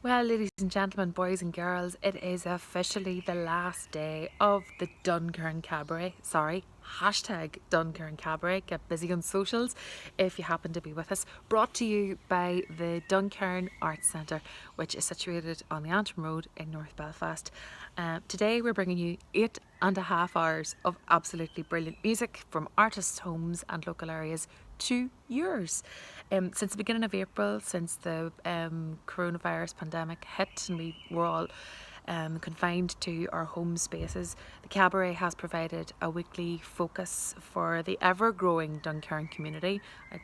Well, ladies and gentlemen, boys and girls, it is officially the last day of the Duncairn Cabaret. Sorry, hashtag Duncairn Cabaret. Get busy on socials if you happen to be with us. Brought to you by the Duncairn Arts Centre, which is situated on the Antrim Road in North Belfast. Today we're bringing you 8.5 hours of absolutely brilliant music from artists' homes and local areas to yours. Since the beginning of April, since the coronavirus pandemic hit and we were all confined to our home spaces, the Cabaret has provided a weekly focus for the ever growing Duncairn community. I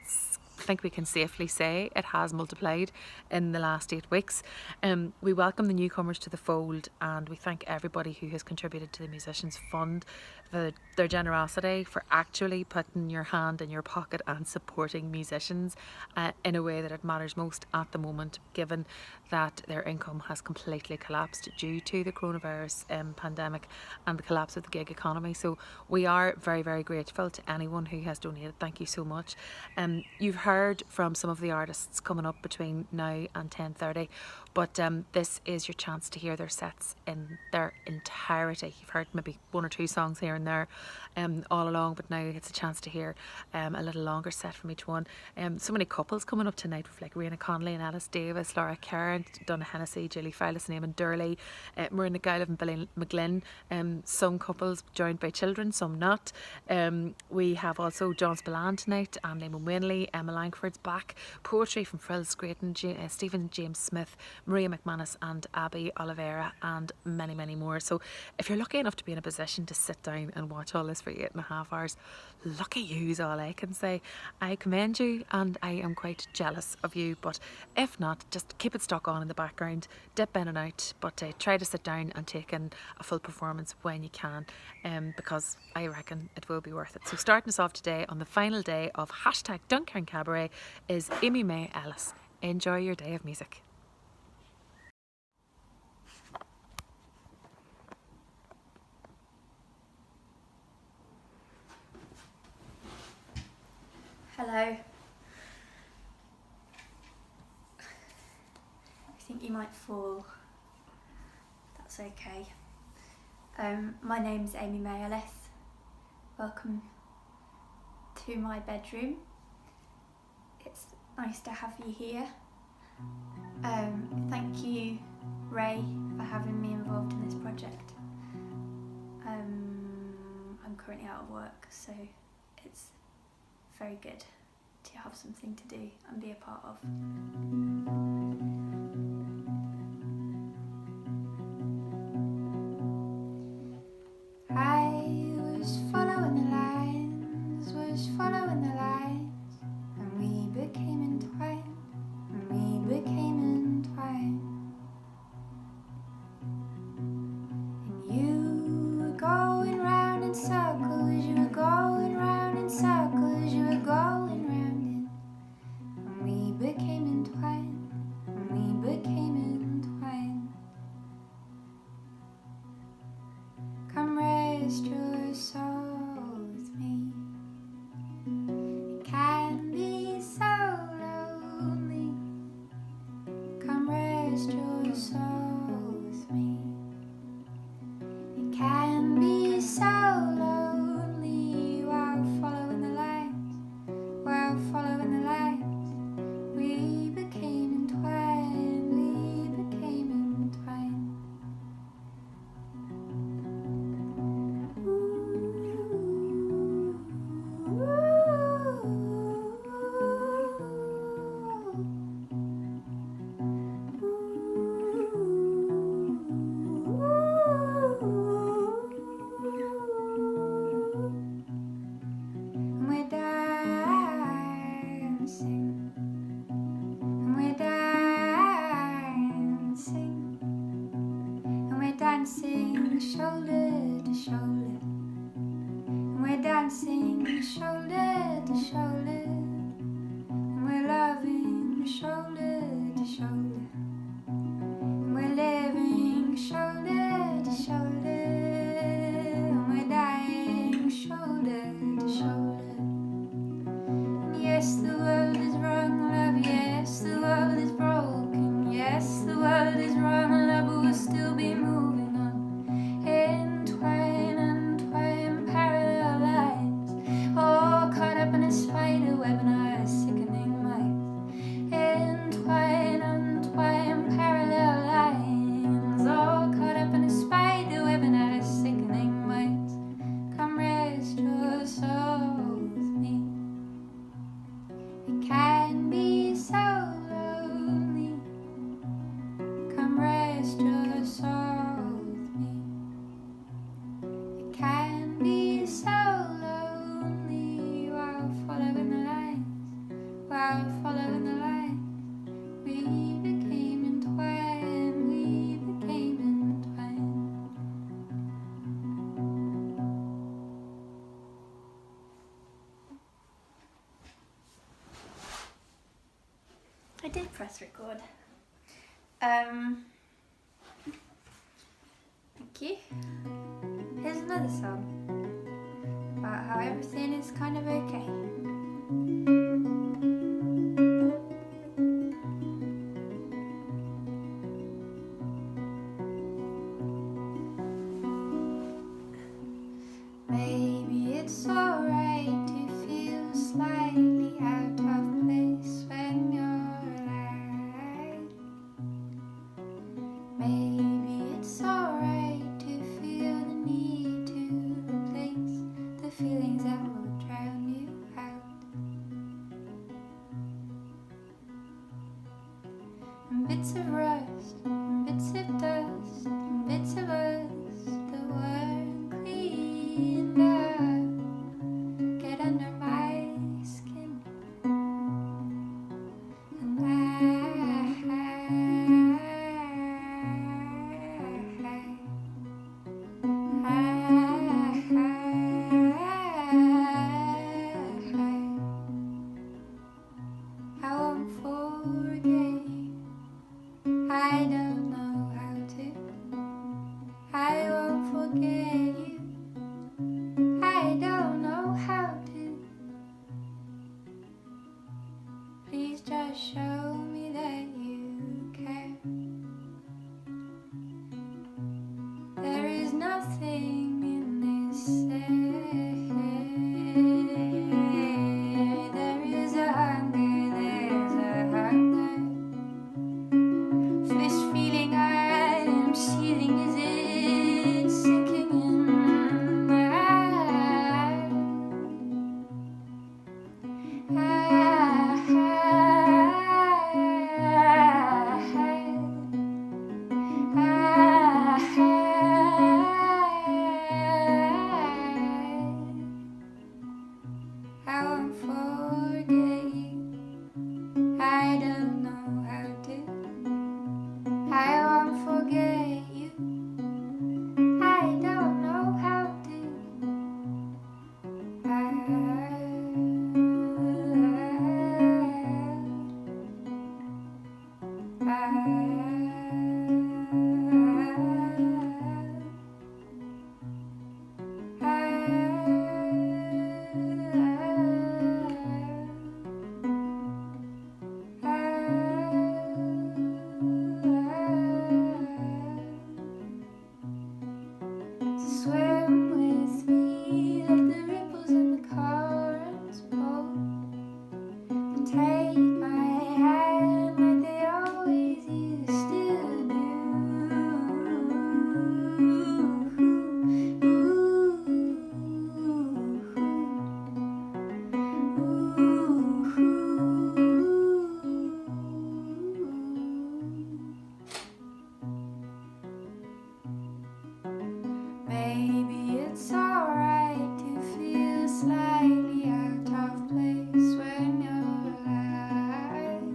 think we can safely say it has multiplied in the last 8 weeks. We welcome the newcomers to the fold and we thank everybody who has contributed to the Musicians Fund for their generosity, for actually putting your hand in your pocket and supporting musicians in a way that it matters most at the moment, given that their income has completely collapsed due to the coronavirus pandemic and the collapse of the gig economy. So we are very, very grateful to anyone who has donated. Thank you so much. You've heard from some of the artists coming up between now and 10:30, but this is your chance to hear their sets in their entirety. You've heard maybe one or two songs here and there all along, but now it's a chance to hear a little longer set from each one. So many couples coming up tonight with like Rihanna Connolly and Alice Davis, Laura Carrant, Donna Hennessy, Julie Fowlis, Eamon Durley, Marina Gowlif and Billy McGlynn. Some couples joined by children, some not. We have also John Spillane tonight and Eamon Winley, Emma Langford's back, poetry from Phil Scraton, Stephen James Smith, Maria McManus and Abby Oliveira, and many, many more. So if you're lucky enough to be in a position to sit down and watch all this for 8.5 hours, lucky you's all I can say. I commend you and I am quite jealous of you, but if not, just keep it stuck on in the background, dip in and out, but try to sit down and take in a full performance when you can, because I reckon it will be worth it. So starting us off today on the final day of hashtag Duncairn Cabaret is Amy May Ellis. Enjoy your day of music. Hello. I think you might fall. That's okay. My name's Amy May Ellis. Welcome to my bedroom. It's nice to have you here. Thank you, Ray, for having me involved in this project. I'm currently out of work, so it's very good to have something to do and be a part of. I was following the lines, and we became entwined, And you were going round in circles, you were going round in circles, you were going round in, and we became entwined, Come rest your soul with me. It can be so lonely. Come rest your soul with me. It can be so lonely while following the lights, we became entwined, dancing shoulder to shoulder, and we're dancing shoulder to shoulder, and we're loving shoulder to shoulder, and we're living shoulder to shoulder, and we're dying shoulder to shoulder. And yes, the world is wrong, love, yes, the world is broken, yes, the world press record. Thank you. Here's another song about how everything is kind of okay. Maybe it's alright to feel slightly out of place when you're alive. Maybe it's alright to feel the need to replace the feelings that will drown you out. And bits of rust, and bits of dust, and bits of us that weren't cleaned up get under my skin. And I won't forget you. I don't know how to. I won't forget you. I don't know how to. Please just show me that you care. There is nothing in this air. There is a hunger, there's a hunger. For this feeling I'm sealing, is it sinking in my heart? I won't forget you. I don't know how to. I won't forget you. I don't know how to. Swim with me, let the ripples and the currents pull. Take my hand like they always used to do. Maybe it's alright to feel slightly out of place when you're alive.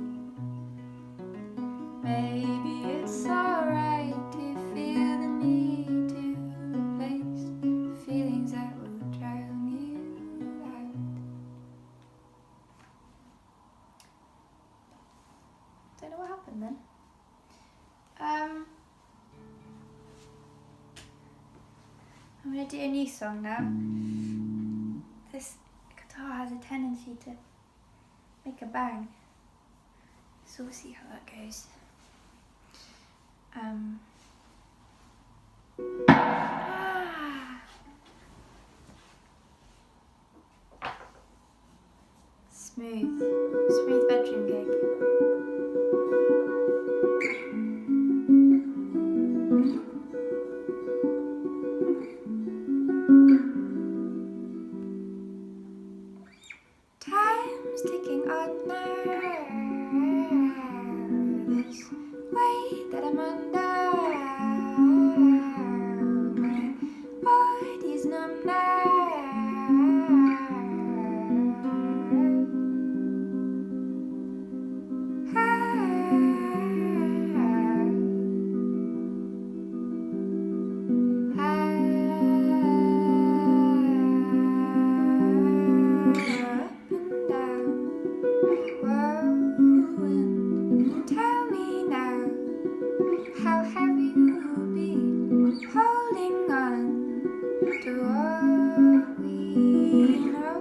Maybe it's alright to feel the need to replace the feelings that will drown you out. Don't know what happened then. I'm going to do a new song now. This guitar has a tendency to make a bang, so we'll see how that goes. Smooth bedroom gig. Time's ticking on now. This weight that I'm under, my body's numb now. holding on to what we know.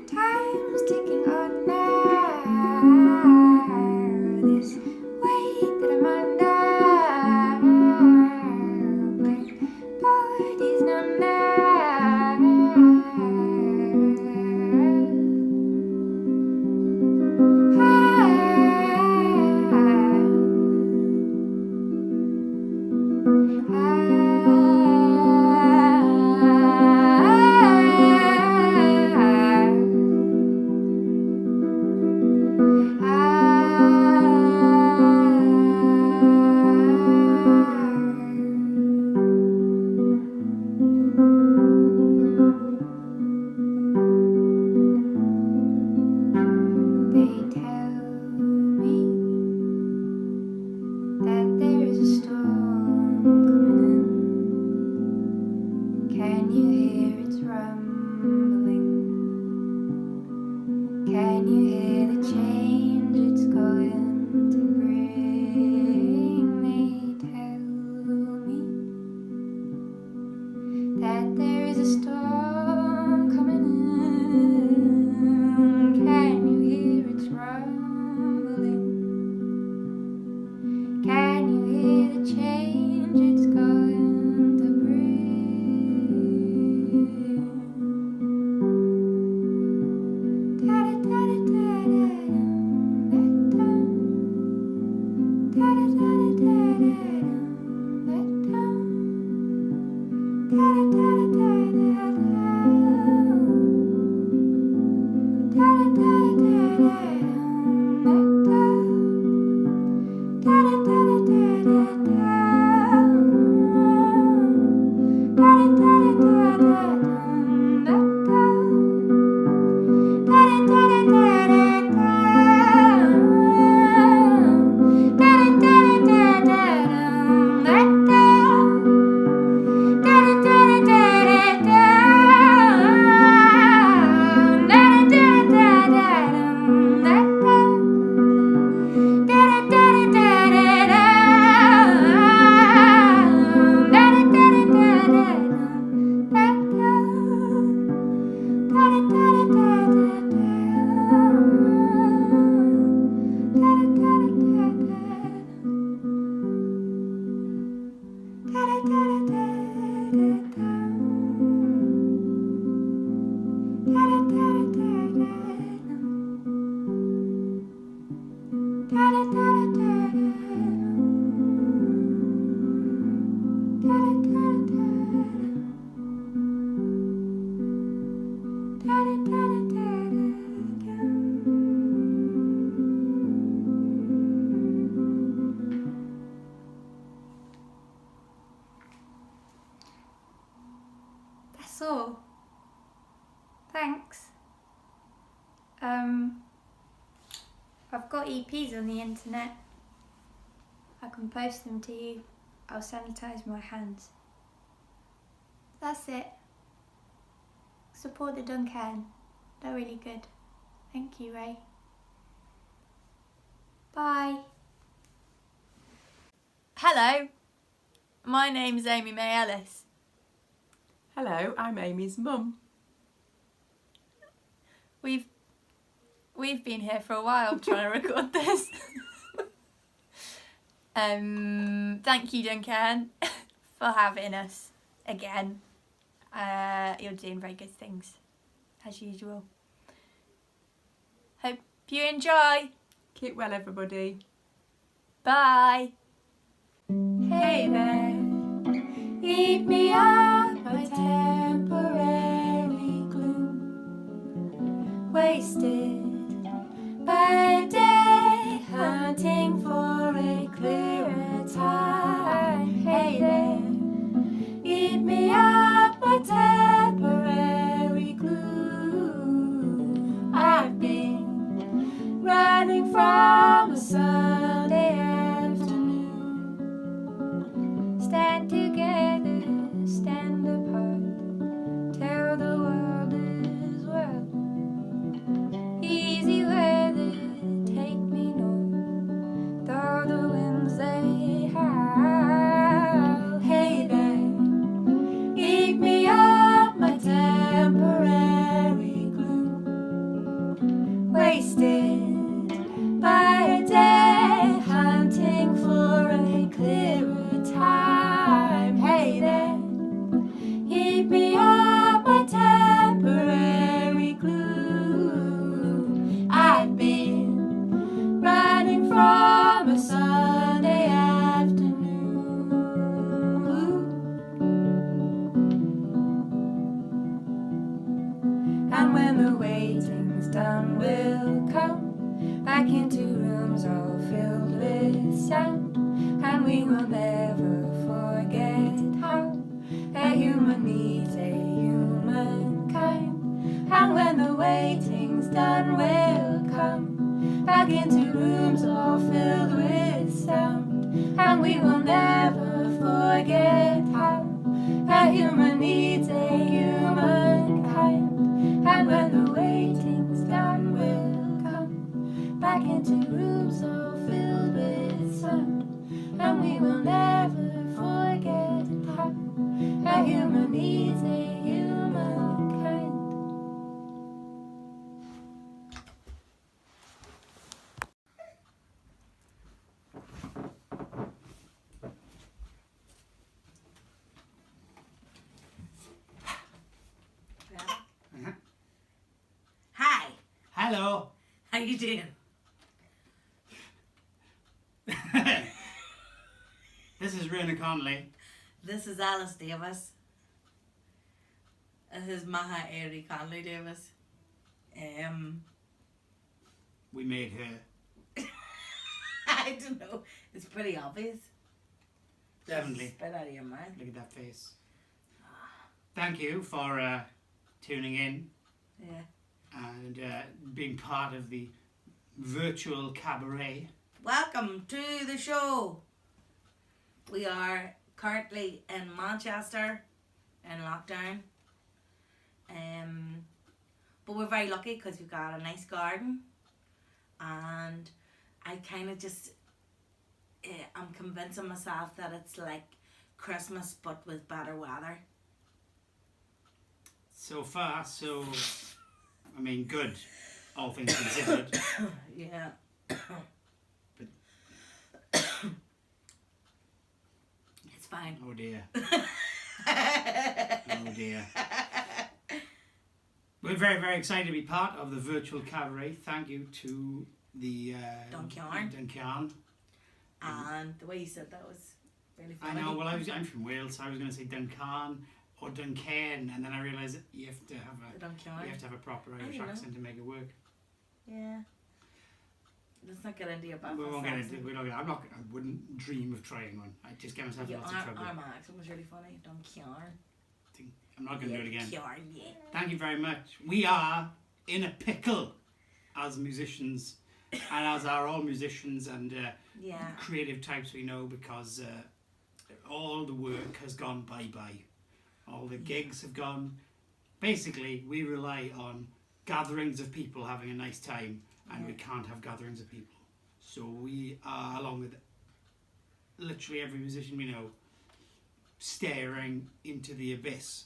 Time's ticking on now. This weight that I'm under, my body's numb now. They tell me that there is a storm coming in. Can you hear its rumbling? Can you hear the change it's going to bring? They tell me that there is a storm coming in. Can you hear its rumbling? Can you hear the change it's going to bring? That's all. Thanks. I've got EPs on the internet. I can post them to you. I'll sanitize my hands. That's it. Support the Duncairn. They're really good. Thank you, Ray. Bye. Hello, my name's Amy May Ellis. Hello, I'm Amy's mum. We've been here for a while trying to record this. Thank you, Duncairn, for having us again. You're doing very good things, as usual. Hope you enjoy. Keep well, everybody. Bye. Hey there, eat me up my temporary gloom, wasted by a day hunting for a clearer time. Hey there, eat me up my temporary gloom. I've been running from a Sunday afternoon. Stand together, stand apart, tell the world is well. Easy weather, take me north, though the we will never forget how a human needs a humankind. And when the waiting's done, we'll come back into rooms all filled with sound. And we will never forget how a human needs a humankind. And when the waiting's done, we'll come back into rooms all filled with sound. And we will never forget how a human needs a humankind. Hi, Hello. how you doing? This is Rena Conley. This is Alice Davis. This is Maha Airy Conley Davis. We made her. I don't know. It's pretty obvious. Definitely. Spit out of your mouth. Look at that face. Thank you for tuning in Yeah. and being part of the virtual cabaret. Welcome to the show. We are currently in Manchester in lockdown. But we're very lucky because we've got a nice garden, and I kind of just I'm convincing myself that it's like Christmas but with better weather. So far, so I mean, good, all things considered. Yeah. It's fine. Oh dear. Oh dear. We're very, very excited to be part of the virtual cabaret. Thank you to the Duncairn. Duncairn. And the way you said that was really I funny. know. Well, I'm from Wales, so I was going to say Duncairn or Duncairn, and then I realised that you have to have The a Duncairn. proper I Irish don't know. accent to make it work. Yeah. Let's not get into your We Belfast won't get accent. into. We're not. I wouldn't dream of trying one. I just get myself in Yeah, lots of trouble. our accent was really funny. Duncairn. I'm not going to do it again. Duncairn, yeah. Thank you very much. We are in a pickle as musicians, and as are all musicians and Yeah. creative types we know, because all the work has gone bye-bye. All the gigs have gone. Basically, we rely on gatherings of people having a nice time, and we can't have gatherings of people. So we are, along with literally every musician we know, staring into the abyss.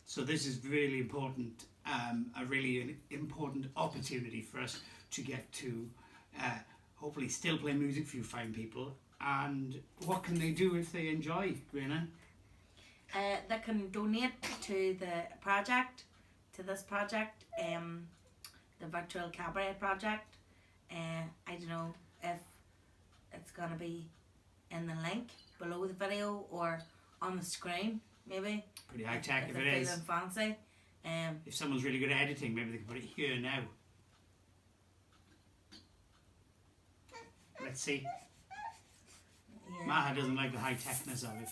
So this is really important, a really important opportunity for us to get to hopefully still play music for you fine people. And what can they do if they enjoy, Rena? They can donate to the project, to this project, the virtual cabaret project. I don't know if it's going to be in the link below the video or on the screen, maybe. Pretty high tech if they're it is. feeling fancy. If someone's really good at editing, maybe they can put it here now. Let's see. Yeah. Maha doesn't like the high techness of it.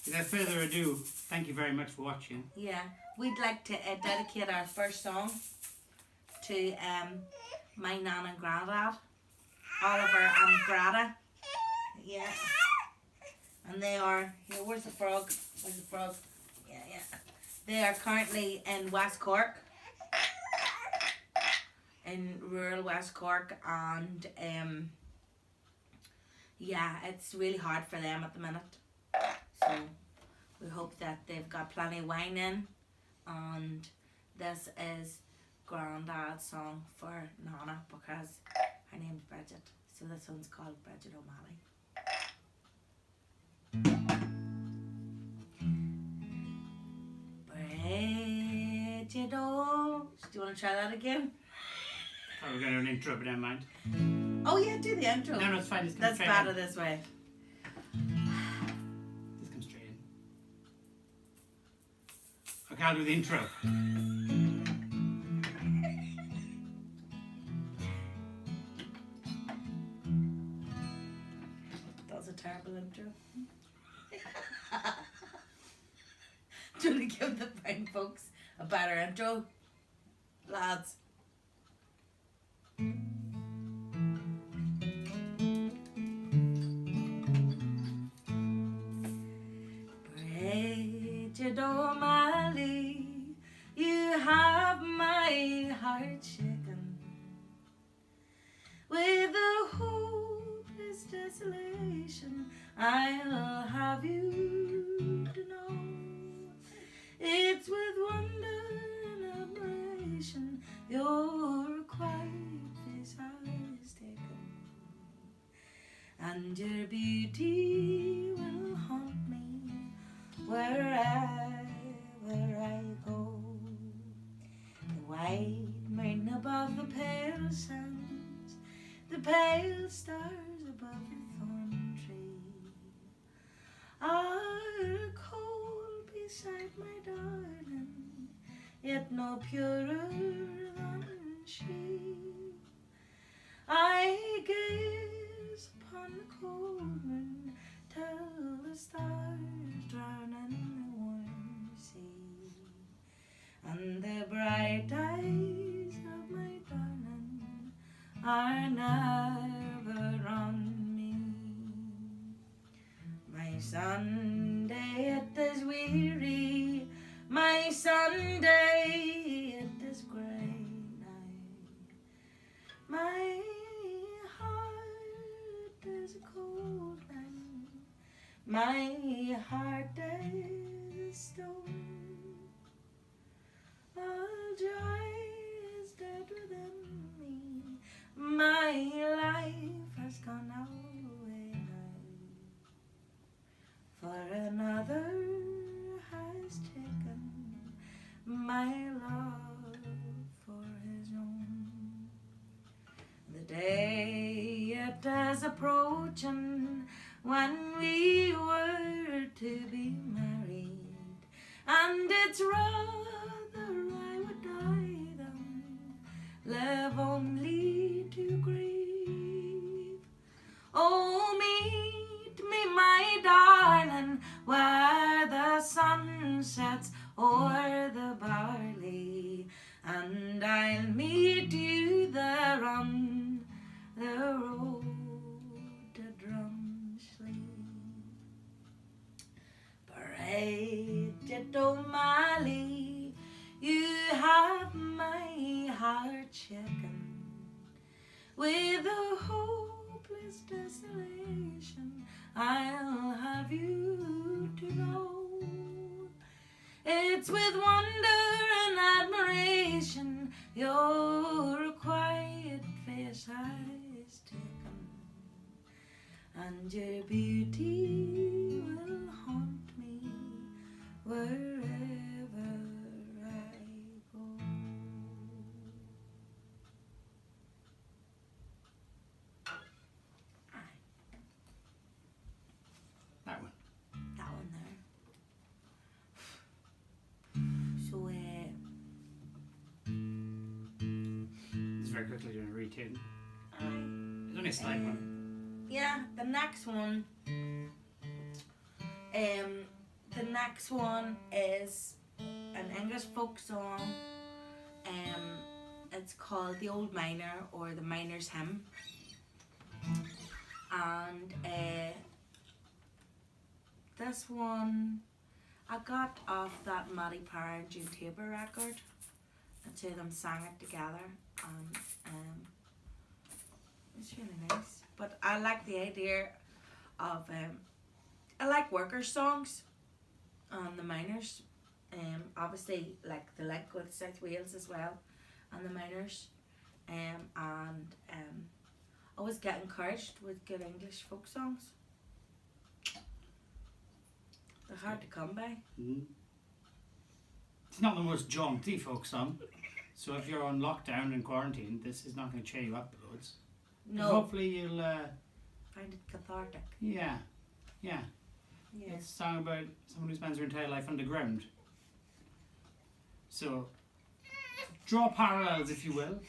Without further ado, thank you very much for watching. Yeah, we'd like to dedicate our first song to my nan and granddad, Oliver and Greta. Yeah. And they are, here, where's the frog? Where's the frog? Yeah, yeah. They are currently in West Cork, in rural West Cork, and yeah, it's really hard for them at the minute. So we hope that they've got plenty of wine in, and this is Granddad's song for Nana because her name's Bridget. So this one's called Bridget O'Malley. Bridget O. Do you want to try that again? Thought we were going to do an intro, but never mind. Oh yeah, do the intro. No, it's fine. It's That's better this way. Just come straight in. Okay, I'll do the intro. That's a terrible intro. Do you want to give the fine folks a better intro? Lads. Bridget O'Malley, you have my heart shaken with a hopeless desolation. I'll have you to know it's with wonder and admiration your quiet face has taken, and your beauty will haunt me wherever I go. The white moon above the pale sands, the pale stars above the thorn tree are cold beside my darling, yet no purer than she. I gaze upon the cold moon till the stars drown in the warm sea, and the bright eyes of my darling are never on me. My Sunday it is weary, my Sunday it is grey now. My heart is cold now, my heart is stone. All joy is dead within me, my life has gone away now, for another has taken my love for his own. The day it is approaching when we were to be married, and it's rather I would die than live only to grieve. Oh, meet me, my darling, where the sun sets o'er the barley, and I'll meet you there on the road to Drumslee. Bridget O'Malley, you have my heart shaken with a hopeless desolation. I'll have you to know it's with wonder and admiration your quiet face has taken, and your beauty will haunt me wherever I go. That one. That one there. So, It's very quickly doing a retune. It's only a slight one. yeah, the next one is an English folk song. It's called The Old Miner, or The Miner's Hymn, and this one I got off that Matty Parr and June Tabor record. The two of them sang it together, and it's really nice. But I like the idea of I like workers' songs and the miners. Obviously like the link with South Wales as well, and the miners. And always get encouraged with good English folk songs. They're hard to come by. Mm. It's not the most jaunty folk song, so if you're on lockdown and quarantine, this is not going to cheer you up loads. No. But hopefully you'll Find it cathartic. yeah. Yeah. It's a song about someone who spends their entire life underground. So draw parallels, if you will.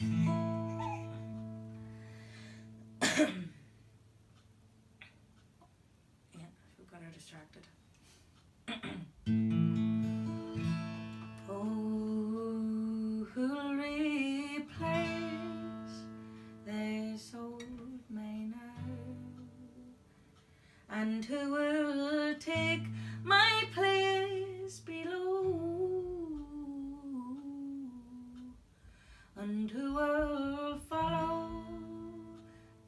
her distracted. Oh, who'll replace this old Maynard? And who will take my place below? And who will follow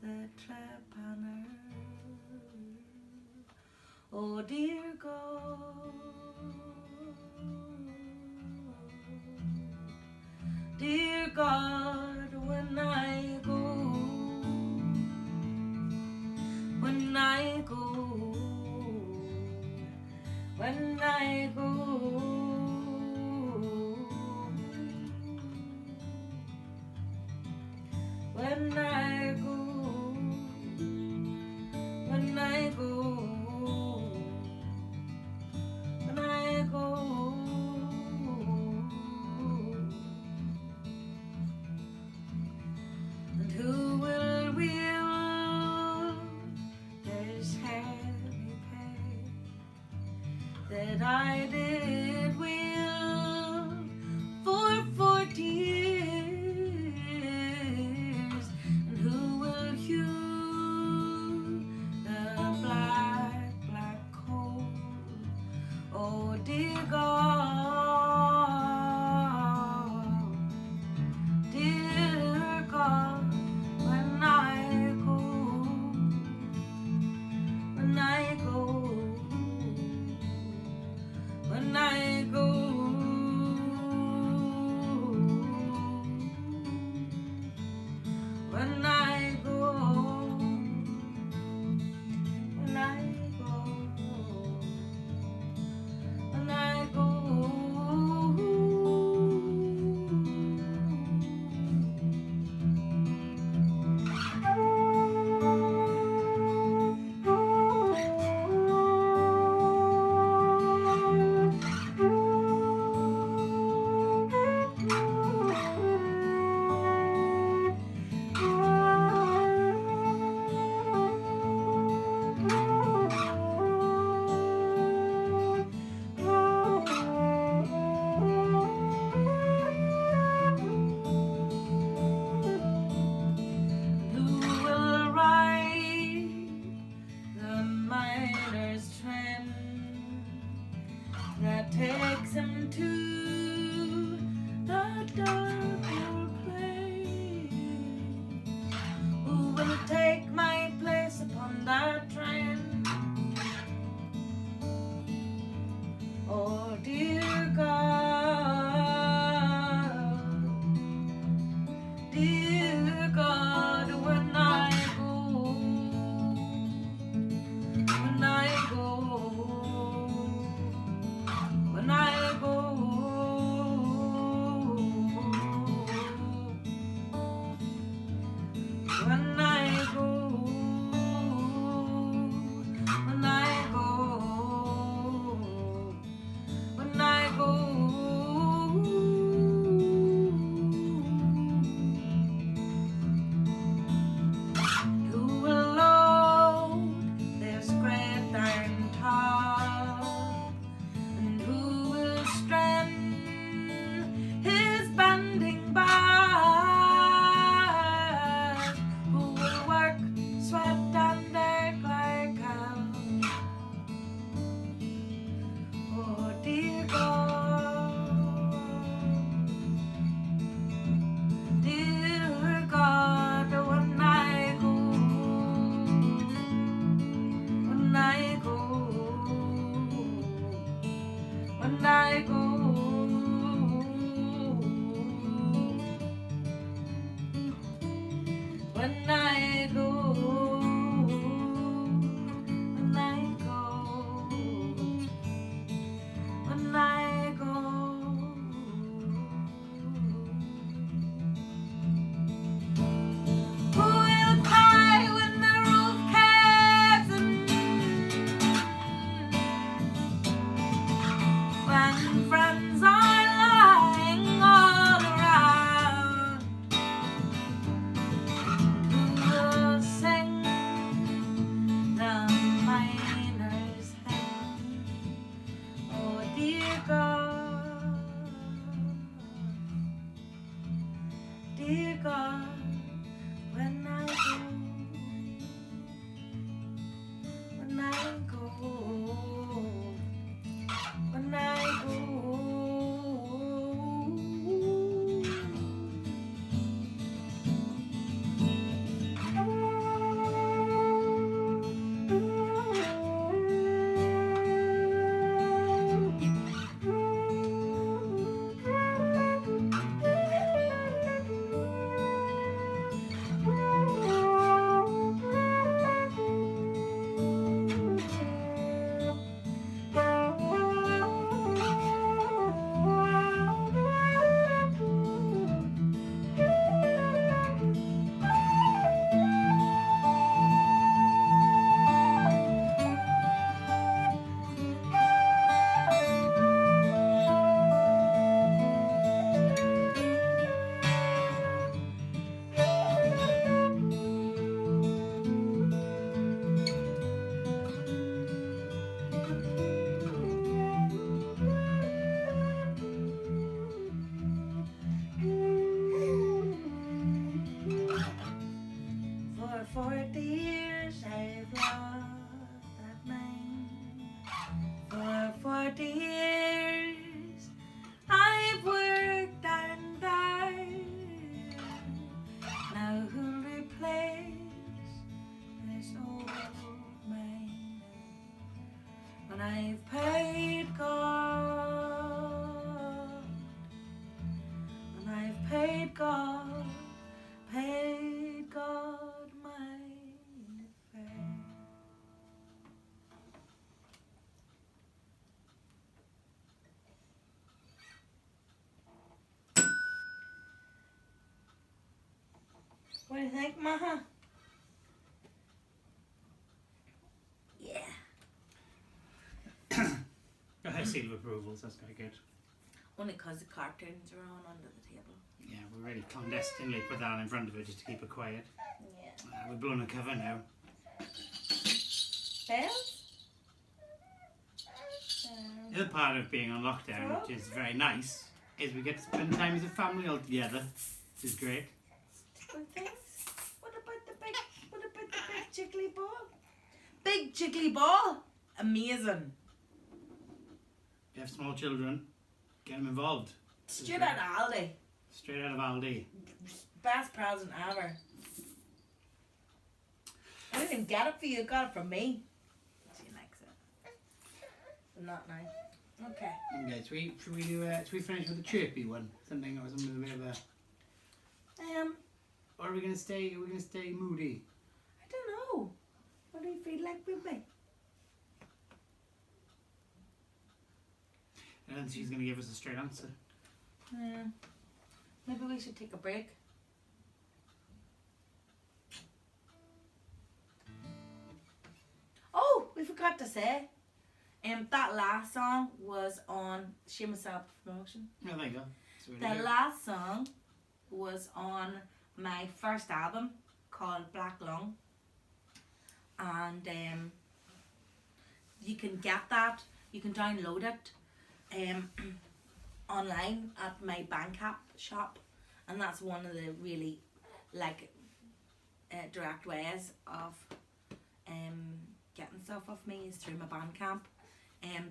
the trepanner? Oh dear God, dear God, when I go, when I go, when I go, when I go, when I go, when I go, and who will wield this heavy pain that I did wield for 40 years? And who will hew the black, black coal? Oh dear God, dear God, when I go, when I go, when I go. 30 years I've worked and died. Now who'll replace this old man? When I've paid God, when I've paid God my fare. What do you think, Maha? Yeah. Got her seal of approvals, that's very good. Only because the cartoons are on under the table. Yeah, we already clandestinely put that on in front of her just to keep her quiet. Yeah. We've blown a cover now. Bells? The other part of being on lockdown, which is very nice, is we get to spend time as a family all together, which is great. Good things. What about the big jiggly ball? Big jiggly ball? Amazing. If you have small children, get them involved. Straight out of Aldi. Straight out of Aldi. Best present ever. I didn't even get it for you, got it from me. She likes it. But not nice. Okay. Okay, should we finish with a chirpy one? Something or something with a bit of a... Or are we gonna stay moody? I don't know. What do you feel like with me? I don't think she's gonna give us a straight answer. Yeah. Maybe we should take a break. Oh, we forgot to say. That last song was on Shameless Self-Promotion. Oh, there you go. That's really The good. last song was on my first album called Black Lung. And you can get that, you can download it online at my Bandcamp shop. And that's one of the really direct ways of getting stuff off me is through my Bandcamp.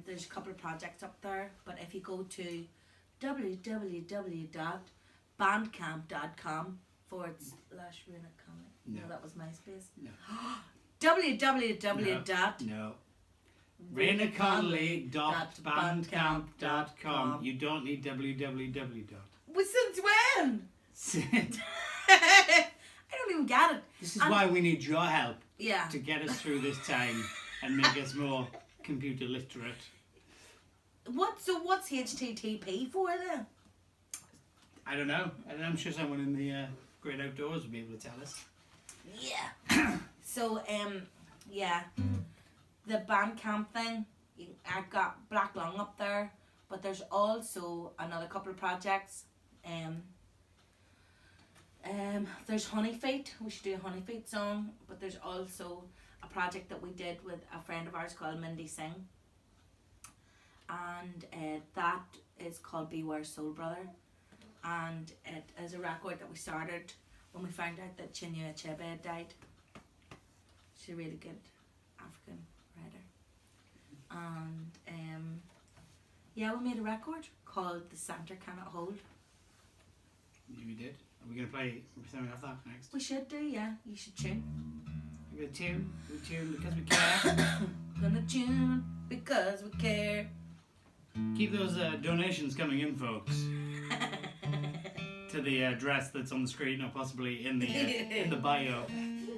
There's a couple of projects up there, but if you go to www.bandcamp.com/RunaComic. No. No, that was MySpace. No. www. No. RainaConnolly.bandcamp.com. You don't need www. Well, since when? I don't even get it. This is why we need your help Yeah. to get us through this time and make us more computer literate. What's HTTP for then? I don't know. I'm sure someone in the great outdoors will be able to tell us. Yeah. So yeah, the Bandcamp thing. I've got Black Lung up there, but there's also another couple of projects. There's Honey Feet. We should do a Honey Feet song, but there's also a project that we did with a friend of ours called Mindy Singh, and that is called Beware Soul Brother, and it is a record that we started when we found out that Chinua Achebe had died. She's a really good African writer, and yeah, we made a record called The Center Cannot Hold. We did. Are we going to play something off that next? We should do, yeah. You should tune. We're going to tune. We tune because we care. Gonna tune because we care. Keep those donations coming in, folks. To the address that's on the screen, or possibly in the bio.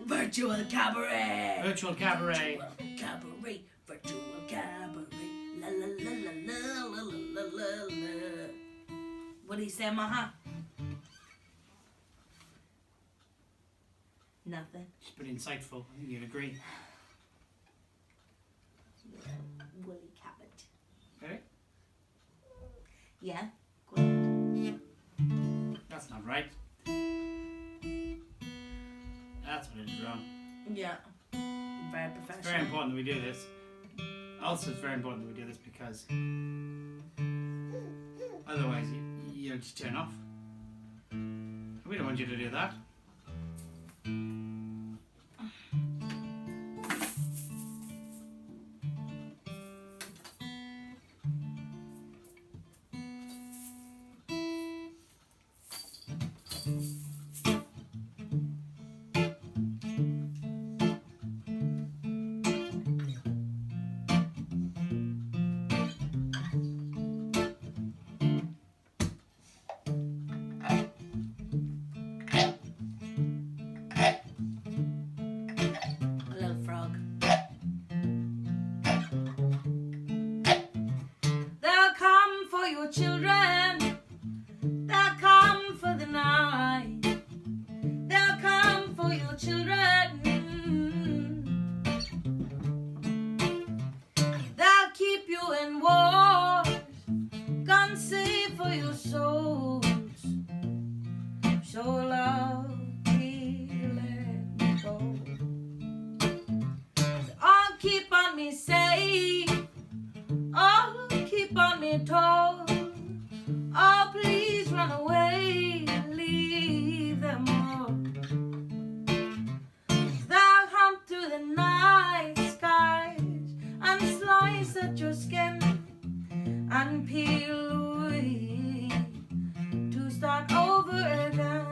Virtual Cabaret. Virtual Cabaret. Virtual Cabaret. Virtual Cabaret. La la la la la la la la la. What do you say, Maha? Nothing. She's pretty insightful. I think you'd agree. Woolly cabbage. Ready? Yeah. Go ahead. That's not right. That's what I did wrong. Yeah. Very It's professional. very important that we do this. Also, it's very important that we do this because otherwise you'll just turn off. We don't want you to do that. keep on me safe. Oh, keep on me tall. Oh, please run away, leave them all. Thou hunt through the night skies and slice at your skin and peel away to start over again.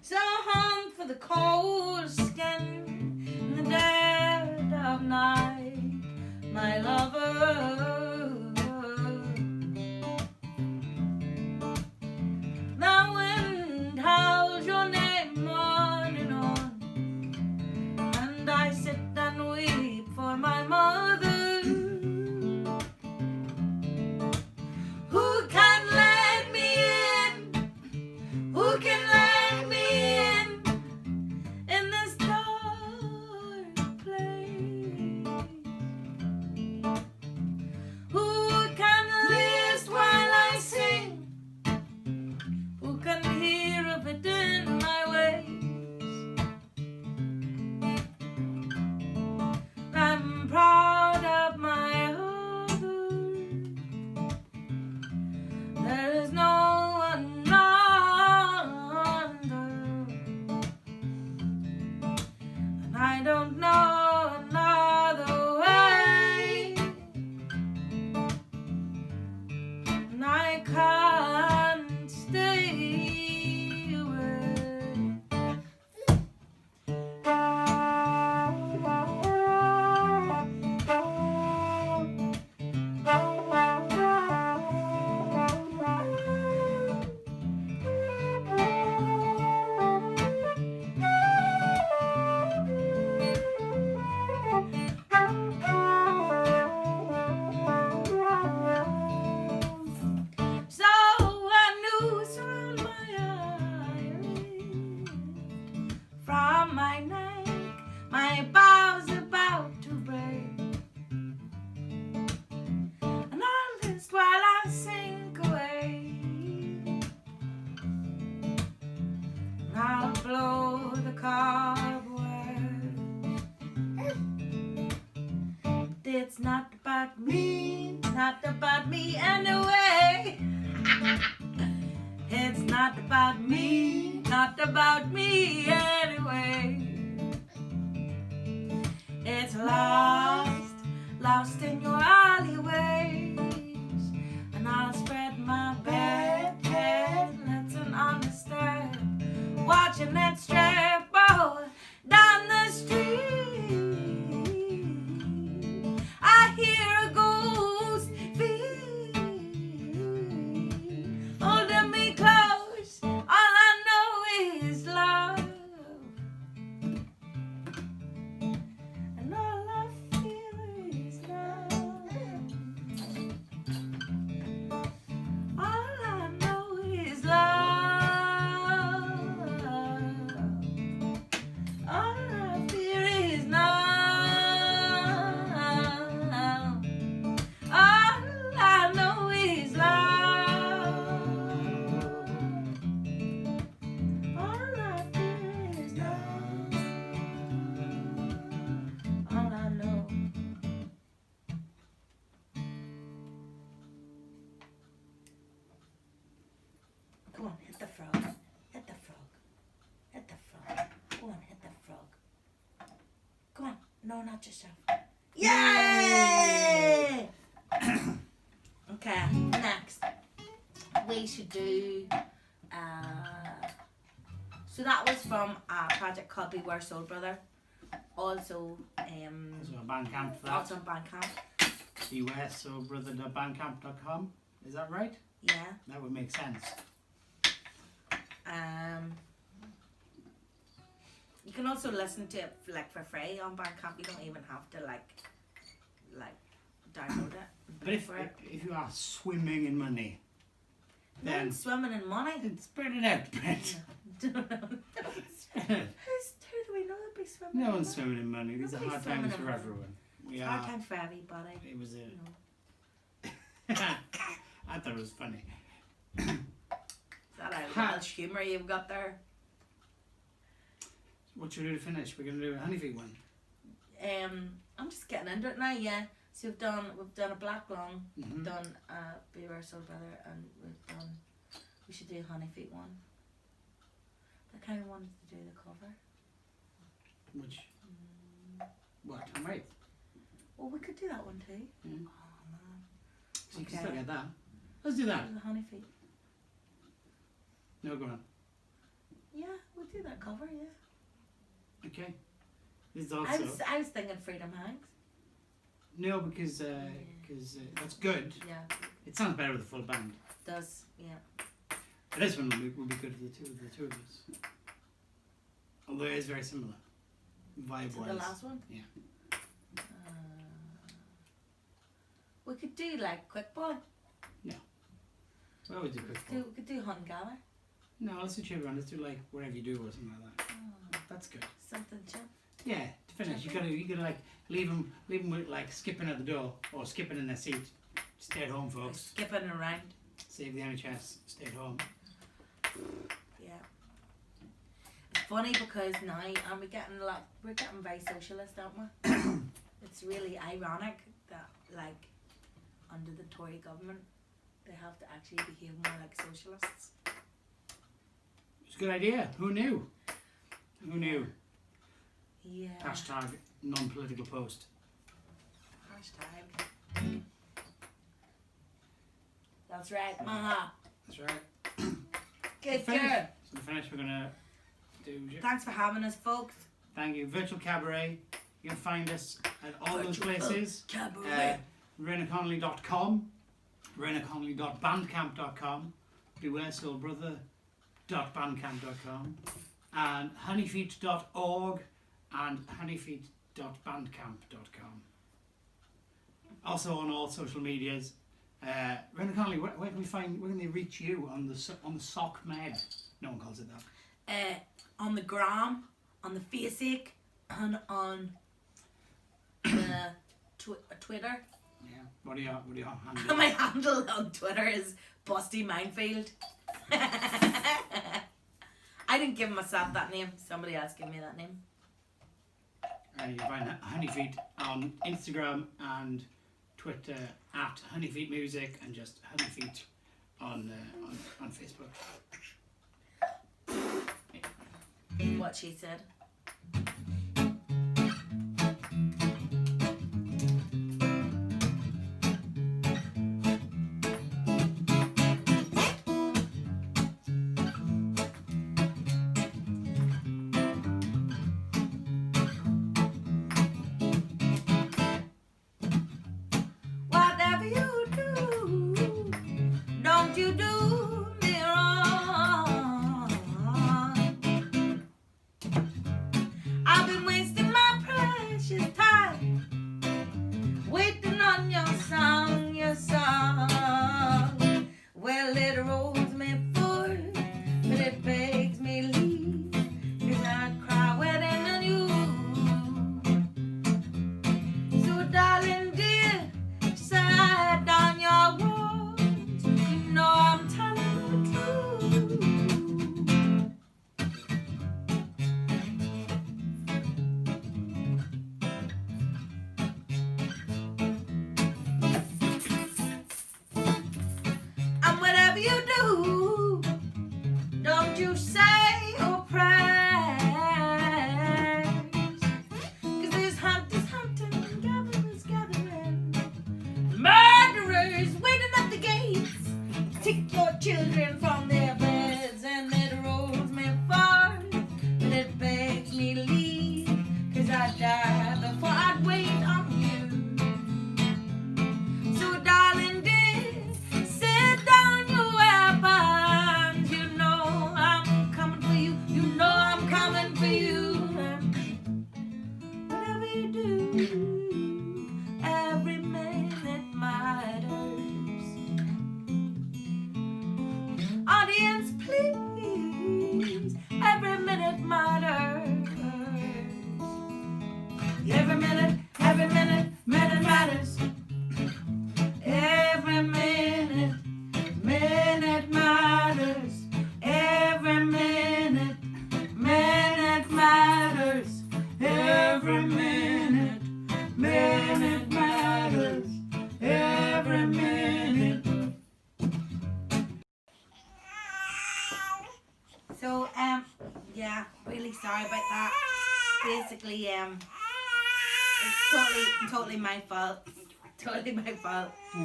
So hunt for the cold skin in the dead of night, my lover. The wind howls your name on and on, and I sit and weep for my mother. Who can let me in? Who can let me in this dark place? Who can list while I sing? Who can hear of it in my ways? I'm proud of my heart. There is no one under, and I don't know another way, and I can't stay away. So a noose around my eyelid, from my neck, my bow's about to break, and I'll list while I sink away. I'll blow the cobweb. It's not about me, not about me anyway. It's not about me, not about me anyway. It's lost, lost in your alleyways, and I'll spread my bed, let's understand, watching that stray boy down the street. I hear a ghost feet holding me close. All I know is love, and all I feel is love. All I know is love. All I fear is love. All I know is love. All I fear is love. All I know. Come on, hit the frog. Hit the frog. Hit the frog. Go on, hit the frog. Come on. No, not yourself. Yay! Okay, next. We should do so that was from a project called Beware Soul Brother. Also So a Bandcamp for that. also on Bandcamp. bewaresoulbrother.bandcamp.com. Is that right? Yeah. That would make sense. You can also listen to it like for free on Bandcamp. You don't even have to like download it. And But pay if for it. if you are swimming in money, No then one's swimming in money. then spread it out, Brent. Who do we know that be swimming? No in one's money? swimming in money. These are Nobody's hard swimming times in for money. everyone. We It's a hard are. time for everybody. It was a. You know. I thought it was funny. Is that a Ha- Welsh humour you've got there? What should we do to finish? We're gonna do a honey feet one. I'm just getting into it now. Yeah. So we've done a black lung, Mm-hmm. done a beaver soul brother, and we should do a honey feet one. But I kind of wanted to do the cover. Which? What? I'm right. Well, we could do that one too. Yeah. Oh man. So you can Okay. still get that. Let's do that. The honey feet. No, go on. Yeah, we'll do that cover. Yeah. Okay. This is also I was thinking Freedom Hanks. no because that's good. Yeah, It sounds better with a full band. it does. Yeah. But this one will be good for the two of us. Although it is very similar, vibe To wise. the last one. Yeah. We could do like Quick Boy. We always do quick We ball. could do Hunt and Gather. No, let's do chip round. Let's do like wherever you do or something like that. Oh, That's good. something chip. Yeah, to finish, you gotta like leave them with like skipping at the door or skipping in their seat. Stay at home, Like folks. skipping around. Save the NHS. Stay at home. Yeah. It's funny because now we're getting very socialist, aren't we? It's really ironic that like under the Tory government they have to actually behave more like socialists. It's a good idea. Who knew? Who knew? Yeah. Hashtag non-political post. Hashtag. That's right, Maha. That's right. Good Finish. girl. So to finish, we're gonna do. Thanks for having us, folks. Thank you. Virtual Cabaret. You can find us at all those Virtual places. Cabaret. RainaConnolly.com, RainaConnolly.bandcamp.com, BewareSoulBrother.bandcamp.com, and honeyfeet.org and honeyfeet.bandcamp.com. Also on all social medias. Raina Connolly, where can we find? Where can they reach you on the sock med? No one calls it that. On the gram, on the Facebook, and on the Twitter. Yeah. What are your handles? My handle on Twitter is Busty Minefield. I didn't give myself that name. Somebody else gave me that name. You can find Honeyfeet on Instagram and Twitter at Honeyfeet Music and just Honeyfeet on Facebook. What she said. Whatever you do, don't you do me wrong. sorry about that. Basically, it's totally my fault. Totally my fault. I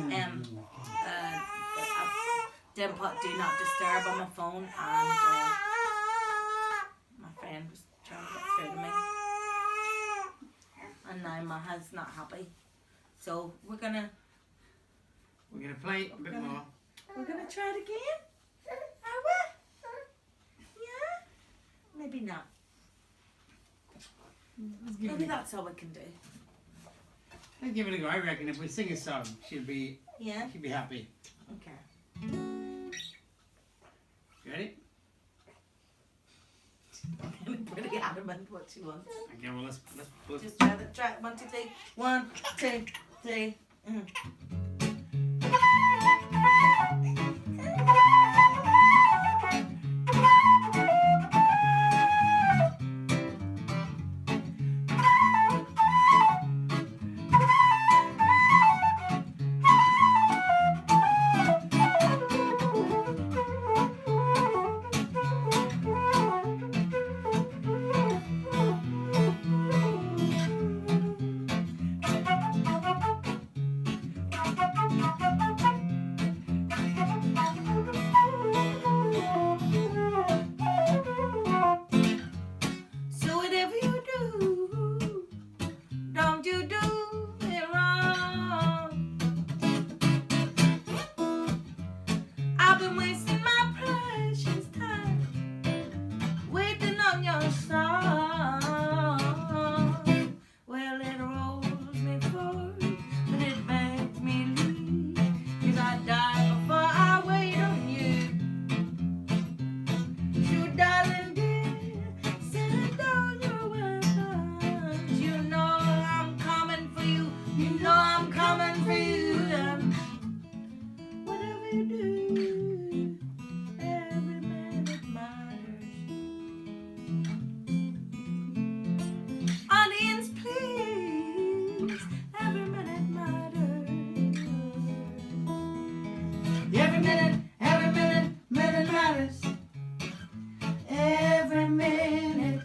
didn't put do not disturb on my phone, and my friend was trying to get through to me, and now Maha's not happy. So we're gonna play a bit more. We're gonna try it again. Are we? Yeah. Maybe not. Maybe that's all we can do. Let's give it a go. I reckon if we sing a song, she'll be happy. Okay. Ready? Pretty adamant what she wants. Okay, well let's Just try it. 1, 2, 3. 1, 2, 3. So whatever you do, don't you do it wrong. I've been wasting my precious time waiting on your song. Well, it rolls me forward, but it makes me leave. 'Cause I die before I wait on you. So darling dear, set down your weapons. You know I'm coming for you. You know I'm coming for you. And whatever you do, every minute matters. Audience, please, every minute matters. Every minute matters. Every minute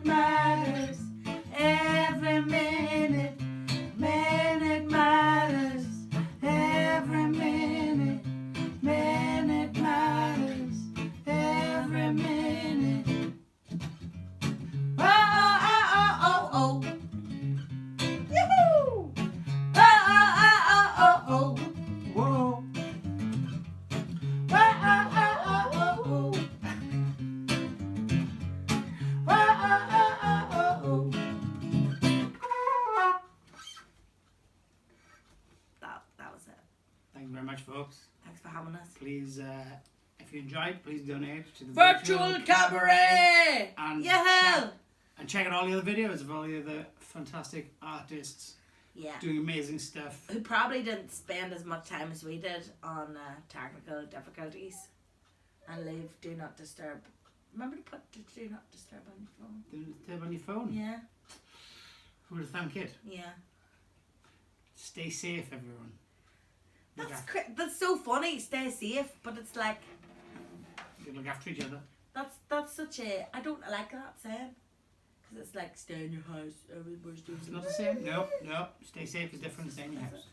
matters. Every minute matters. Every minute matters. Every minute. Oh, oh, oh, oh, oh. Yoo-hoo! Oh, oh, oh, oh, oh, oh. Whoa. Oh, oh, oh, oh, oh, oh. That was it. Thank you very much, folks. Thanks for having us. Please, if you enjoyed, please donate to the Virtual Cabaret! and Yeah! and check out all the other videos of all the other fantastic artists Yeah. doing amazing stuff. Who probably didn't spend as much time as we did on technical difficulties and leave Do Not Disturb. Remember to put Do Not Disturb on your phone? Tap on your phone. Yeah. Who would have thunk it? Yeah. Stay safe, everyone. Look That's so funny. Stay safe, but it's like look after each other. that's such a I don't like that saying because it's like stay in your house. Everybody's doing It's not the same. No. Stay safe is different than stay in your house.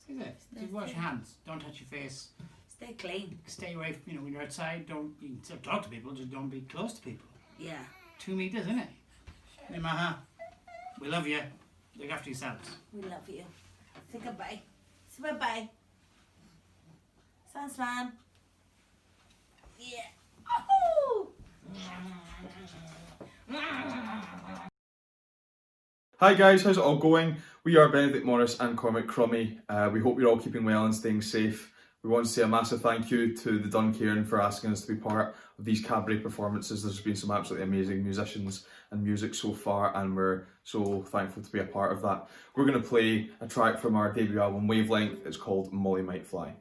Stay safe. Stay Wash safe. your hands. Don't touch your face. Stay clean. Stay away. When you're outside, you can still talk to people. Just don't be close to people. Yeah. 2 meters, isn't it? Hey, Maha. We love you. Look after yourselves. We love you. Say goodbye. Say bye-bye. Sounds fun. Yeah. Oh! Hi guys, how's it all going? We are Benedict Morris and Cormac Crummy. We hope you're all keeping well and staying safe. We want to say a massive thank you to the Duncairn for asking us to be part of these cabaret performances. There's been some absolutely amazing musicians and music so far, and we're so thankful to be a part of that. We're going to play a track from our debut album Wavelength. It's called Molly Might Fly.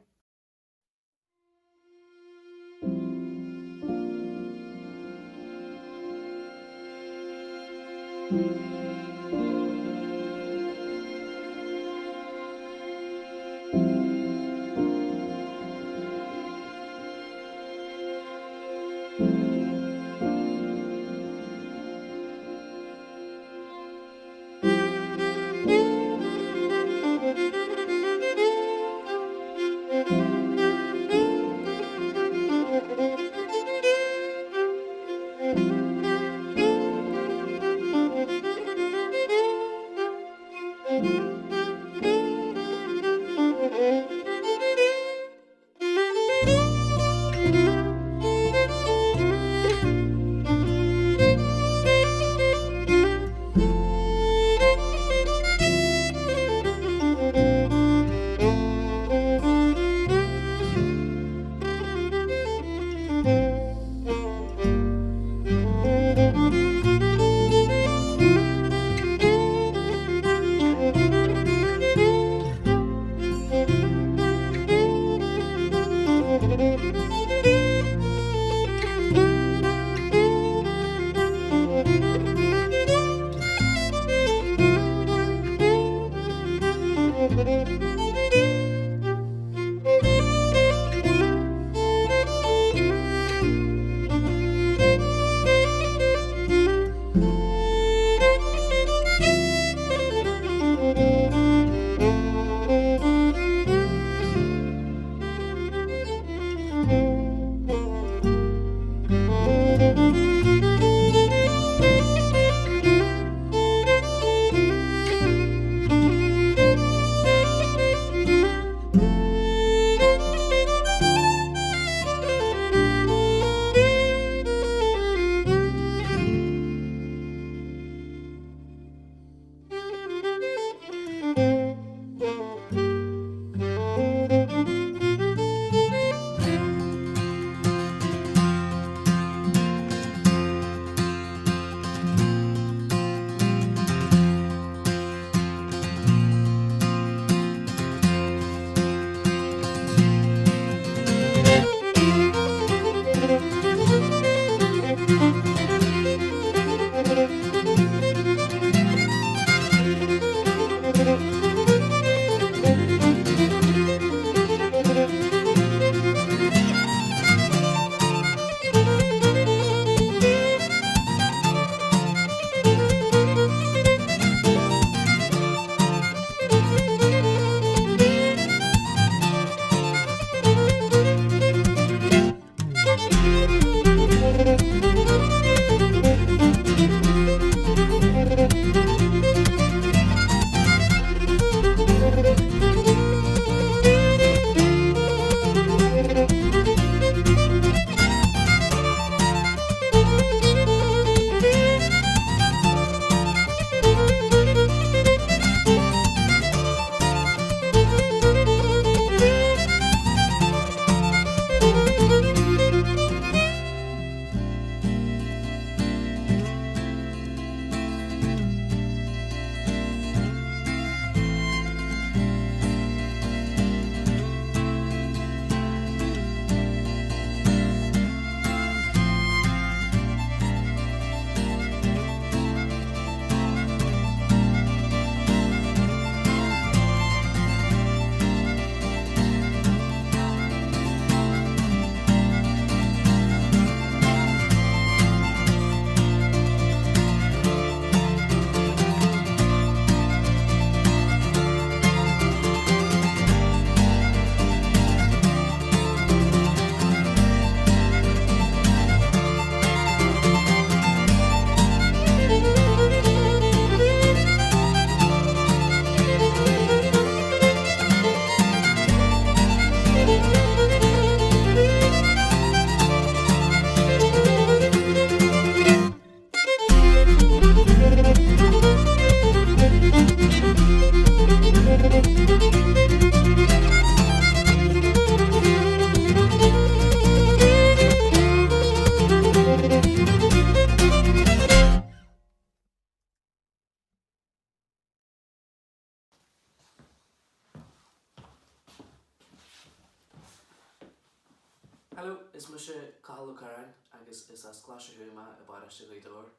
Hello, is mu sé Cathal Karen agus is as glasise húma a bairiste leidor.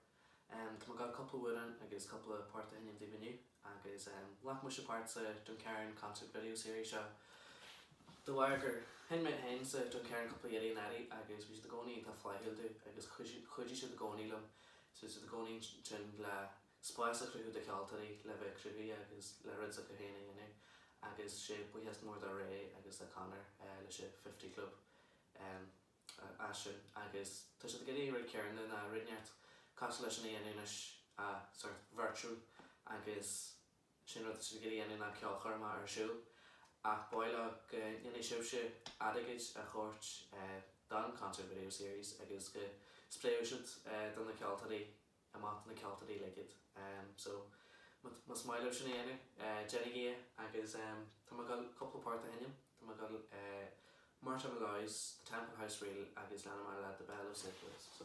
Tá got a couple wurin agus couple of part in the venue agus lach mu sé part sa Duncairn concert video series seo. The Wireger hen met hen sa Duncairn couple yeri nari agus we the goni ta fly hildu agus chuji se the goni lum so the goni chin la spice cru de caltari le vectri agus le red sa kahene yene agus shape we has more the ray agus a Connor le shape 50 club Ashton agus tá sé gedi ri Karen na rinneart constellation in sort of virtual agus sin rud sé gedi in na ceolcharma ar siú ach boile inné siúse adigid a chót dan concert video series agus go spléisiid dan na ceoltarí a mat na ceoltarí legid so mas mailo sin Jenny agus tá gal couple part a hennim tá gal Martha Malloy's The Temple House Reel agus lena mar le the Bell of Syphilis so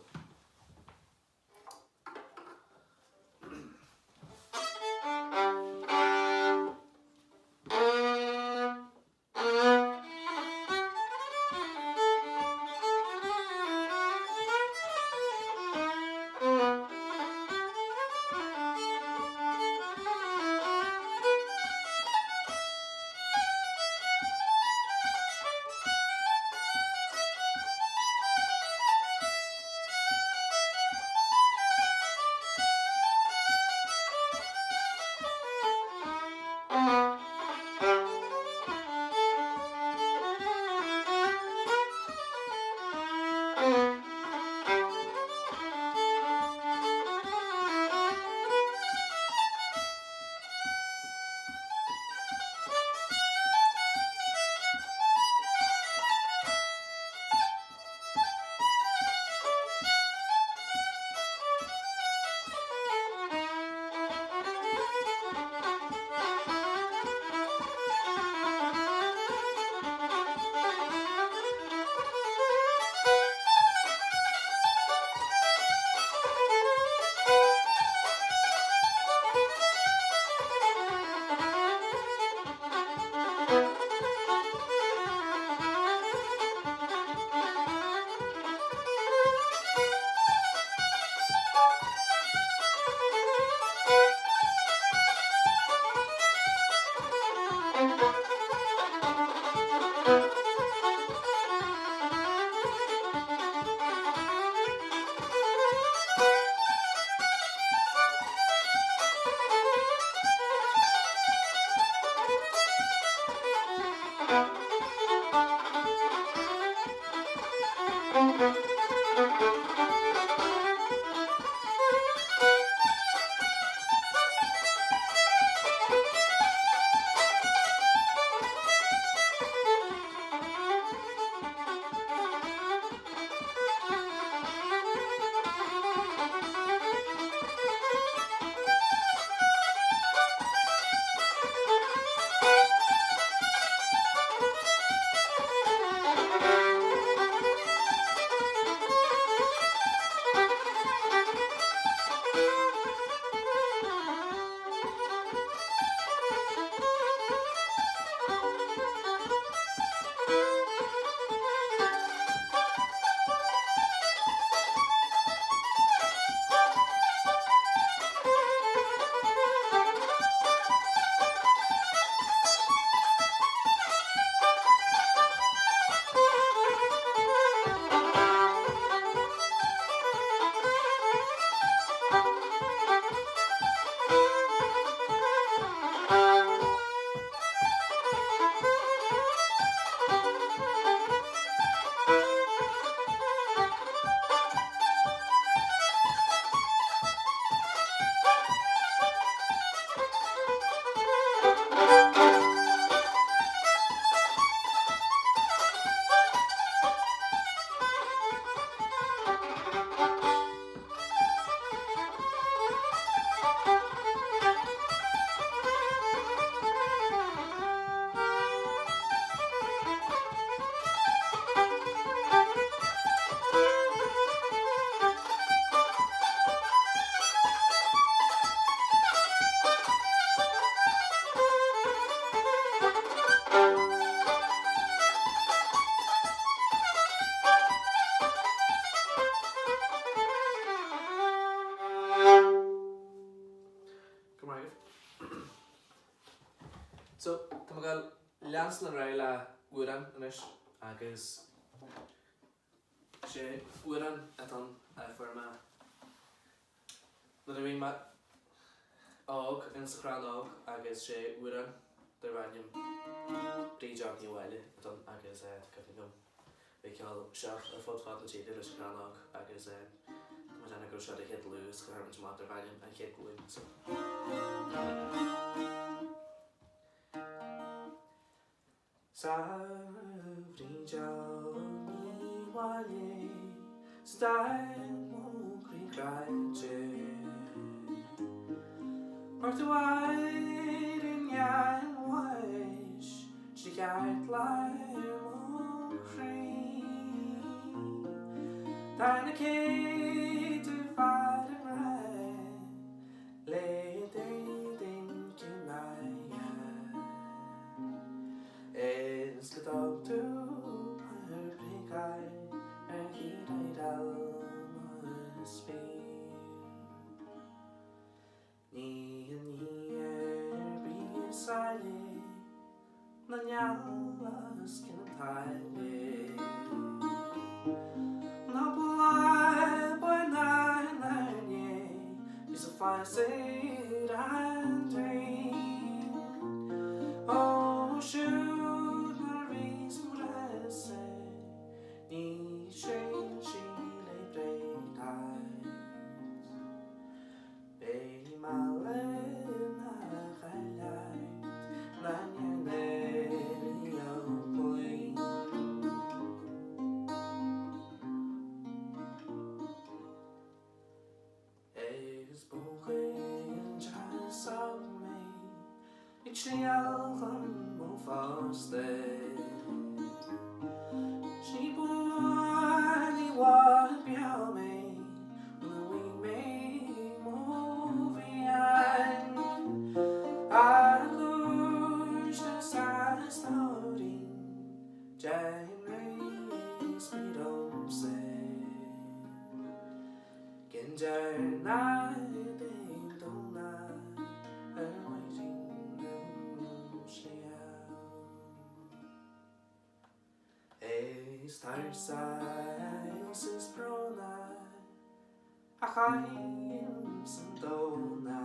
Meas na raile uan inis agus sé uan etan forma na bhí me ág in sa chrán ág agus sé uan de rainim bríteach ní bhile etan agus go bhí ceall seach a fodfad na tíidir leis chrán ág agus ma dana go sead a chéad lús go harmint má de rainim a chéad glúin so. Savrinjani wale style mokri kraje Martu wide in yan wish she got like mokri Dana kate to fight and right lay dating kinaya Is the dog to her big eye and he died out speed Ni beside na nyalas can tie Na boy nine is a fire said and dream Oh shoot Mary's murase Ni shane she lay playtime Baby malena highlight Nanya point Is bogen just of me Ich algen mo faste She boy what behind me When we make movie I wish the sad story January speed on say Ginger night don't waiting room A star size is prona A chaim sandona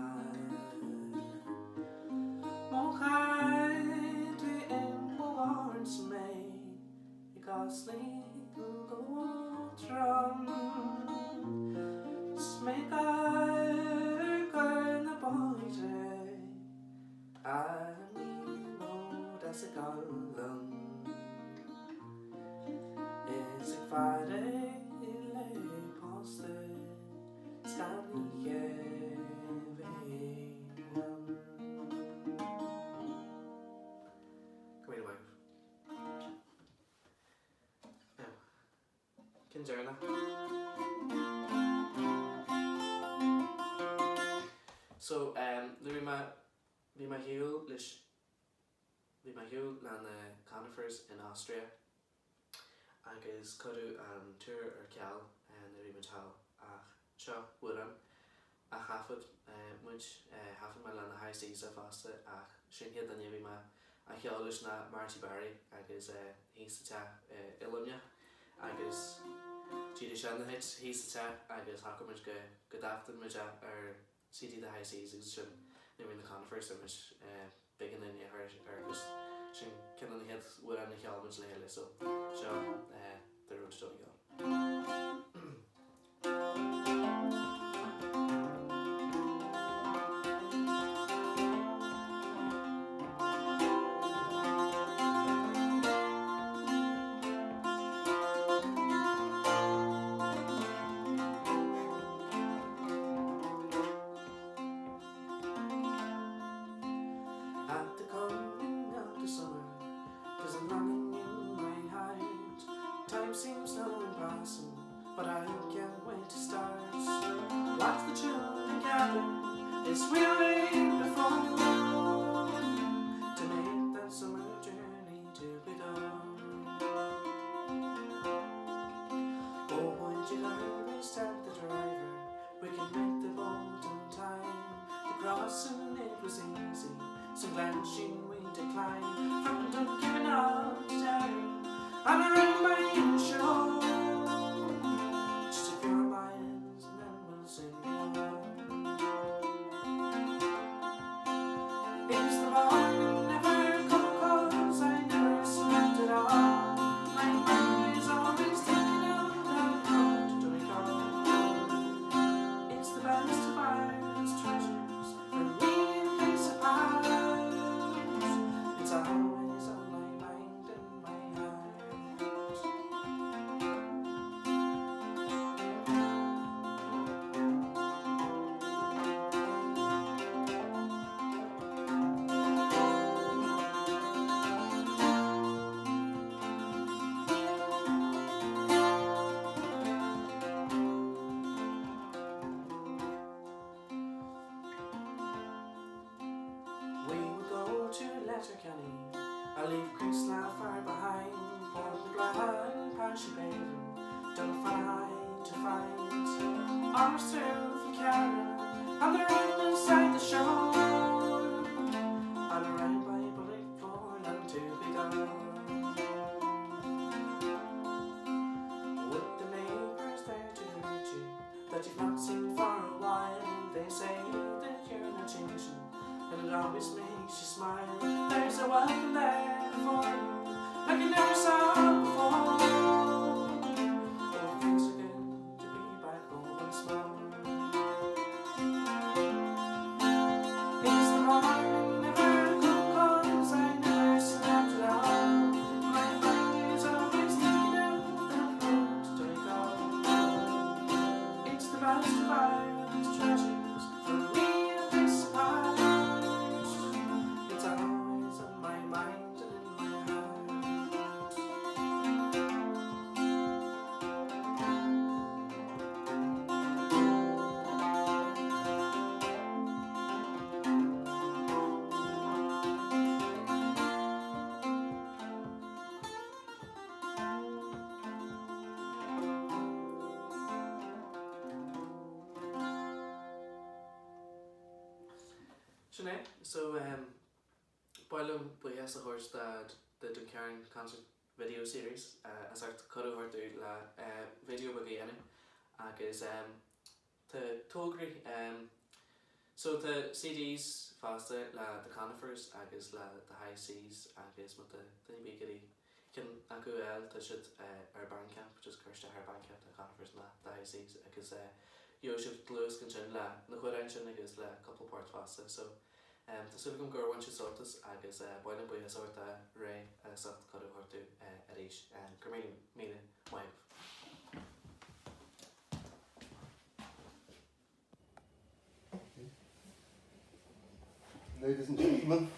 Mochai to emborns me Because sleep go drum Smeker gonna boite I know that's a golem Is it Friday? Lay poste Stabby Come here, wife. Now, Kinjana. So, bhí my hiúil leis bhí my hiúil le na conifers in Austria agus codú an túr ar ceall na bhí matá ach seo bhuaim a chafod muid hafan me le na high seas a fásta ach sin chéad an bhí a cheall leis na Marty Barry agus hísta Ilumne agus tíidir sean na hit hísta agus hacamuid go daftan muid ar CD the high seas is sin nu in the conifers am big in her agus sin kin an head with an helmets le so the road to go Seems so impossible yourself a carrot on the road beside the shore, on a round by bullet corn and to be done. With the neighbours there to greet you that you've not seen for a while, they say that you're not changing, and it always makes you smile. There's a welcome there for you like you never saw before. Oh, it feels so good to be back home once more. It's the morning, never cold cause I never slept at all. My mind is always thinking of that road to Duncairn. It's the best of Ireland's treasures for me at this part. It's always on my mind and in my heart. Sinead, so Boilum buías a thuirs the Duncairn concert video series as art codú thuirtú le video bag dhéanú agus tá tógraí so the CDs fásta le the conifers agus le the high seas agus mu the bígarí cin acu tá siad ar Bandcamp just chuirste ar Bandcamp the conifers na the high seas agus yo sib glús gan sin le na chuireáin sin agus le couple part fásta so tá sulla gom gur bhain si sortas agus bailin buíochas orta ré sacht codú thuirtú arís gur míle maibh. Ladies and gentlemen.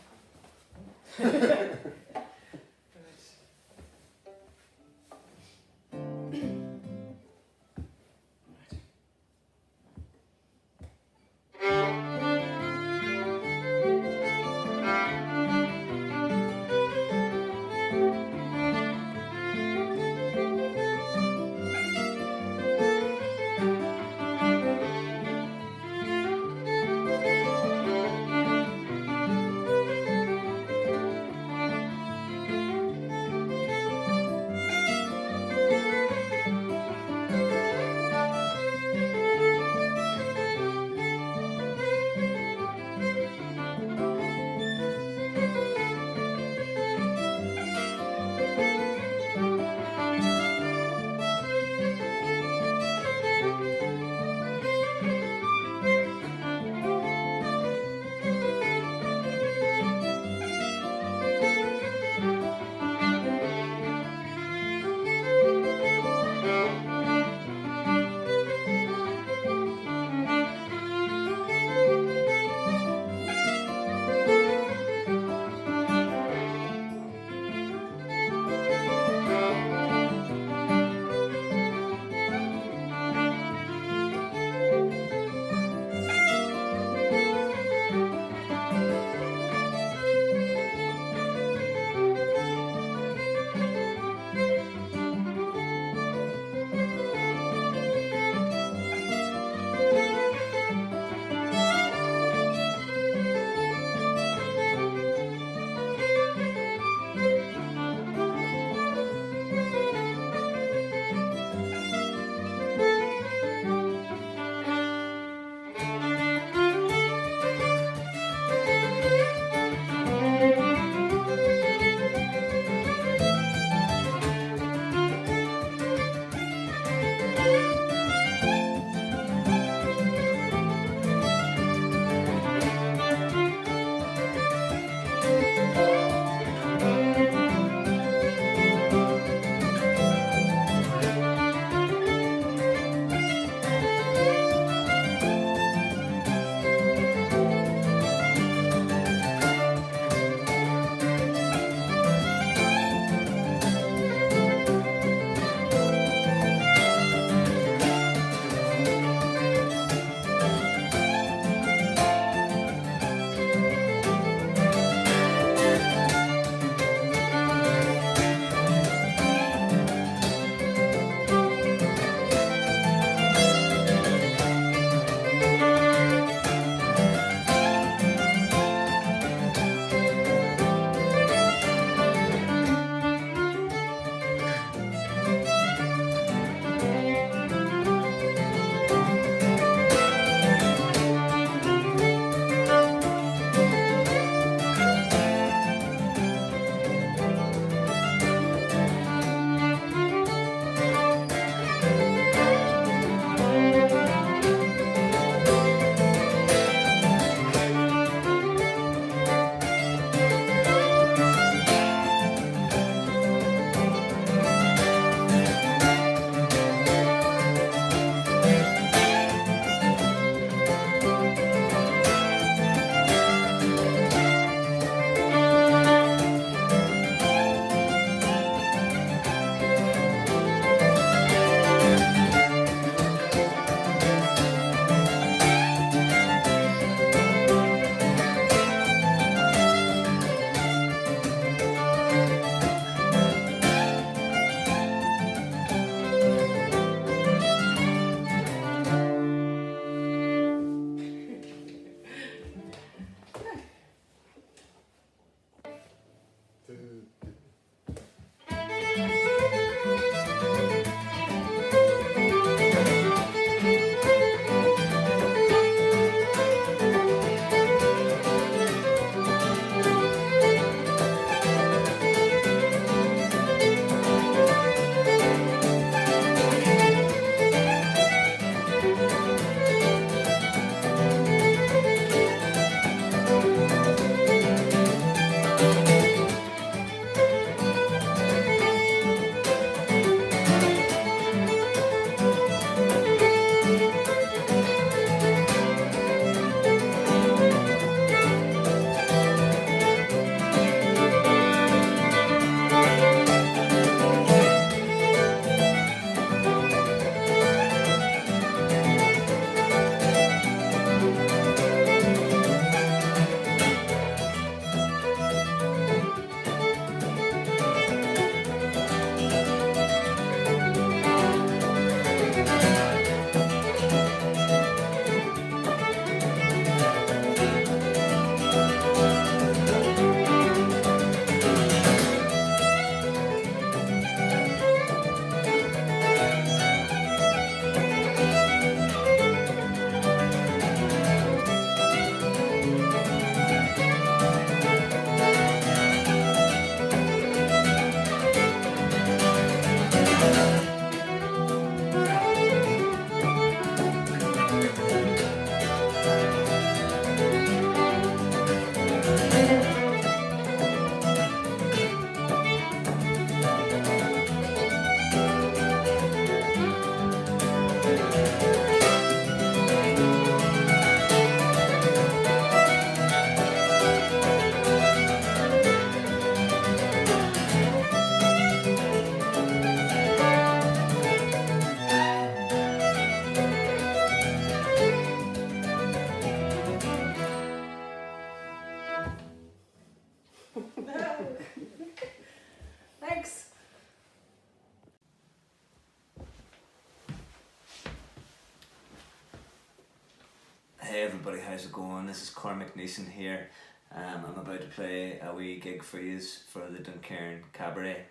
everybody, how's it going? This is Cormac Neeson here. I'm about to play a wee gig for yous for the Duncairn Cabaret.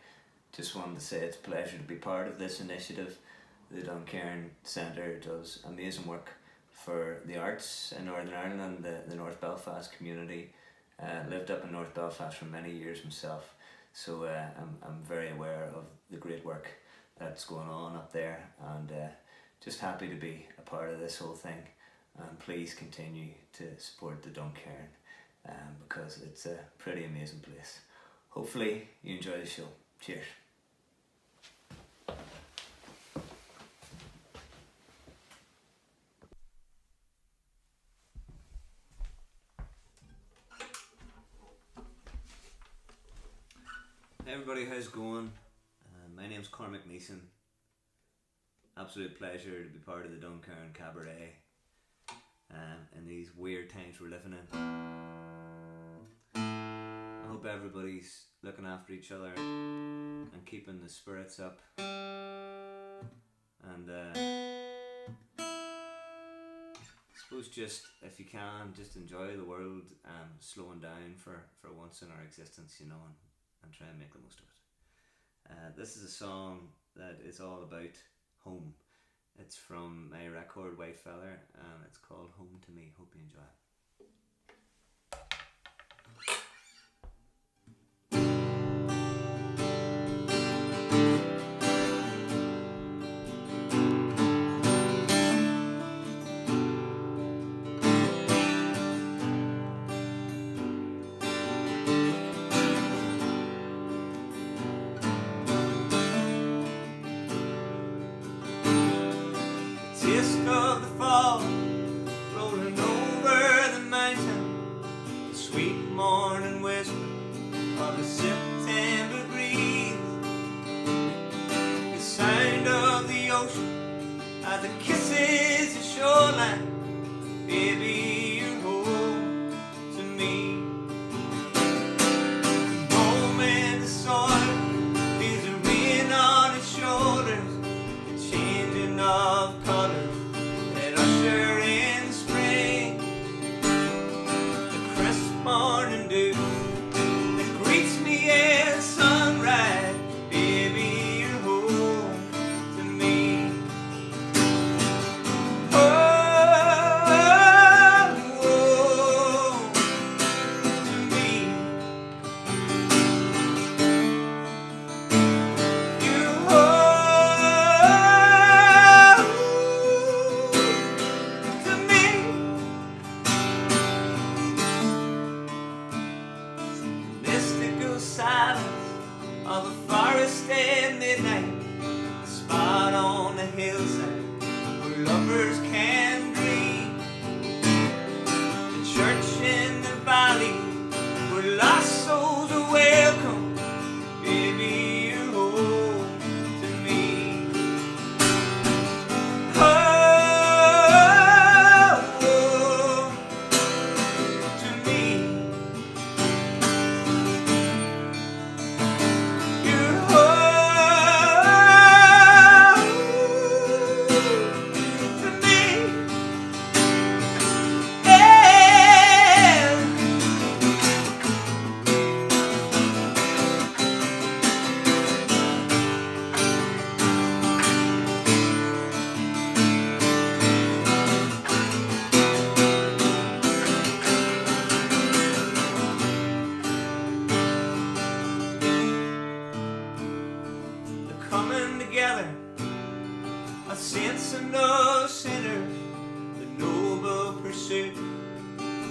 Just wanted to say it's a pleasure to be part of this initiative. The Duncairn Centre does amazing work for the arts in Northern Ireland and the North Belfast community. Lived up in North Belfast for many years myself, so I'm very aware of the great work that's going on up there, and just happy to be a part of this whole thing. And please continue to support the Duncairn because it's a pretty amazing place. Hopefully you enjoy the show. Cheers. Hey everybody, how's it going? My name's Cormac Neeson. Absolute pleasure to be part of the Duncairn Cabaret in these weird times we're living in. I hope everybody's looking after each other and keeping the spirits up, and I suppose just, if you can, just enjoy the world slowing down for once in our existence, you know, and try and make the most of it. This is a song that is all about home. It's from my record White Feather, and it's called Home to Me. Hope you enjoy it. Taste of the fall rolling over the mountain, the sweet morning whisper of the September breeze, the sound of the ocean as it kisses the shoreline. Baby, you're home to me. The moment the soil feels the rain on its shoulders, the changing of colors that usher in spring, the crisp morning dew that greets me at sunrise. Baby, you're home to me. Oh, to me. You're home to me. Mystical silence of a forest at midnight, a spot on the hillside where lovers can dream, the church in the valley where lost souls are welcome. Baby, you're home to me. Oh, to me. You're home to me. Yeah. The coming together of saints and of sinners, the noble pursuit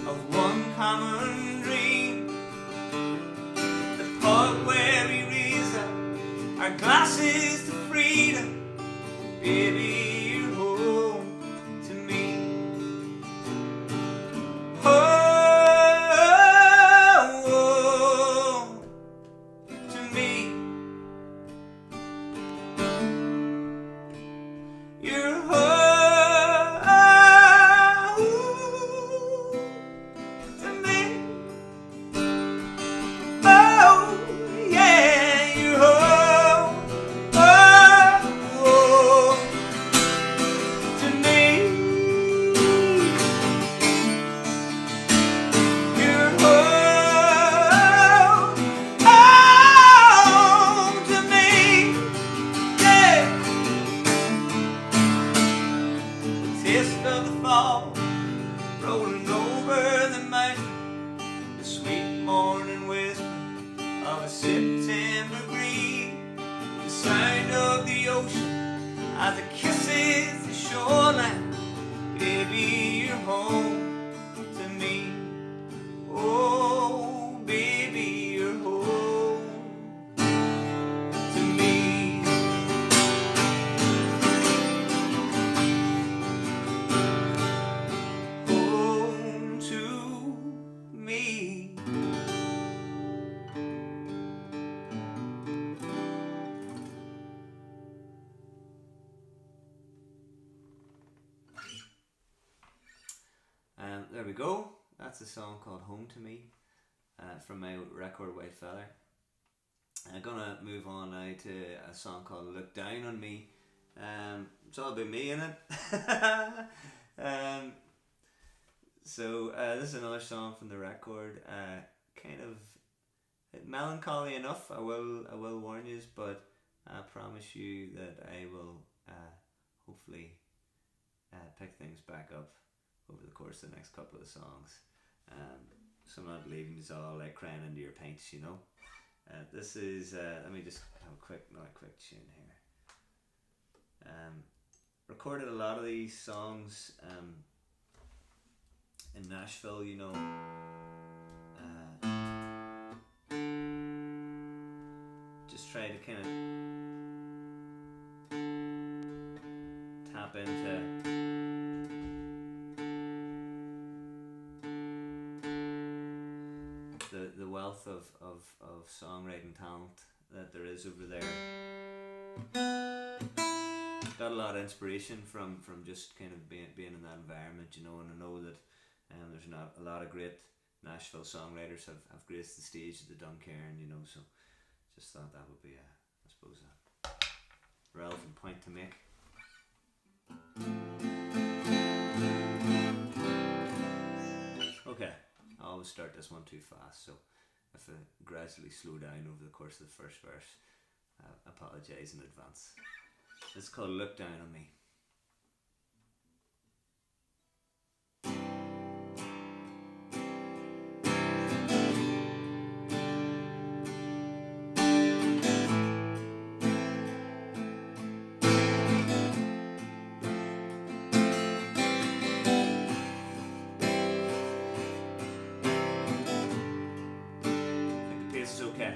of one common dream, the pub where we raise up our glasses to freedom. Baby, you're home to me. Oh, to me. You're home to me. Oh, yeah, you're home. Oh, ocean as it kisses the shoreline. Baby, you're home to me. Oh, baby, you're home to me. Home to me. There we go. That's a song called Home to Me from my record White Feather. I'm gonna move on now to a song called Look Down on Me. It's all about me in it. So this is another song from the record. Kind of melancholy enough, I will warn you, but I promise you that I will hopefully pick things back up over the course of the next couple of songs. So I'm not leaving you all like crying into your pints, you know. This is let me just have a quick tune here. Recorded a lot of these songs in Nashville, you know. Just try to kind of tap into the wealth of songwriting talent that there is over there. Got a lot of inspiration from just kind of being in that environment, you know, and I know that there's not a lot of great Nashville songwriters have graced the stage at the Duncairn, you know, so just thought that would be I suppose a relevant point to make. Okay, I always start this one too fast, so if I gradually slow down over the course of the first verse, I apologise in advance. It's called Look Down on Me. I think the pace is okay.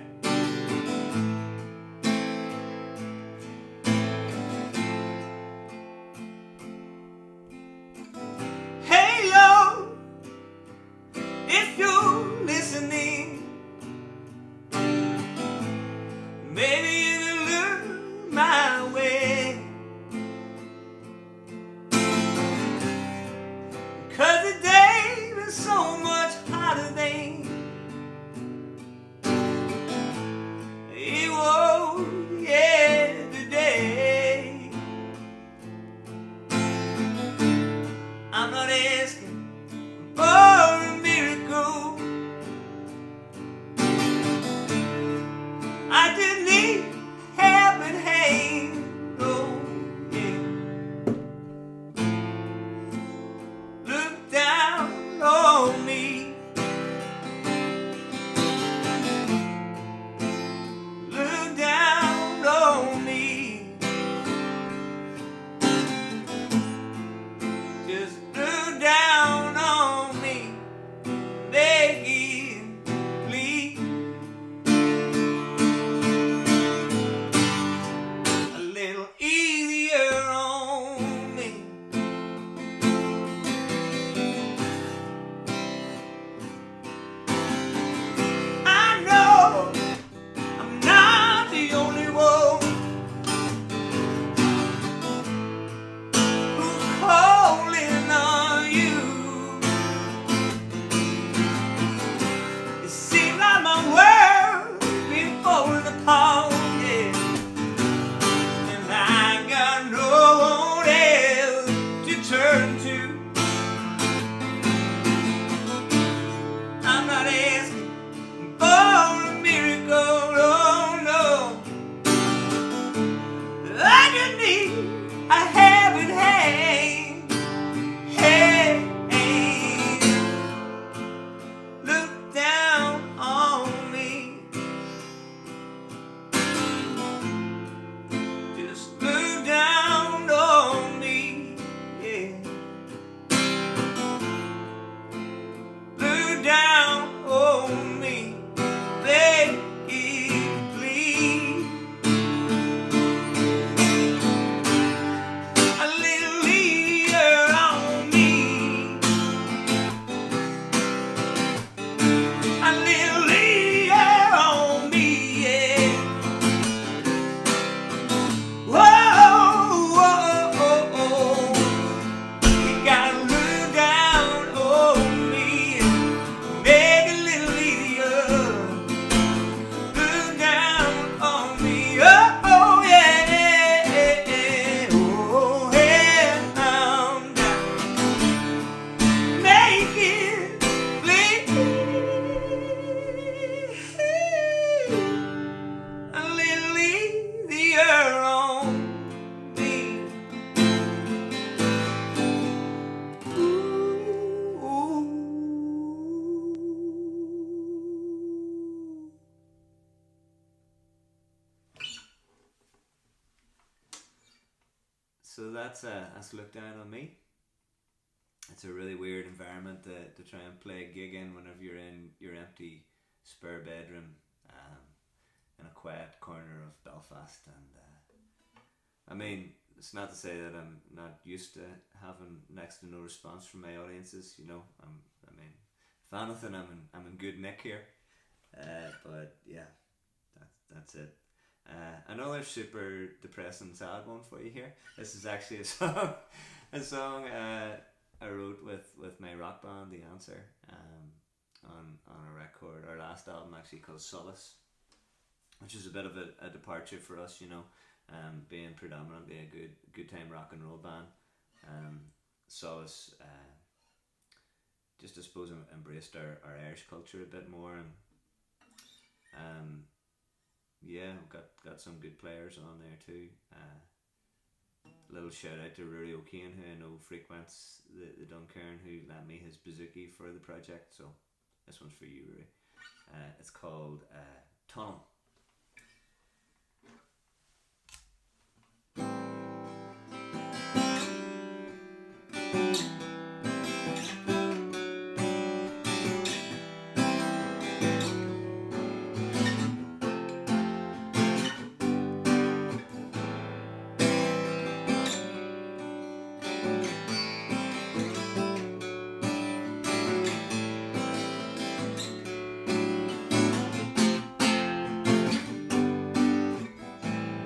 so that's looked down on me. It's a really weird environment to try and play a gig in whenever you're in your empty spare bedroom in a quiet corner of Belfast. And I mean, it's not to say that I'm not used to having next to no response from my audiences. You know, I mean, if anything, I'm in good nick here. But yeah, that's it. Another super depressing, sad one for you here. This is actually a song I wrote with my rock band, The Answer, on a record, our last album actually, called Solace, which is a bit of a departure for us, you know, being predominantly a good time rock and roll band. Solace, just I suppose embraced our Irish culture a bit more, and yeah, we've got some good players on there too. Little shout out to Rory O'Kane, who I know frequents the Duncairn, who lent me his bouzouki for the project. So this one's for you, Rory. It's called Tunnel.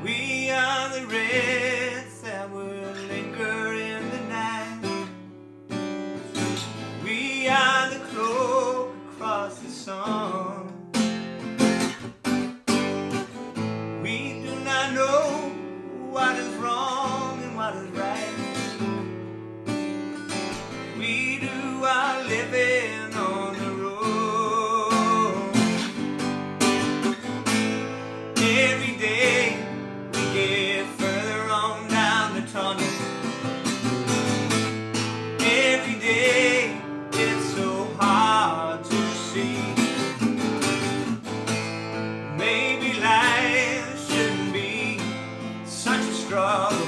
We are the reds that will linger in the night. We are the cloak across the sun. We do not know what is wrong and what is right. We do our living on the road. Every day get further on down the tunnel. Every day it's so hard to see. Maybe life shouldn't be such a struggle.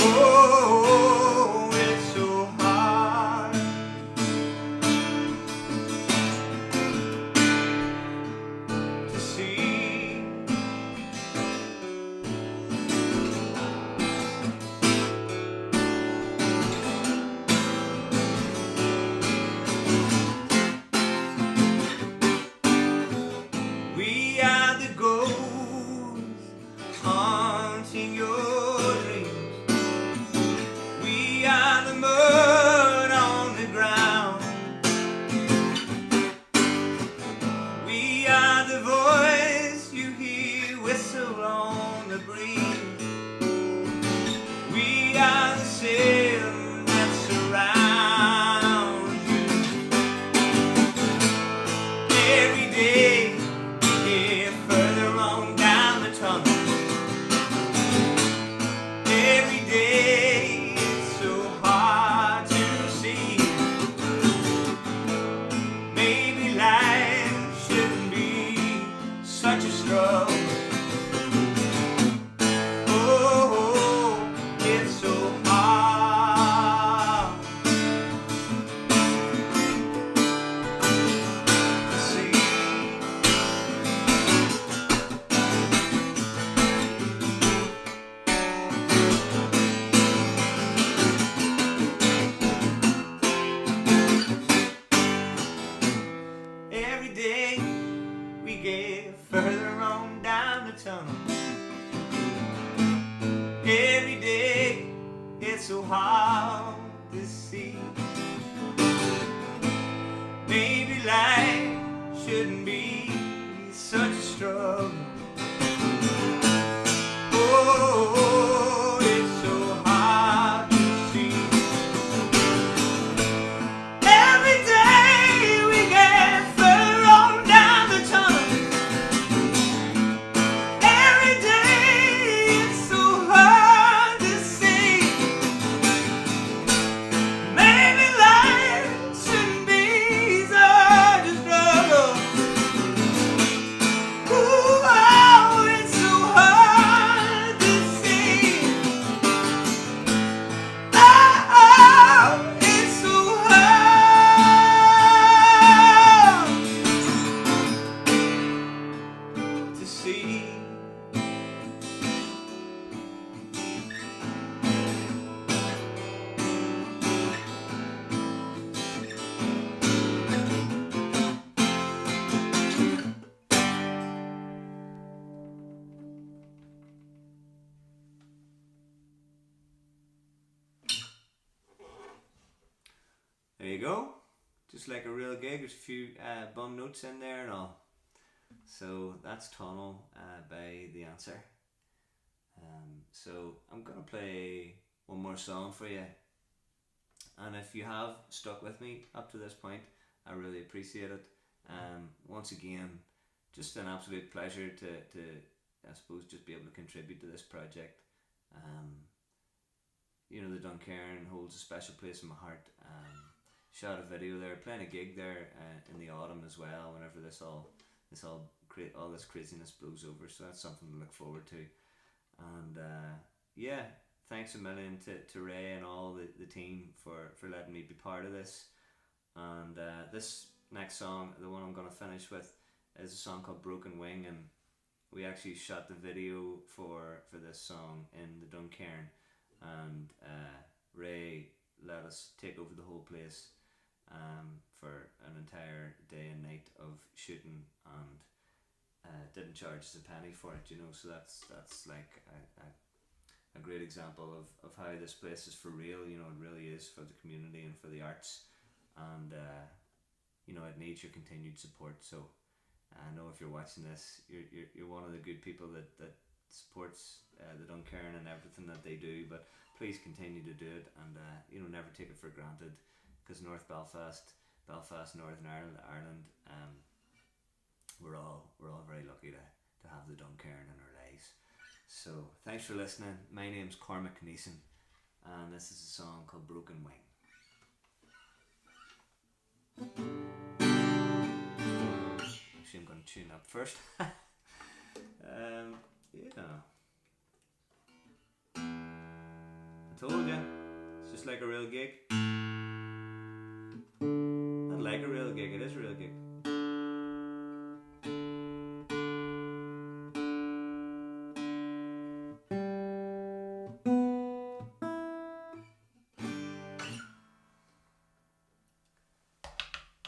Oh, it's so hard to see. We are the ghosts haunting your dreams. We are the mud on the ground. We are the voice you hear whistle on the breeze. We are the sin that surrounds you. Every day get further on down the tunnel. Every day it's so hard to see. Maybe life shouldn't be such a struggle. Oh, it's so hard to see. Every day we get further on down the tunnel. Every day it's so hard to see. Maybe life shouldn't be such a struggle. Oh, it's so hard to see. Every day we get further on down the tunnel. Every day it's so hard to see. Maybe life shouldn't be such a struggle. Ooh, go. Just like a real gig. There's a few bum notes in there and all. So that's Tunnel by The Answer. So I'm going to play one more song for you. And if you have stuck with me up to this point, I really appreciate it. Once again, just an absolute pleasure to I suppose just be able to contribute to this project. You know, the Duncairn holds a special place in my heart. Shot a video there, playing a gig there in the autumn as well. Whenever all this craziness blows over, so that's something to look forward to. And yeah, thanks a million to Ray and all the team for letting me be part of this. And this next song, the one I'm going to finish with, is a song called Broken Wing, and we actually shot the video for this song in the Duncairn, and Ray let us take over the whole place for an entire day and night of shooting, and didn't charge us a penny for it, you know. So that's like a great example of how this place is for real, you know. It really is for the community and for the arts, and you know, it needs your continued support. So I know if you're watching this, you're one of the good people that supports the Duncairn and everything that they do, but please continue to do it, and you know, never take it for granted, because North Belfast, Northern Ireland, we're all very lucky to have the Duncairn in our lives. So thanks for listening. My name's Cormac Neeson, and this is a song called Broken Wing. Actually, I'm going to tune up first. Yeah. I told you, it's just like a real gig. Not like a real gig, it is a real gig.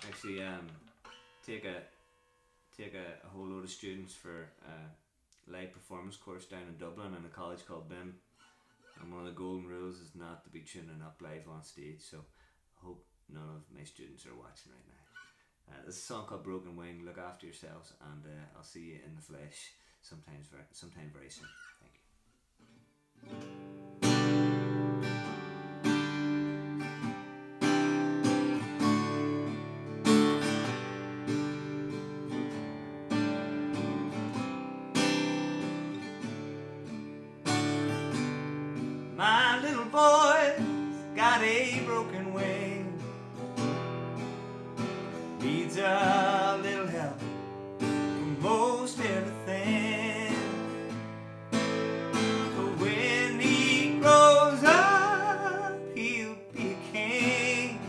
Actually, take a whole load of students for a live performance course down in Dublin in a college called BIM, and one of the golden rules is not to be tuning up live on stage, so I hope none of my students are watching right now. This is a song called Broken Wing. Look after yourselves, and I'll see you in the flesh sometime very soon. Thank you. My little boy's got a broken wing, needs a little help with most everything. But when he grows up, he'll be a king.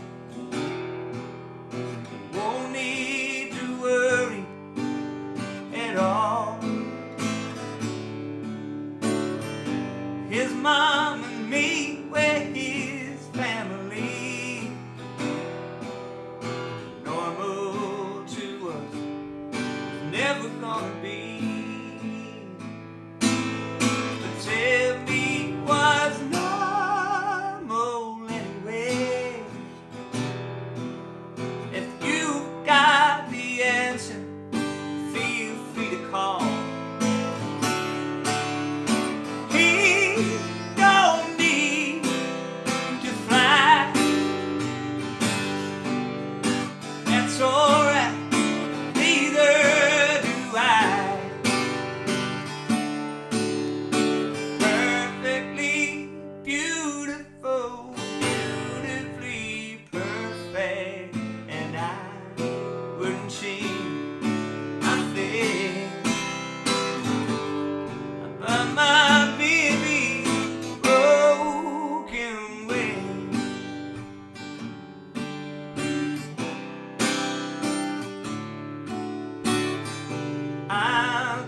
Won't need to worry at all. His mom and me, we're his family. Normal to us, it's never gonna be. But tell me what's normal anyway. If you've got the answer, feel free to call.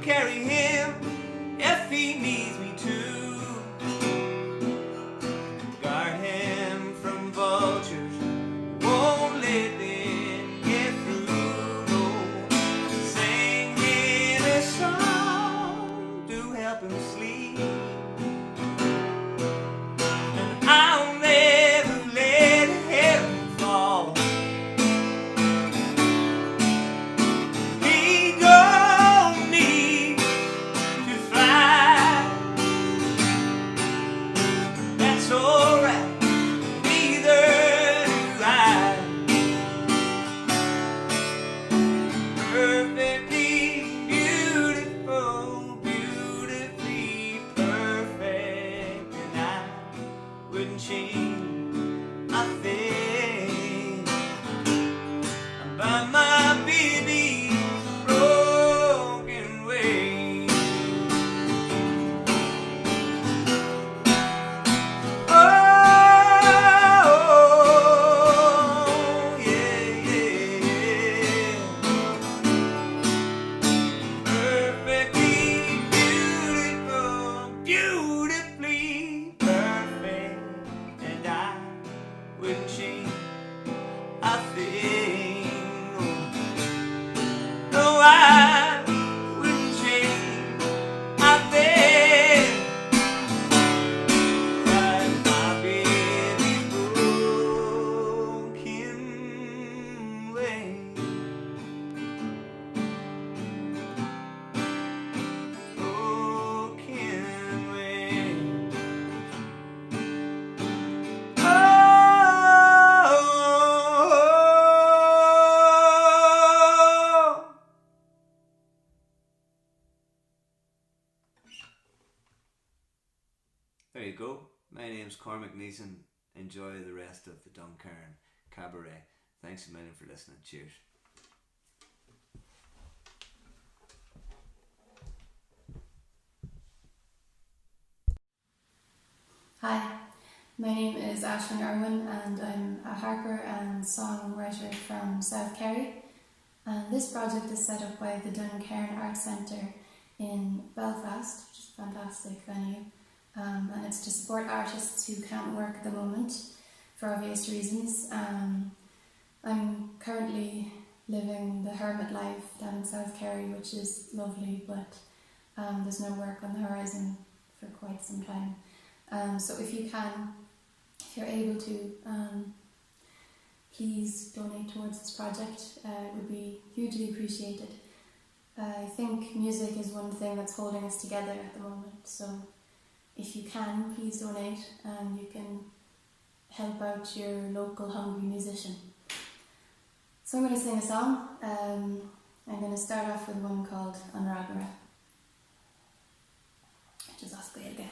Carry him if he needs me to. Guard him from vultures, won't let them get through. No, sing him a song to help him sleep, and I'll never let him fall. There you go. My name's Cormac Neeson. Enjoy the rest of the Duncairn Cabaret. Thanks a million for listening. Cheers. Hi, my name is Aisling Irwin and I'm a harper and songwriter from South Kerry. And this project is set up by the Duncairn Arts Centre in Belfast, which is a fantastic venue. And it's to support artists who can't work at the moment for obvious reasons. I'm currently living the hermit life down in South Kerry, which is lovely, but there's no work on the horizon for quite some time. So if you're able to, please donate towards this project. It would be hugely appreciated. I think music is one thing that's holding us together at the moment, so if you can, please donate and you can help out your local hungry musician. So I'm going to sing a song. I'm going to start off with one called Anragara, which is Oscailge.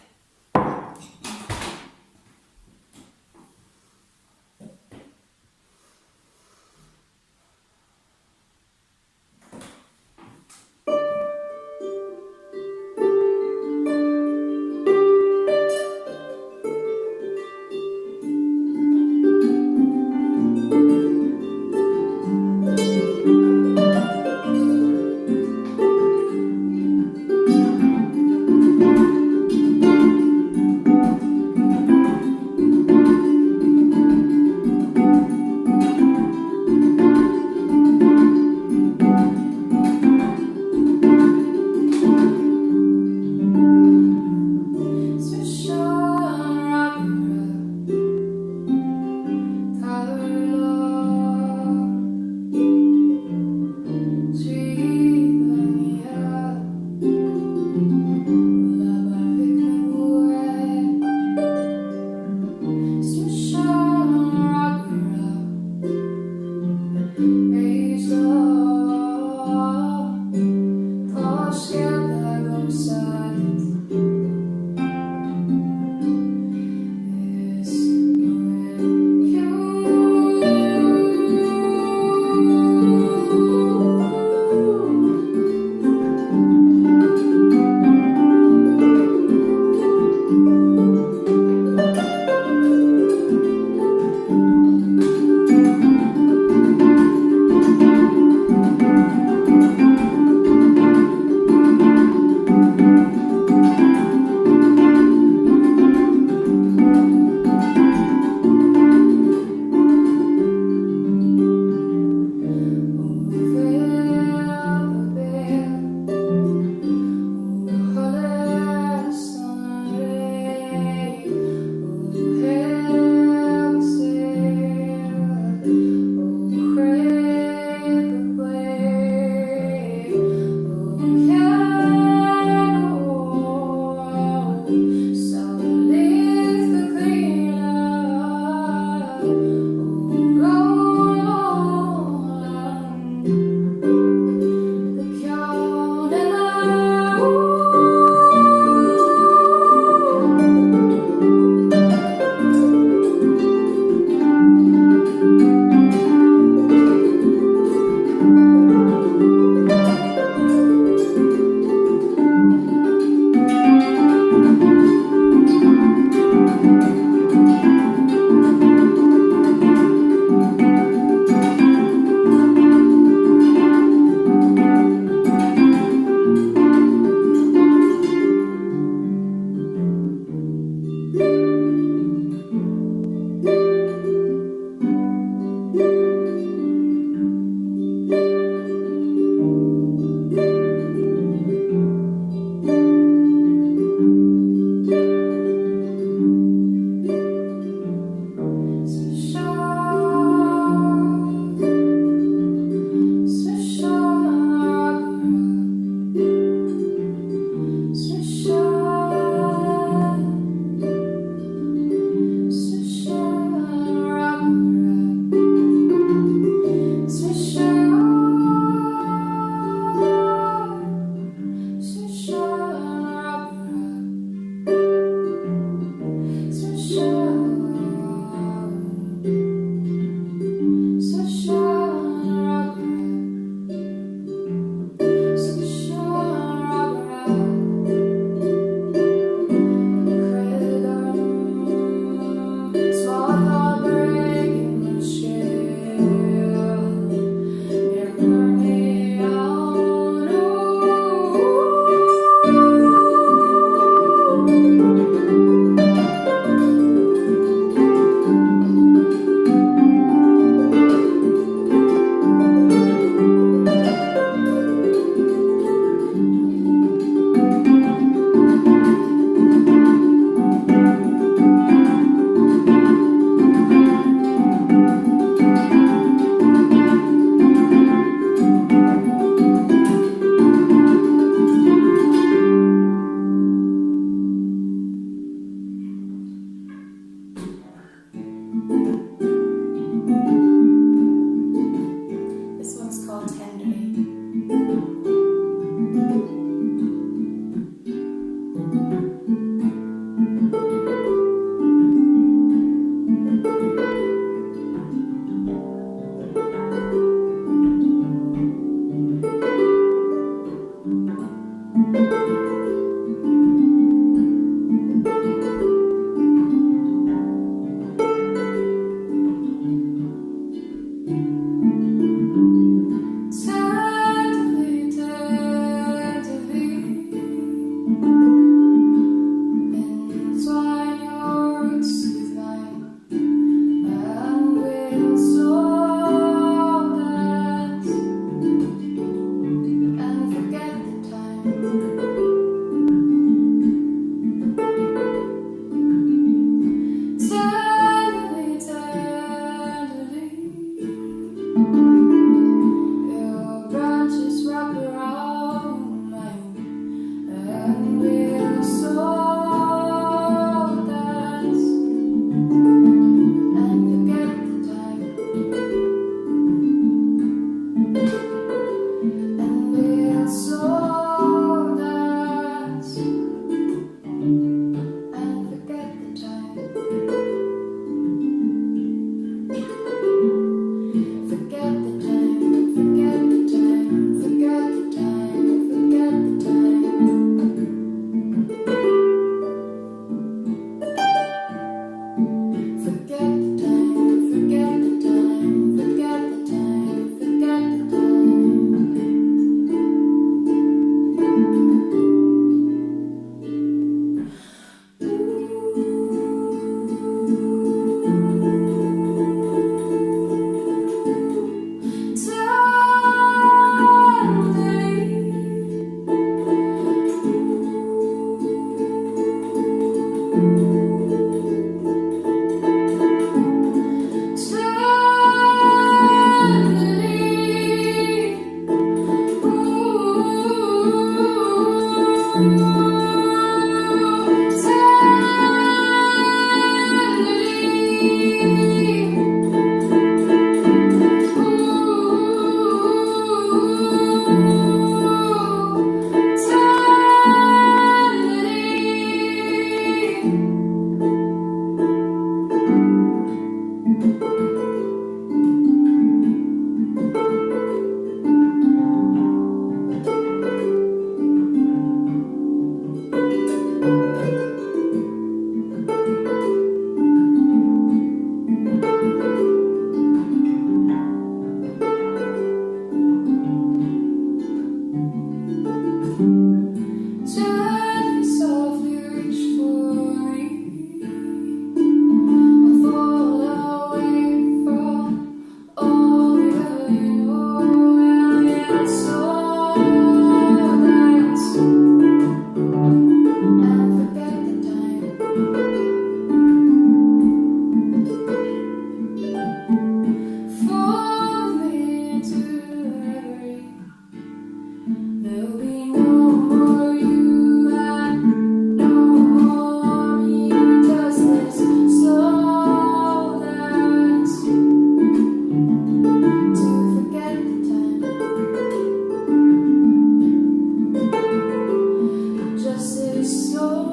so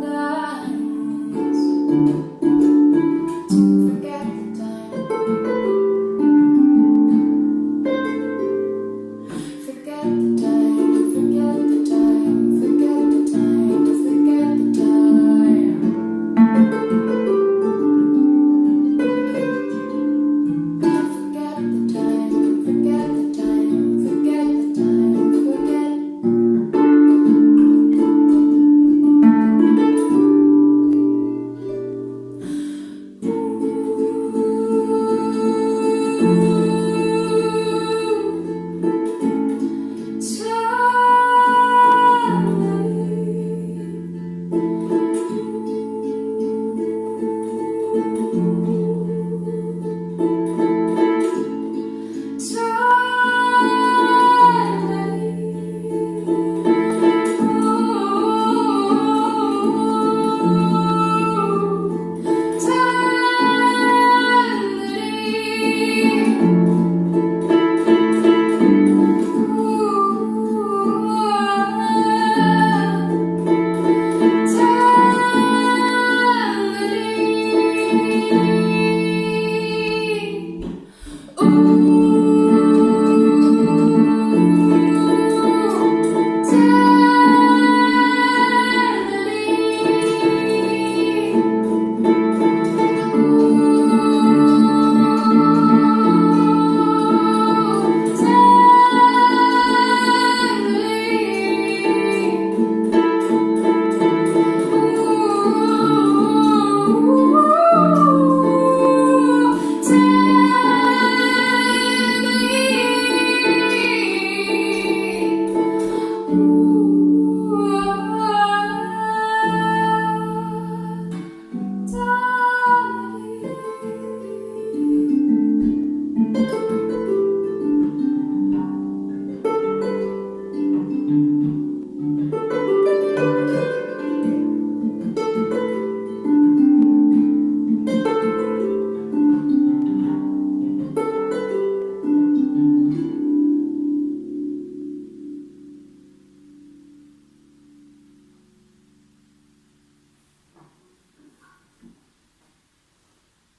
nice to forget the time. Forget the time, forget the time, forget the time, forget the time. Forget the time, forget the time, forget the time, forget.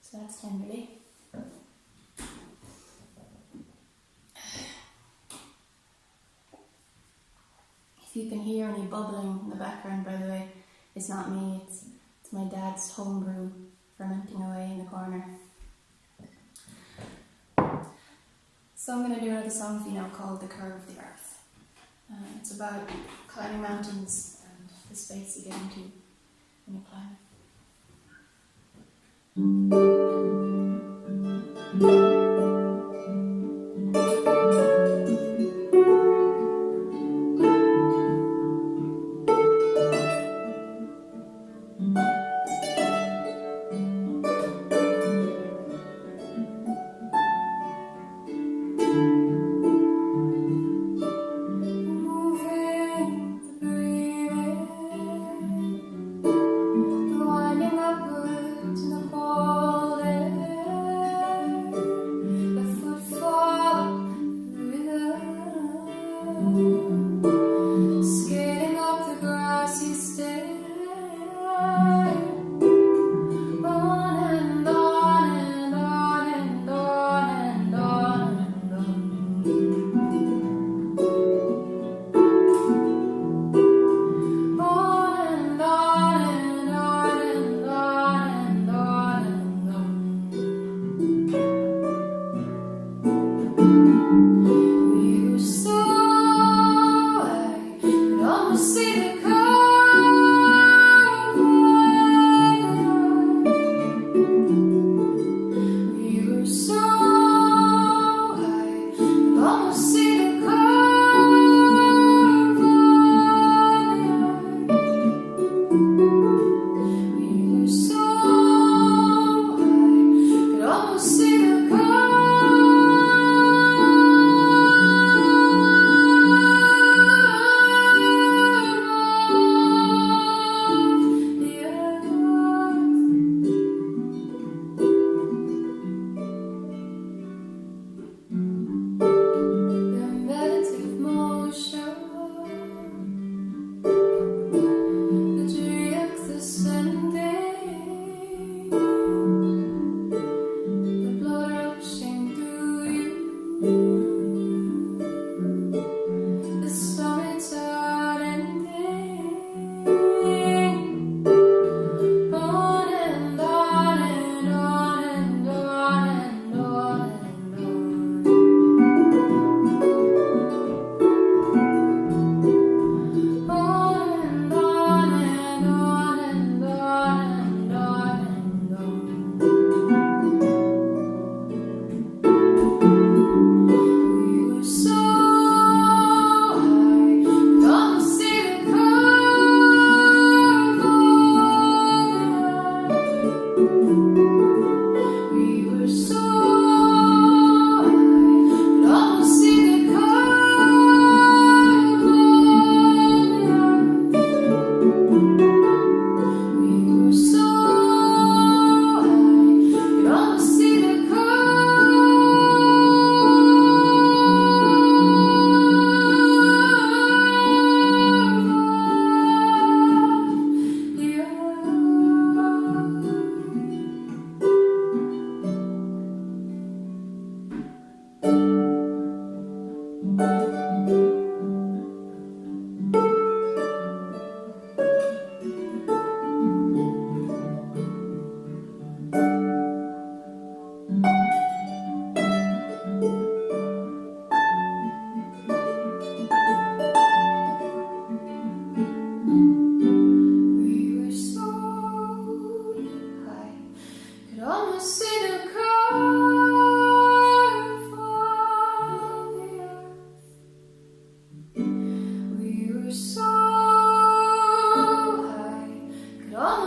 So that's tenderly. If you can hear any bubbling in the background, by the way, it's not me, it's my dad's homebrew fermenting away in the corner. So I'm going to do another song for you now called The Curve of the Earth. It's about climbing mountains and the space you get into when you climb.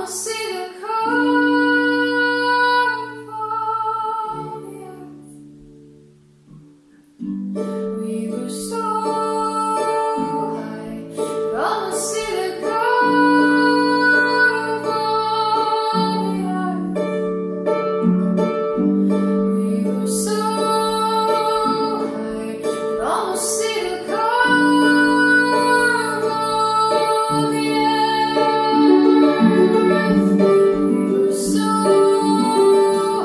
see the curve of the earth. We were so high, could almost see the curve of the earth. We were so high, could almost see the curve of the earth. We were so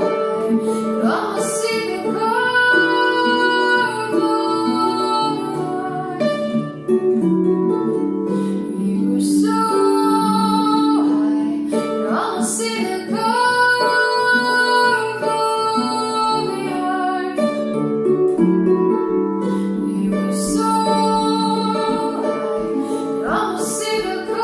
high, could almost see the curve of the earth. We were so high, could almost see the curve of the earth. We were so high, could almost see the curve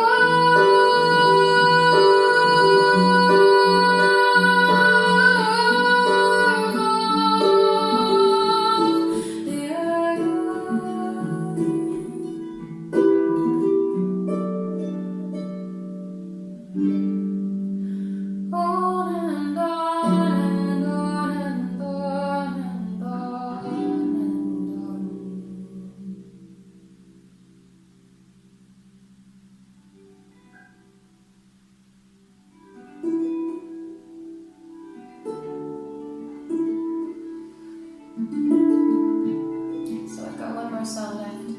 of the earth. On and on and on and on and on and on. So I've got one more song left.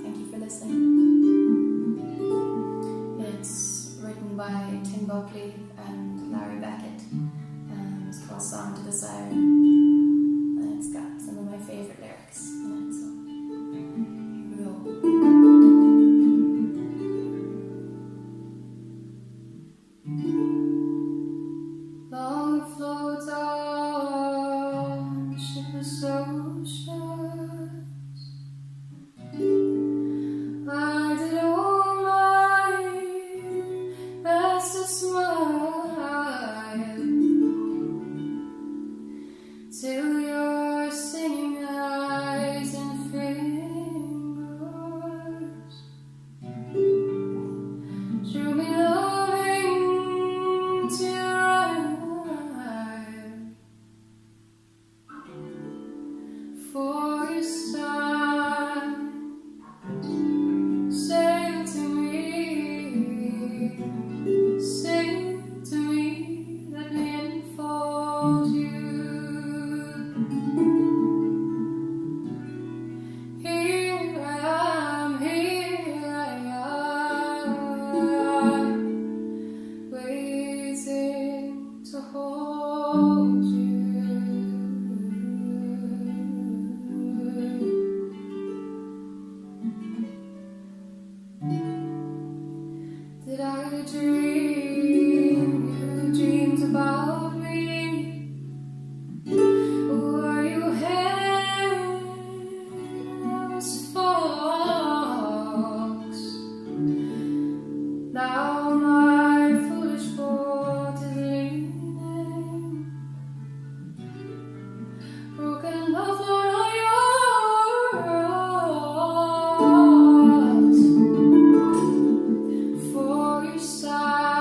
Thank you for listening. It's written by Tim Buckley and Larry Beckett. It's called Song to the Siren. And it's got some of my favourite lyrics in it, so here we go. Long floats on, ship so shut. I did all my best to smile till your singing eyes and fingers drew me loving to your eyes. For your sun say to me, let me enfold you. Here I am, waiting to hold you. Did I dream you dreamed about me? Were you hairless fox? Now my foolish boat is leaning, broken love float on yours. For your side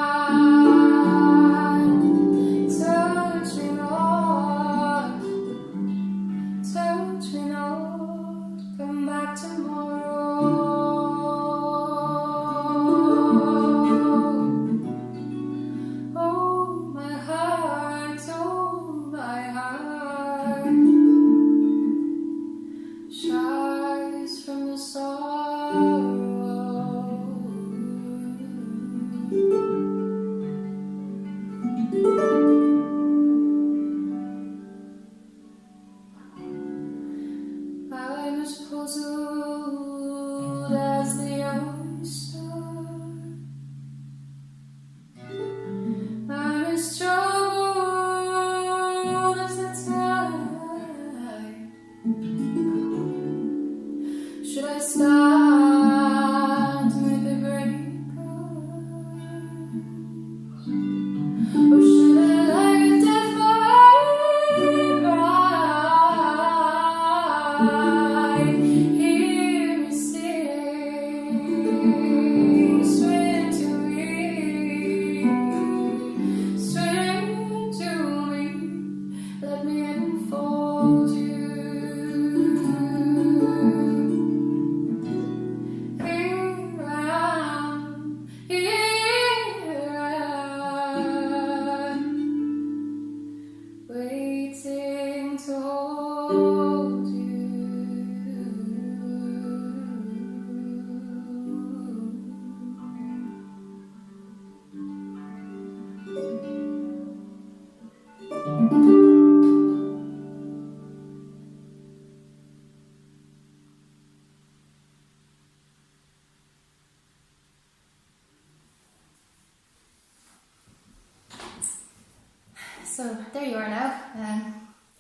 so there you are now.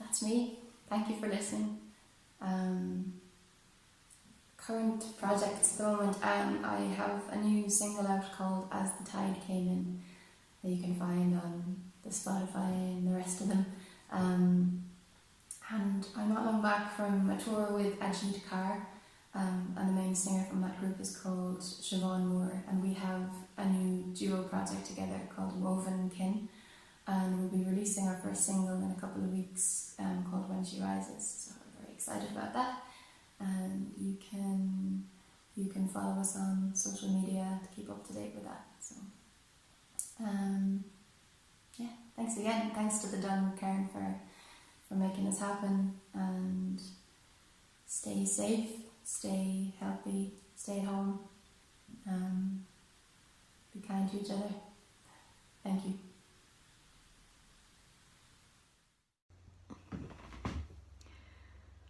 That's me. Thank you for listening. Current projects at the moment, I have a new single out called As the Tide Came In that you can find on the Spotify and the rest of them. And I'm not long back from a tour with Ajit Carr, and the main singer from that group is called Siobhan Moore, and we have a new duo project together called Woven Kin, and we'll be releasing our first single in a couple of weeks called When She Rises, so we're very excited about that. And you can follow us on social media to keep up to date with that. So yeah, thanks again. Thanks to the Duncairn for making this happen, and stay safe, stay healthy, stay at home, be kind to each other. Thank you.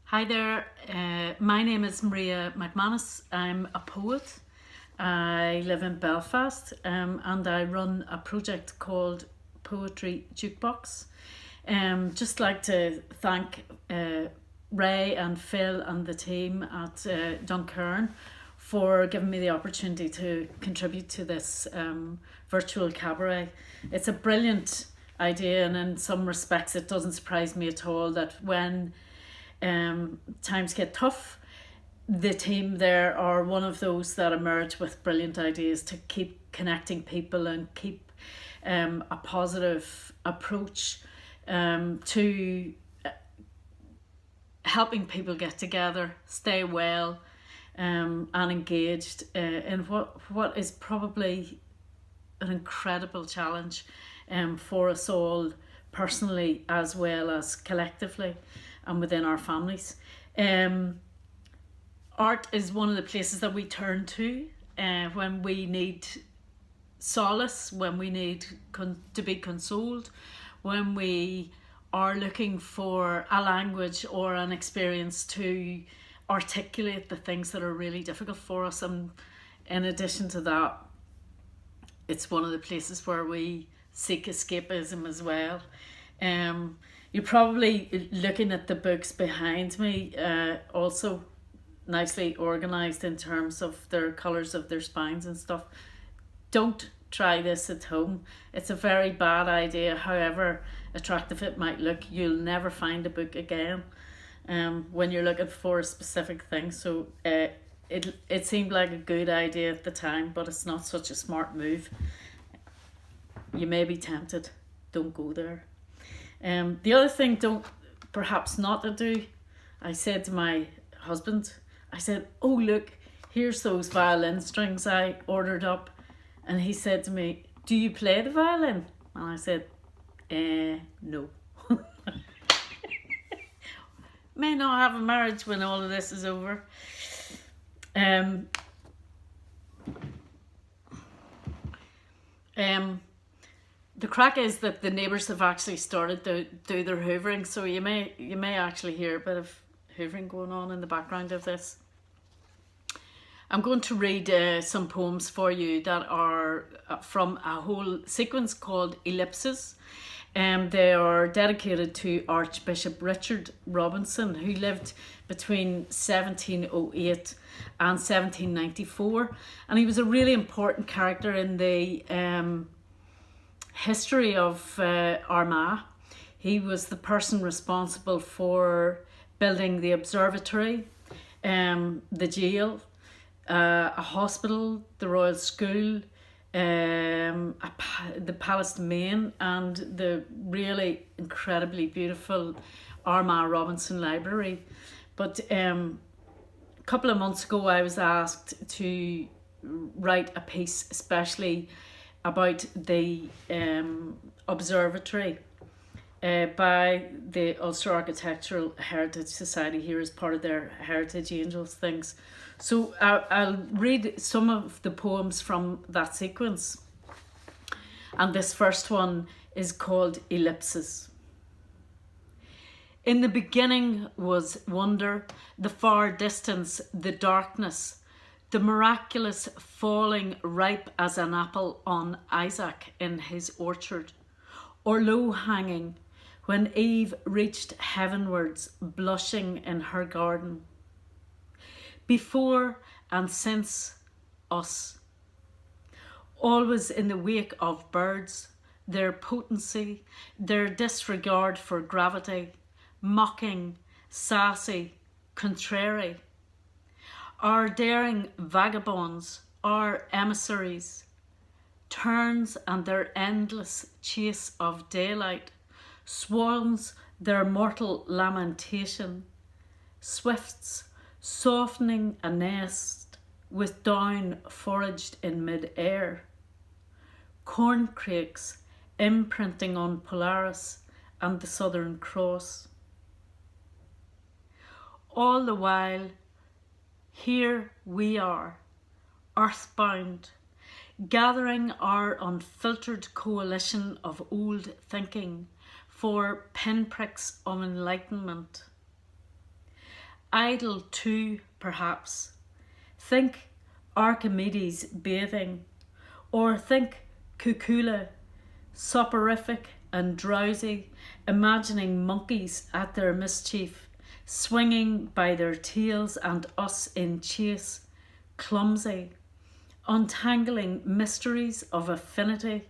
Hi there, my name is Maria McManus. I'm a poet. I live in Belfast, and I run a project called Poetry Jukebox. Just like to thank Ray and Phil and the team at Duncairn for giving me the opportunity to contribute to this virtual cabaret. It's a brilliant idea, and in some respects it doesn't surprise me at all that when times get tough, the team there are one of those that emerge with brilliant ideas to keep connecting people and keep a positive approach to helping people get together, stay well, and engaged in what is probably an incredible challenge for us all personally as well as collectively and within our families. Art is one of the places that we turn to when we need solace, when we need to be consoled, when we are looking for a language or an experience to articulate the things that are really difficult for us. And in addition to that, it's one of the places where we seek escapism as well. You're probably looking at the books behind me, also nicely organised in terms of their colours of their spines and stuff. Don't try this at home. It's a very bad idea. However attractive it might look, you'll never find a book again when you're looking for a specific thing. So it seemed like a good idea at the time, but it's not such a smart move. You may be tempted. Don't go there. The other thing perhaps not to do, I said to my husband, I said, oh look, here's those violin strings I ordered up. And he said to me, do you play the violin? And I said, no. May not have a marriage when all of this is over. The crack is that the neighbours have actually started to do their hoovering, so you may actually hear a bit of hoovering going on in the background of this. I'm going to read some poems for you that are from a whole sequence called Ellipses. They are dedicated to Archbishop Richard Robinson, who lived between 1708 and 1794, and he was a really important character in the history of Armagh. He was the person responsible for building the observatory, the jail, a hospital, the Royal School, the Palace Domain, and the really incredibly beautiful Armagh Robinson Library. But a couple of months ago I was asked to write a piece especially about the observatory by the Ulster Architectural Heritage Society here as part of their Heritage Angels things. So I'll read some of the poems from that sequence. And this first one is called Ellipses. In the beginning was wonder, the far distance, the darkness, the miraculous falling ripe as an apple on Isaac in his orchard. or low hanging, when Eve reached heavenwards, blushing in her garden. Before and since us, always in the wake of birds, their potency, their disregard for gravity, mocking, sassy, contrary. Our daring vagabonds, our emissaries, turns and their endless chase of daylight, swans their mortal lamentation, swifts softening a nest with down foraged in mid-air, corncrakes imprinting on Polaris and the Southern Cross. All the while, here we are, earthbound, gathering our unfiltered coalition of old thinking for pinpricks of enlightenment. Idle too, perhaps. Think Archimedes bathing, or think Cucula, soporific and drowsy, imagining monkeys at their mischief, swinging by their tails and us in chase, clumsy, untangling mysteries of affinity,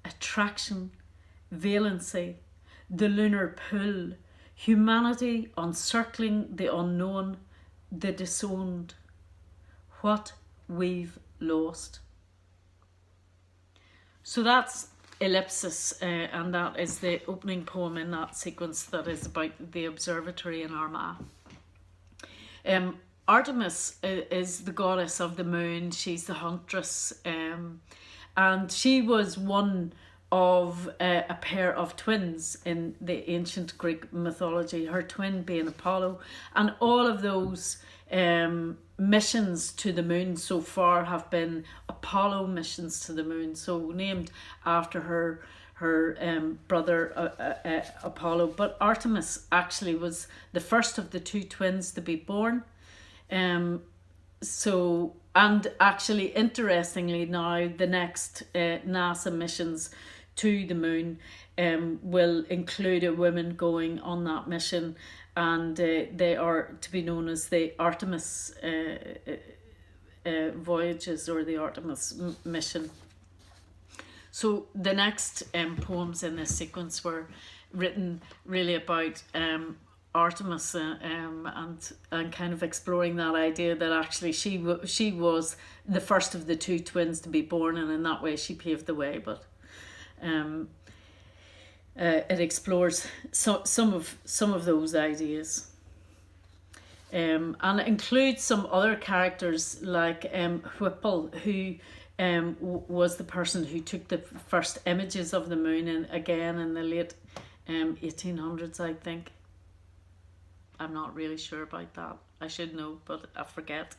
attraction, valency, the lunar pull, humanity encircling the unknown, the disowned, what we've lost. So that's Ellipsis, and that is the opening poem in that sequence that is about the observatory in Armagh. Artemis is the goddess of the moon. She's the huntress, and she was one of a pair of twins in the ancient Greek mythology, her twin being Apollo, and all of those missions to the moon so far have been Apollo missions to the moon, so named after her brother Apollo. But Artemis actually was the first of the two twins to be born. And actually, interestingly, now the next NASA missions to the moon will include a woman going on that mission, and they are to be known as the Artemis voyages, or the Artemis mission. So the next poems in this sequence were written really about Artemis and kind of exploring that idea that actually she was the first of the two twins to be born, and in that way she paved the way. But it explores some of those ideas, and it includes some other characters like Whipple, who was the person who took the first images of the moon, and again in the late 1800s, I think. I'm not really sure about that. I should know, but I forget.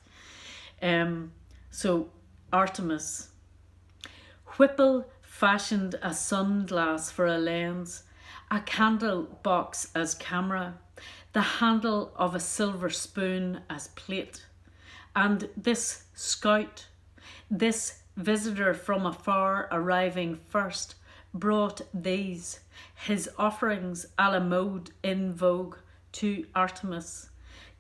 So Artemis. Whipple fashioned a sunglass for a lens, a candle box as camera, the handle of a silver spoon as plate. And this scout, this visitor from afar arriving first, brought these, his offerings a la mode in vogue, to Artemis,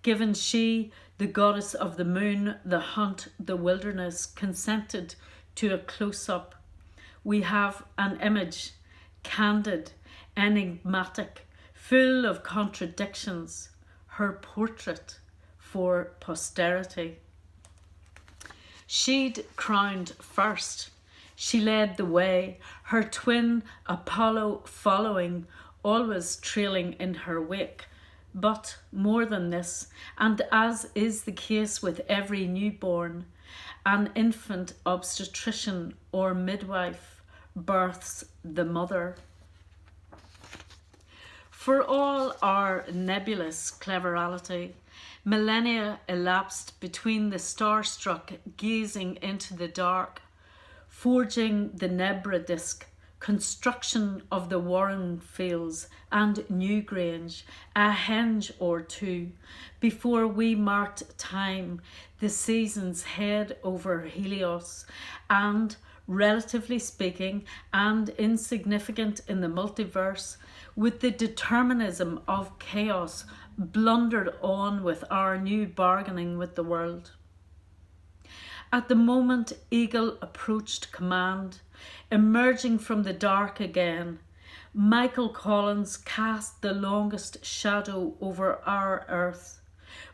given she, the goddess of the moon, the hunt, the wilderness, consented to a close-up. We have an image, candid, enigmatic, full of contradictions, her portrait for posterity. She'd crowned first, she led the way, her twin Apollo following, always trailing in her wake. But more than this, and as is the case with every newborn, an infant obstetrician or midwife births the mother. For all our nebulous cleverality, millennia elapsed between the starstruck gazing into the dark, forging the Nebra disc, construction of the Warren Fields and Newgrange, a henge or two, before we marked time, the seasons head over Helios, and relatively speaking, and insignificant in the multiverse, with the determinism of chaos blundered on with our new bargaining with the world. At the moment Eagle approached command, emerging from the dark again, Michael Collins cast the longest shadow over our earth,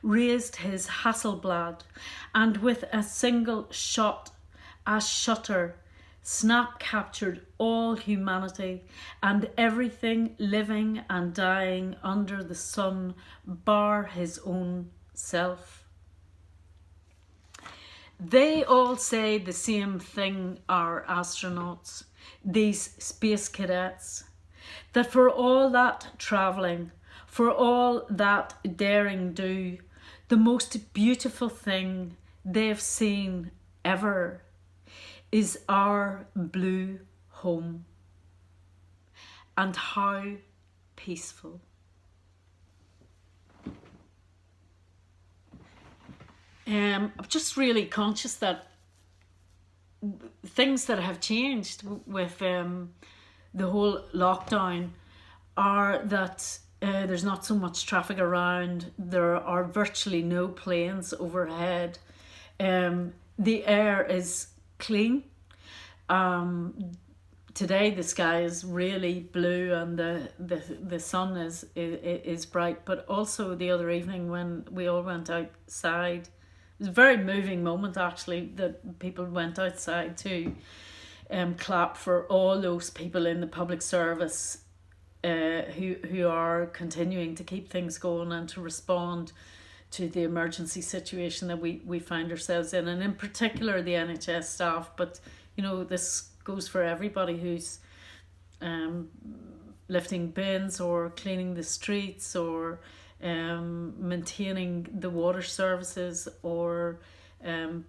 raised his Hasselblad, and with a single shot, a shutter, snap captured all humanity and everything living and dying under the sun, bar his own self. They all say the same thing, our astronauts, these space cadets, that for all that travelling, for all that daring do, the most beautiful thing they've seen ever is our blue home. And how peaceful. I'm just really conscious that things that have changed with the whole lockdown are that there's not so much traffic around, there are virtually no planes overhead, the air is clean. Today the sky is really blue and the sun is bright, but also the other evening when we all went outside, it was a very moving moment actually, that people went outside to clap for all those people in the public service who are continuing to keep things going and to respond to the emergency situation that we find ourselves in, and in particular the NHS staff, but you know, this goes for everybody who's lifting bins or cleaning the streets or maintaining the water services or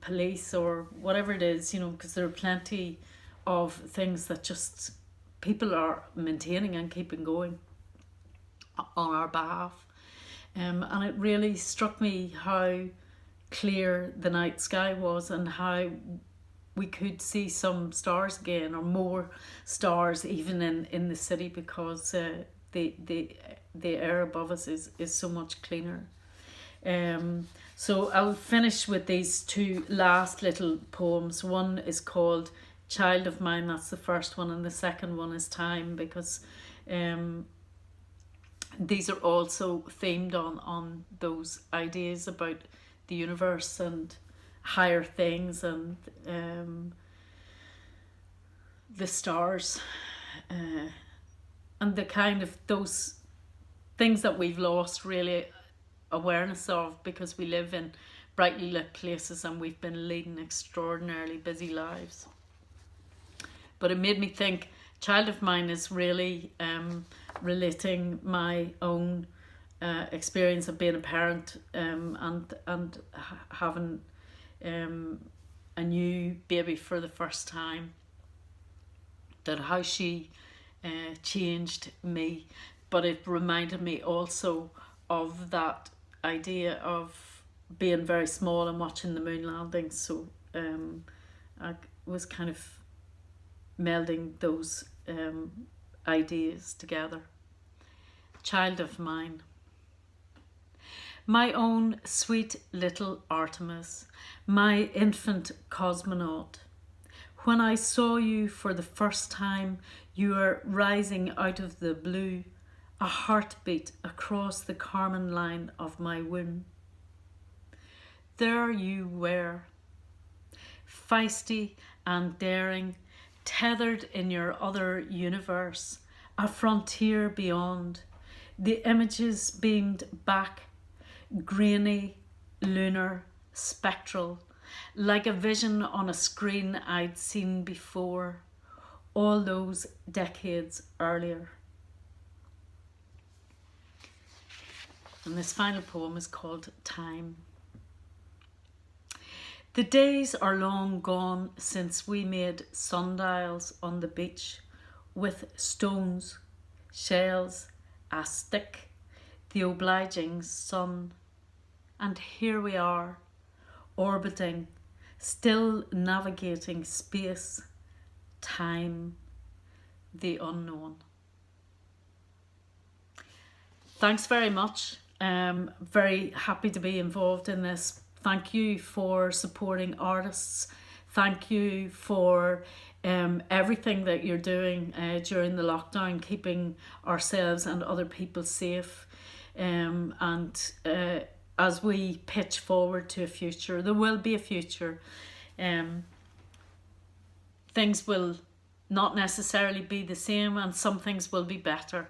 police or whatever it is, you know, because there are plenty of things that just people are maintaining and keeping going on our behalf. And it really struck me how clear the night sky was and how we could see some stars again, or more stars even in the city, because the air above us is so much cleaner. So I'll finish with these two last little poems. One is called Child of Mine, that's the first one, and the second one is Time, because these are also themed on those ideas about the universe and higher things and the stars and the kind of those things that we've lost really awareness of because we live in brightly lit places and we've been leading extraordinarily busy lives. But it made me think Child of Mine is really relating my own experience of being a parent and having a new baby for the first time, that how she changed me, but it reminded me also of that idea of being very small and watching the moon landing. So I was kind of melding those ideas together. Child of Mine. My own sweet little Artemis, my infant cosmonaut. When I saw you for the first time, you were rising out of the blue, a heartbeat across the Carmen line of my womb. There you were, feisty and daring, tethered in your other universe, a frontier beyond. The images beamed back, grainy, lunar, spectral, like a vision on a screen I'd seen before, all those decades earlier. And this final poem is called Time. The days are long gone since we made sundials on the beach with stones, shells, a stick, the obliging sun. And here we are, orbiting, still navigating space, time, the unknown. Thanks very much. Very happy to be involved in this. Thank you for supporting artists. Thank you for everything that you're doing during the lockdown, keeping ourselves and other people safe. And as we pitch forward to a future, there will be a future. Things will not necessarily be the same, and some things will be better.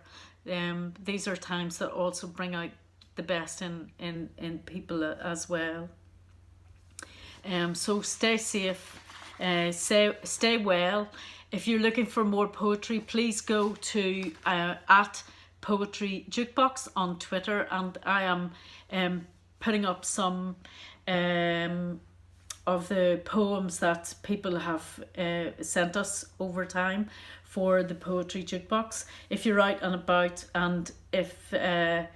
These are times that also bring out the best in people as well. So stay safe, stay well. If you're looking for more poetry, please go to at Poetry Jukebox on Twitter, and I am putting up some of the poems that people have sent us over time for the Poetry Jukebox. If you're out and about, and if the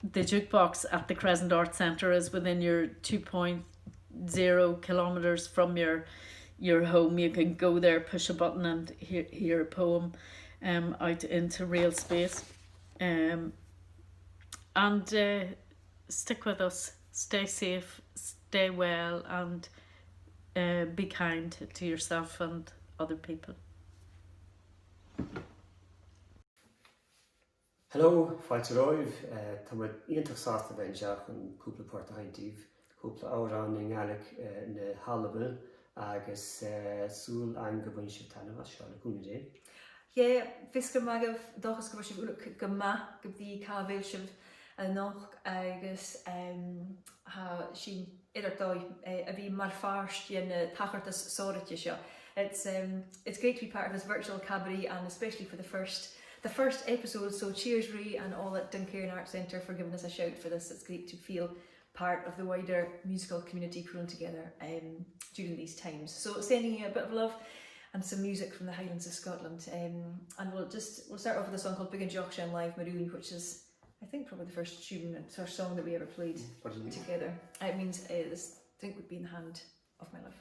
jukebox at the Crescent Arts Centre is within your 2.0 kilometres from your home, you can go there, push a button, and hear a poem out into real space. And stick with us, stay safe, stay well, and be kind to yourself and other people. Hello, fáilte roimh, tá muid iontas sásta ben seach an cúpla páirte haintíh, cúpla árán in Gaelic na Hallabal agus súil an go bhain se tanna as seála cúna dé. Yeah, fiscal magaf dochas go sibh uluk gama go bhí cábhéil sibh noch agus ha sin idirtáid a bhí mar farst in tachartas sóirite seo. It's great to be part of this virtual cabaret, and especially for the first episode, so cheers Ree and all at Duncairn Arts Centre for giving us a shout for this. It's great to feel part of the wider musical community pulling together during these times. So sending you a bit of love and some music from the Highlands of Scotland, and we'll start off with a song called Big and Jock and Live Maroon, which is I think probably the first tune and our song that we ever played together. It means this drink would be in the hand of my love.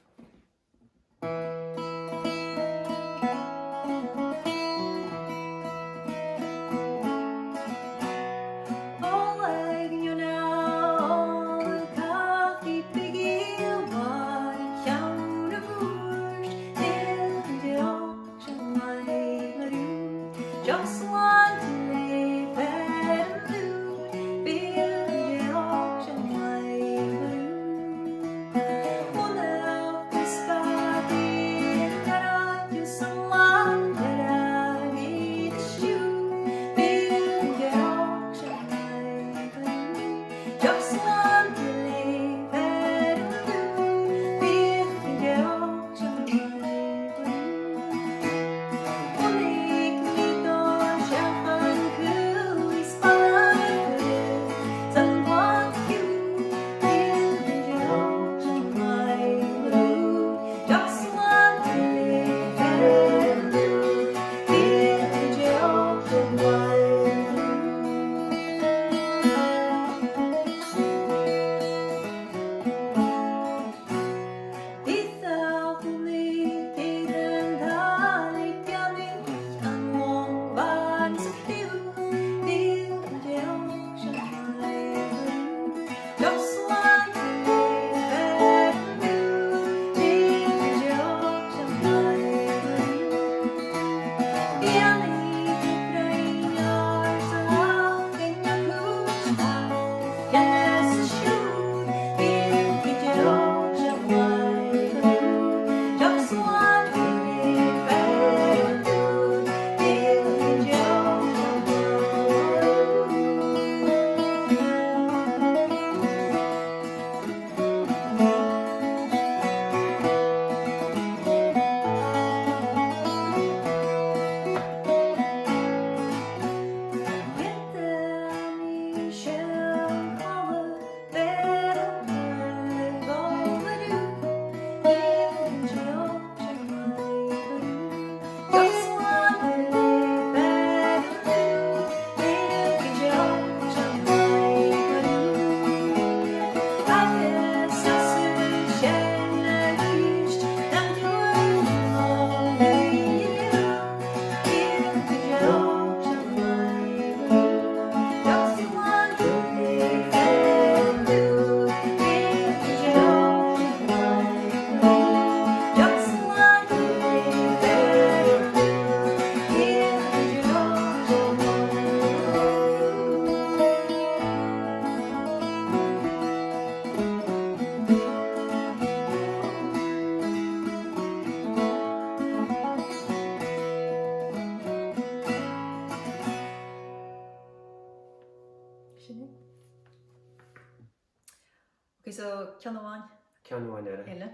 is a Kianawan. Cianháin eile. Ella.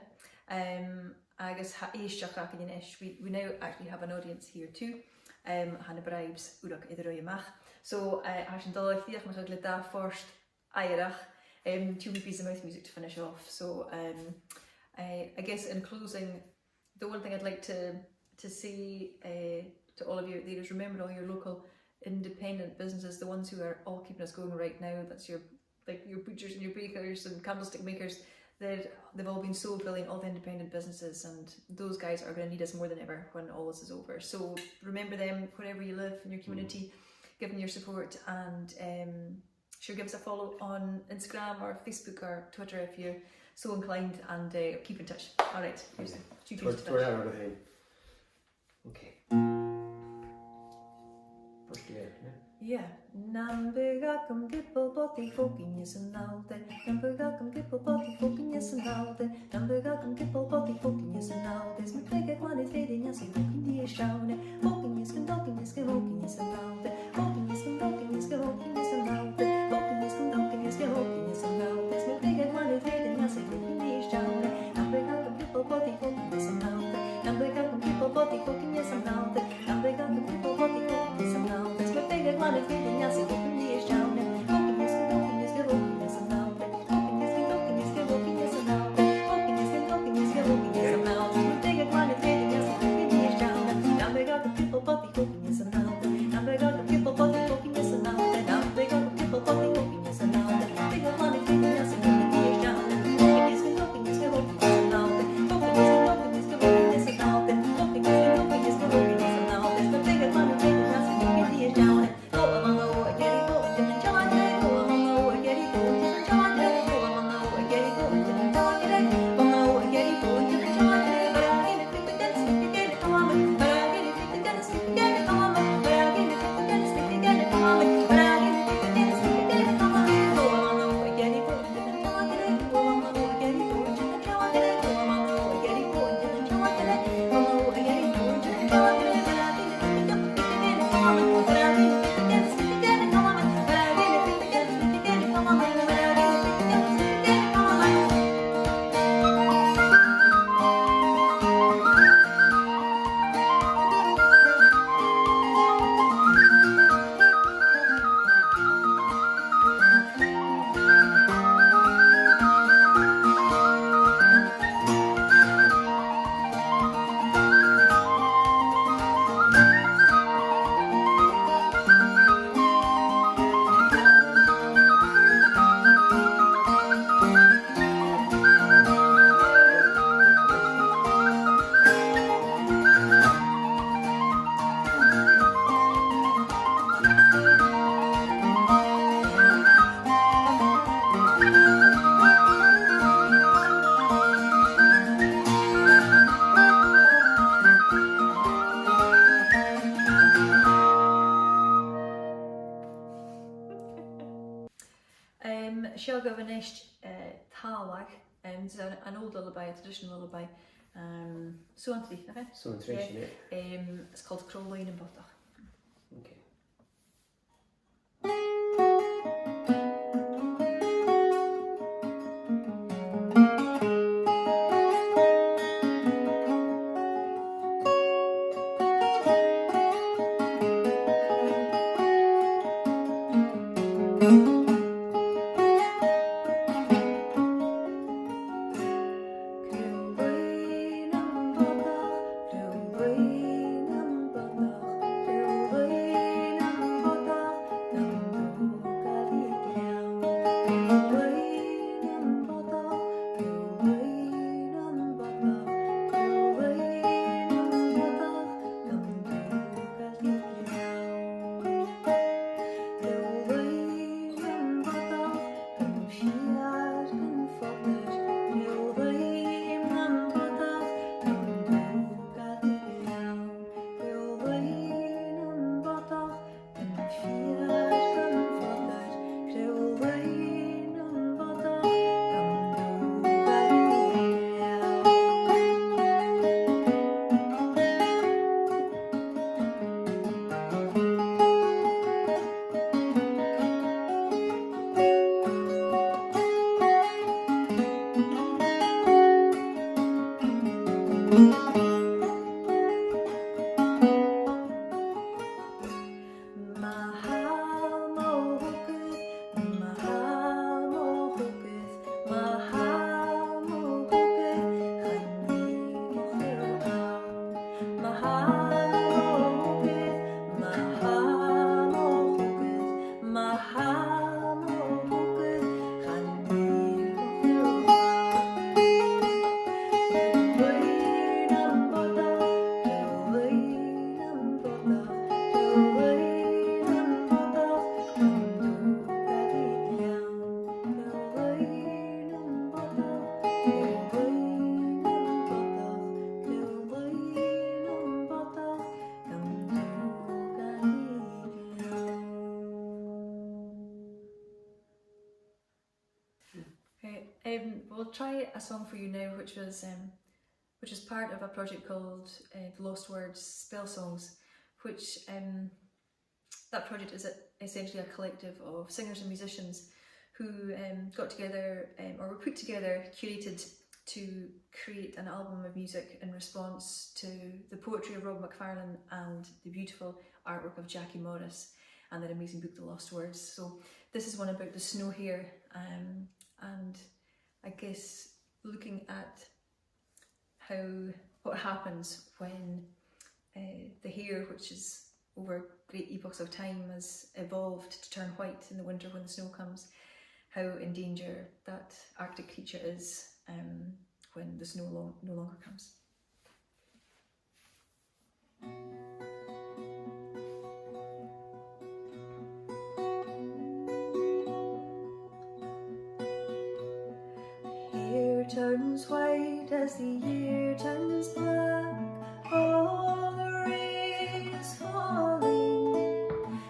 Agus ha éisteach ach in inis. We now actually have an audience here too. Hanna bribes úrach idir roiamach. So has an dal fiach nach le da first airach. 2 pieces of mouth music to finish off. So I guess in closing, the one thing I'd like to say to all of you there is remember all your local independent businesses, the ones who are all keeping us going right now. That's your butchers and your bakers and candlestick makers. They've all been so brilliant, all the independent businesses, and those guys are going to need us more than ever when all this is over. So remember them wherever you live in your community, give them your support, and sure give us a follow on Instagram or Facebook or Twitter if you're so inclined, and keep in touch. All right, here's the 2 tunes to finish. Okay. First layer, yeah. Nambegakam gippelbotty fucking is an alde. Nambegakam gippelbotty fucking is an alde. Nambegakam gippelbotty fucking is an alde. Is my cricket one is fading as a fucking dear shown. Fucking is conducting is walking is an alde. Fucking is conducting is walking is an alde. Fucking is conducting is walking is an alde. Is my cricket one is fading as a fucking dear shown. Nambegakam gippelbotty fucking is an alde. Nambegakam gippelbotty fucking is an alde. Nambegakam gippelbotty fucking is an alde. Is my cricket one is fading as a fucking dear shown. Fucking is conducting is walking is an alde. Fucking is conducting is walking is an alde. Fucking is conducting is walking is an alde. Is my cricket one is fading as a fucking dear shown. Nambegakam gippelbotty fucking is an alde. Nambegakam gippelbotty fucking is an alde. Nambegakam gippelbotty fucking is an alde. Cricket one is fading as a fucking dear shown. Fucking is conducting is walking is an alde. Fucking is conducting is walking is an alde. Fucking is conducting is walking is an alde. Is my cricket one is fading as a fucking dear shown. Go along the way, get it going, different John. Go along the way, get it going, different John. Go along the way, get it going, different John. Go along the way, get it going, different John. But I get it, think the dance, think again, come on. But I get it, think the dance, think again, come on. But I get it, think the dance, think again, come on. But I get it, think the dance, think again, come on. Go along the way, get it going, different John. Go along the way, get it going, different John. Go along the way, get it going, different John. Go along the way, get it going, different John. But I get it, think the dance, think again, come on. But I get it, think the dance, think again, come on. But I get it, think the dance, think again, come on. But I get it, think the dance, think again, come on. She'll go vanished Talwag, it's an old lullaby, a traditional lullaby. So on three, okay? So on three, yeah. It's called Crowline and Butter. Okay. try a song for you now, which is part of a project called The Lost Words Spell Songs, which that project is essentially a collective of singers and musicians who got together or were put together, curated to create an album of music in response to the poetry of Rob McFarlane and the beautiful artwork of Jackie Morris and their amazing book The Lost Words. So this is one about the snow here, and I guess looking at what happens when the hair, which is over great epochs of time, has evolved to turn white in the winter when the snow comes, how in danger that Arctic creature is when the snow no longer comes. Hair turns white as the year turns black. All the rain is falling.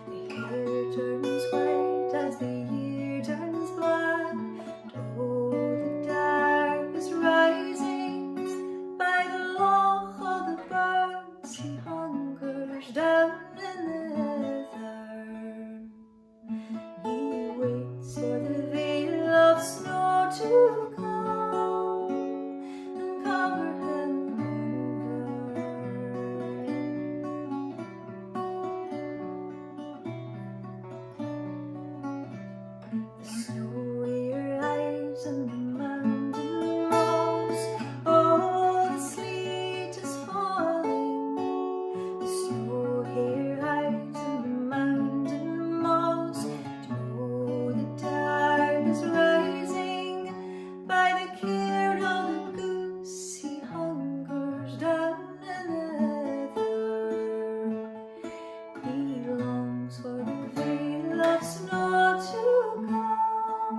The hair turns white as the year turns black. Oh, the dark is rising. By the loch of the birds he hungers down in the heather. He waits for the veil of snow to come and cover him over. The snow here hides in the mountain moss. Oh, the sleet is falling. The snow here hides in the mountain moss. Oh, the tide is rising. By the cairn of the goose he hungers down in the heather. He longs for the veil of snow to come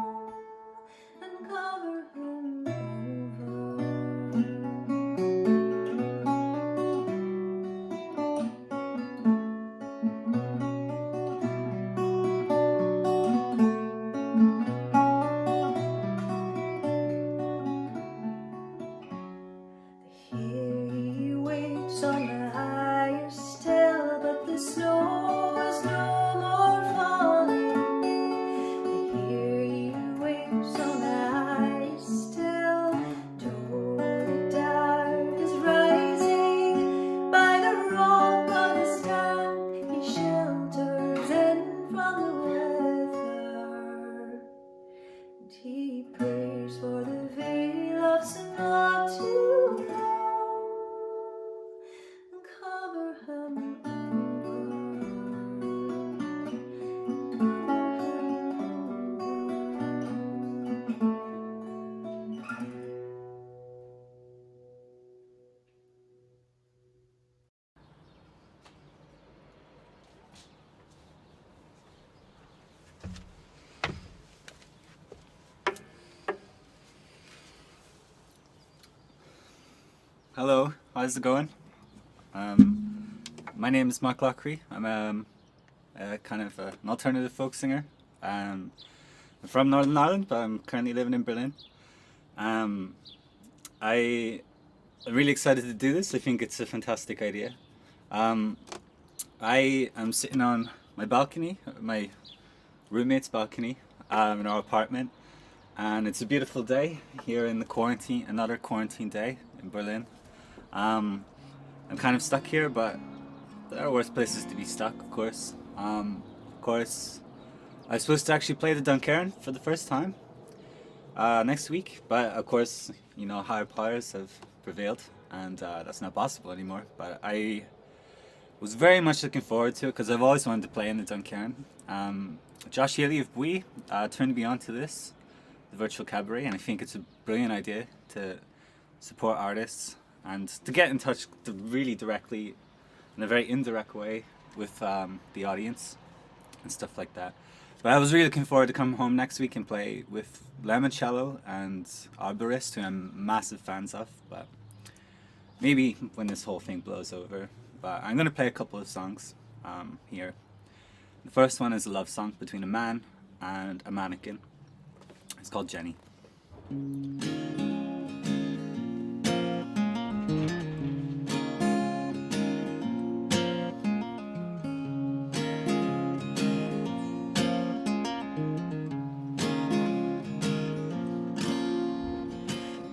and cover him over. Here he waits on the highest hill, but the snow is no more falling. Here he waits on the highest hill, though the dark is rising. By the rock on his stand he shelters in from the weather, and he prays for the veil of snow to come and cover him over. Hello, how's it going? My name is Mark Lockery. I'm a kind of an alternative folk singer. I'm from Northern Ireland, but I'm currently living in Berlin. I'm really excited to do this. I think it's a fantastic idea. I am sitting on my balcony, my roommate's balcony, in our apartment, and it's a beautiful day here in the quarantine, another quarantine day in Berlin. I'm kind of stuck here, but there are worse places to be stuck, of course. I was supposed to actually play the Duncairn for the first time next week, but of course, you know, higher powers have prevailed, and that's not possible anymore. But I was very much looking forward to it because I've always wanted to play in the Duncairn. Josh Healy of Bui turned me on to this, the virtual cabaret, and I think it's a brilliant idea to support artists and to get in touch really directly in a very indirect way with the audience and stuff like that. But I was really looking forward to coming home next week and play with Limoncello and Arborist, who I'm massive fans of, but maybe when this whole thing blows over. But I'm going to play a couple of songs here. The first one is a love song between a man and a mannequin. It's called Jenny.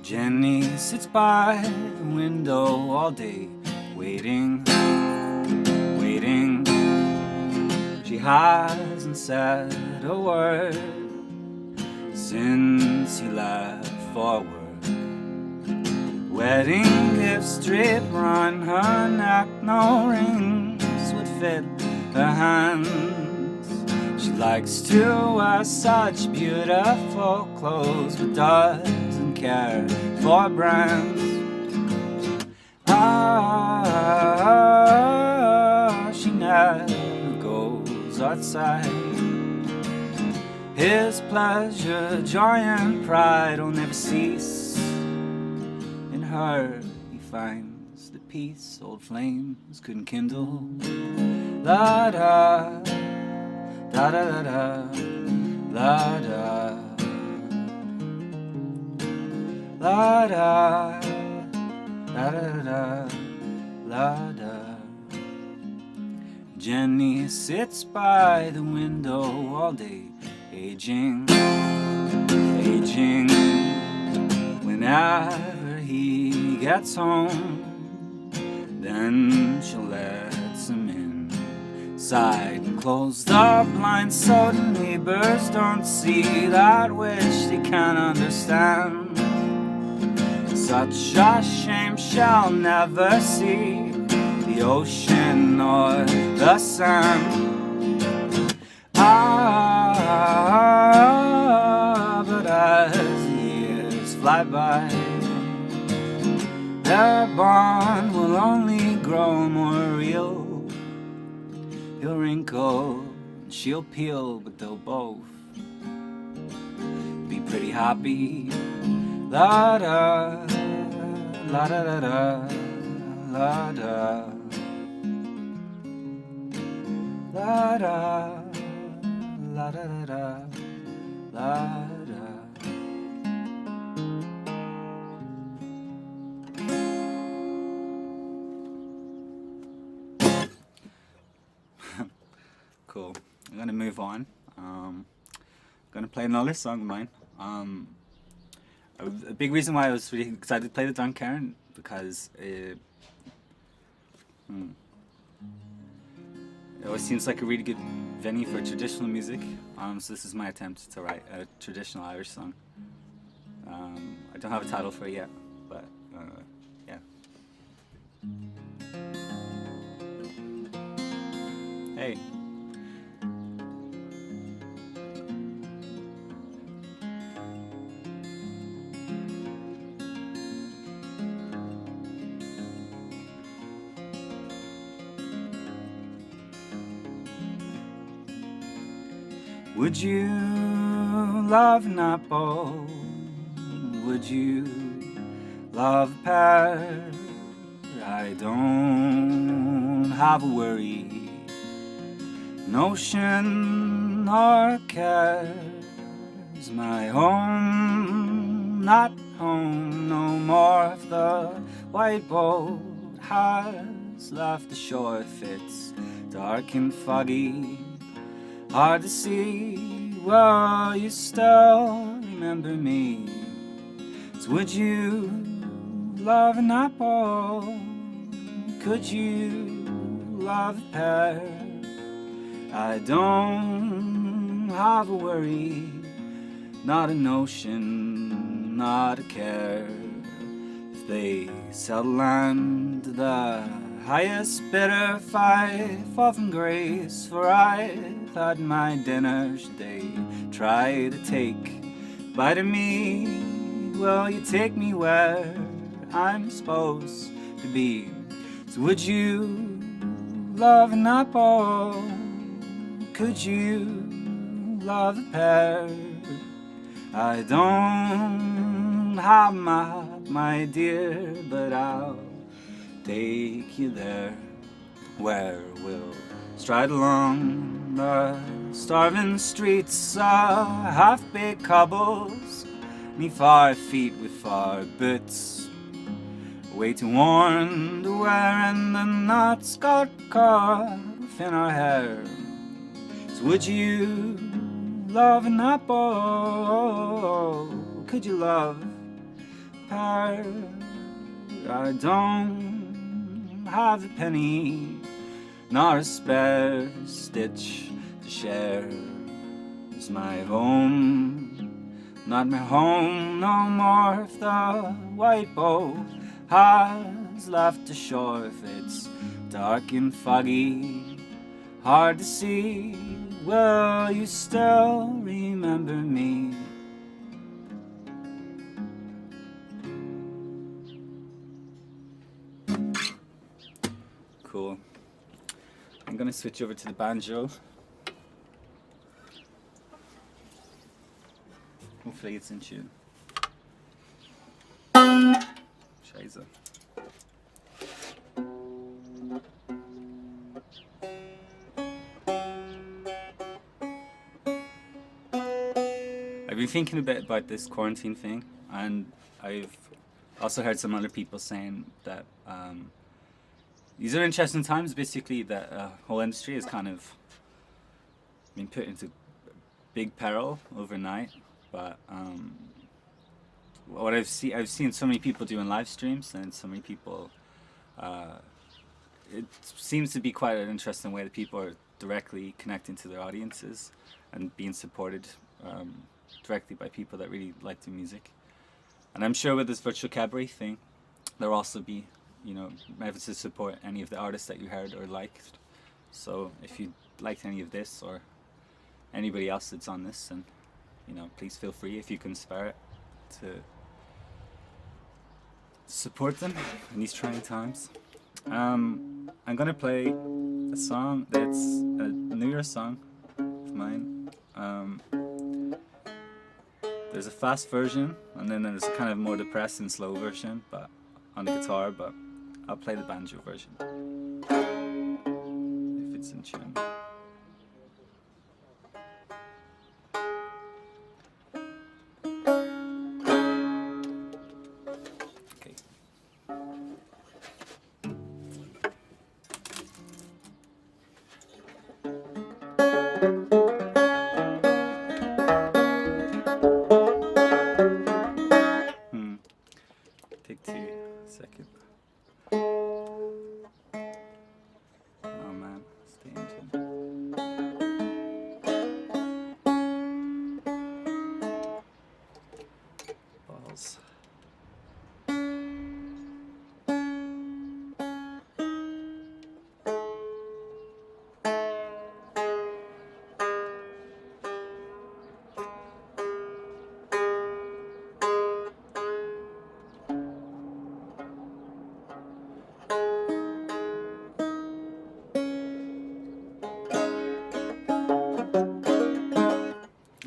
Jenny sits by the window all day, waiting, waiting. She hasn't said a word since he left for work. Wedding gifts drip round her neck, no rings would fit her hands. She likes to wear such beautiful clothes, but doesn't care for brands. She never goes outside. His pleasure, joy and pride will never cease. In her he finds the peace old flames couldn't kindle. La da da da da la da la da da da la da. Jenny sits by the window all day, aging, aging. Whenever he gets home, then she'll let him inside and close the blinds so the neighbors don't see that which they can't understand. Such a shame she'll never see the ocean or the sand. But as the years fly by, their bond will only grow more real. He'll wrinkle and she'll peel, but they'll both be pretty happy. La da, la da da da, la da, la da, la da da da, la da. Cool. I'm gonna move on. I'm gonna play another song of mine. A big reason why I was really excited to play the Duncairn because it always seems like a really good venue for traditional music. So this is my attempt to write a traditional Irish song. I don't have a title for it yet, but yeah. Hey. Would you love an apple? Would you love a pear? I don't have a worry, notion or cares. My home, not home no more. If the white boat has left the shore, if it's dark and foggy, hard to see, will you still remember me? So would you love an apple? Could you love a pear? I don't have a worry, not a notion, not a care. If they sell land to the highest bidder, 5 of grace, for I've had my dinner. Should they try to take bite of me, will you take me where I'm supposed to be? So would you love an apple? Could you love a pear? I don't have a map, my dear, but I'll take you there, where we'll stride along the starving streets, half-baked cobbles me 5 feet with 5 boots, way too worn to wear, and the knots got caught within our hair. So would you love an apple? Could you love a pear? I don't have a penny, not a spare stitch to share. Is my home not my home no more? If the white boat has left the shore, if it's dark and foggy, hard to see, will you still remember me? Cool. I'm gonna switch over to the banjo. Hopefully it's in tune. Scheiße. I've been thinking a bit about this quarantine thing, and I've also heard some other people saying that these are interesting times. Basically, that whole industry has kind of been put into big peril overnight. But what I've seen so many people doing live streams, and so many people. It seems to be quite an interesting way that people are directly connecting to their audiences and being supported directly by people that really like the music. And I'm sure with this virtual cabaret thing, there'll also be, you know, methods to support any of the artists that you heard or liked. So if you liked any of this or anybody else that's on this, and you know, please feel free, if you can spare it, to support them in these trying times. I'm gonna play a song that's a New Year's song of mine. There's a fast version, and then there's a kind of more depressed and slow version, but on the guitar. But I'll play the banjo version if it's in tune. Take 2 seconds. Oh man, stay in tune. Balls.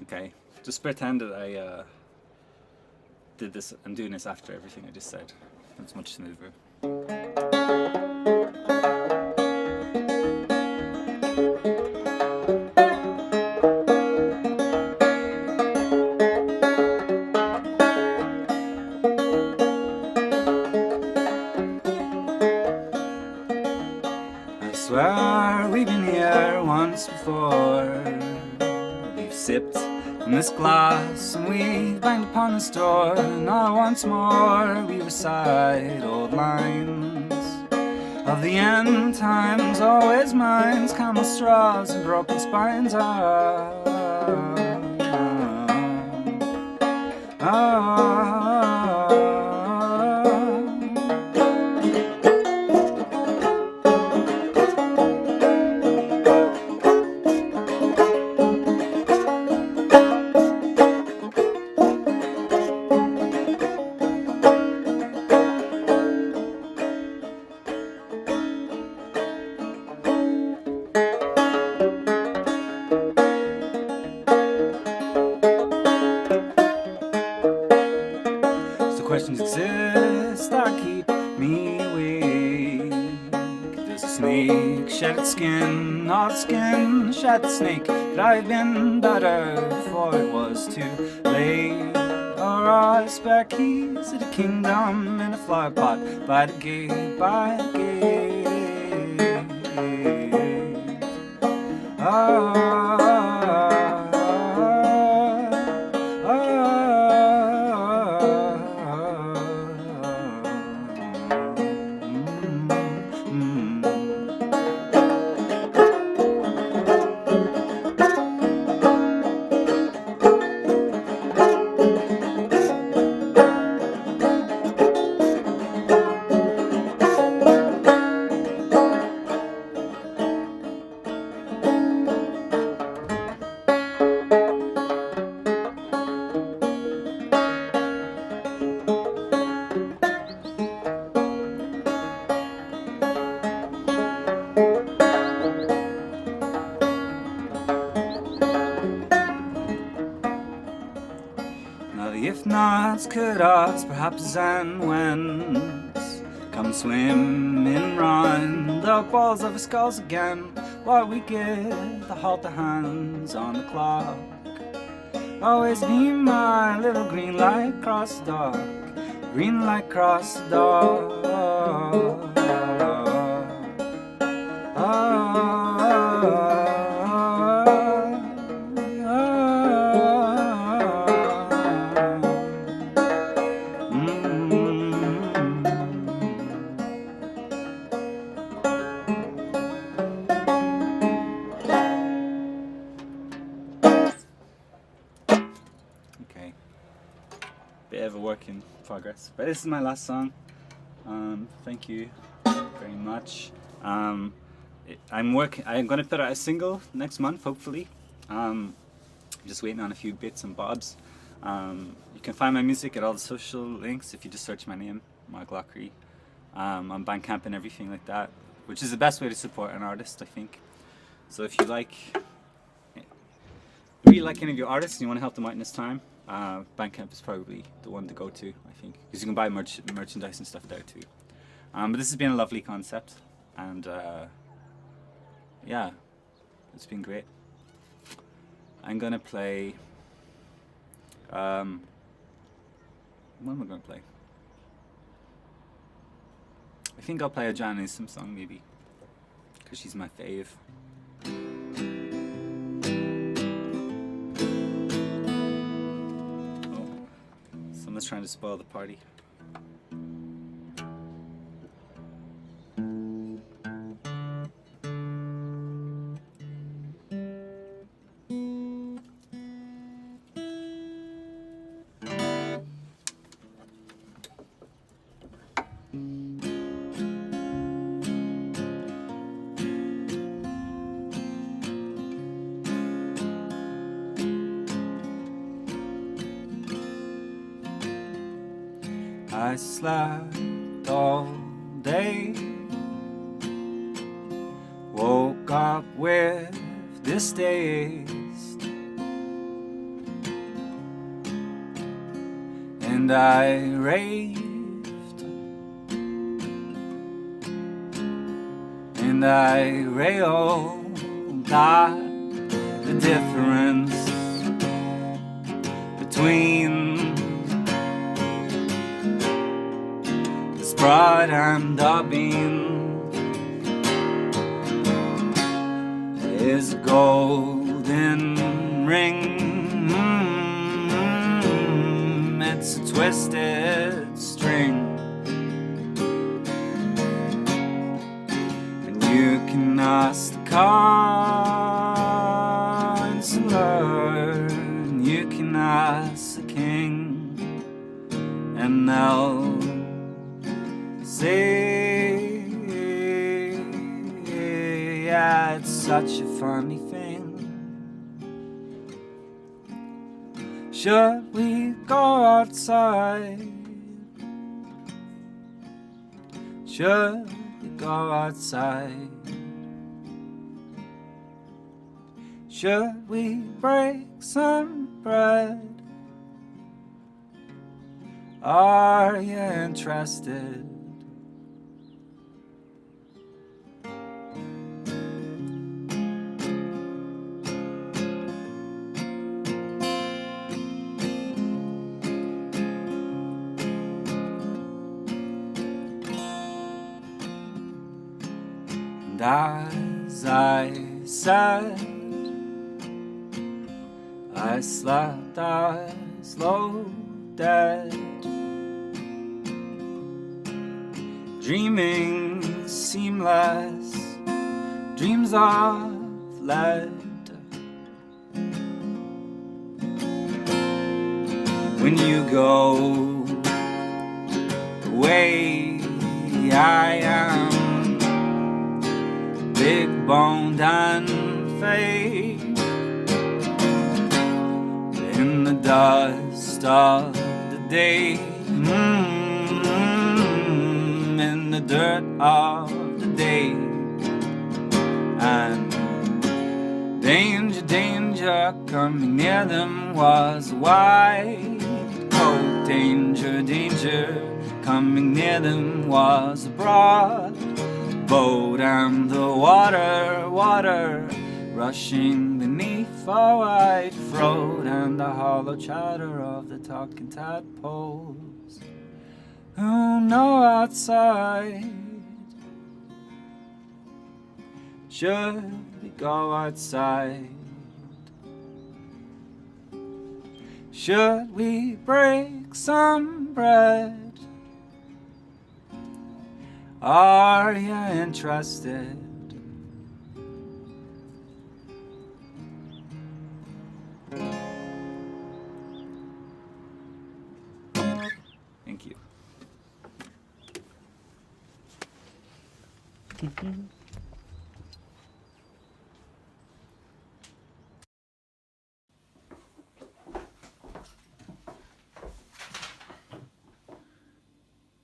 Okay, just pretend that I did this. I'm doing this after everything I just said. It's much smoother. I swear we've been here once before. We've sipped from this glass and we banged upon this door. Now once more we recite old lines of the end times, always minds, camel straws and broken spines. Questions exist that keep me awake. Does a snake shed its skin? Not skin shed the snake. Could I have been better before it was too late? Or our spare keys to the kingdom in a flower pot by the gate, by the gate. If nots could us, perhaps and whence come swimming round the balls of our skulls again, while we give the halt the hands on the clock. Always be my little green light across the dark, green light across the dark. Okay, bit of a work in progress, but this is my last song. Thank you very much. I'm gonna put out a single next month, hopefully. Just waiting on a few bits and bobs. You can find my music at all the social links if you just search my name, Mark Lockery. On Bandcamp and everything like that, which is the best way to support an artist, I think. So if you really like any of your artists and you want to help them out in this time, Bandcamp is probably the one to go to, I think, because you can buy merchandise and stuff there too. But this has been a lovely concept, and yeah, it's been great. I'm gonna play. What am I gonna play? I think I'll play a Jan Newsom song maybe, because she's my fave. Someone's trying to spoil the party. I slept all day, woke up with distaste, and I raved, and I railed at the difference between Sprite and the bean is a golden ring. It's a twisted string, and you can ask the counselor, and you can ask the king, and they'll say, yeah, it's such a funny thing. Should we go outside? Should we go outside? Should we break some bread? Are you interested? And as I said, I slept as low dead, dreaming seamless dreams of lead. When you go away, I am big boned and fake in the dust of the day, in the dirt of the day. And danger, danger, coming near them was a white coat. Danger, danger, coming near them was a broad boat. And the water, water, rushing beneath a white throat. And the hollow chatter of the talking tadpoles who know outside. Should we go outside? Should we break some bread? Are you interested? Thank you.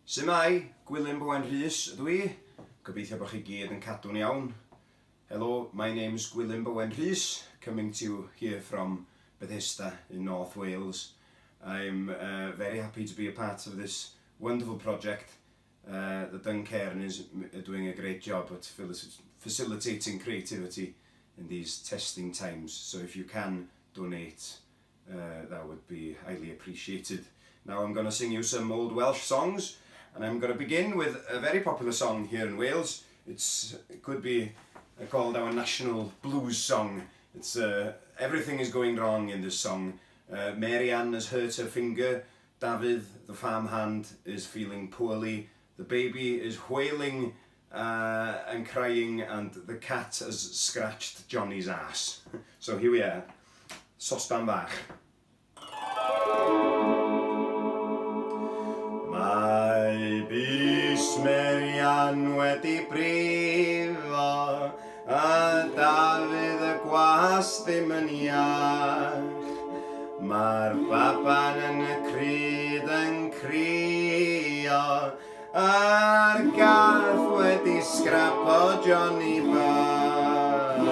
Shwmai, Gwilym Bowen Rhys ydw I. Gobeithio bod chi gyd yn cadw'n iawn. Hello, my name is Gwilym Bowen Rhys, coming to you here from Bethesda in North Wales. I'm very happy to be a part of this wonderful project. The Duncairn is doing a great job at facilitating creativity in these testing times. So if you can donate, that would be highly appreciated. Now I'm going to sing you some old Welsh songs. And I'm going to begin with a very popular song here in Wales. It could be called our national blues song. It's everything is going wrong in this song. Mary Ann has hurt her finger. David, the farmhand, is feeling poorly. The baby is wailing and crying, and the cat has scratched Johnny's ass. So here we are. Sosban bach. Mae bys Mary Ann wedi brifo, a Dafydd y gwas ddim yn iach. Mae'r baban yn y cryd yn crio, a'r gath wedi scrapo Johnny bach.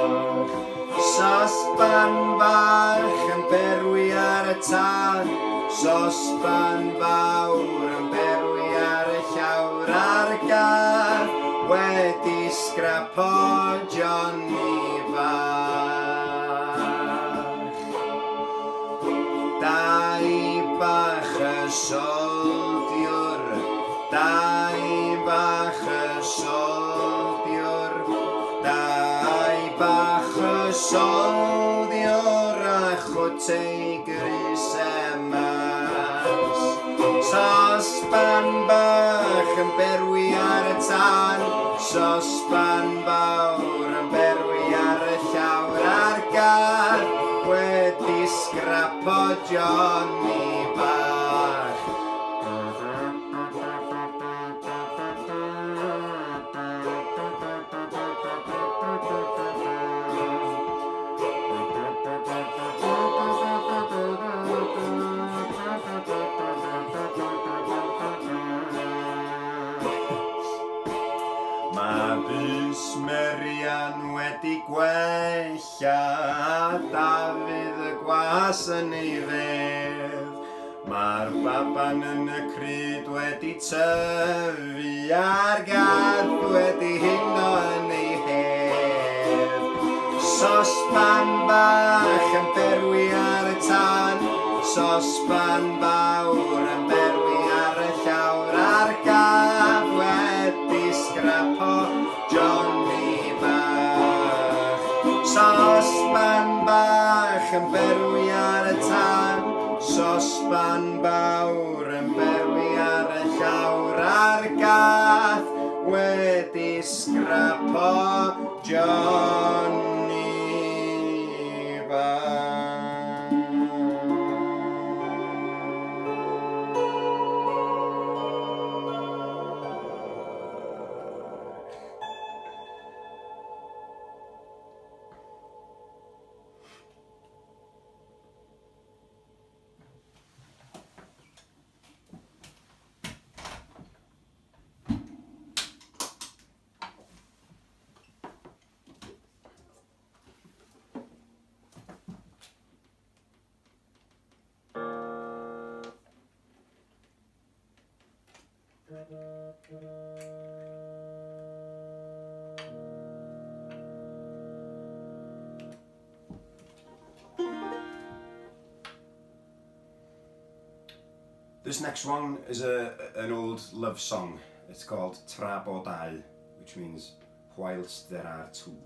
Sosban bach yn berwi ar y tân, sosban fawr yn berwi ar y llawr, a'r gath wedi scrapo Johnny bach. Dau bach y soldiwr, dau bach y soldiwr, dau bach y soldiwr a chwtei grys emas. Sosban bach yn berwi ar y tân, sosban fawr yn berwi ar y llawr, a'r gath wedi scrapo Johnny bach. Mae bys Mary Ann wedi gwella, a Dafydd y gwas yn ei fedd. Mae'r baban yn y cryd wedi tyfu, a'r gath wedi huno yn ei hedd. Sosban bach yn berwi ar y tân, sosban fawr yn berwi ar y llawr, a'r gath wedi scrapo Johnny Sosban bach yn berwi ar y tân, sosban bawr yn berwi ar y llawr a'r gath wedi sgrapo Johnny bach. This next one is an old love song. It's called Tra Bo Dau, which means whilst there are two.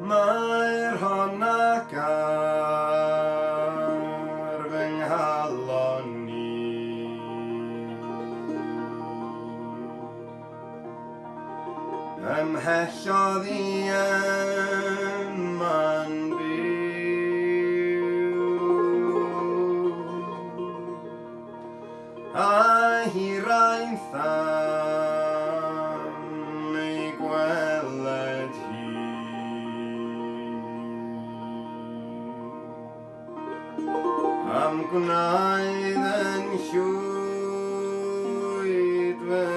Mae'r honna gar fy nghalon ni, ymhellodd i yma'n byw, a hiraeth am ei gweled hi. Am gwnaed yn llwyd fy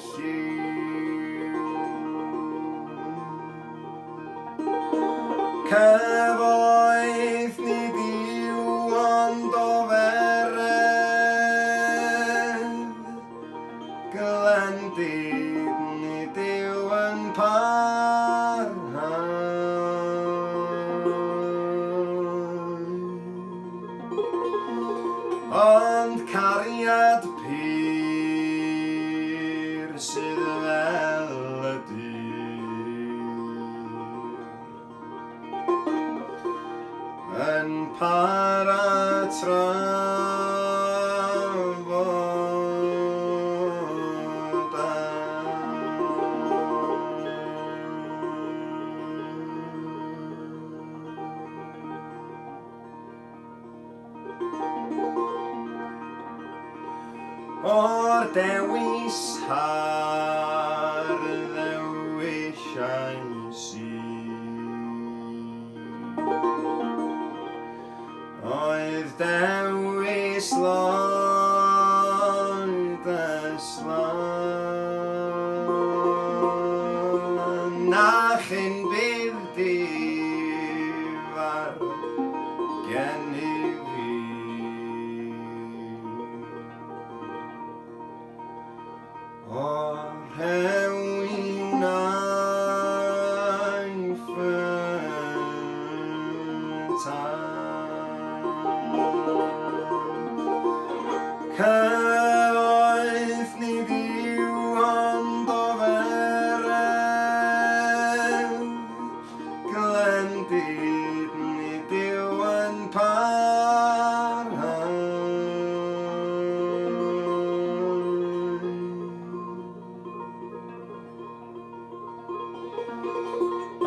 lliw, cyfoeth ni diw ond o fered, glendid ni diw yn parhau. Ond cariad pyr sydd fel y dyr yn para o'r dewis har ddewisais I. Oedd dewis lloyd yslan a chyn bydd difar gen I fi. O'r rhewi wnaeth fy cyfoeth ni ddiw ond o fered, glendid ni diw yn parhau.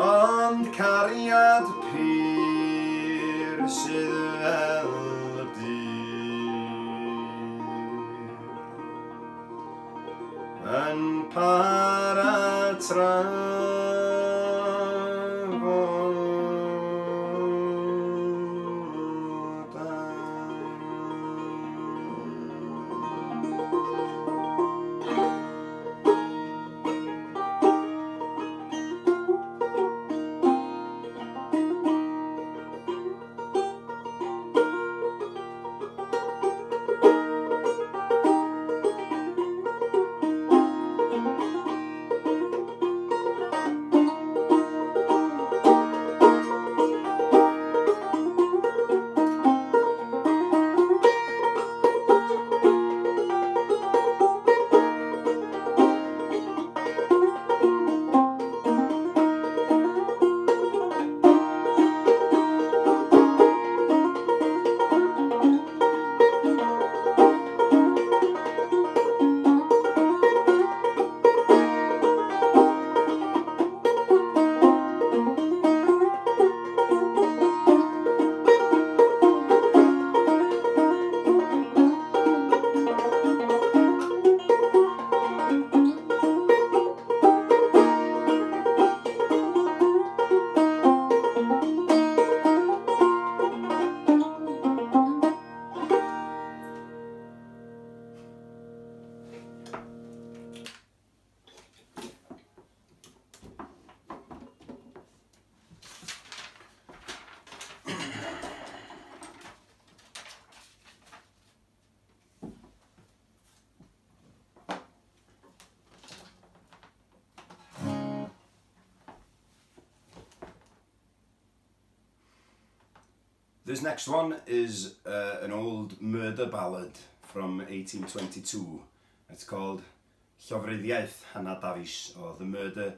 Ond cariad pyr sydd fel y dyr yn para This next one is an old murder ballad from 1822. It's called Llofruddiaeth Hannah Davies, or The Murder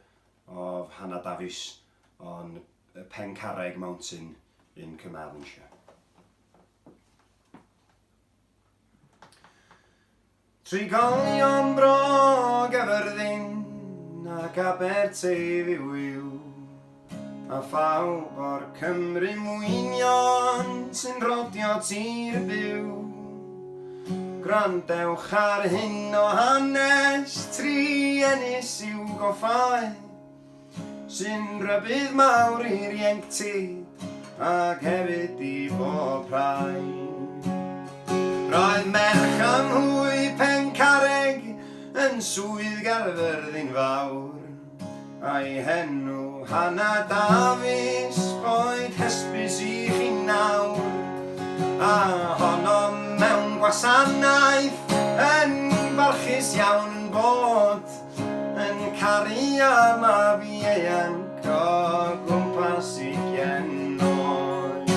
of Hannah Davies on Pencarreg Mountain in Carmarthenshire. Trigolion bro Gyfyrddin ac Aberteifi wyw, a phawb o'r Cymru mwynion sy'n rodio tir byw. Gwrandewch ar hyn o hanes tri ynys i'w goffau, sy'n rybydd mawr i'r ieuenctid ac hefyd i bob rhai. Roedd merch ym mhwy Pencarreg yn swydd Gerfyrddin fawr, a'i henw Hannah Davies boed hysbys i chi nawr, a honno mewn gwasanaeth yn barchus iawn yn bod, yn caru am a fi ieuanc o gwmpas i genoed.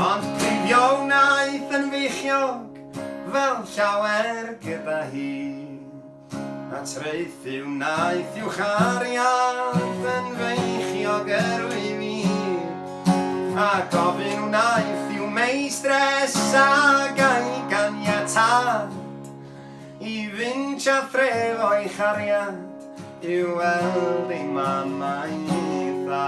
Ond prifio wnaeth yn feichiog fel llawer gyda hi, a treithiw wnaeth i'w chariad yn feichiog fi, a gofyn wnaeth i'w meistres ag a'i ganiatad i fynd a thref o'i chariad i weld ei mamau dda.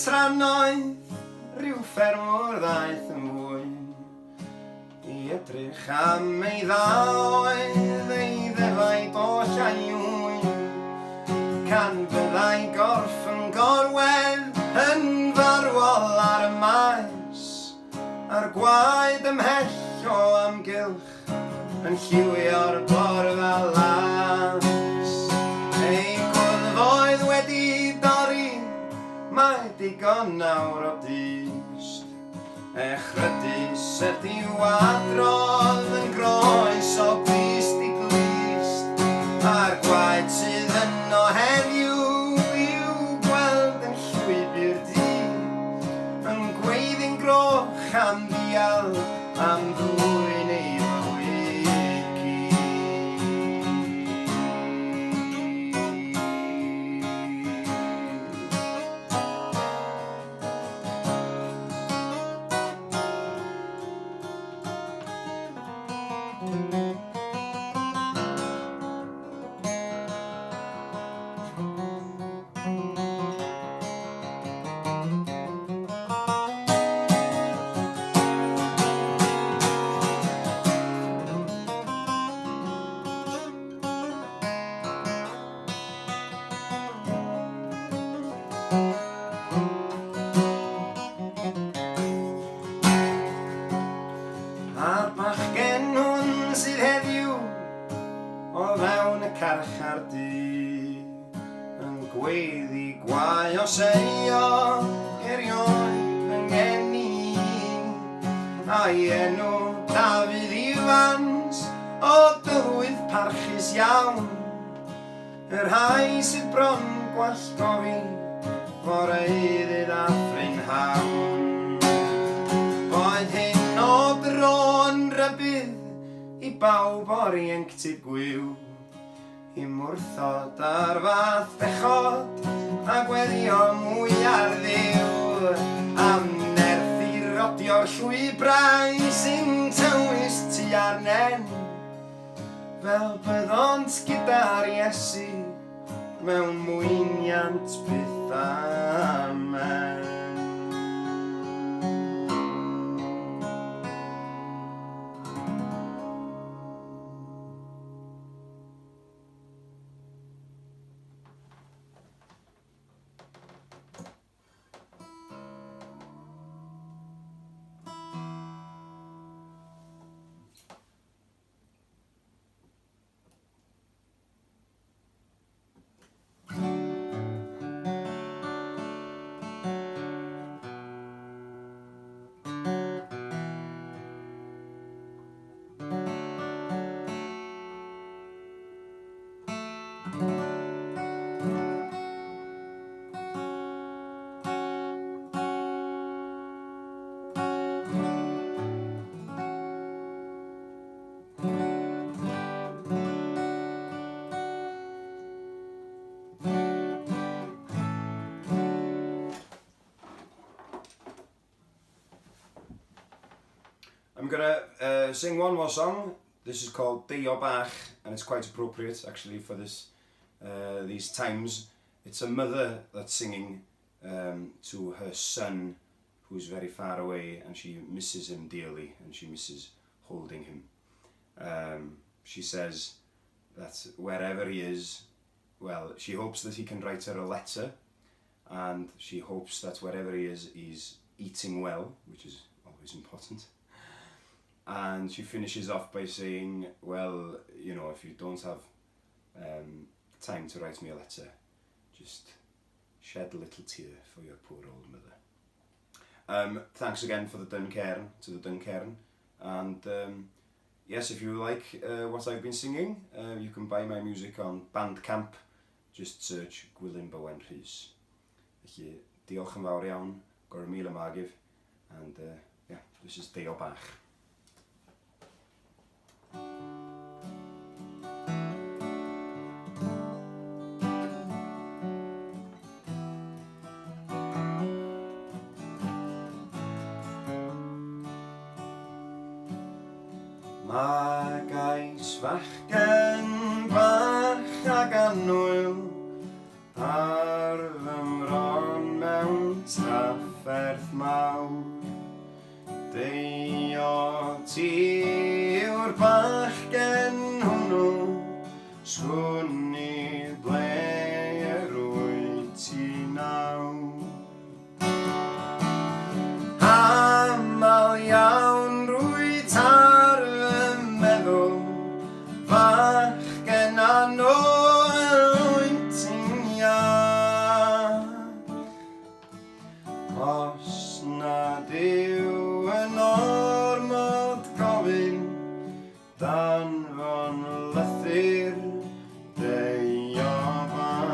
Tranoedd rhyw ffermwr ddaeth yn fwy i edrych am ei ddaoedd ei ddefaid o llaiwyn, can fyddai gorff yn gorwedd yn farwol ar y maes, a'r gwaed ymhell o amgylch yn lliwio'r borfa las. Ei gwddfoedd wedi dorri, mae digon nawr o dyst, echrydus ydi wadrodd yn groes o glist i glist, a'r gwaed sydd yno heddiw i'w gweld yn llwybr di, yn gweiddi'n groch am ddial am ddwy neu carchar du, yn gweiddi gwau o seio erioed yn geni, a'i enw Dafydd Ifans o dywydd parchus iawn, yr rhai sydd bron gwallgofi foreiddyd a ffrinhawn. Boed hyn o dron rybydd i bawb o'r ieuenctid gwyw, i mwrthod ar fath bechod a gweddio mwy ar ddiw, am nerth i rodio'r llwybrau sy'n tywys tua'r nen, fel byddont gyda'r Iesu mewn mwyniant byth amen. gonna sing one more song. This is called Dio Bach, and it's quite appropriate actually for these times. It's a mother that's singing to her son who's very far away, and she misses him dearly and she misses holding him. She says that wherever he is, well, she hopes that he can write her a letter, and she hopes that wherever he is, he's eating well, which is always important. And she finishes off by saying, well, you know, if you don't have time to write me a letter, just shed a little tear for your poor old mother. Thanks again to the Duncairn, and yes, if you like what I've been singing, you can buy my music on Bandcamp. Just search Gwilym Bowen Rhys. Felly, diolch yn fawr iawn, gor mil y magif, and yeah, this is Dio Bach. Mae gais fachgen bach ag annwyl ar fy mron mewn trafferth mawr. Deio ti yw'r bachgen hwnnw, sgwni ble rwyt ti nawr. Amal iawn rwyt ar fy meddwl, fachgen annwyl wyt ti'n iach. Os nad yw yn ormod gofyn, danfon lythyr deio bach.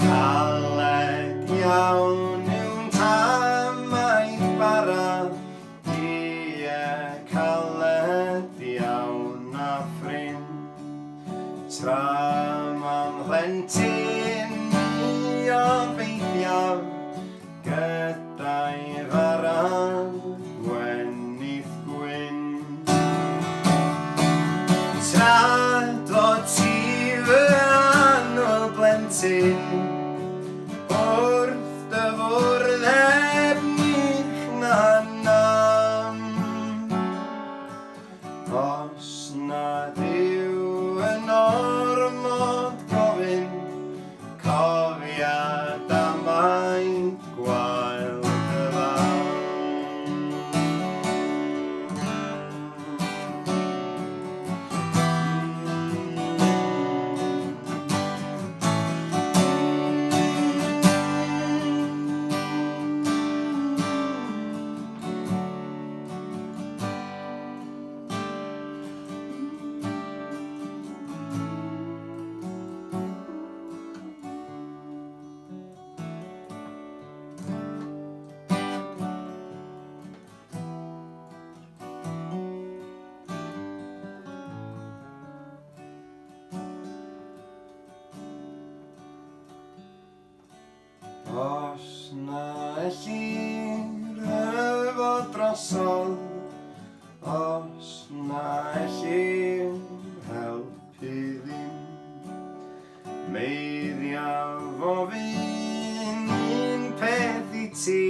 Caled iawn yw'n tamau bara, caled iawn a ffrind. Tra ma'n plentyn i obeithio, gyda'i fara gwenith gwyn. Tra dod ti fy annwyl blentyn, wrth dy fwrdd mich na nam. Os nad yw yn ormod gofyn, cofiad am aint gwael dy fan. Os na ellir hyfod drosodd, os na ellir helpu ddim, meiddiaf o fi'n un peth i ti,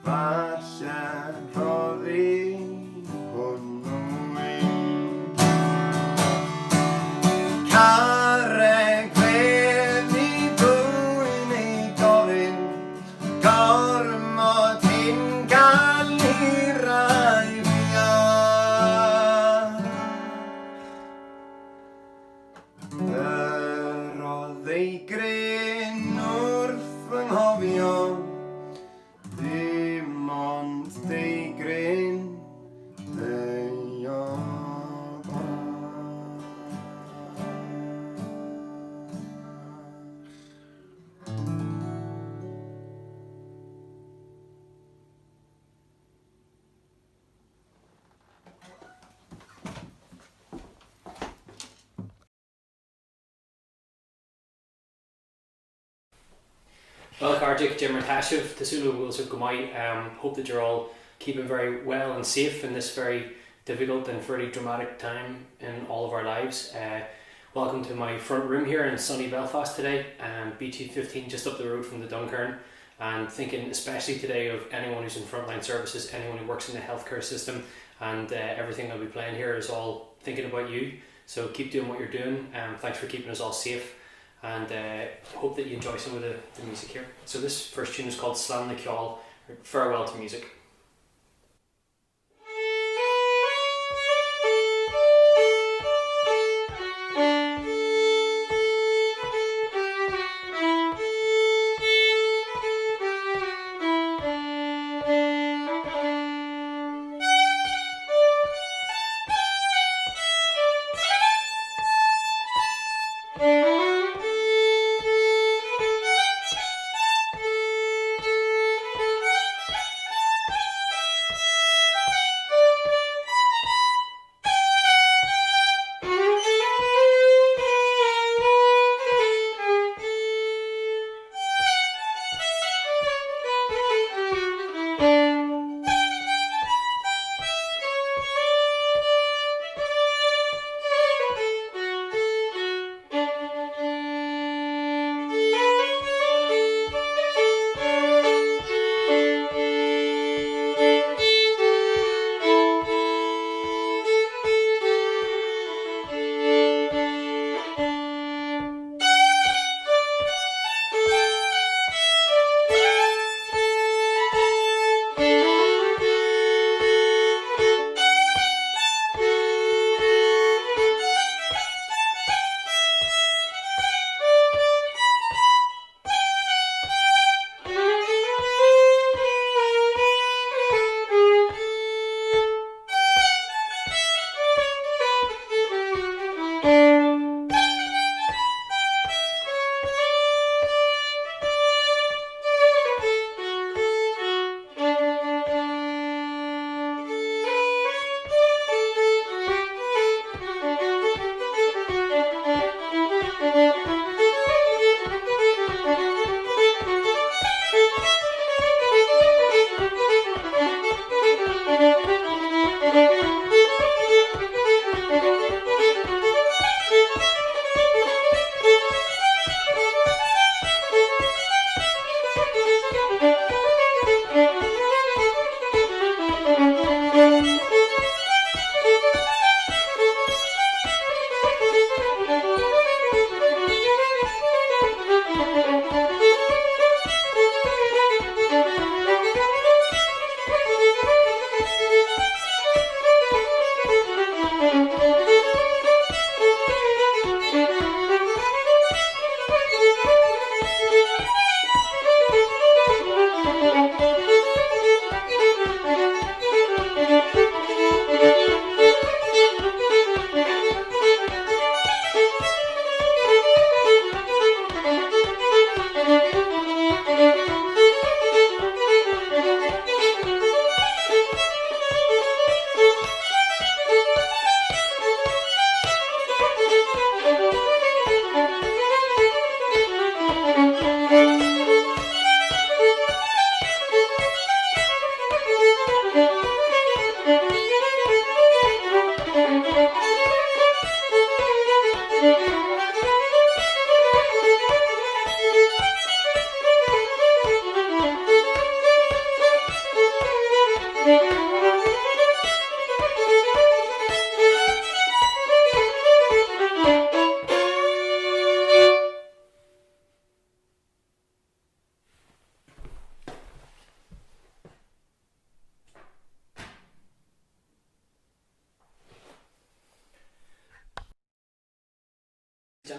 falle roddi hwnnw un. Carreg gwedd i dwyn ei gofyn, gormod hi'n gael i rai fiach. Roedd ei gryn wrth fy nghofio, dim ond ei gryn deio bach. Well, Kartik, Jim Tashiv, Tasulu Wilson Gumai, hope that you're all keeping very well and safe in this very difficult and very dramatic time in all of our lives. Welcome to my front room here in sunny Belfast today, BT15 just up the road from the Duncairn, and thinking especially today of anyone who's in frontline services, anyone who works in the healthcare system, and everything I'll be playing here is all thinking about you. So keep doing what you're doing, thanks for keeping us all safe, and hope that you enjoy some of the music here. So this first tune is called Slan the Kjall, Farewell to Music.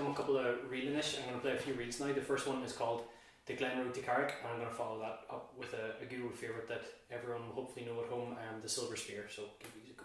A couple of reelinish. I'm going to play a few reels now. The first one is called The Glen Road to Carrick, and I'm going to follow that up with a guru favourite that everyone will hopefully know at home, The Silver Spear. So give these a go.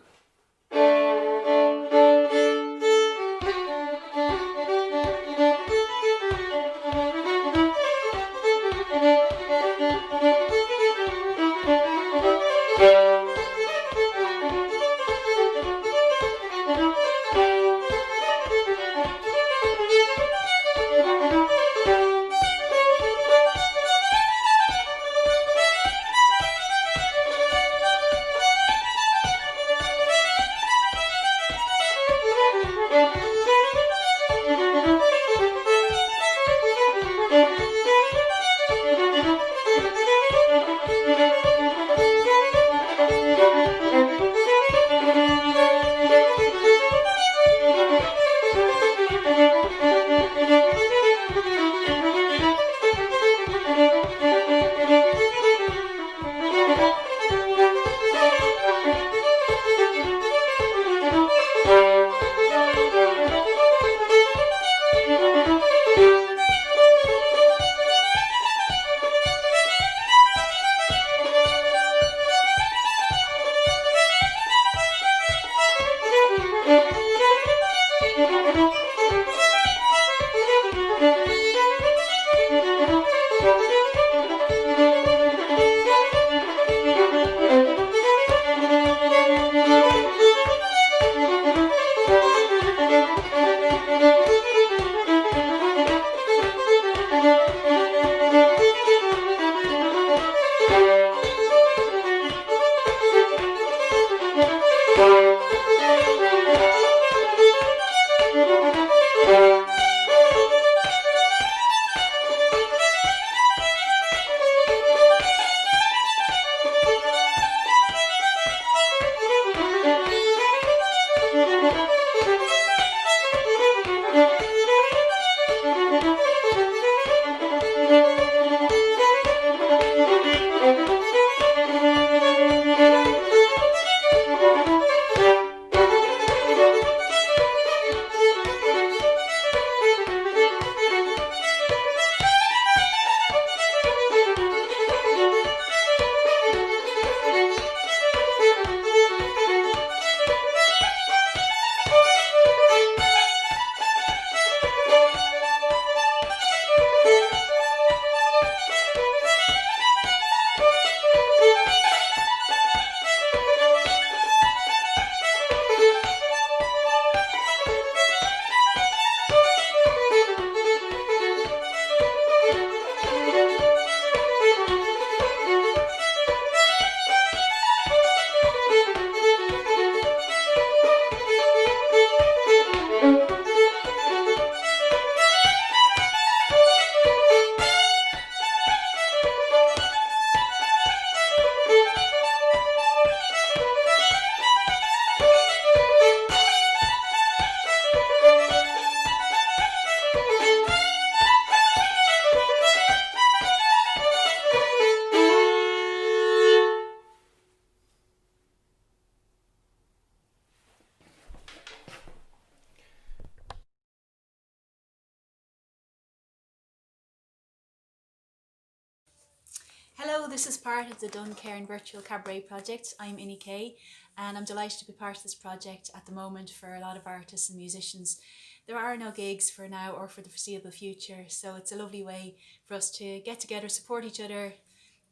Hello, this is part of the Duncairn Virtual Cabaret project. I'm Innie Kay, and I'm delighted to be part of this project at the moment for a lot of artists and musicians. There are no gigs for now or for the foreseeable future, so it's a lovely way for us to get together, support each other,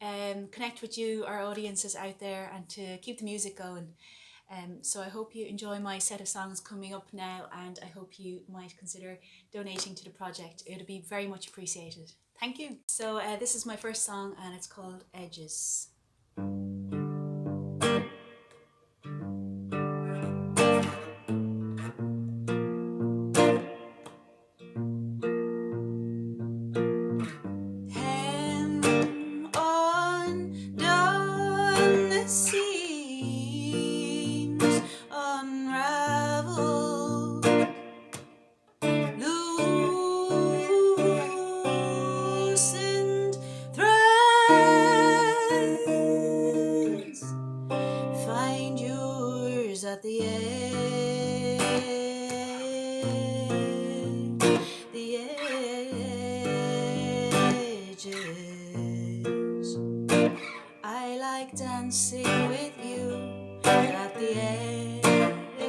connect with you, our audiences out there, and to keep the music going. So I hope you enjoy my set of songs coming up now, and I hope you might consider donating to the project. It would be very much appreciated. Thank you. So this is my first song, and it's called Edges. At the edges. I like dancing with you at the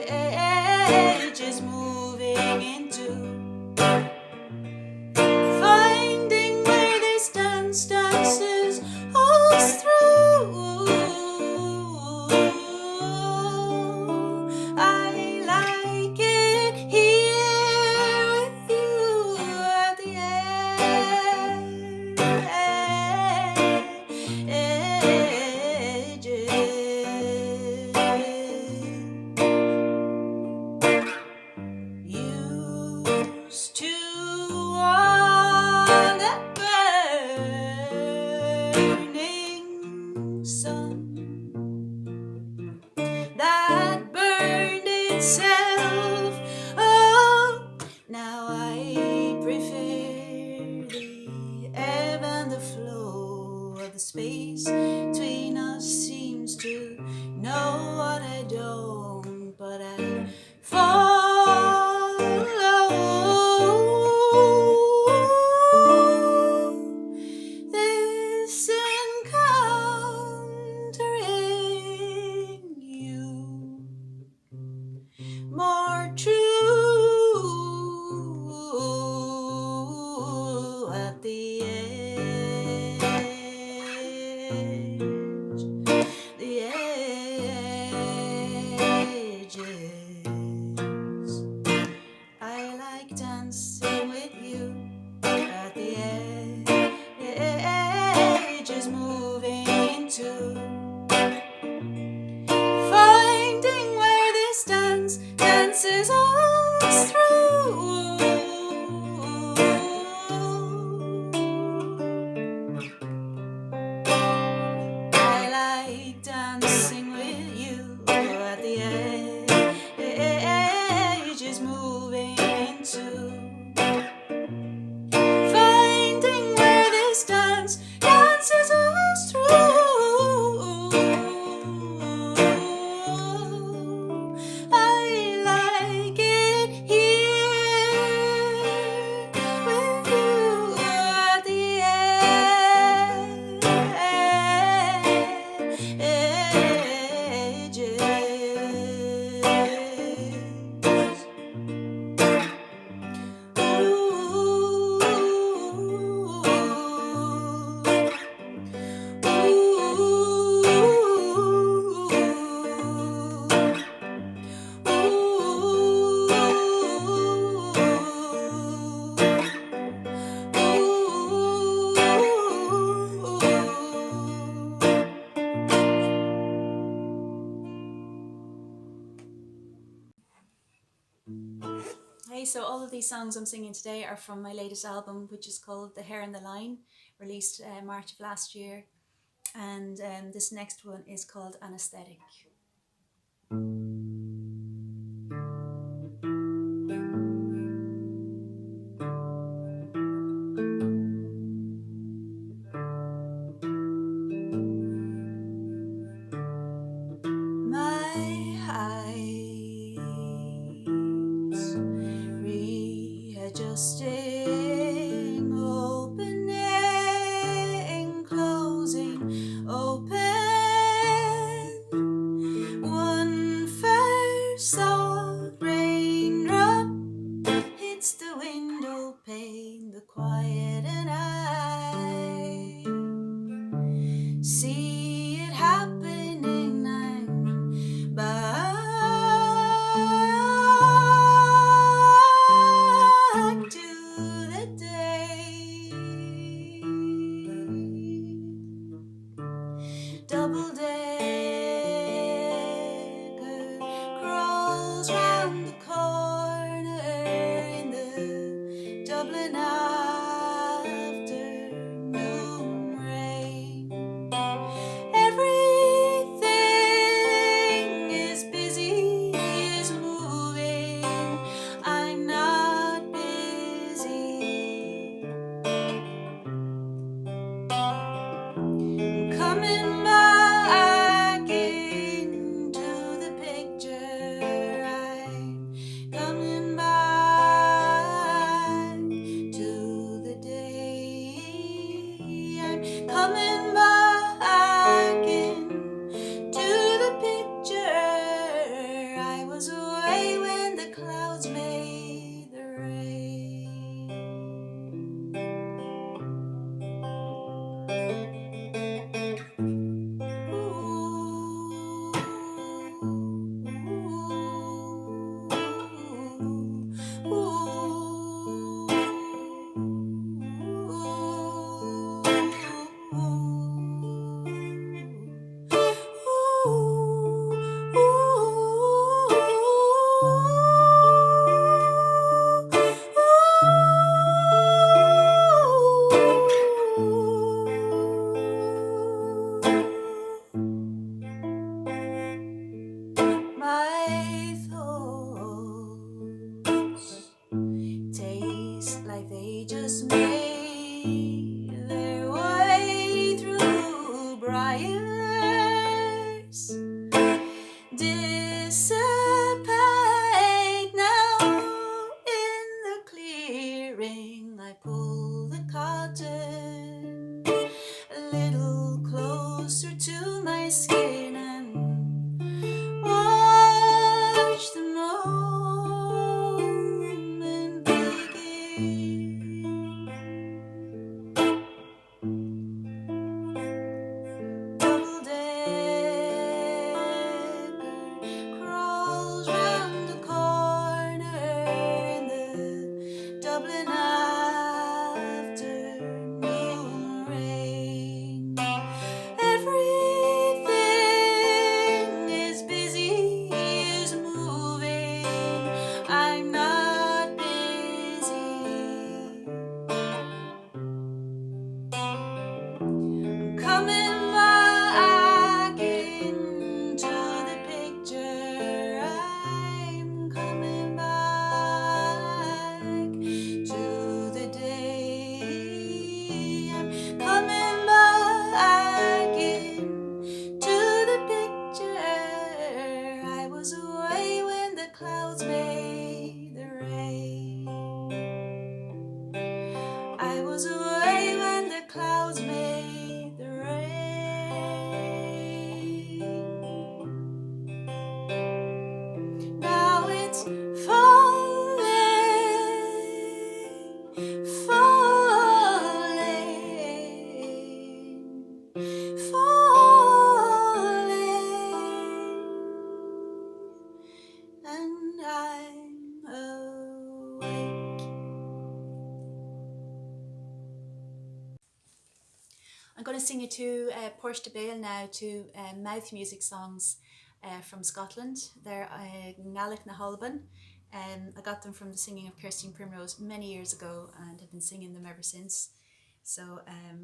edges, moving into finding where this dance dances us through. I like it here with you at the edges. Used to want that burning sun that burned itself. Oh, now I prefer the ebb and the flow of the space between us. Seems to know what I don't, but I follow this encountering you more true at the edges. I like dancing with you at the edges, moving into finding where this dance dances us through. I like dancing with you at the edges, moving into finding where this dance dances us through. I like it here with you at the Hey, so all of these songs I'm singing today are from my latest album, which is called The Hair and the Line, released March of last year. And this next one is called Anesthetic. My eyes readjusting, opening, closing. see it happening. I'm back to the day. Double decker crawls round the corner in the Dublin afternoon rain. Everything is busy, is moving. I'm not busy. I'm coming back into the picture. I'm coming back to the day. I'm coming back into the picture. I was away when the clouds made the rain. My thoughts taste like they just made their way through briars. Dissipate now in the clearing. I pull the curtain a little closer to my skin and watch the moment begin. Double decker crawls round the corner in the Dublin afternoon rain. Everything is busy, is moving. I'm not busy. I'm coming back into the picture. I'm coming back to the day. I'm coming back into the picture. I was away when the clouds made the rain. I was away when the clouds made the rain. Now it's falling, falling, falling, and I'm awake. I'm going to sing you two Porsche de Bale now, two mouth music songs from Scotland. They're Gaelic na Holban. I got them from the singing of Kirsty Primrose many years ago and have been singing them ever since. So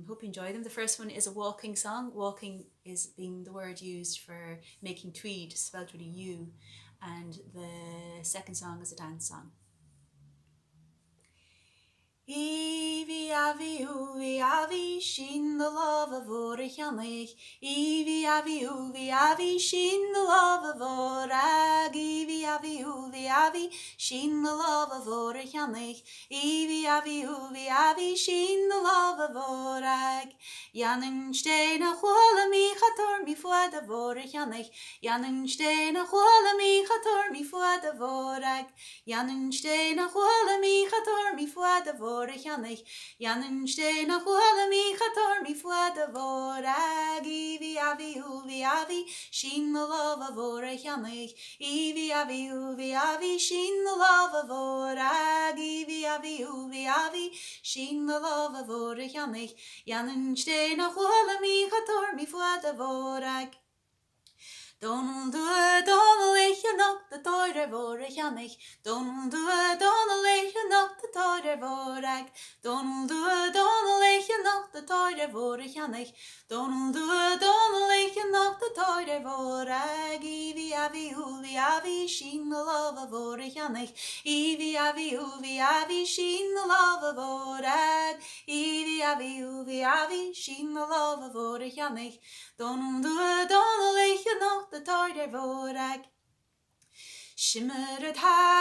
hope you enjoy them. The first one is a walking song. Walking is being the word used for making tweed, spelled with a U. And the second song is a dance song. Evie avi uvi avi shin the love of Orichanich. Evie avi uvi avi shin the love of Orag. Evie avi uvi avi shin the love of Orichanich. Evie avi uvi avi shin the love of Orag. Janen stein a chwala mi chator mi fuad of Orichanich. Janen stein a chwala mi chator mi fuad of Orag. Janen stein a chwala mi chator mi fuad of Orichanich. Janen stein a chwala mi chator mi fuad of Orag. avi, shin the love of Orechanig, Evie avi, shin the love of Orag, Evie avi, shin the love of Orechanig, Janen stein noch wolle mi gator mi fuad of Orag. Donald leich nog de toider voor Jannig. Donald leich nog de toider voor ik. Donald leich nog de toider voor Jannig. Donald leich nog de toider voor ik. Evie avi, shin the love voor Jannig. Evie avi, shin the love voor ik. Evie avi, shin the love voor Jannig. Donald leich nog de toider voor ik. Shimmer het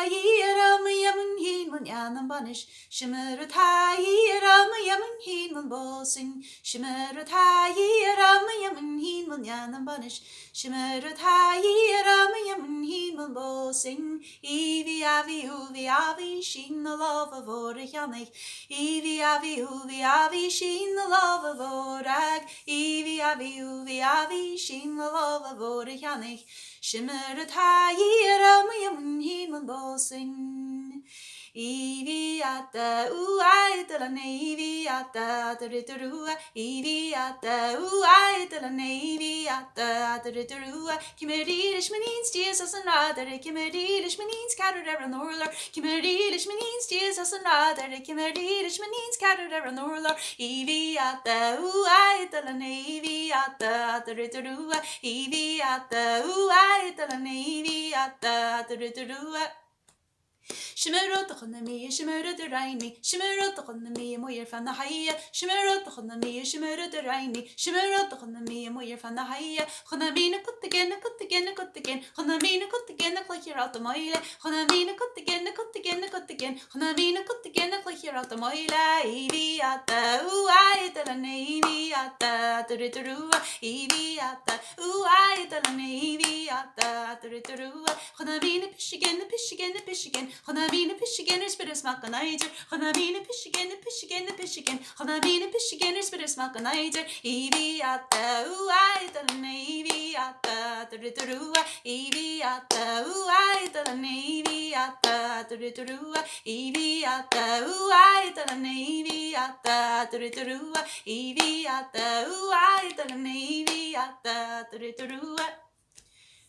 hier al me jammen heen man janen banish. Shimmer het hier al me jammen heen man bossing. Shimmer het hier al me jammen heen man janen banish. Shimmer het hier al me jammen heen man bossing. Evie avi, shin the love voor Jannig. Evie avi, shin the love voor ik. Evie avi, shin the love voor Jannig. Shimmer het hier al me jammen heen man bossing. Evie atta uitelen, Evie atta teriterua, Evie atta uitelen, Evie atta teriterua. Kimeridish menins Jesus en rader, Kimeridish menins kader en orlar, Kimeridish menins Jesus en rader, Kimeridish menins kader en orlar. Evie atta uitelen, Evie atta teriterua, Evie atta uitelen, Evie atta teriterua. Shimmerot on the me, shimmer the rainy, shimmerot on the me, moyer van the high, shimmerot on the me, shimmer the rainy, shimmerot on the me, moyer van the high, Honamina cut again, Honamina cut again, like you're out the mile, Honamina cut again, Honamina cut again, like you're out the mile, Evie at the I the navy at the Riturua, Evie at the I the navy at the Riturua, Honamina pish again, Honamina pish again, spitter smack a niger, Honamina pish again, Honamina pish again, spitter smack a niger, Evie at the I the navy at the Riturua, Evie at the I the navy at the Riturua, Evie at the I the navy at the Riturua, Evie at the I the navy at the Riturua.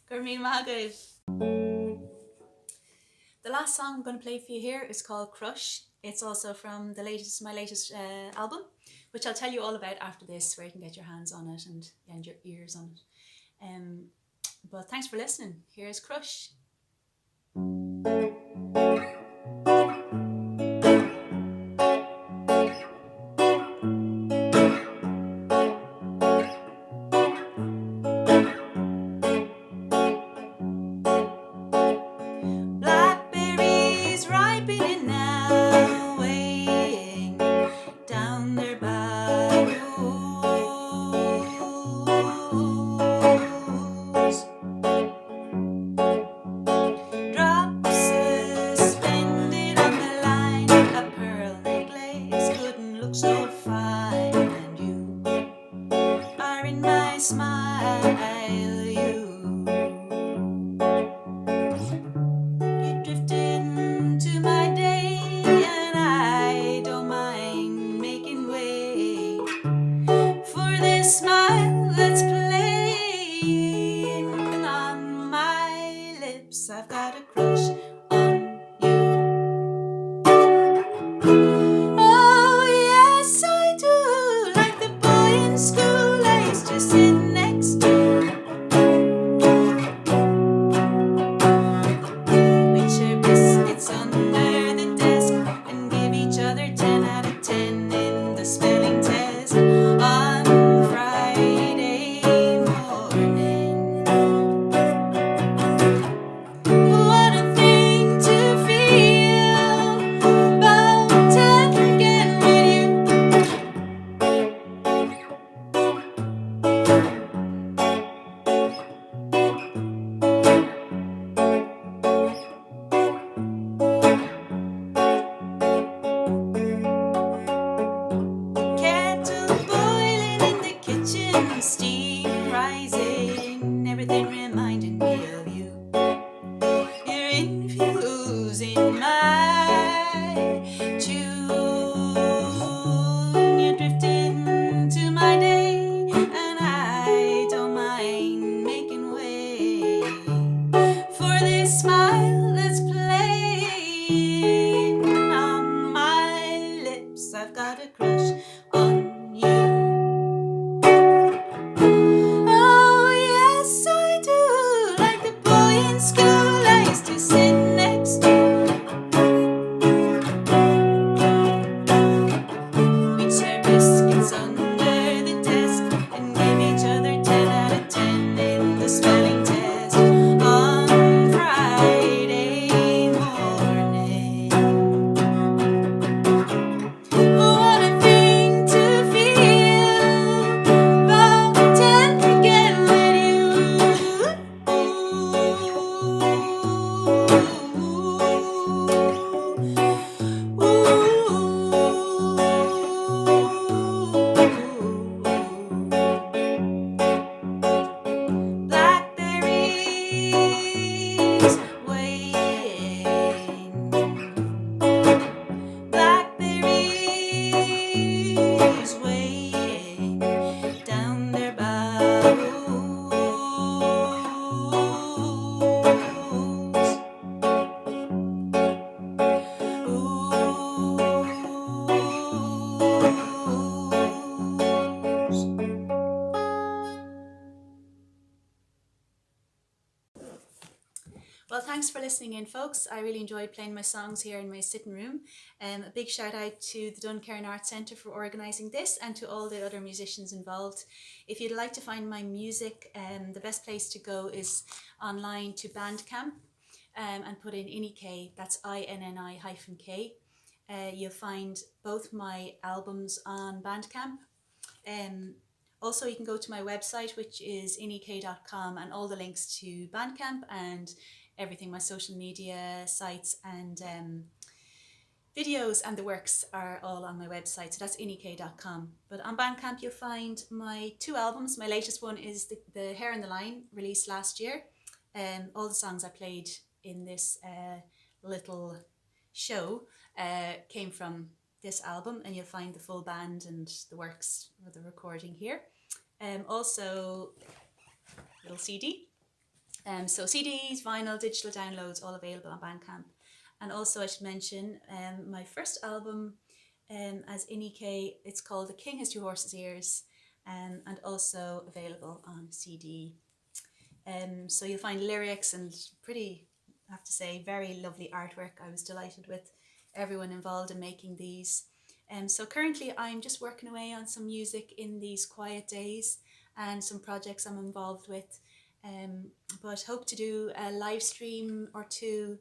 Gurmeen Magav. The last song I'm going to play for you here is called Crush. It's also from my latest album, which I'll tell you all about after this, where you can get your hands on it and your ears on it. But thanks for listening. Here's Crush. rising, everything reminding me of you. You're infusing my tune. You're drifting to my day, and I don't mind making way for this smile that's playing on my lips. I've got a crush on you. Oh yes I do, like the boy in school I used to sit next to. We'd share biscuits under the desk and give each other 10 out of 10 in the spelling test on Friday morning. What a thing to feel about 10 again with you. Blackberries waiting, blackberries waiting down their boughs. Well, thanks for listening in, folks. I really enjoyed playing my songs here in my sitting room. A big shout out to the Duncairn Arts Centre for organising this and to all the other musicians involved. If you'd like to find my music, the best place to go is online to Bandcamp and put in INNI-K, that's INNI-K. You'll find both my albums on Bandcamp. Also, you can go to my website, which is innik.com, and all the links to Bandcamp and everything, my social media sites and videos and the works are all on my website. So that's innik.com. But on Bandcamp, you'll find my 2 albums. My latest one is the Hair in the Line, released last year. All the songs I played in this little show came from this album, and you'll find the full band and the works of the recording here. Also, little CD. So CDs, vinyl, digital downloads, all available on Bandcamp. And also I should mention my first album as INNI-K, it's called The King Has Two Horses' Ears, and also available on CD. So you'll find lyrics and pretty, I have to say, very lovely artwork. I was delighted with everyone involved in making these. So currently I'm just working away on some music in these quiet days and some projects I'm involved with. But hope to do a live stream or 2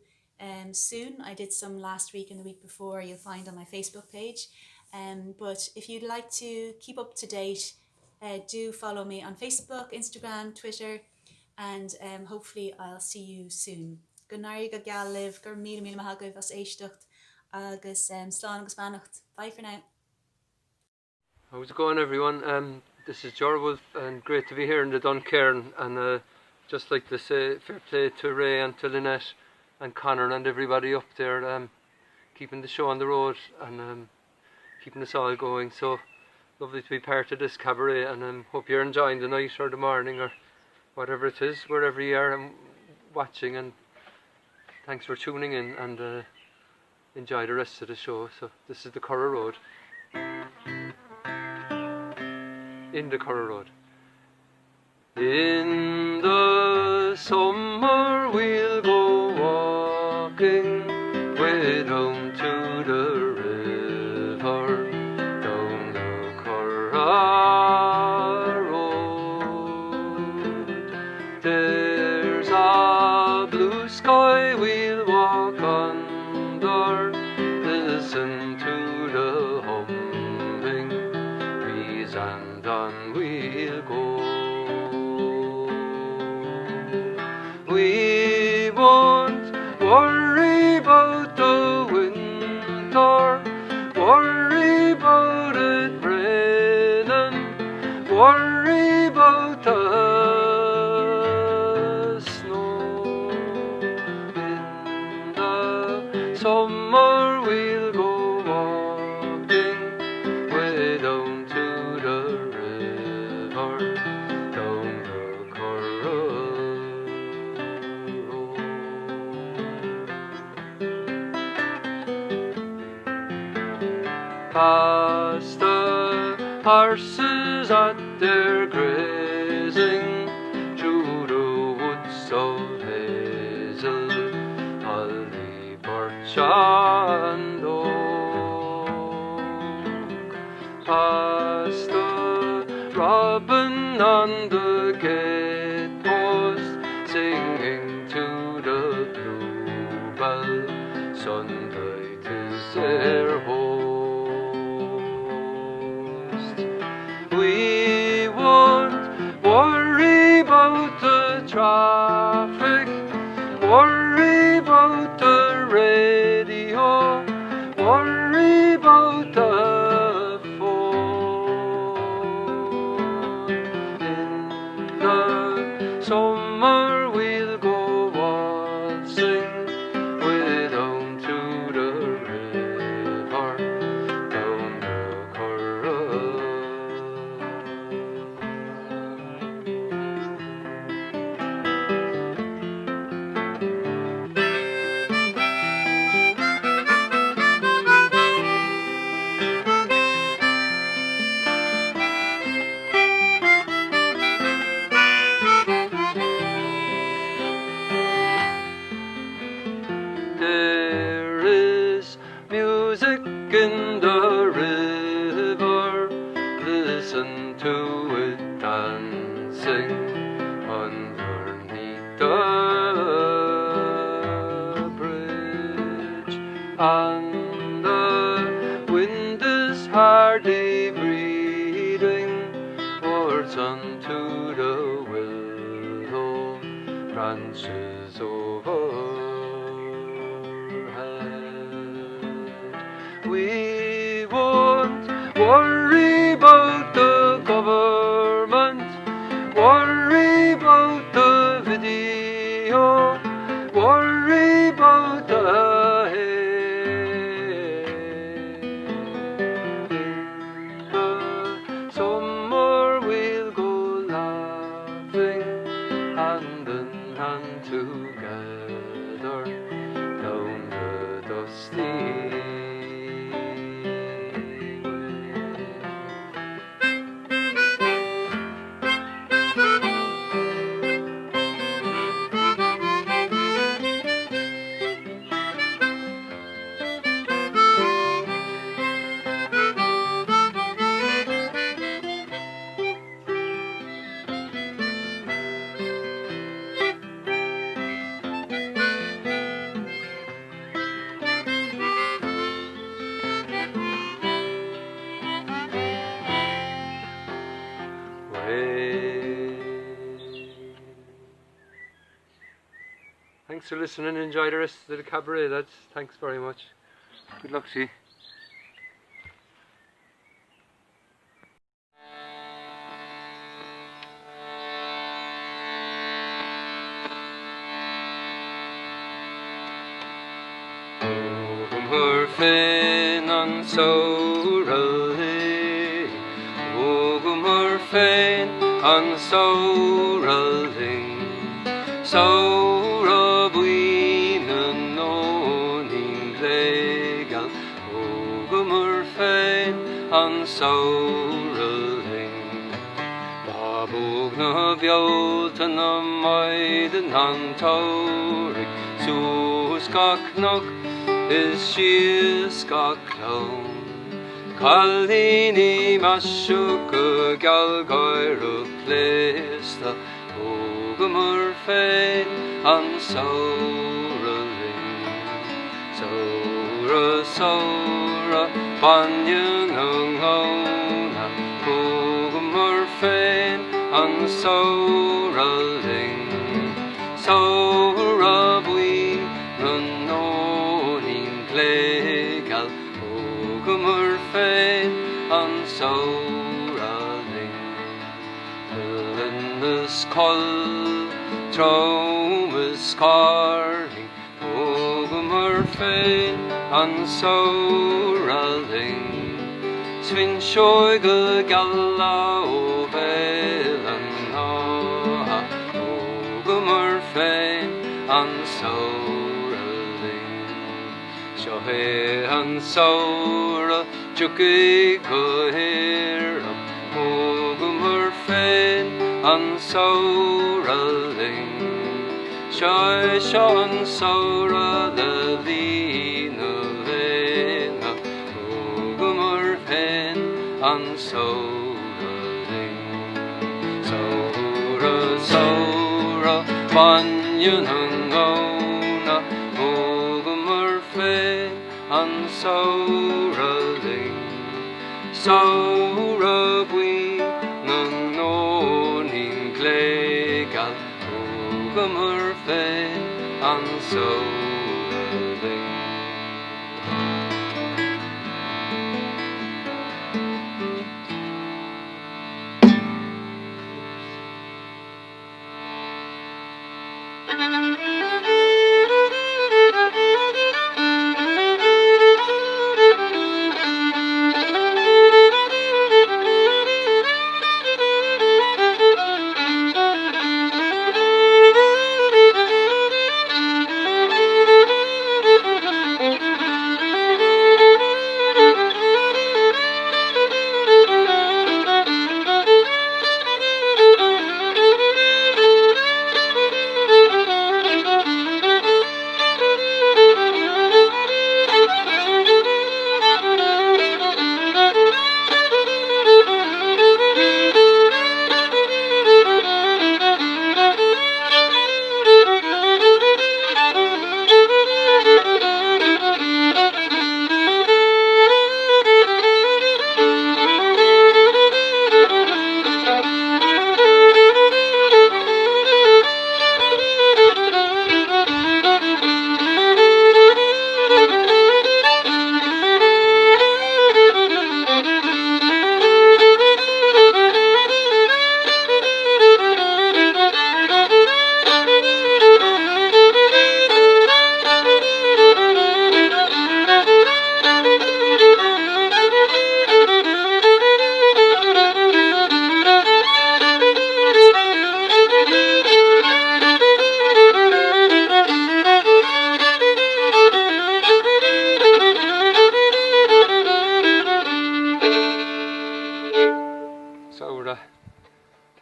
soon. I did some last week and the week before, you'll find on my Facebook page. But if you'd like to keep up to date, do follow me on Facebook, Instagram, Twitter, and hopefully I'll see you soon. Gunnar go galliv, gur mil mahagah as éisteacht, agus slán agus bannacht. Bye for now. How's it going, everyone? This is Jorwolf, and great to be here in the Duncairn, and just like to say fair play to Ray and to Lynette and Connor and everybody up there, keeping the show on the road and keeping us all going. So lovely to be part of this cabaret, and hope you're enjoying the night or the morning or whatever it is, wherever you are and watching, and thanks for tuning in, and enjoy the rest of the show. So this is the Curragh Road. In the Curragh Road. In the summer we'll go walking way down to the river, down the Curragh Road. There's a blue sky we'll walk under, listen to the humming bees, and on we'll go. We won't worry about the winter, worry about it raining, worry about the past the horses at their grazing through the woods of hazel, holly, birch and oak. Past the robin on the gatepost, singing to the bluebell, Sunday 'tis their host. We won't worry about the traffic, worry about the radio, worry about the phone. In the summer we'll go waltzing way down to the river, down the Curragh. There is music in the river, listen to it dancing underneath the bridge, and the wind is hardly breathing words unto the willow branches overhead. We won't worry about the government, worry about the video, worry about the hay. In the summer we'll go laughing hand in hand together down the dusty way. Thanks for listening. Enjoy the rest of the cabaret, lads. Thanks very much. Good luck to you. Her fin on Sorrelly, Ogum her fin on Sorrelling, Sorra buinen onin glegal, Ogum her fin on Sorrelling. Babog na bjolten na maiden an taurig, Suskaknog is she's got clown. Kalini mashuka galgoira plesta, Ogumur fein an sauraling. Saura saura banyan ungona, Ogumur fein an sauraling. Saura bui nonin glegal, Ogumur fein an sauraling. Linus col Tromus carling, Ogumur fein an sauraling. Swin shoiga galla o velan ha, Ogumur fein an sauraling. Shohe an saura Juki go here Mogumur Fen and Sauraling Shai Shan Saura the Vina Vena Mogumur Fen and Sauraling Saura Saura Banyunangona Mogumur Fen and Sauraling Saurabwi Nanoning Glegal Ogamur Fe and Sauraling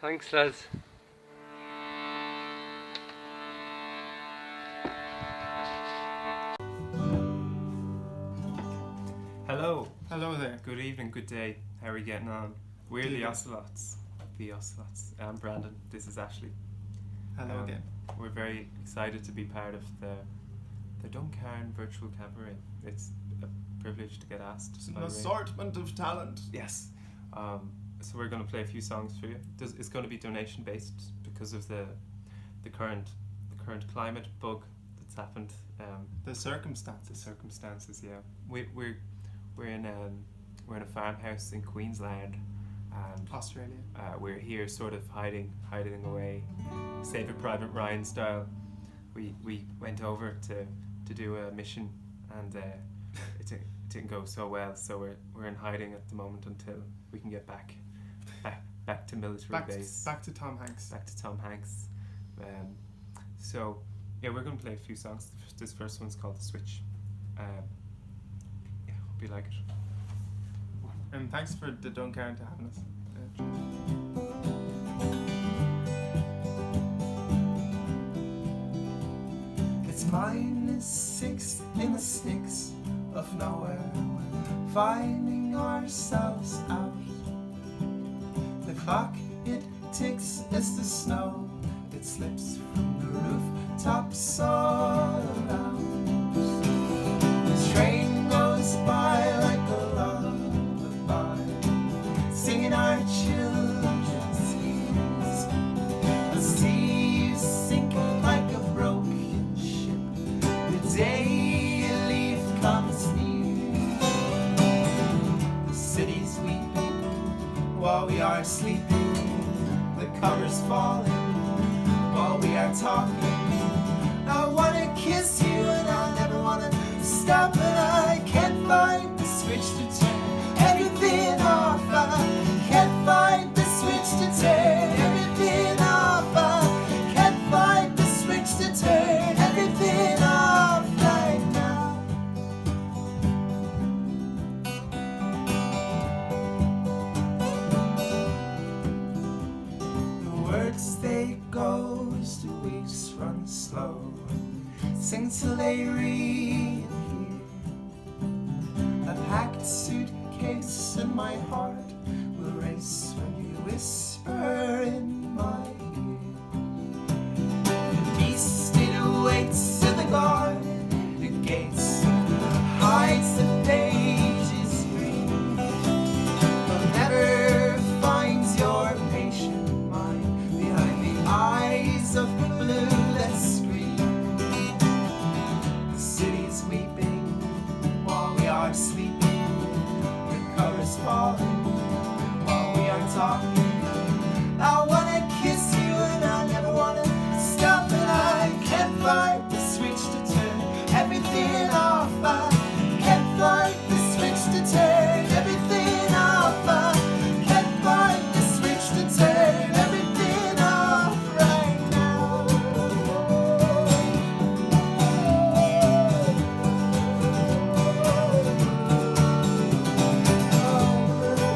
Thanks, lads. Hello. Hello there. Good evening, good day. How are you getting on? We're the Ocelots. The Ocelots. I'm Brandon. This is Ashley. Hello again. We're very excited to be part of the Duncairn Virtual Cabaret. It's a privilege to get asked. It's an assortment of talent. Yes. So we're going to play a few songs for you. It's going to be donation based because of the current climate bug that's happened. The circumstances. The circumstances, yeah. We're in a farmhouse in Queensland, and Australia. We're here, sort of hiding away, Saving Private Ryan style. We went over to do a mission, and it didn't go so well. So we're in hiding at the moment until we can get back to military base. Back to Tom Hanks. Back to Tom Hanks. So yeah, we're going to play a few songs. This first one's called The Switch. Yeah, hope you like it. And thanks for the Duncairn to having us. It's -6 in the sticks of nowhere, finding ourselves out. The clock, it ticks as the snow, it slips from the rooftops all around. The train goes by like a lullaby, singing our children's hymns. The seas sink like a broken ship, the day you leave comes near. The city's weeping while we are sleeping, the cover's falling while we are talking. I wanna kiss you and I never wanna stop, but I can't find the switch to turn everything off. I can't find the switch to turn everything off. I can't find the switch to turn everything off right now. as they go, as the weeks run slow, sing till they reappear. A packed suitcase and my heart will race when you whisper in my ear. The beast it waits in the garden, the gates hides the pages green, but never finds your patient mind behind the eyes of blue that scream. The city's weeping while we are sleeping, the cover's falling while we are talking. I wanna kiss you and I never wanna stop, and I can't find the switch to turn everything off. I can't find the switch to turn everything off. I can't find the switch to turn everything off right now.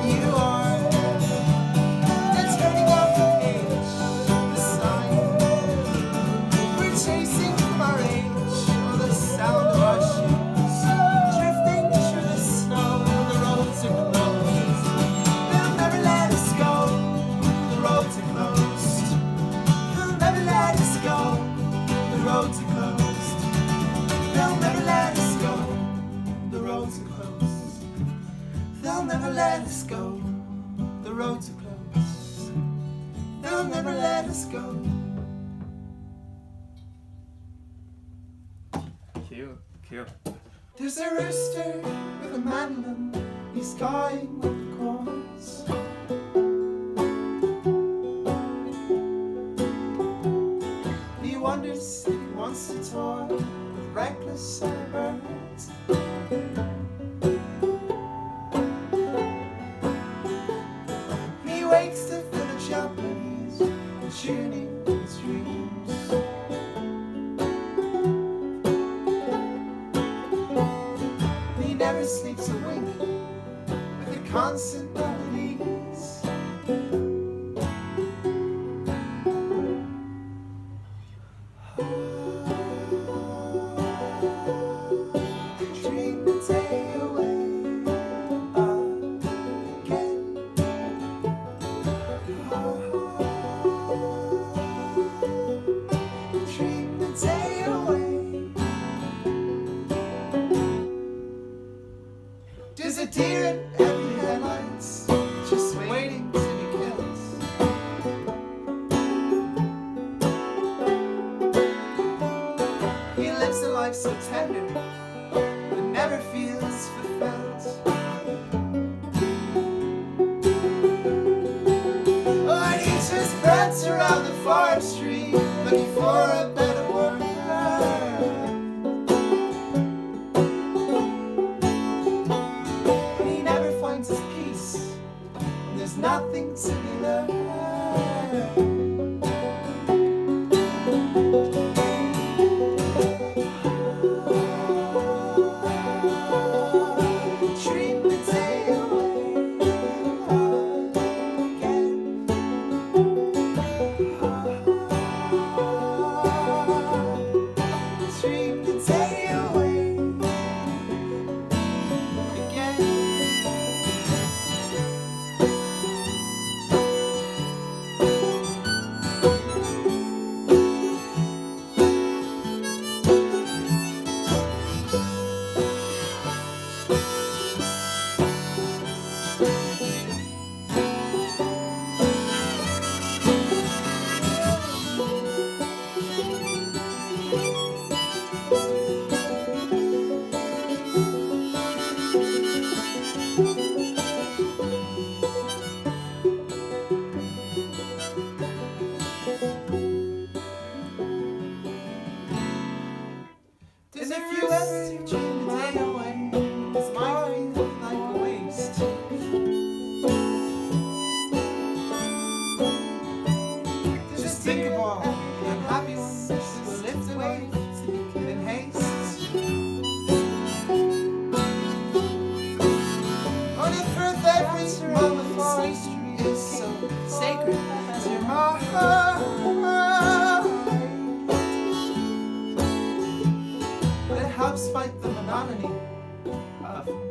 You are the turning off the page, the sign we're chasing from our age, or the sound of our shoes drifting through the snow. The roads are closed, they'll never let us go. The roads are closed, they'll never let us go. The roads are closed, they'll never let us go. The roads are closed, they'll never let us go. The roads are closed, they'll never let us go. Cute, cute. There's a rooster with a mandolin, he's going with the chorus. He wonders if he wants to toy with reckless birds. He wakes to feel the Japanese tuning his dreams. He never sleeps a wink with the constant melodies. Dream the day away again. Dream the day away. There's a deer in every headlights, just waiting to be killed. He lives a life so tender, but never feels fulfilled. Oh, and he just runs around the forestry, looking for a better world. But he never finds his peace, and there's nothing to be learned. Dream the day away again. Dream the day away again. There's a few ever dream the day away. It's my feel like a waste. Just think of all the unhappy ones who lift away in haste. On the truth, every moment is so sacred to my heart.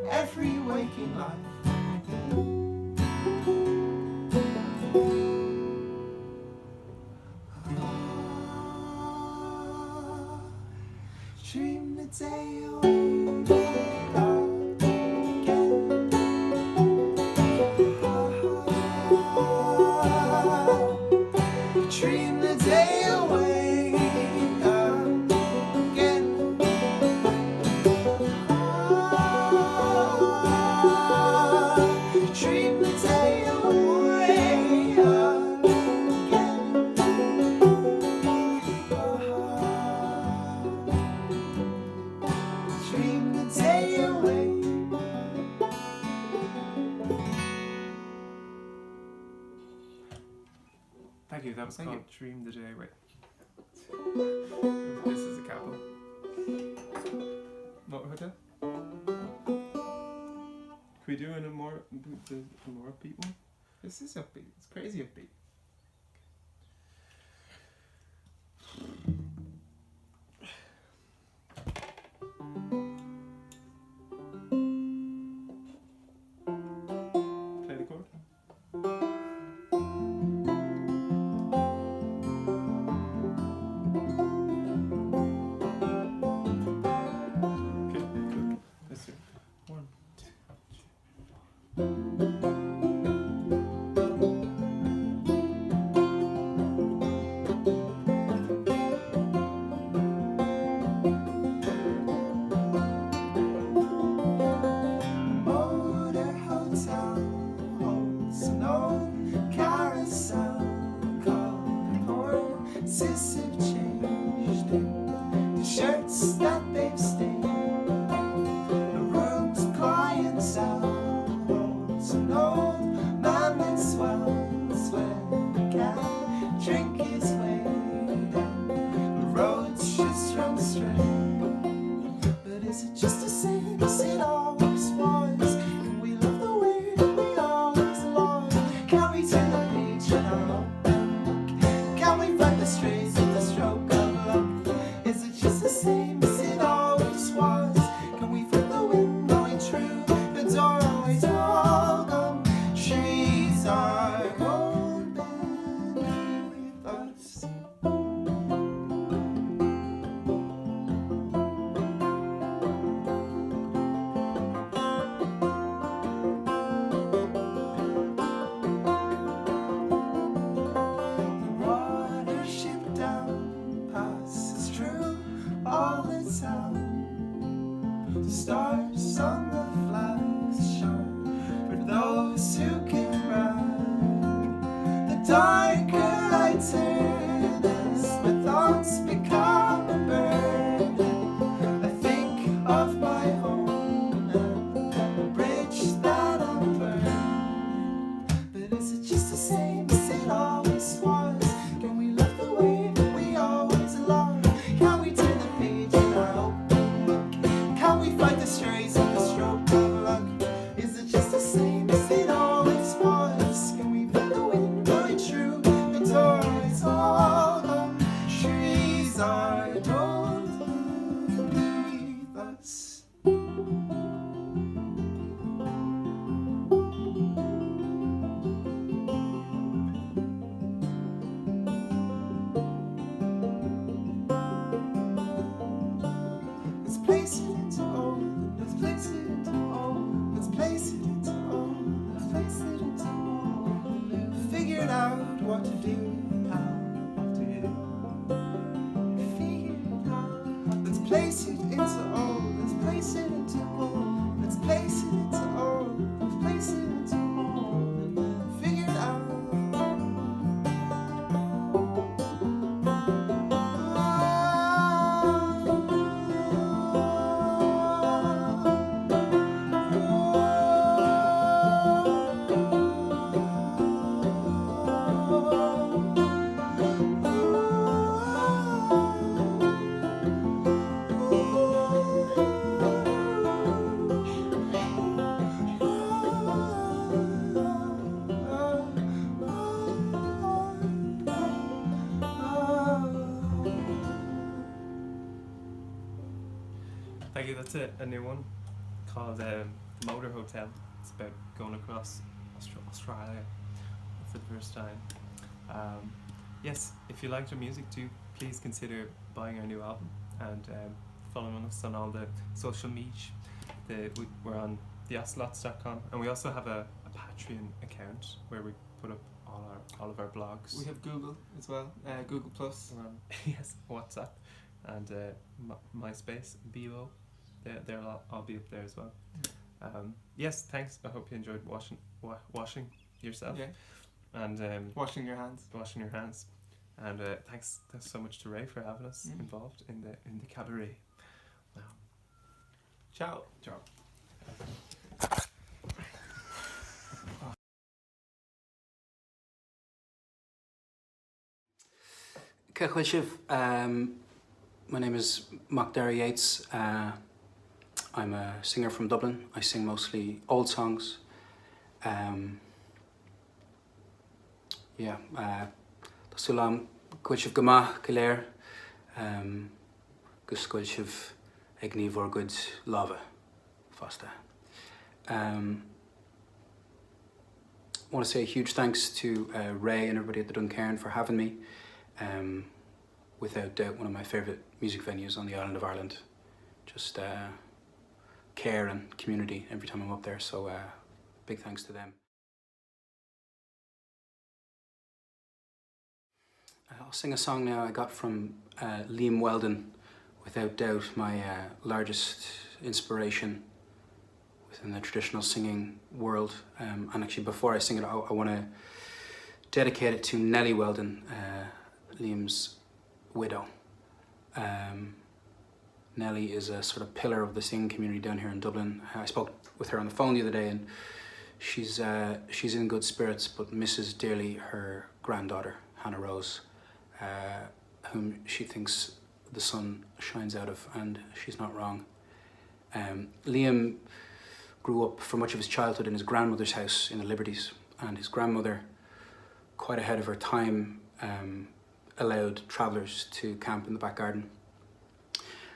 every waking life. Dream the day away again. Dream the day away again. Dream the day away again. Dream the day away. Thank you, that was Thank called you. Dream the Day Away. This is a couple. What was that? Can we do a more upbeat one? This is upbeat. It's crazy upbeat. Play the chord. Okay, cool. Let's do it. 1, 2, 3. Motor hotel holds an old carousel called porn. Sis have changed into shirts that they've stained. The room's clientele holds an old man that swells when he can't drink his weight. The roads just run straight. But is it just the same as it always was? Can we love the way that we always loved? Can we turn the page in our own book? Can we find the strays with the stroke of luck? Is it just the same as it always was? Can we feel the wind blowing through the doorways? All gone, trees are gone beneath us. Watership down passes through all the town. The stars on the flags shine for those who can ride. The darker I turn as my thoughts become a burden, I think of my home and the bridge that I'm burned. But is it just the same as it always was? Can we love the way that we always loved? Can we turn the page in our open book? Can we find the strays in the stroke of luck? Is it just the same as it always was? Can we feel the wind blowing through the doorways? All the trees are old beneath us. Let's place it into old. Let's place it into old. Let's place it into old. Let's place it into old. Figured out what to do. How to do. Figured out. Let's place it into old. Let's place it into old. Let's place it into old. Let's place it into old. Figured out. Thank you, that's it. A new one called Motor Hotel. It's about going across Australia for the first time. Yes, if you liked our music, do please consider buying our new album and following us on all the social media. We're on theocelots.com, and we also have a Patreon account where we put up all of our blogs. We have Google as well, Google Plus. Yes, WhatsApp and MySpace, Bebo. They'll all be up there as well. Yes, thanks. I hope you enjoyed washing yourself. Yeah. And washing your hands. And thanks so much to Ray for having us involved in the cabaret. Wow. Ciao. Ciao. Cechfuil Shiv. My name is Mac Derry Yates. I'm a singer from Dublin. I sing mostly old songs. Tasulam Cuil Shiv Gama Kilair. Gus Cuil Shiv Egni Vorgud Lava Fasta. I want to say a huge thanks to Ray and everybody at the Duncairn for having me. Without doubt, one of my favourite music venues on the island of Ireland. Just care and community every time I'm up there, so big thanks to them. I'll sing a song now I got from Liam Weldon, without doubt my largest inspiration within the traditional singing world. And actually, before I sing it, I want to dedicate it to Nellie Weldon, Liam's widow. Nellie is a sort of pillar of the singing community down here in Dublin. I spoke with her on the phone the other day, and she's in good spirits, but misses dearly her granddaughter, Hannah Rose, whom she thinks the sun shines out of, and she's not wrong. Liam grew up for much of his childhood in his grandmother's house in the Liberties, and his grandmother, quite ahead of her time, allowed travellers to camp in the back garden.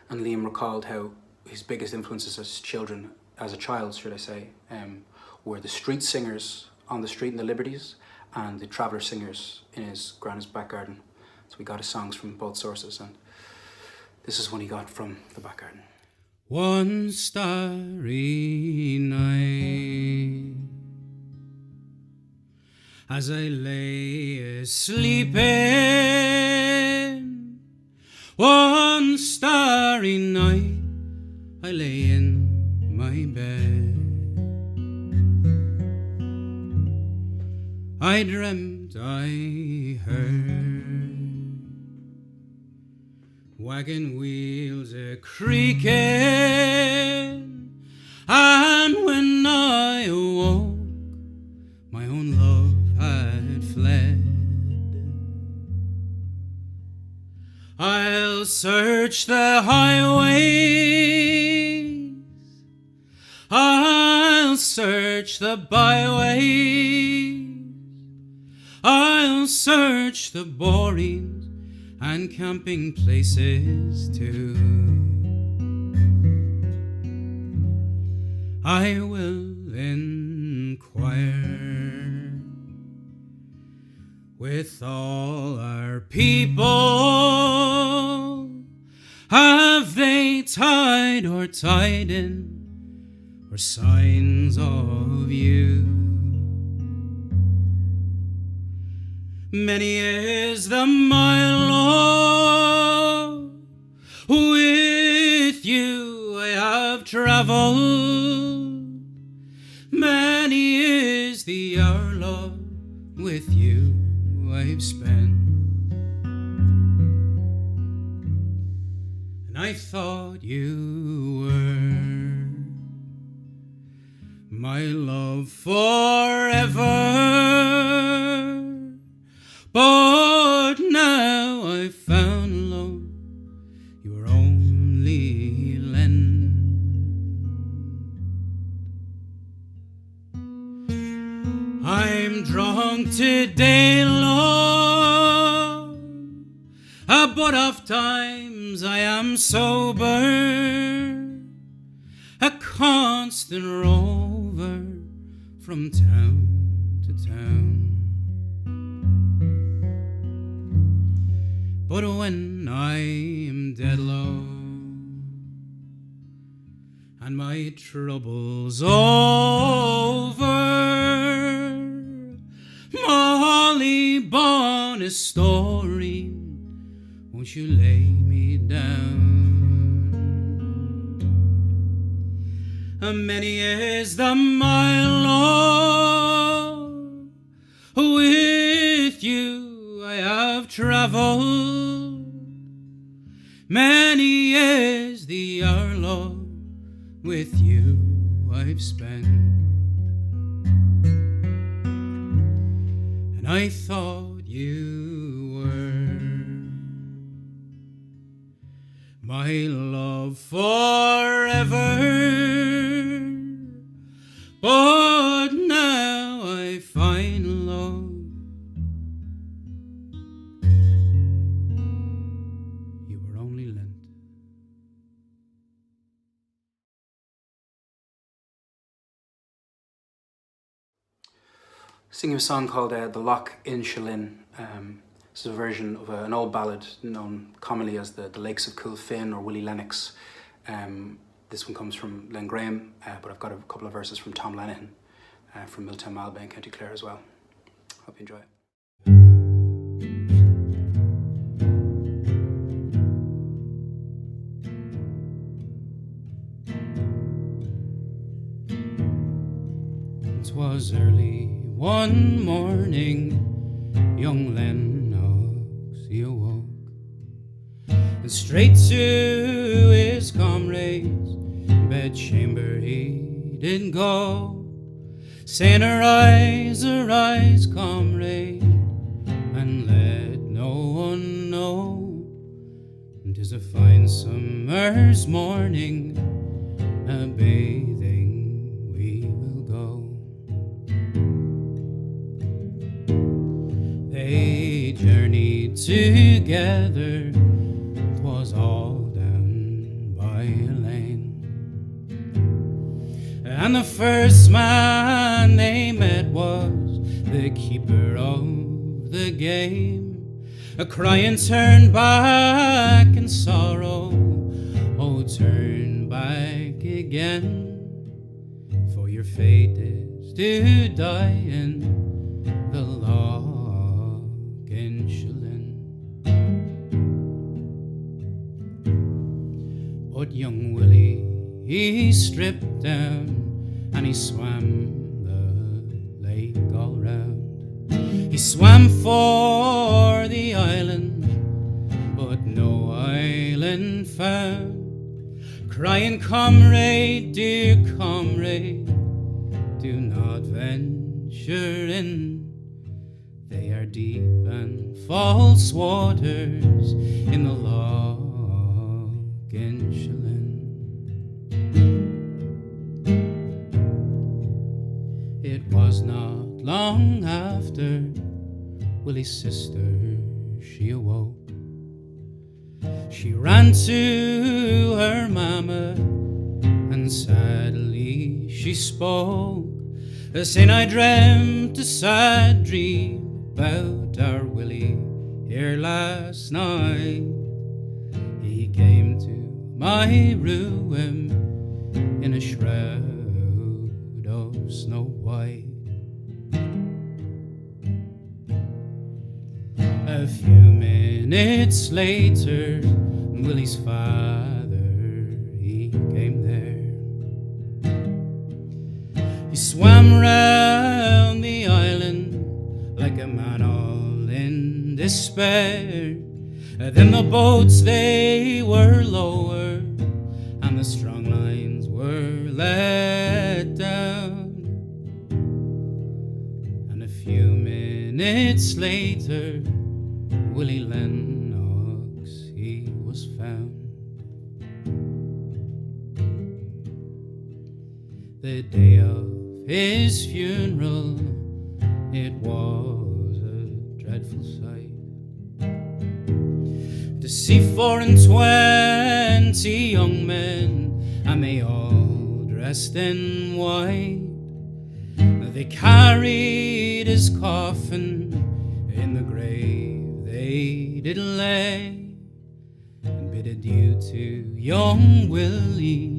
And Liam recalled how his biggest influences as a child, should I say, were the street singers on the street in the Liberties and the traveller singers in his grandma's back garden. So we got his songs from both sources, and this is one he got from the back garden. One starry night, as I lay sleeping, one starry night, I lay in my bed. I dreamt I heard wagon wheels a-creaking, and when I awoke, my own love had fled. I'll search the highways, I'll search the byways, I'll search the borings and camping places too. I will inquire with all our people, have they tied or tied in, or signs of you? Many is the mile, Lord, with you I have travelled. Many is the hour, Lord, with you I've spent. And I thought you were my love forever, but now I found, Lord, you were only lent. I'm drunk today, Lord, but oft times I am sober. constant rover from town to town. But when I am dead low and my troubles over, Molly Bonus story, won't you lay me down? Many is the mile long with you I have travelled, many is the hour long with you I've spent, and I thought you were my love forever. But now I find love, you were only lent. Singing a song called The Loch in Shillin. This is a version of an old ballad known commonly as the Lakes of Culfin or Willie Lennox. This one comes from Len Graham, but I've got a couple of verses from Tom Lenihan from Milltown Malbay in County Clare as well. Hope you enjoy it. It was early one morning, young Lennox he awoke, and straight to his comrades' bedchamber he did go, saying, arise, comrade, and let no one know, 'tis a fine summer's morning, a bathing we will go. They journeyed together, 'twas all down by a lane, and the first man they met was the keeper of the game, a crying, turn back in sorrow, oh turn back again, for your fate is to die in the Loch in Shillin. But young Willie, he stripped down and he swam the lake all round. He swam for the island, but no island found, crying, comrade, dear comrade, do not venture in, they are deep and false waters in the Loch in Shillin. It was not long after Willie's sister she awoke. She ran to her mama and sadly she spoke, saying, I dreamt a sad dream about our Willie here last night. He came to my room in a shroud of snow white. A few minutes later, Willie's father, he came there. He swam round the island like a man all in despair. Then the boats, they were lowered and the strong lines were let down. And a few minutes later, Willie Lennox, he was found. The day of his funeral, it was a dreadful sight to see 24 young men, and they all dressed in white. They carried his coffin in the grave they did lay, and bid adieu to young Willie,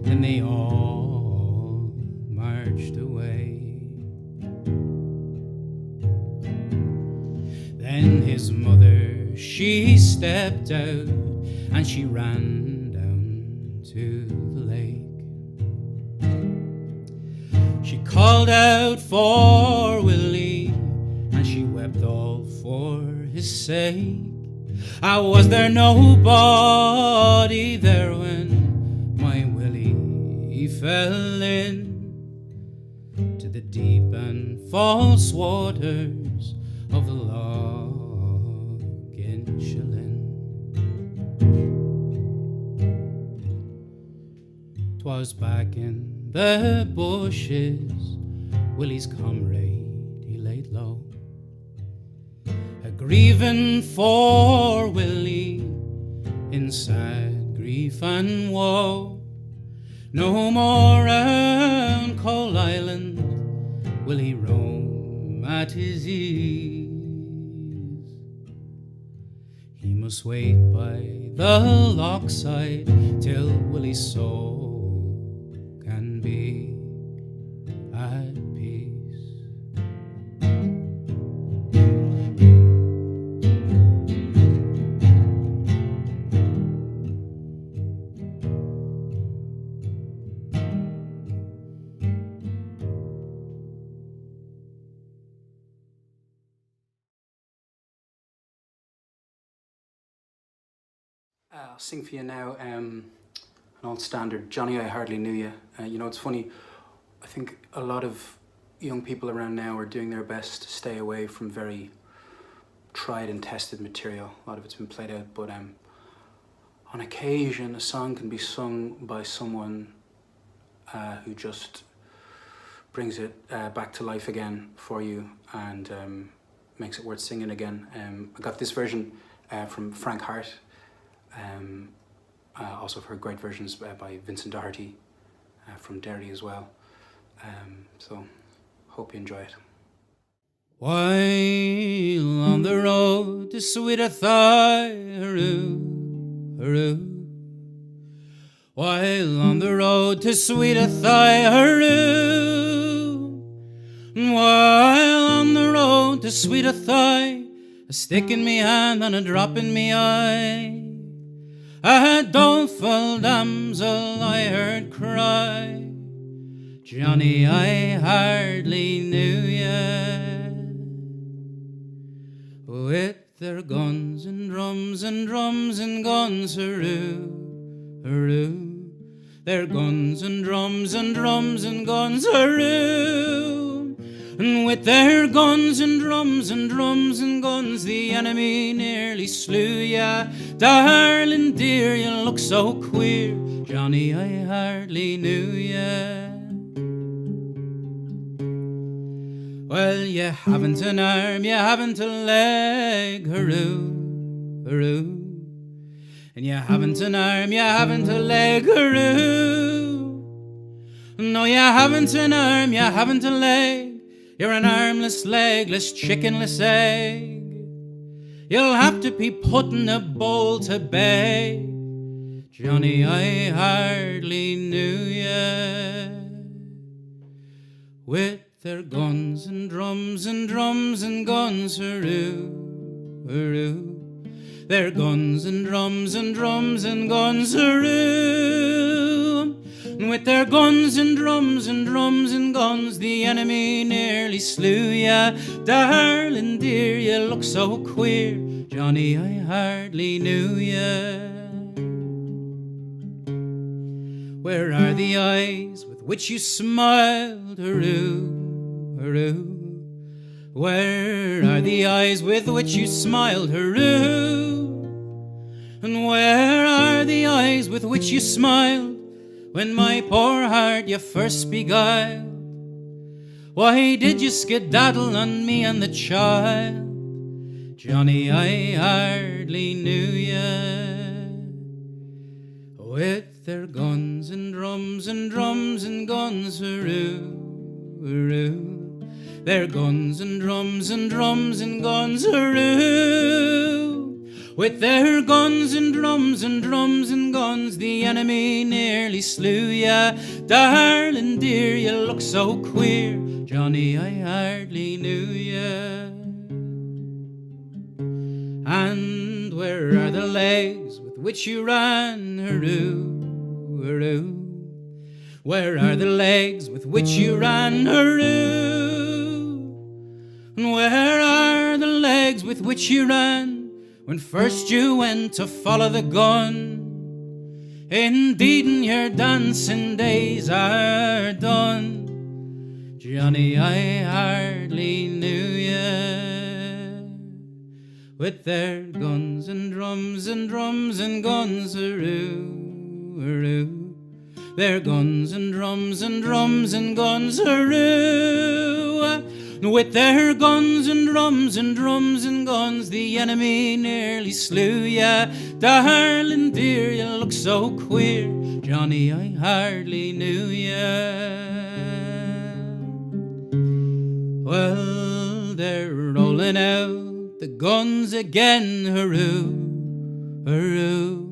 and they all marched away. Then his mother, she stepped out, and she ran down to the lake. She called out for Willie, and she wept all for his sake. Was there nobody there when my Willie he fell in to the deep and false waters of the Loch Inchylin? 'Twas back in the bushes, Willie's comrade he laid low, a grieving for Willie in sad grief and woe. No more round Coal Island will he roam at his ease. He must wait by the lochside till Willie's soul can be at peace. I'll sing for you now an old standard, Johnny, I Hardly Knew You. You know, it's funny, I think a lot of young people around now are doing their best to stay away from very tried and tested material. A lot of it's been played out, but on occasion a song can be sung by someone who just brings it back to life again for you and makes it worth singing again. I got this version from Frank Hart. Also heard great versions by Vincent Doherty from Derry as well. So hope you enjoy it. While on the road to sweet Athy, hurroo, hurroo. While on the road to sweet Athy, hurroo. While on the road to sweet Athy, a stick in me hand and a drop in me eye, a doleful damsel I heard cry, Johnny, I hardly knew ya. With their guns and drums and drums and guns, hurroo, hurroo. Their guns and drums and drums and guns, hurroo. And with their guns and drums and drums and guns, the enemy nearly slew ya. Darling dear, you look so queer, Johnny, I hardly knew ya. Well, you haven't an arm, you haven't a leg, hurroo, hurroo. And you haven't an arm, you haven't a leg, hurroo. No, you haven't an arm, you haven't a leg. You're an armless, legless, chickenless egg. You'll have to be putting a bowl to bed, Johnny, I hardly knew ya. With their guns and drums and drums and guns, hurroo, hurroo. Their guns and drums and drums and guns, hurroo. And with their guns and drums and drums and guns, the enemy nearly slew ya. Darling dear, you look so queer, Johnny, I hardly knew ya. Where are the eyes with which you smiled, hurroo, hurroo? Where are the eyes with which you smiled, hurroo? And where are the eyes with which you smiled when my poor heart you first beguiled? Why did you skedaddle on me and the child? Johnny, I hardly knew ya. With their guns and drums and drums and guns, hooroo, hooroo. Their guns and drums and drums and guns, hooroo. With their guns and drums and drums and guns, the enemy nearly slew ya. Darling dear, you look so queer, Johnny, I hardly knew ya. And where are the legs with which you ran, hooroo, hooroo? Where are the legs with which you ran, hooroo? And where are the legs with which you ran when first you went to follow the gun? Indeed, and your dancing days are done, Johnny, I hardly knew ya. With their guns and drums and drums and guns, hooroo, hooroo. Their guns and drums and drums and guns, hooroo. With their guns and drums and drums and guns, the enemy nearly slew ya. Darling dear, you look so queer, Johnny, I hardly knew ya. Well, they're rolling out the guns again, hooroo, hooroo.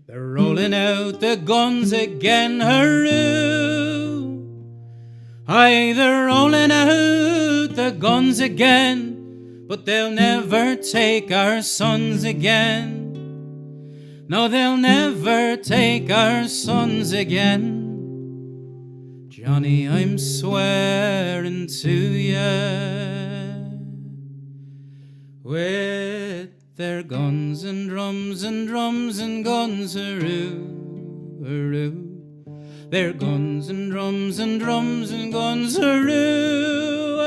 They're rolling out the guns again, hooroo. Aye, they're rolling out the guns again, but they'll never take our sons again. No, they'll never take our sons again. Johnny, I'm swearing to ya. With their guns and drums and drums and guns, hooroo, hooroo. Their guns and drums and drums and guns, hooroo.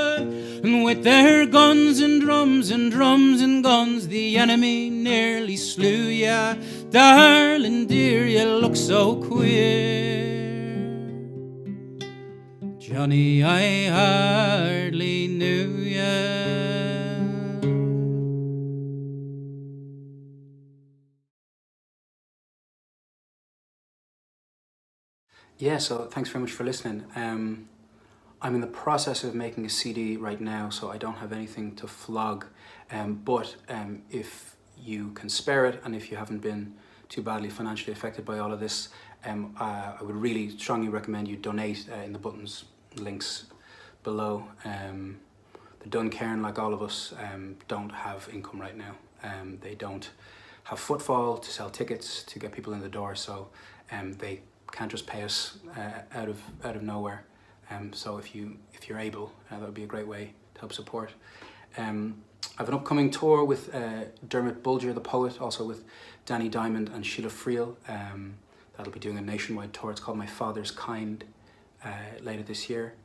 And with their guns and drums and drums and guns, the enemy nearly slew ya. Darling dear, you look so queer, Johnny, I hardly knew ya. Yeah, so thanks very much for listening. I'm in the process of making a CD right now, so I don't have anything to flog. But if you can spare it, and if you haven't been too badly financially affected by all of this, I would really strongly recommend you donate in the buttons, links below. The Duncairn, like all of us, don't have income right now. They don't have footfall to sell tickets, to get people in the door, so they can't just pay us out of nowhere. So if you're able, that would be a great way to help support. I have an upcoming tour with Dermot Bulger, the poet, also with Danny Diamond and Sheila Friel. That'll be doing a nationwide tour. It's called My Father's Kind, later this year.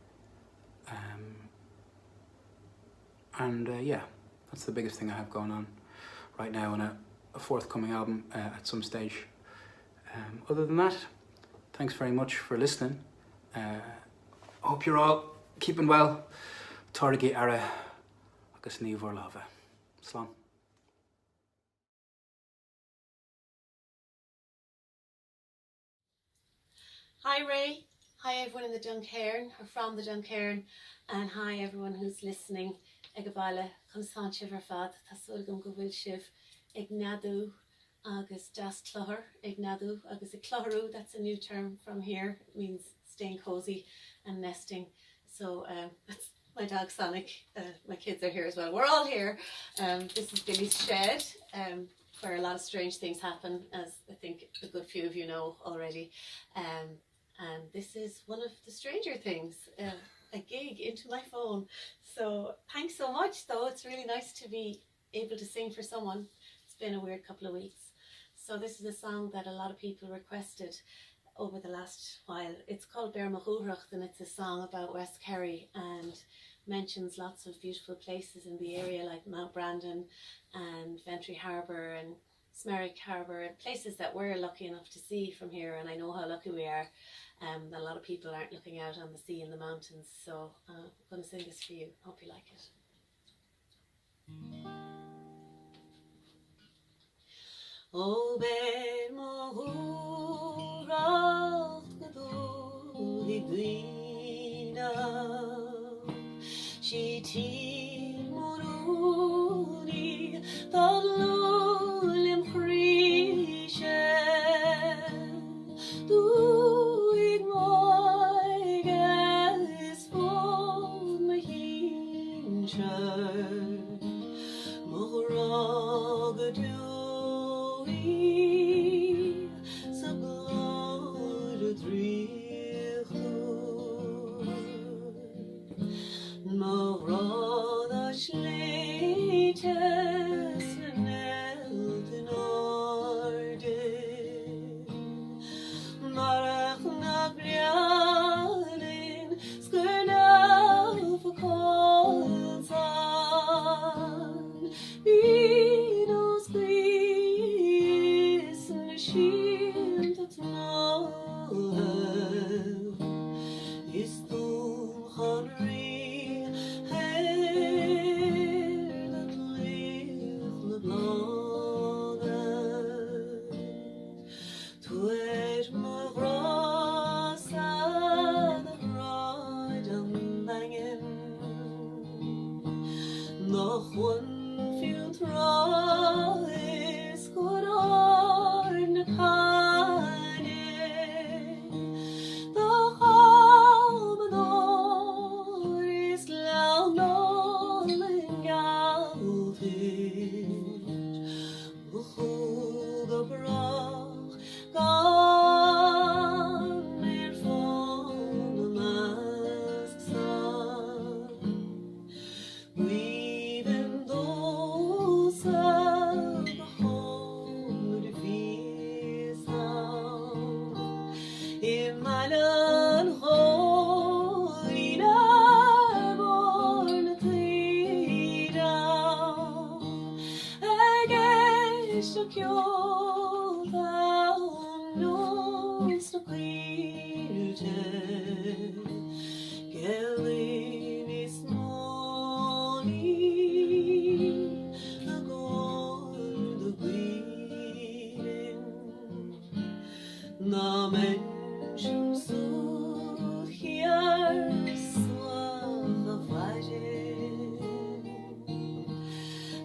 Yeah, that's the biggest thing I have going on right now, and a forthcoming album at some stage. Other than that, thanks very much for listening. Hope you're all keeping well. Torigi ara agus ní bhur láva. Slán. Hi Ray, hi everyone in the Duncairn, or from the Duncairn, and hi everyone who's listening. Ag abala constantia verfad, tasolgum go bhfuil sibh ag nadú agus das clother, ag nadú agus a clotherú, that's a new term from here. It means staying cozy and nesting. So that's my dog Sonic. My kids are here as well. We're all here. This is Billy's shed, where a lot of strange things happen, as I think a good few of you know already. And this is one of the stranger things, a gig into my phone. So thanks so much, though. It's really nice to be able to sing for someone. It's been a weird couple of weeks. So this is a song that a lot of people requested over the last while. It's called Bear Mahúracht, and it's a song about West Kerry and mentions lots of beautiful places in the area like Mount Brandon and Ventry Harbour and Smerwick Harbour, and places that we're lucky enough to see from here, and I know how lucky we are. A lot of people aren't looking out on the sea and the mountains, so I'm going to sing this for you. Hope you like it. Oh, Bear Mahúracht, Igdina She Timoruni Tadlulim Christian Du Igmoiges Von Mahinscher Moragadui Saglor Drichtur Morada Schleites Nelten Orden Marach na Brianin Skurna Fakolzan Vinos Gris Nishim Tatnoel Istum Hanri Her that live LeBlanc Tuer Mavrasa the bride and bangin Noch one few tries could on the The Halmador is loud and galfish Huga brach gan mer von the mask sun We've those home visa in my land hoina born tida against the kyoto no stupidity Gelin is morning the gold of bleeding Na menschen such hier swach of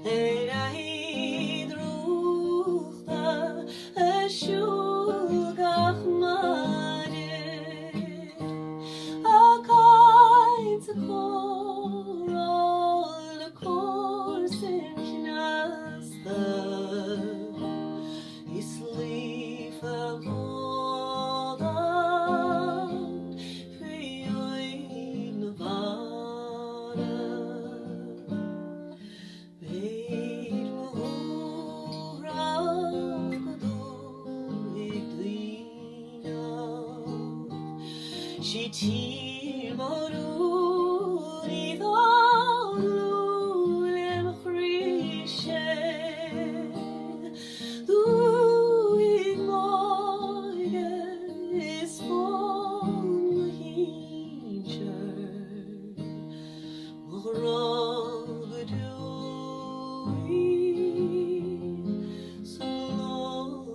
Era hidruchta a shugach madir A kind to coral the course in knasta Isleaf and Vodan Feoin Nevada Beid Mahurav Godol Igdina She Timoruni Thalulem Christian Du Igmoiges von Mahinscher Moragadui Slaughter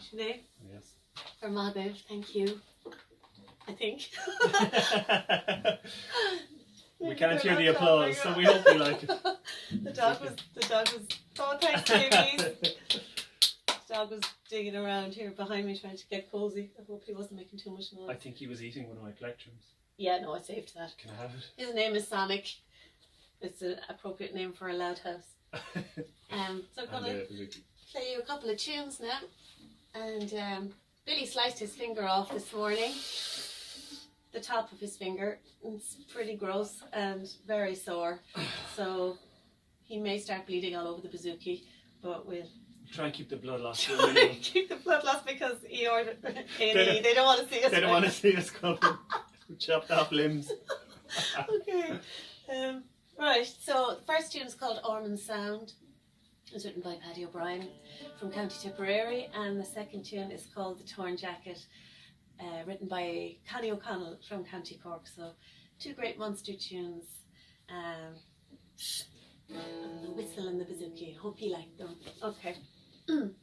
Sinead? Yes. For Mother, thank you. I think. We can't hear the applause, so we hope you like it. The dog was. Oh, thanks, babies. The dog was digging around here behind me trying to get cozy. I hope he wasn't making too much noise. I think he was eating one of my plectrums. Yeah, no, I saved that. Can I have it? His name is Sonic. It's an appropriate name for a loud house. So I'm gonna play you a couple of tunes now. And Billy sliced his finger off this morning. The top of his finger. It's pretty gross and very sore. So he may start bleeding all over the bouzouki, but we'll try and keep the blood loss. Keep the blood loss because he ordered A&E. They don't want to see us. They don't want to see us coming. Chopped off limbs. Okay. Right. So the first tune is called Ormond Sound. It was written by Paddy O'Brien from County Tipperary, and the second tune is called The Torn Jacket, written by Connie O'Connell from County Cork. So two great monster tunes. The whistle and the bouzouki. Hope you like them. Okay. Okay.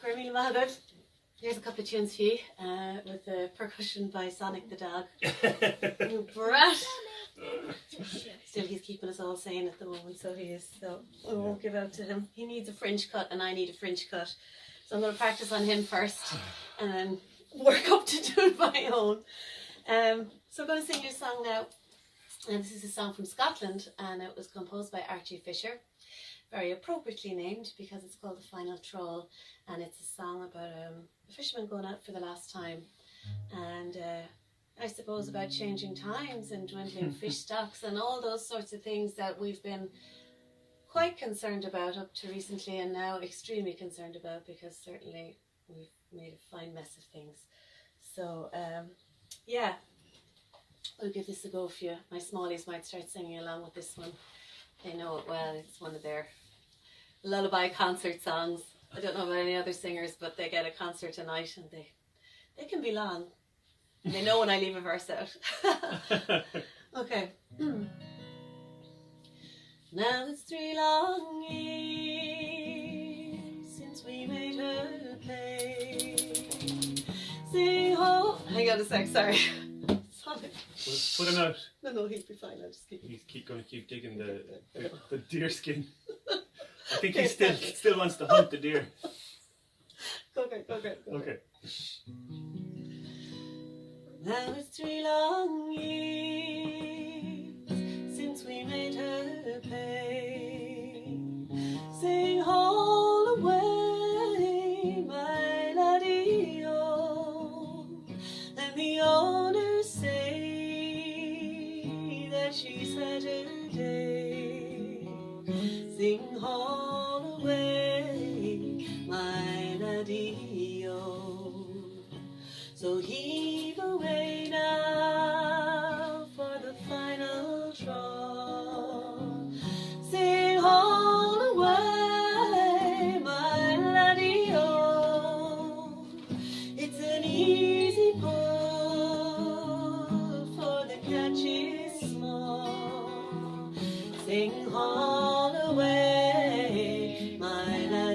Grimmy Mahadut. Here's a couple of tunes for you with the percussion by Sonic the Dog. Brat! Still, he's keeping us all sane at the moment, so he is. So we won't give out to him. He needs a fringe cut and I need a fringe cut. So I'm going to practice on him first and then work up to doing my own. So I'm going to sing you a song now. And this is a song from Scotland and it was composed by Archie Fisher. Very appropriately named because it's called The Final Trawl, and it's a song about a fisherman going out for the last time, and I suppose about changing times and dwindling fish stocks and all those sorts of things that we've been quite concerned about up to recently and now extremely concerned about because certainly we've made a fine mess of things. So yeah, we'll give this a go for you. My smallies might start singing along with this one. They know it well. It's one of their lullaby concert songs. I don't know about any other singers, but they get a concert tonight and they can be long. They know when I leave a verse out. Okay. Now it's 3 long years since we made her play. Sing ho. Hang on a sec, sorry. Put him out. No, he'll be fine. I'll just keep. He's going to keep digging the deer skin. I think he still wants to hunt the deer. Go great. Okay. Now it's 3 long years since we made her pay. Sing all away, my laddie-o, and the owner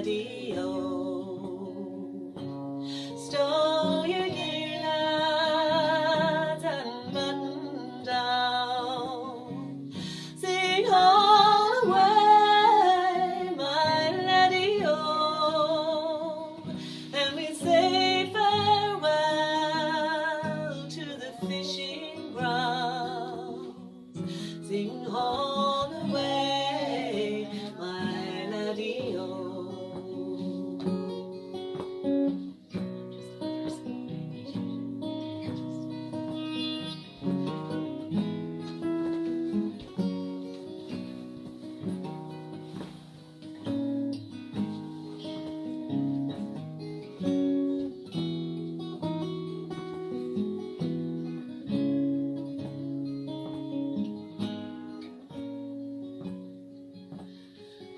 laddie-o. Stow your gear, lads, and button down. Sing all away, my laddie-o, and we say farewell to the fishing grounds. Sing all away, my laddie-o.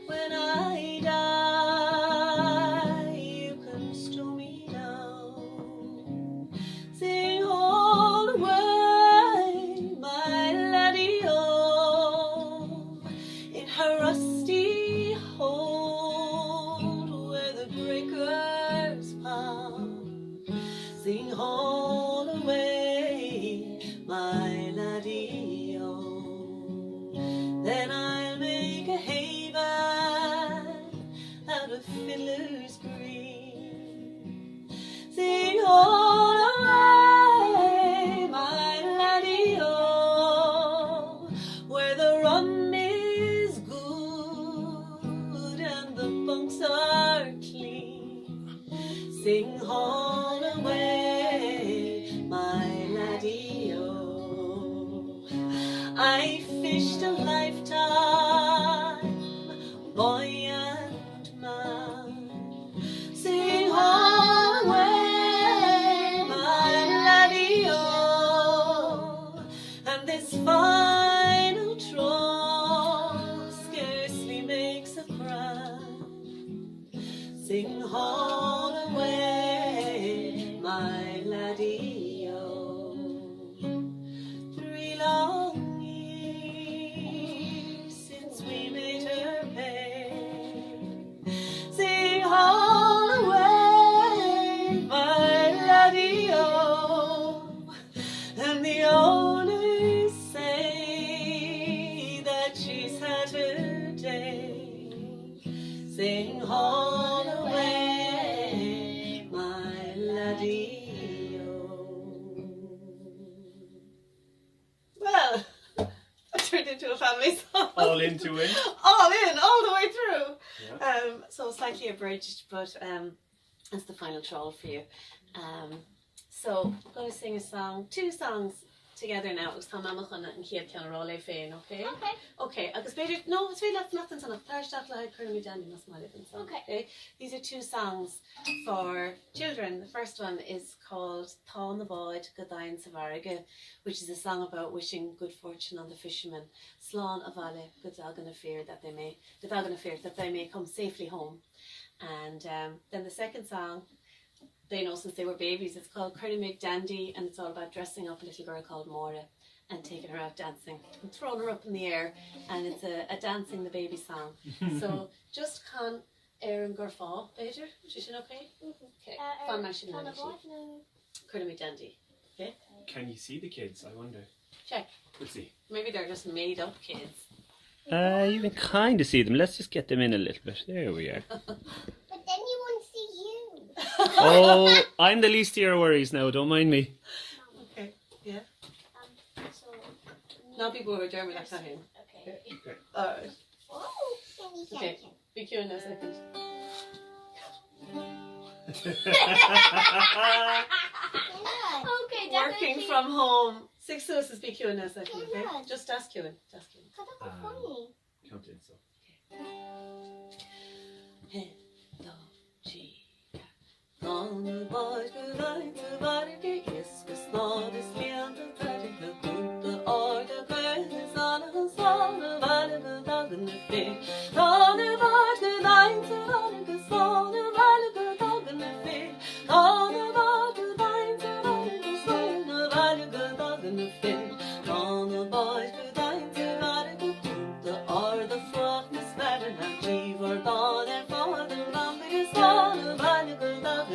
When I die, you can stow me down. Sing all away, my laddie-o, in her rusty hold where the breakers pound. Sing all away, my laddie-o. Then I'll make a haven out of fiddler's green. Sing all away, my laddie-o, where the rum is good and the bunks are clean. Sing all away, my laddie-o. I fished a lifetime, boy and man. Sing all away, my laddie-o, and this final troll scarcely makes a cry. Sing all away, my laddie-o. 3 long years since we made her pay. Sing all away, my laddie-o, and the owners say that she's had her day. Sing all away, my laddie-o. Well, I turned into a family song. All into it. All in, all the way through. Yeah. So slightly abridged, but that's the final troll for you. So I'm going to sing a song, 2 songs together now. Agus tá mama chuna an chéad ceann rá lé féin, okay? Okay. Okay, agus beidir, no, it's really that's nothing sanach. Táirteach le Curly Dandy mas my living song. Okay. These are 2 songs for children. The first one is called Tá na Báid go dainn sa bharige, which is a song about wishing good fortune on the fishermen. Slán a bhaile go dagan a fear that they may come safely home. And then the second song, they know since they were babies, it's called Curly Dandy, and it's all about dressing up a little girl called Maura and taking her out dancing and throwing her up in the air, and it's a dancing the baby song. So just can Aaron Gurfall, Peter, is it okay? Okay. Fun machine. Curly Dandy. Okay. Can you see the kids? I wonder. Check. Let's see. Maybe they're just made up kids. You can kind of see them. Let's just get them in a little bit. There we are. But then you won't see you. Oh, I'm the least of your worries now. Don't mind me. Okay. Yeah. So, Now people who are German like that. okay. Alright. Oh, Okay. Be cute in a second. Okay, Working from home. 6 of us is be cute in a second, okay? Yeah. Just ask Ewan. Just ask Ewan. funny. Count in so. Kan bort geweint, varke iskes nådes leende verke gode orde gønes alle sane valge dagene fer. Kan bort geweint, varke sane valge dagene fer. Kan bort geweint, varke sane valge dagene fer. Kan bort geweint, varke gode orde froknes verden av giver dagen for den gamle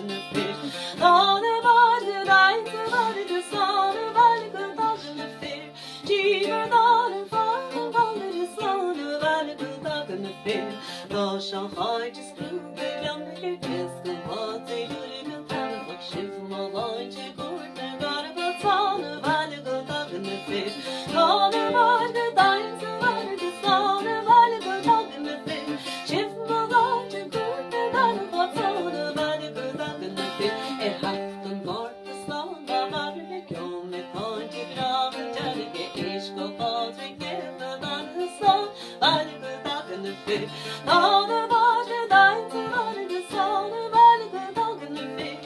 dagen er fyr. Dane var det deg, det var det slane, velge dagen er fyr. Tyver dalen faren, valde slane, velge dagen er fyr. Da Shanghai til skruve, jammer keske, mat i lurge, tanne, og skift må vant til korte, gare på tane, velge dagen er fyr. Dane var det deg, det var det slane, velge dagen er fyr. Skift må vant til korte, gare på tane, velge dagen er fyr. Hatten bort og slane, var det kjom, tar til graven, tørke, isk og patrik, det var det slane, velge dagen er fyr. Dane var det deg, det var det slane, velge dagen er fyr.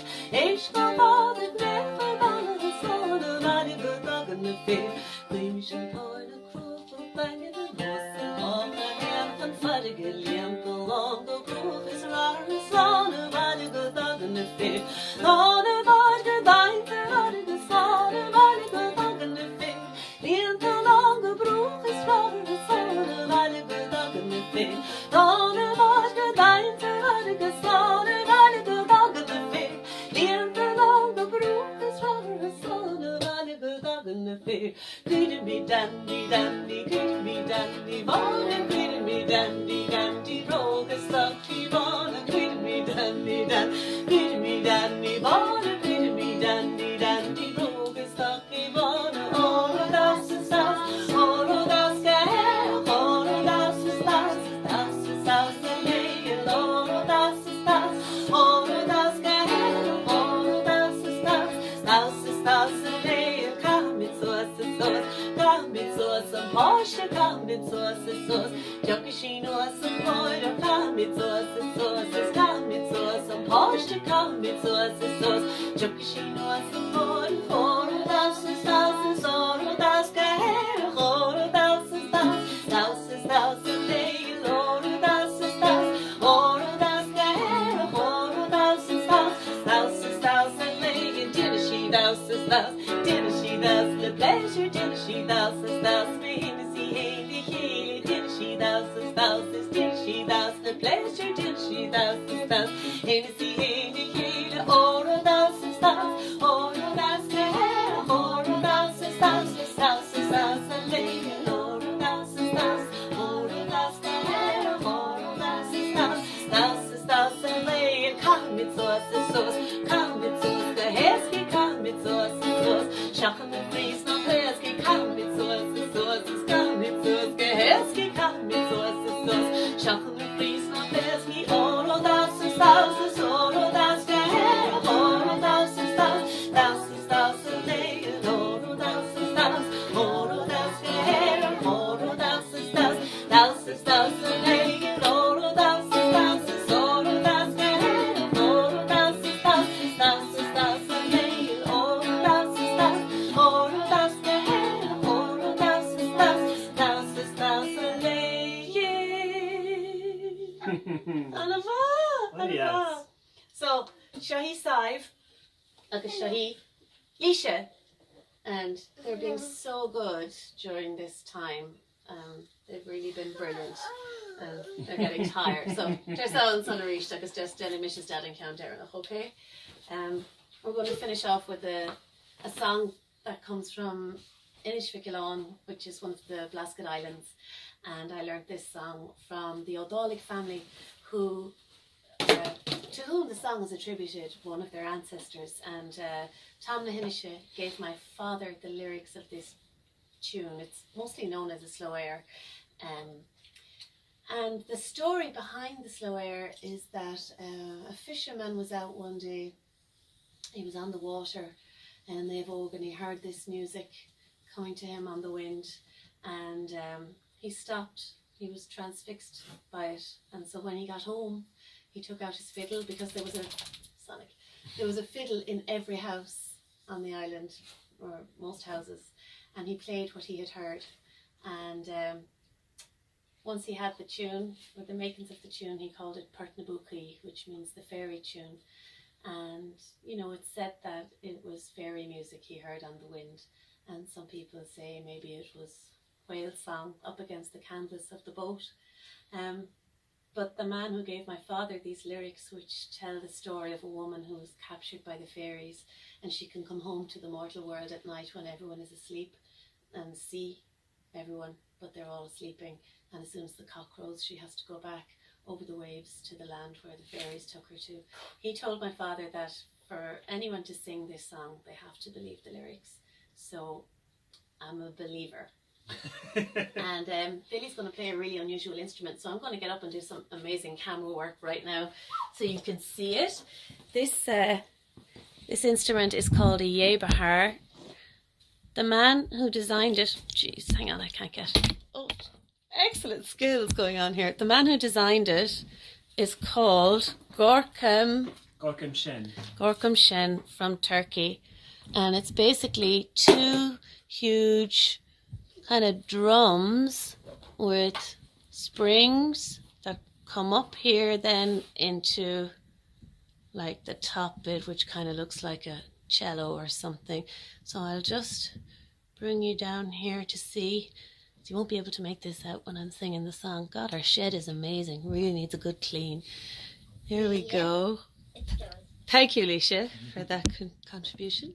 Isk og patrik, det var det slane, velge dagen er fyr. Glimsen tar det krok og begge det låse, haka henten farge, lempe lang og krokes rare slane, velge dagen er fyr. Dane var det deg, det var det slane, velge dagen er fyr. Lempe lang og krokes rare slane, velge dagen er fyr. Dane var det deg, det var det slane, velge dagen er fyr. Lempe lang og krokes rare slane, velge dagen er fyr. Could be dandy, dandy, could be dandy, bonne, could be dandy, dandy, rogue, stucky, bonne, could be dandy, dan, could be dandy, bonne, could be dandy, dandy, rogue, stucky, bonne, all of that's the stars, all of that's the hair, all of that's the stars, the lady, all of that's the stars, all of that's the hair, all of that's the stars, the lady, come, it's us, Kamen sås, Porsche kamen sås, Jokishino som Porsche kamen sås, kamen sås, Porsche kamen sås, Jokishino som Porsche, Horo das ist das, Horo das Geher, Horo das ist das, Lege, Horo das ist das, Horo das Geher, Horo das ist das, Lege, Dinnershi, das ist das, Dinnershi, das, the pleasure, Dinnershi, das ist das, Hennessy, Haley, Dinnershi, das ist das, Dinnershi, das, the pleasure, Dinnershi, das ist das, Hennessy, Haley, Oro, das ist das, Oro, das Geher, Oro, das ist das, Lege, Oro, das ist das, Oro, das Geher, Oro, das ist das, Lege, komm mit Sauce, komm mit Sauce, der Hesky, komm mit Sauce, Schachen mit Fries, noch Hesky, komm mit Sauce, komm mit Sauce, Hesky, komm mit Sauce, Schachen mit Fries, noch Hesky, Oro, das ist das, Oro, das Geher, Oro, das ist das, Lege, Oro, das ist das, Oro, das Geher, Oro, das ist das, Lege, Oro, das ist das, Oro, das Geher, Oro, das ist das, Lege, Oro, das ist das, Oro, das Geher, Oro, das ist das, Lege. Yes. So, Shahi Saiv, Shahi Yisha, and they're being so good during this time. They've really been brilliant. And they're getting tired. So, there's on Sonarish, like it's just Jenny Mish's dad and Count Darren, okay? We're going to finish off with a song that comes from Inishvikilan, which is one of the Blasket Islands. And I learned this song from the O'Dalik family, who to whom the song is attributed, one of their ancestors. And Tom Nahinisha gave my father the lyrics of this tune. It's mostly known as a slow air. And the story behind the slow air is that a fisherman was out one day, he was on the water in Naevog, and he heard this music coming to him on the wind, and he stopped. He was transfixed by it, and so when he got home, he took out his fiddle, because there was a fiddle in every house on the island, or most houses, and he played what he had heard. And once he had the tune, or the makings of the tune, he called it Pertnabuki, which means the fairy tune. And, you know, it's said that it was fairy music he heard on the wind. And some people say maybe it was whale song up against the canvas of the boat. But the man who gave my father these lyrics, which tell the story of a woman who was captured by the fairies, and she can come home to the mortal world at night when everyone is asleep and see everyone, but they're all sleeping. And as soon as the cock crows, she has to go back over the waves to the land where the fairies took her to. He told my father that for anyone to sing this song, they have to believe the lyrics. So I'm a believer. And Billy's going to play a really unusual instrument, so I'm going to get up and do some amazing camera work right now so you can see it. This instrument is called a Yeh Bahar. The man who designed it, jeez, hang on, I can't get it. Oh, excellent skills going on here. The man who designed it is called Görkem Shen from Turkey, and it's basically two huge kind of drums with springs that come up here then into like the top bit, which kind of looks like a cello or something. So I'll just bring you down here to see. You won't be able to make this out when I'm singing the song. God, our shed is amazing. Really needs a good clean. Here we go. Thank you, Alicia, for that contribution.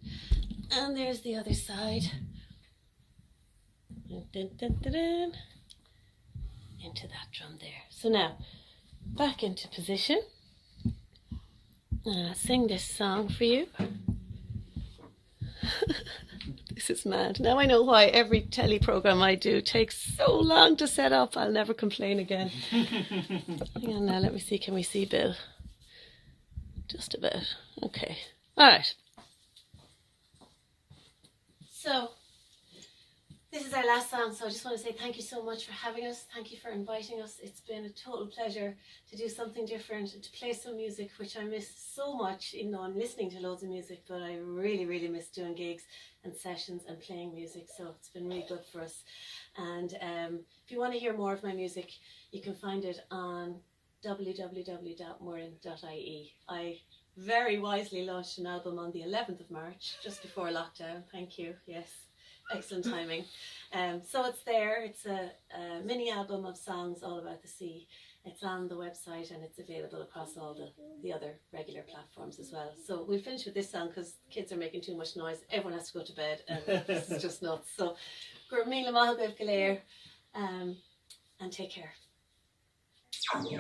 And there's the other side. Dun, dun, dun, dun. Into that drum there. So now, back into position. And I'll sing this song for you. This is mad. Now I know why every telly program I do takes so long to set up. I'll never complain again. Hang on now, let me see. Can we see Bill? Just about. Okay. All right. So, this is our last song, so I just want to say thank you so much for having us. Thank you for inviting us. It's been a total pleasure to do something different and to play some music, which I miss so much, even though I'm listening to loads of music, but I really, really miss doing gigs and sessions and playing music, so it's been really good for us. And if you want to hear more of my music, you can find it on www.muireann.ie. I very wisely launched an album on the 11th of March, just before lockdown. Thank you, yes. Excellent timing. So it's there. It's a mini album of songs all about the sea. It's on the website and it's available across all the other regular platforms as well. So we'll finish with this song because kids are making too much noise. Everyone has to go to bed and this is just nuts. So, Gur Míle Maith Agaibh go léir, and take care. Come on,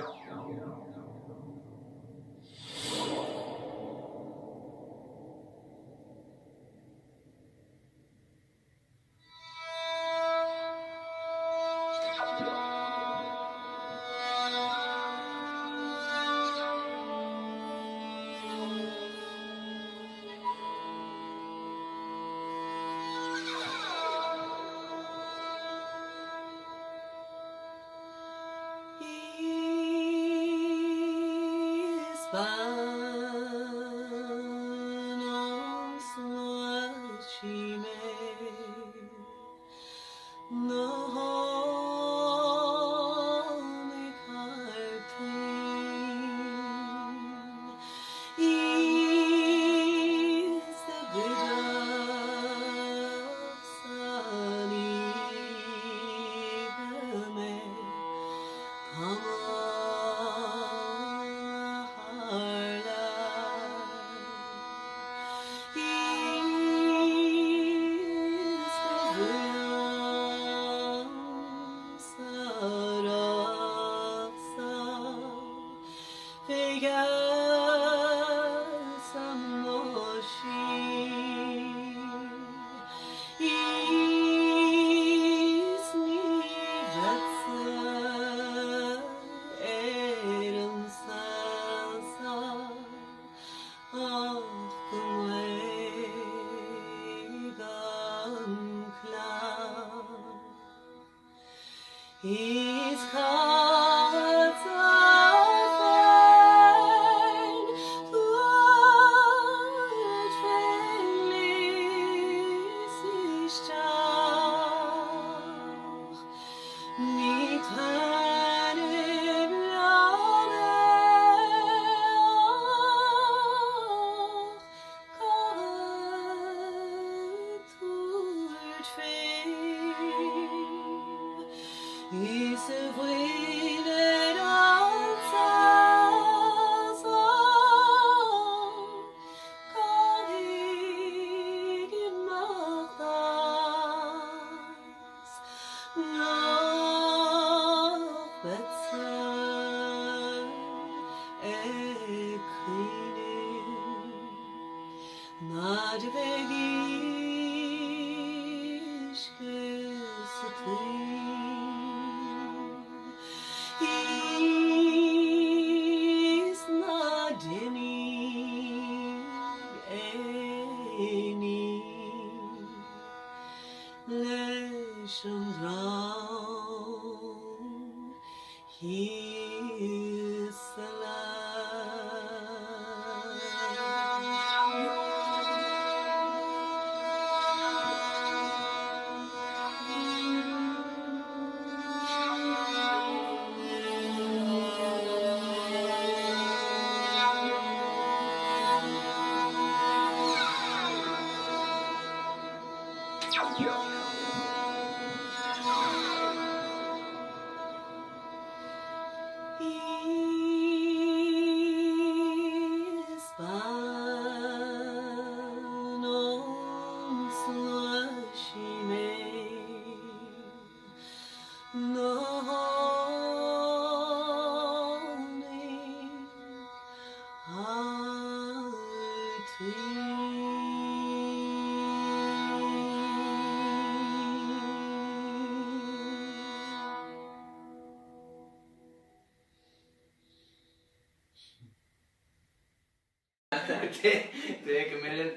Take a million.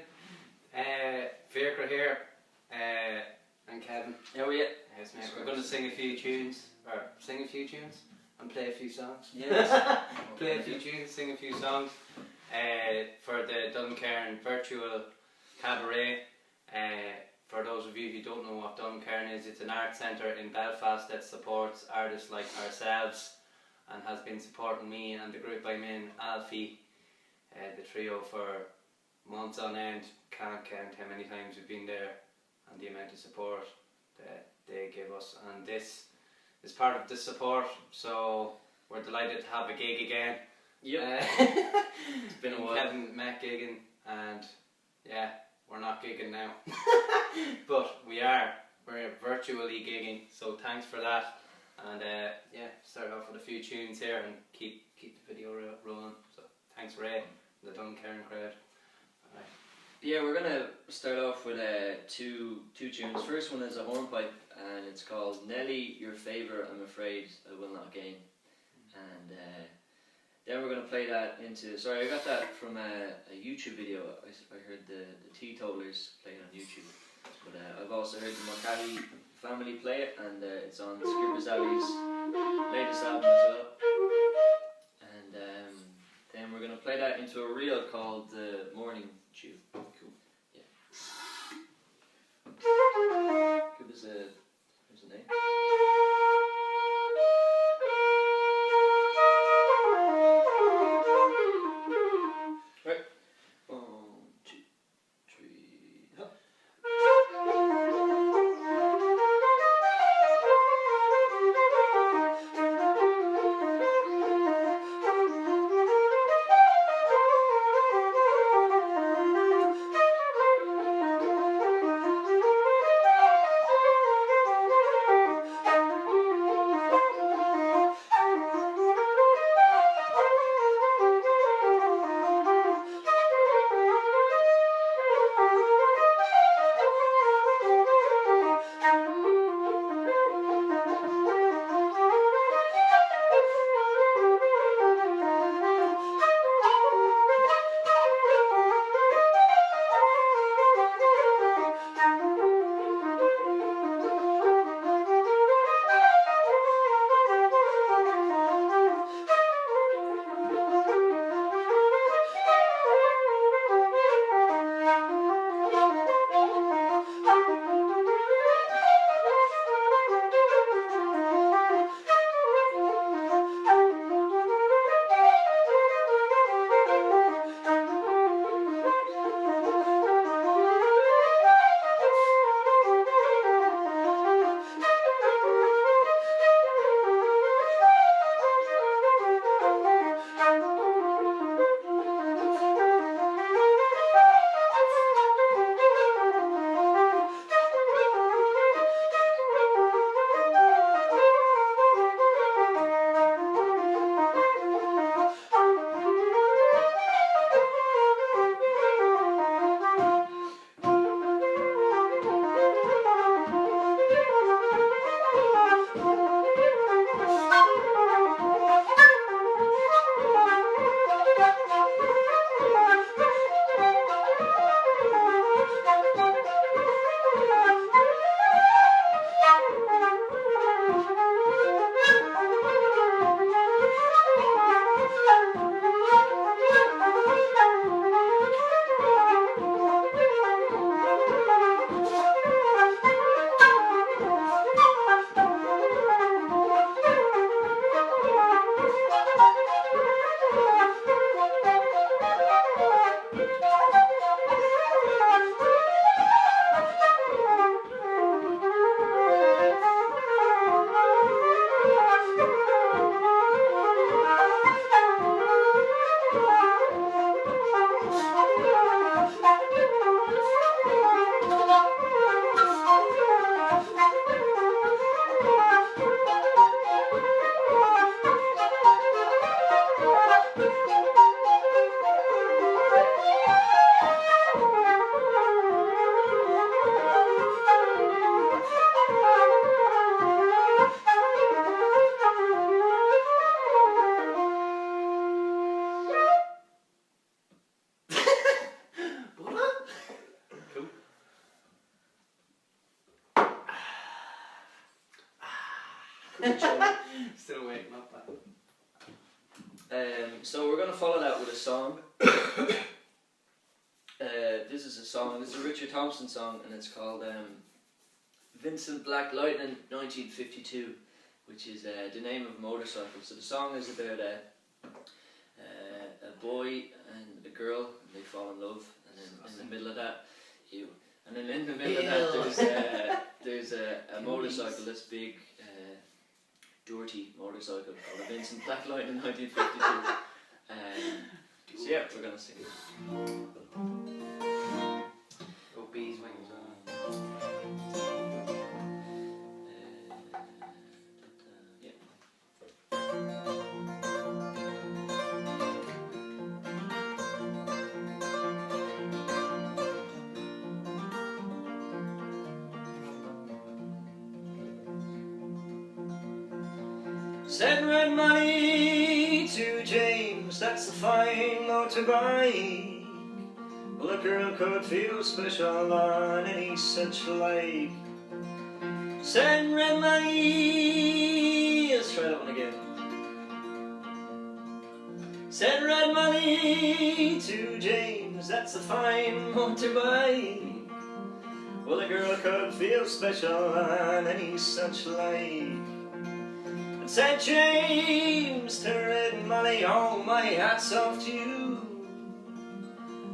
Faircre here, and Kevin. How are you? Yes, mate. We're going to sing a few tunes, and play a few songs. Yes. Play a few tunes, sing a few songs for the Duncairn Virtual Cabaret. For those of you who don't know what Duncairn is, it's an art centre in Belfast that supports artists like ourselves and has been supporting me and the group I'm in, Alfie, the trio, for months on end. Can't count how many times we've been there and the amount of support that they give us, and this is part of the support, so we're delighted to have a gig again. Yep. It's been a while. Kevin met gigging, and yeah, we're not gigging now but we're virtually gigging, so thanks for that. And yeah, start off with a few tunes here and keep the video rolling. So thanks, Ray, the Duncairn crowd. Alright. Yeah, we're gonna start off with two tunes. First one is a hornpipe, and it's called Nelly, Your Favour, I'm Afraid I Will Not Gain. And then we're gonna play that into. Sorry, I got that from a YouTube video. I heard the Teetotalers playing on YouTube, but I've also heard the Mulcahy family play it, and it's on Skipper's Alley's latest album as well. And then we're going to play that into a reel called The Morning Dew. Cool. Yeah. Give us here's a name. Right. 1, 2, 3, up. Still waiting up that. So we're going to follow that with a song. This is a song, this is a Richard Thompson song, and it's called Vincent Black Lightning 1952, which is the name of a motorcycle. So the song is about a boy and a girl, and they fall in love, and then in the middle of that, there's a motorcycle, this big, dirty motorcycle called a Vincent Black Lightning 1952. So yeah, we're gonna sing it. Go bees wings on. Send red money to James, that's a fine motorbike. Well, a girl could feel special on any such like. Send red money, let's try that one again. Send red money to James, that's a fine motorbike. Well, a girl could feel special on any such like. Said James to Red Molly, oh my hat's off to you.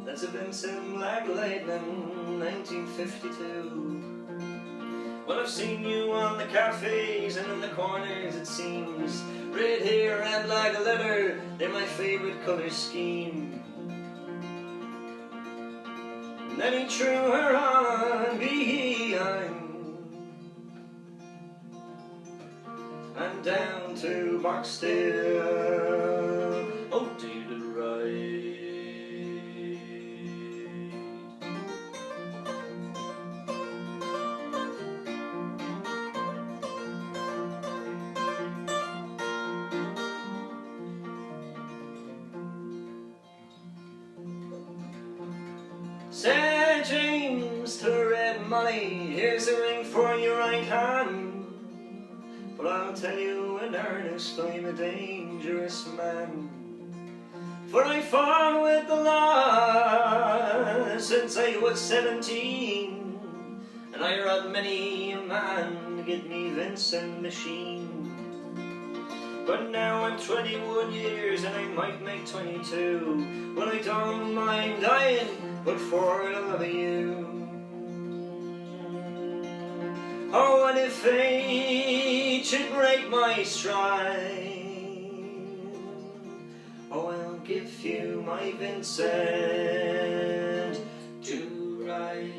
That's a Vincent Black Lightning 1952. Well, I've seen you on the cafes and in the corners, it seems. Red hair and black leather, they're my favourite colour scheme. And then he threw her on behind and down to Boxdale, oh to the right. Said James to Red Molly, here's a ring for your right hand. But I'll tell you in earnest, I'm a dangerous man. For I fought with the law since I was 17, and I robbed many a man to get me Vincent machine. But now I'm 21 years and I might make 22. Well, I don't mind dying, but for the love of you. Oh, and if fate should break my stride, oh, I'll give you my Vincent to ride.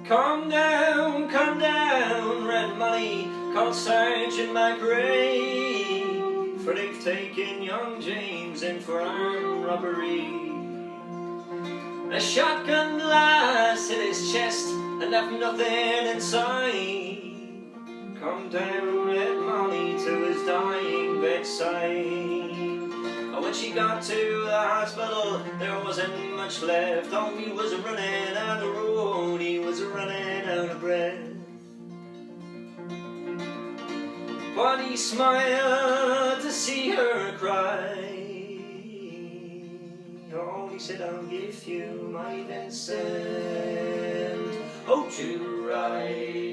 Come down, Red Molly, call Sergeant McRae, for they've taken young James in for armed robbery. A shotgun blast hit his chest and left nothing inside. Come down, Red Molly, to his dying bedside. Oh, when she got to the hospital, there wasn't much left. Oh, he was running out of road, he was running out of breath. But he smiled to see her cry. Oh, he said, I'll give you my Vincent, oh, to ride.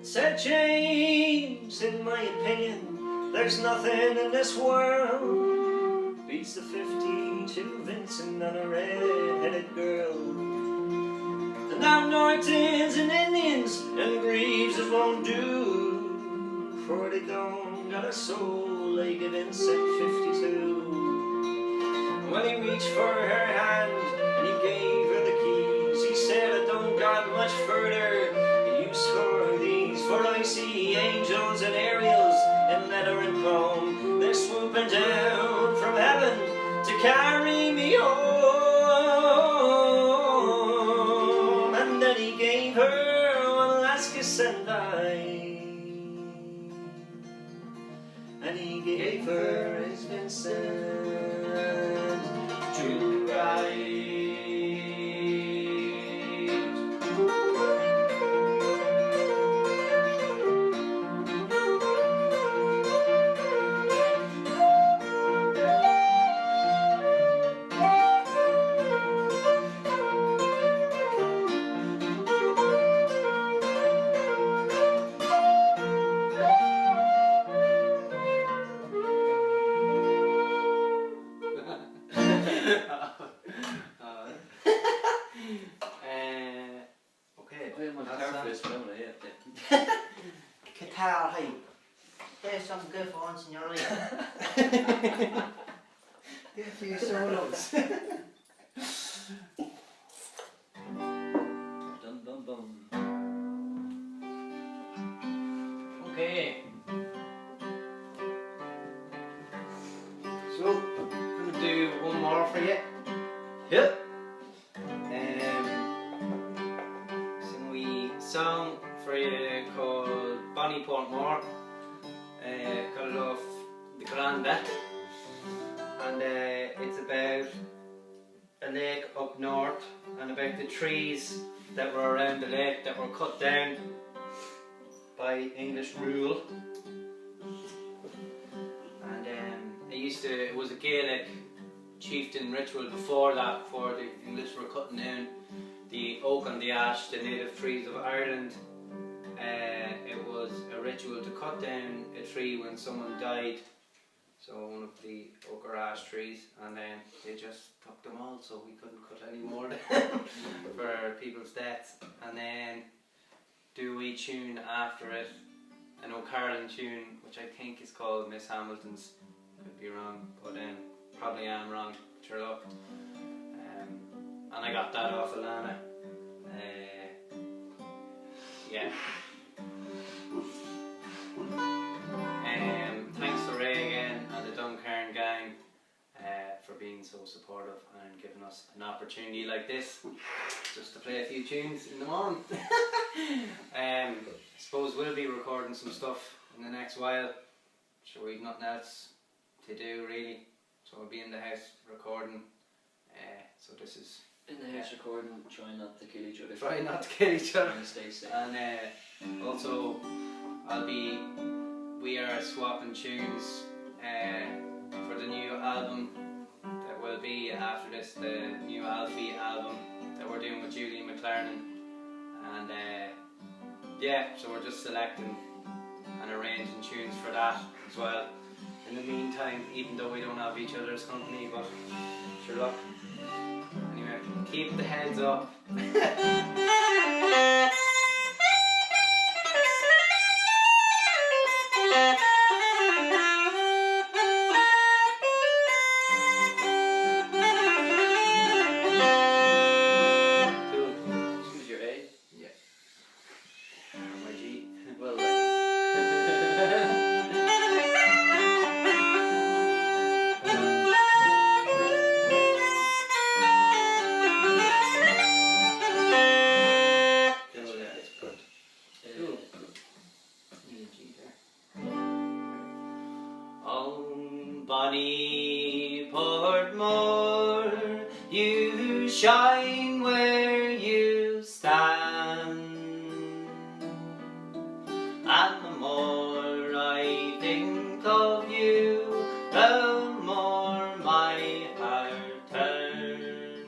Said James, in my opinion, there's nothing in this world beats the 52 Vincent and a red-headed girl. And now Nortons and Indians and Greaves won't do, for they don't got a soul like a Vincent 52. When he reached for her hand and he gave her the keys, he said, I don't got much further use for these, for I see angels and aerials in leather and chrome. They're swooping down from heaven to carry me home. And then he gave her one last kiss and and he gave her his Vincent to ride. Okay. I'm terrified this moment, yeah. Guitar, hey. There's some good ones in your life. Do a few solos. Dum dum dum. Okay. So, I'm gonna do one more for you. Yep. Sing a wee song for you called Bonnie Portmore. Called off the Granda. And it's about a lake up north and about the trees that were around the lake that were cut down by English rule. And it was a Gaelic chieftain ritual before that, before the English were cutting down the oak and the ash, the native trees of Ireland. It was a ritual to cut down a tree when someone died, so one of the oak or ash trees, and then they just took them all, so we couldn't cut any more down for people's deaths. And then do a wee tune after it, an O'Carrollin tune, which I think is called Miss Hamilton's. Could be wrong, but probably am wrong, sure luck. And I got that off Alana. Yeah. Thanks to Ray again and the Duncairn gang for being so supportive and giving us an opportunity like this just to play a few tunes in the morning. I suppose we'll be recording some stuff in the next while. Sure, we've nothing else to do really, so we'll be in the house recording. So this is in the house recording, trying not to kill each other. Try not to kill each other. And stay safe. And also, we are swapping tunes for the new album that will be after this, the new Alfie album that we're doing with Julie McLaren. And yeah, so we're just selecting and arranging tunes for that as well. In the meantime, even though we don't have each other's company, but sure luck. Anyway, keep the heads up. Who's your A? Yeah. My G. Well, On Bonnie Portmore, you shine where you stand, and the more I think of you, the more my heart turns.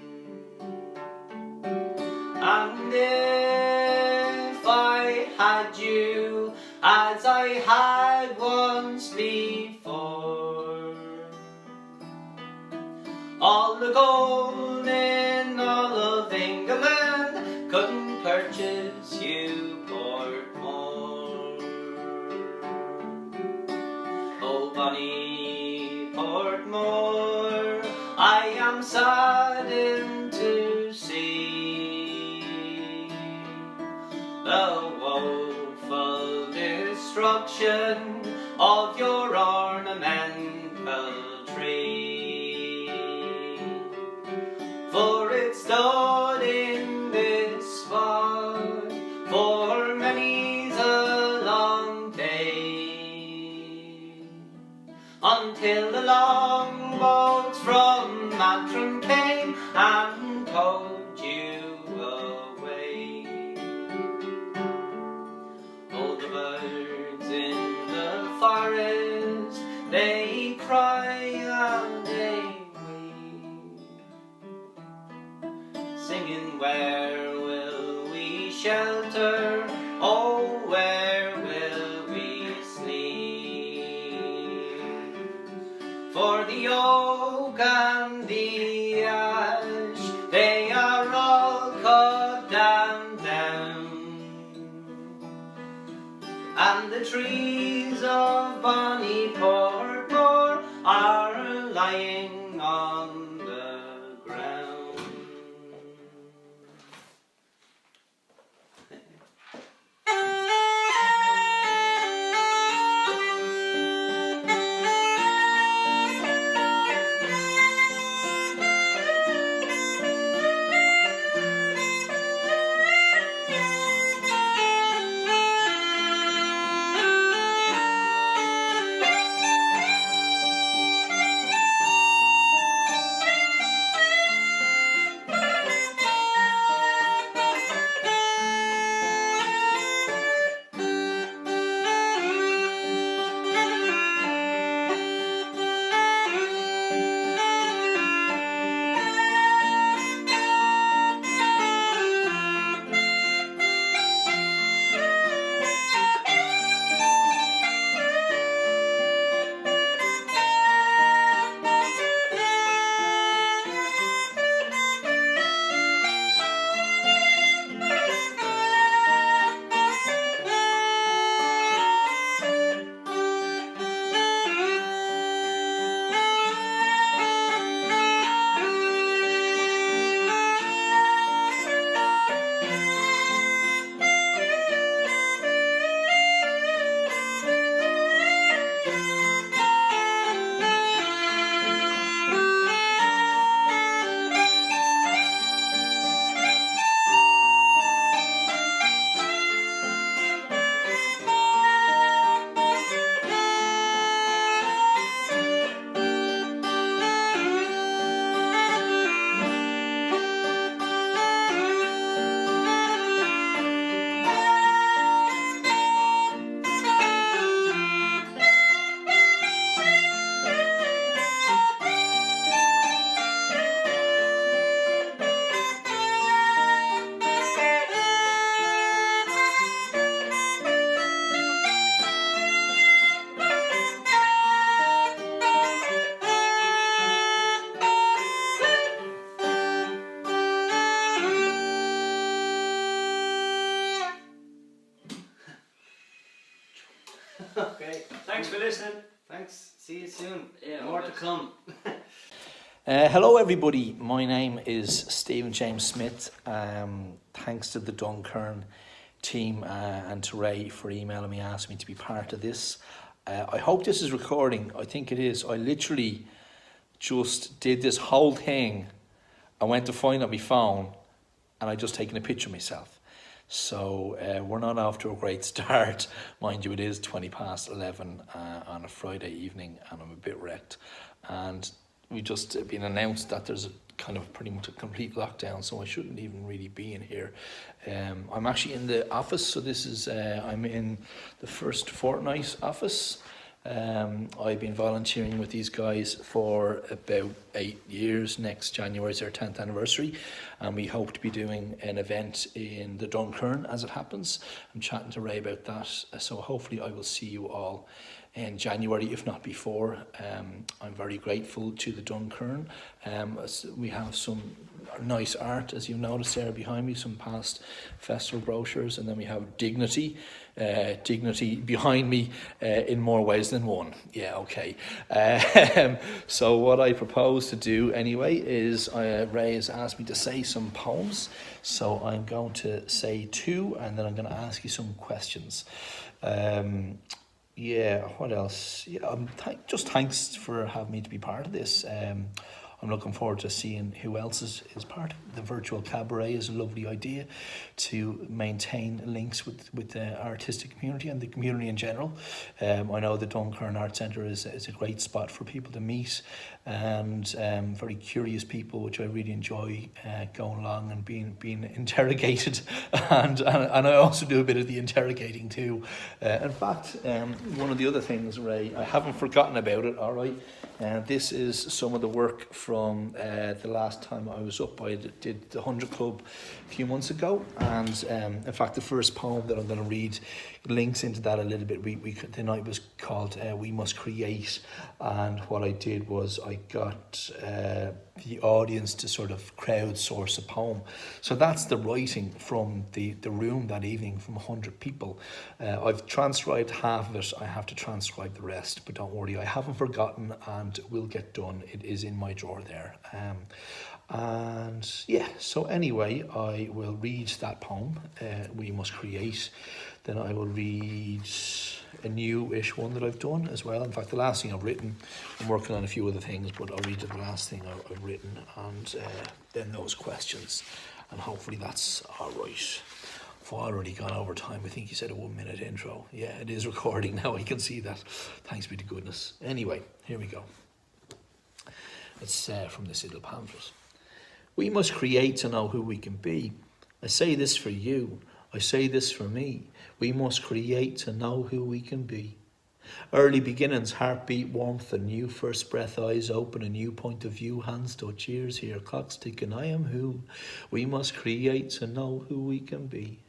And if I had you as I had once before, all the gold in all of England couldn't purchase you Portmore. Oh Bonnie Portmore, I am saddened to see reflection of your ornamental tree. For it stood in this spot for many's a long day, until the longboats from Antrim came and towed you away. Oh, the birds in the forest, they cry and they weep, singing, where will we shelter? Oh, where will we sleep? For the oak and the ash, they are all cut down, and the trees of bonny Portmore are lying on the ground. Okay, thanks for listening. Thanks, see you soon. Yeah, more to come. Hello everybody, my name is Stephen James Smith. Thanks to the Duncairn team and to Ray for emailing me, asking me to be part of this. I hope this is recording. I think it is. I literally just did this whole thing. I went to find it on my phone and I just taken a picture of myself. So we're not off to a great start. Mind you, it is 11:20 on a Friday evening and I'm a bit wrecked. And we just been announced that there's kind of pretty much a complete lockdown, so I shouldn't even really be in here. I'm actually in the office, so this is, I'm in the first fortnight office. I've been volunteering with these guys for about 8 years. Next January is their 10th anniversary, and we hope to be doing an event in the Duncairn as it happens. I'm chatting to Ray about that, so hopefully I will see you all in January, if not before. I'm very grateful to the Duncairn. We have some nice art, as you noticed there behind me, some past festival brochures, and then we have Dignity behind me in more ways than one. Yeah, okay. So what I propose to do anyway is Ray has asked me to say some poems, so I'm going to say 2 and then I'm going to ask you some questions. yeah, what else? Yeah, just thanks for having me to be part of this. I'm looking forward to seeing who else is part. The virtual cabaret is a lovely idea to maintain links with the artistic community and the community in general. I know the Duncairn Art Centre is a great spot for people to meet, and very curious people, which I really enjoy going along and being interrogated, and I also do a bit of the interrogating too. In fact, one of the other things, Ray, I haven't forgotten about it. All right. This is some of the work from the last time I was up. I did the 100 Club a few months ago, and in fact the first poem that I'm going to read links into that a little bit. The night was called We Must Create, and what I did was I got the audience to sort of crowdsource a poem. So that's the writing from the room that evening from 100 people. I've transcribed half of it. I have to transcribe the rest, but don't worry, I haven't forgotten and will get done. It is in my drawer there. And yeah, so anyway, I will read that poem, We Must Create. Then I will read a new-ish one that I've done as well. In fact, the last thing I've written, I'm working on a few other things, but I'll read the last thing I've written, and then those questions. And hopefully that's all right. I've already gone over time. I think you said a 1 minute intro. Yeah, it is recording now. I can see that. Thanks be to goodness. Anyway, here we go. It's from this little pamphlet. We must create to know who we can be. I say this for you. I say this for me. We must create to know who we can be. Early beginnings, heartbeat, warmth, a new first breath, eyes open, a new point of view, hands touch, ears hear, clocks ticking, I am who. We must create to know who we can be.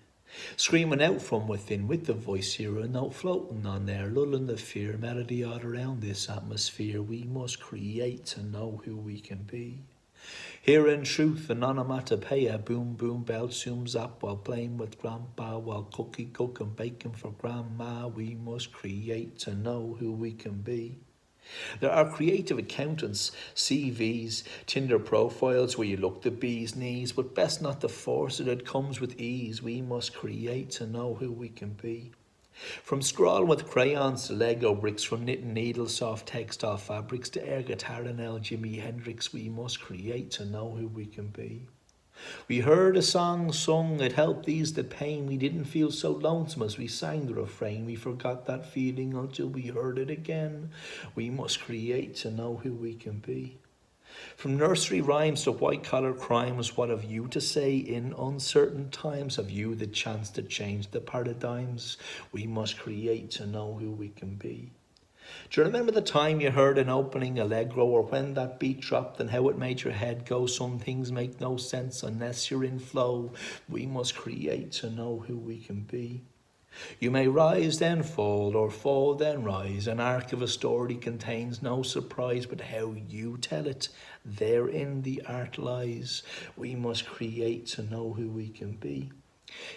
Screaming out from within with the voice here, a note floating on there, lulling the fear, melody all around this atmosphere. We must create to know who we can be. Here in truth, an onomatopoeia, boom, boom, bell, zoom, zap, while playing with grandpa, while cookie, cook and baking for grandma. We must create to know who we can be. There are creative accountants, CVs, Tinder profiles where you look the bee's knees, but best not to force it, it comes with ease. We must create to know who we can be. From scrawling with crayons to Lego bricks, from knitting needles, soft textile fabrics to air guitar and L. Jimi Hendrix, we must create to know who we can be. We heard a song sung, it helped ease the pain. We didn't feel so lonesome as we sang the refrain. We forgot that feeling until we heard it again. We must create to know who we can be. From nursery rhymes to white-collar crimes, what have you to say in uncertain times? Have you the chance to change the paradigms? We must create to know who we can be. Do you remember the time you heard an opening allegro, or when that beat dropped and how it made your head go? Some things make no sense unless you're in flow. We must create to know who we can be. You may rise then fall, or fall then rise. An arc of a story contains no surprise, but how you tell it, therein the art lies. We must create to know who we can be.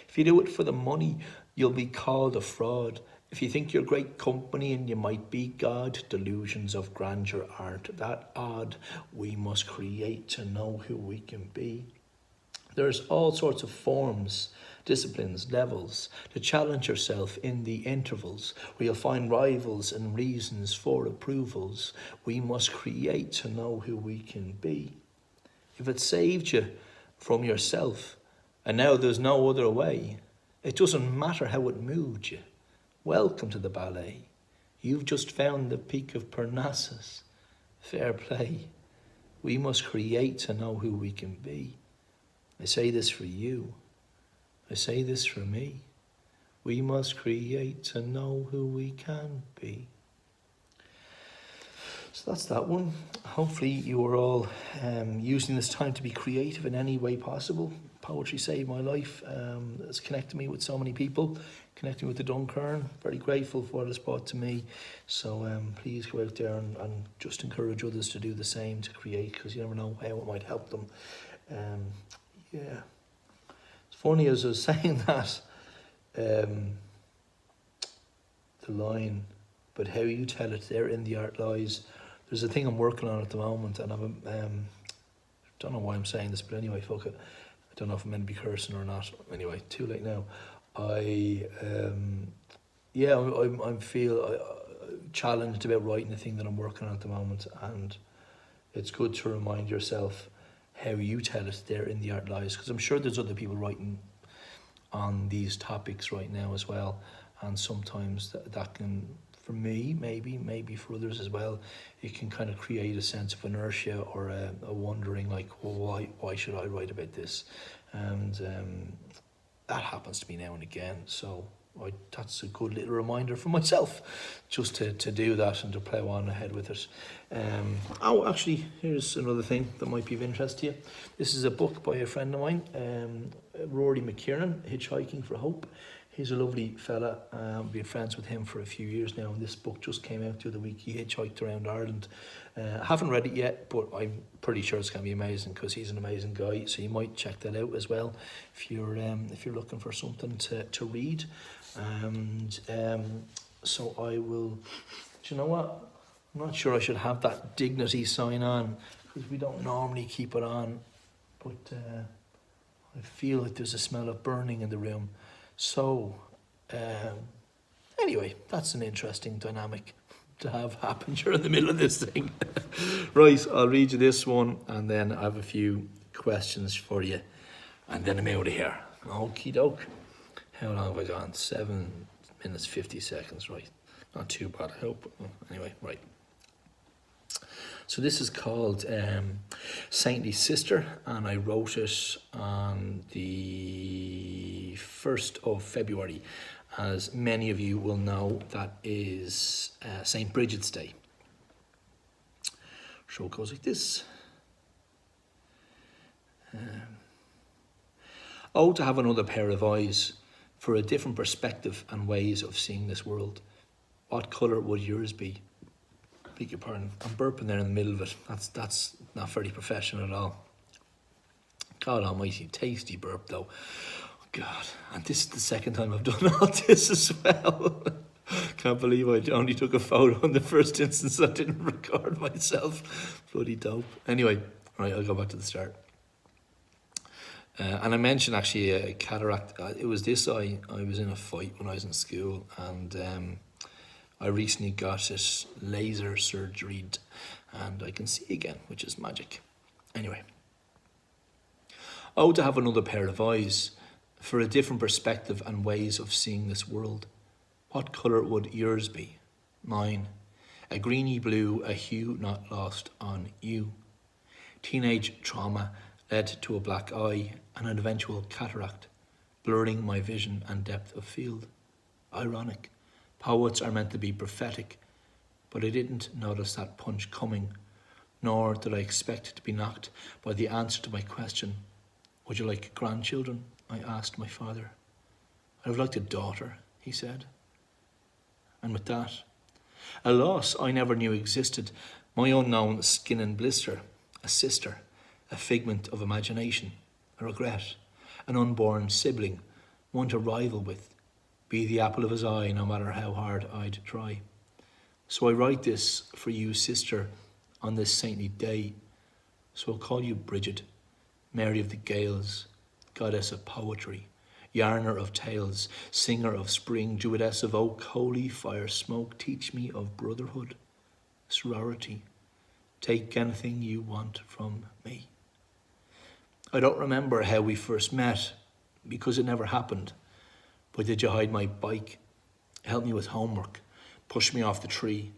If you do it for the money, you'll be called a fraud. If you think you're great company and you might be God, delusions of grandeur aren't that odd. We must create to know who we can be. There's all sorts of forms, disciplines, levels to challenge yourself in the intervals where you'll find rivals and reasons for approvals. We must create to know who we can be. If it saved you from yourself and now there's no other way, it doesn't matter how it moved you. Welcome to the ballet. You've just found the peak of Parnassus. Fair play. We must create to know who we can be. I say this for you. I say this for me. We must create to know who we can be. So that's that one. Hopefully you are all using this time to be creative in any way possible. Poetry saved my life. It's connected me with so many people, connecting with the Duncairn. Very grateful for what it's brought to me. So please go out there and just encourage others to do the same, to create, because you never know how it might help them. Yeah. It's funny as I was saying that, the line, but how you tell it, therein the art lies. There's a thing I'm working on at the moment, and I'm don't know why I'm saying this, but anyway, fuck it. I don't know if I'm meant to be cursing or not. Anyway, too late now. yeah, I feel challenged about writing the thing that I'm working on at the moment, and it's good to remind yourself how you tell it there in the Art Lies, because I'm sure there's other people writing on these topics right now as well, and sometimes that can, for me, maybe for others as well, it can kind of create a sense of inertia or a wondering like, well, why should I write about this? And that happens to me now and again, so that's a good little reminder for myself just to do that and to plough on ahead with it. Actually, here's another thing that might be of interest to you. This is a book by a friend of mine, Rory McKiernan, Hitchhiking for Hope. He's a lovely fella. I've been friends with him for a few years now, and this book just came out the other week. He hitchhiked around Ireland. I haven't read it yet, but I'm pretty sure it's going to be amazing because he's an amazing guy. So you might check that out as well if you're looking for something to read. And so I will. Do you know what? I'm not sure I should have that dignity sign on because we don't normally keep it on, but I feel like there's a smell of burning in the room. So, anyway, that's an interesting dynamic to have happen during the middle of this thing. Right, I'll read you this one, and then I have a few questions for you, and then I'm out of here. Okie doke. How long have I gone? 7 minutes, 50 seconds, right. Not too bad, I hope. Anyway, right. So this is called Saintly Sister, and I wrote it on the 1st of February. As many of you will know, that is St. Bridget's Day. So it goes like this. Oh, to have another pair of eyes for a different perspective and ways of seeing this world. What colour would yours be? Beg your pardon, I'm burping there in the middle of it. That's not very professional at all. God almighty, tasty burp though. Oh God, and this is the second time I've done all this as well. Can't believe I only took a photo in the first instance. I didn't record myself. Bloody dope. Anyway, right, I'll go back to the start. And I mentioned actually a cataract. It was this eye. I was in a fight when I was in school, and I recently got it laser surgeried, and I can see again, which is magic. Anyway. Oh, to have another pair of eyes for a different perspective and ways of seeing this world. What colour would yours be? Mine. A greeny blue, a hue not lost on you. Teenage trauma led to a black eye and an eventual cataract, blurring my vision and depth of field. Ironic. Poets are meant to be prophetic, but I didn't notice that punch coming, nor did I expect to be knocked by the answer to my question. Would you like grandchildren? I asked my father. I'd have liked a daughter, he said. And with that, a loss I never knew existed, my unknown skin and blister, a sister, a figment of imagination, a regret, an unborn sibling, one to rival with, be the apple of his eye no matter how hard I'd try. So I write this for you, sister, on this saintly day. So I'll call you Bridget, Mary of the Gales, goddess of poetry, yarner of tales, singer of spring, druidess of oak, holy fire smoke, teach me of brotherhood, sorority, take anything you want from me. I don't remember how we first met, because it never happened. But did you hide my bike, help me with homework, push me off the tree?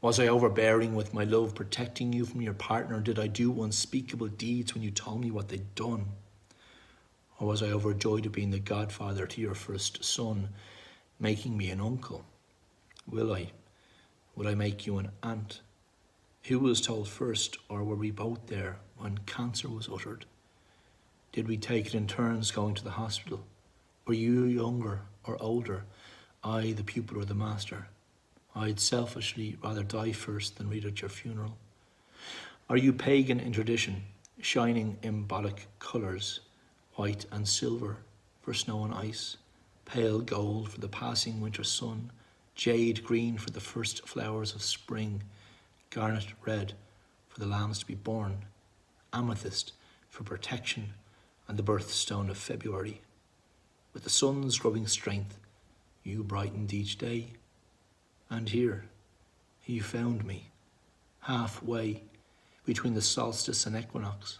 Was I overbearing with my love, protecting you from your partner? Did I do unspeakable deeds when you told me what they'd done? Or was I overjoyed at being the godfather to your first son, making me an uncle? Will I make you an aunt? Who was told first, or were we both there when cancer was uttered? Did we take it in turns going to the hospital? Were you younger or older, I the pupil or the master? I'd selfishly rather die first than read at your funeral. Are you pagan in tradition, shining embolic colours, white and silver for snow and ice, pale gold for the passing winter sun, jade green for the first flowers of spring, garnet red for the lambs to be born, amethyst for protection and the birthstone of February? With the sun's growing strength, you brightened each day. And here, you found me, halfway between the solstice and equinox.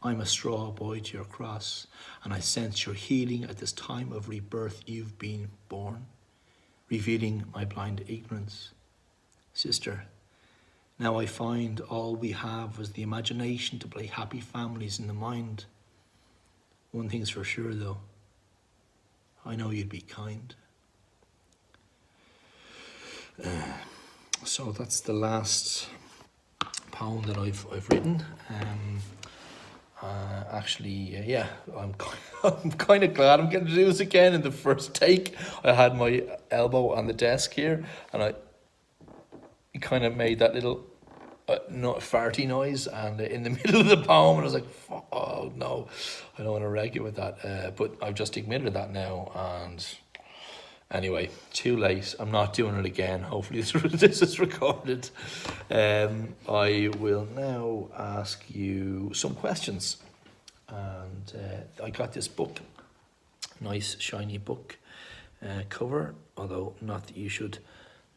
I'm a straw boy to your cross, and I sense your healing at this time of rebirth you've been born, revealing my blind ignorance. Sister, now I find all we have was the imagination to play happy families in the mind. One thing's for sure though, I know you'd be kind. So that's the last poem that I've written. Yeah, I'm kind of glad I'm getting to do this again in the first take. I had my elbow on the desk here, and I kind of made that little not farty noise, and in the middle of the poem, and I was like, oh no, I don't want to wreck it with that. But I've just admitted that now, and anyway, too late. I'm not doing it again. Hopefully this is recorded. I will now ask you some questions. And I got this book, nice shiny book cover, although not that you should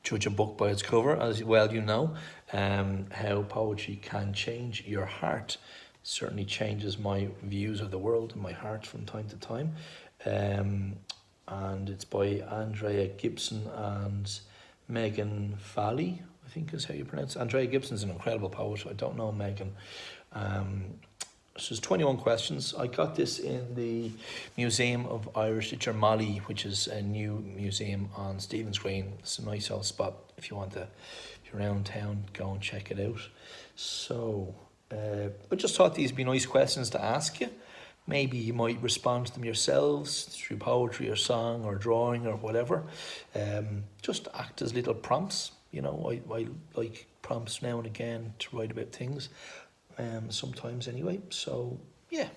judge a book by its cover, as well you know. How poetry can change your heart. Certainly changes my views of the world and my heart from time to time. And it's by Andrea Gibson and Megan Falley, I think is how you pronounce it. Andrea Gibson's an incredible poet. I don't know Megan. So there's 21 questions. I got this in the Museum of Irish Literature Molly, which is a new museum on Stephen's Green. It's a nice old spot if you want to, if you're around town, go and check it out. So I just thought these would be nice questions to ask you. Maybe you might respond to them yourselves through poetry or song or drawing or whatever. Just act as little prompts. You know, I like prompts now and again to write about things. Sometimes anyway. So yeah,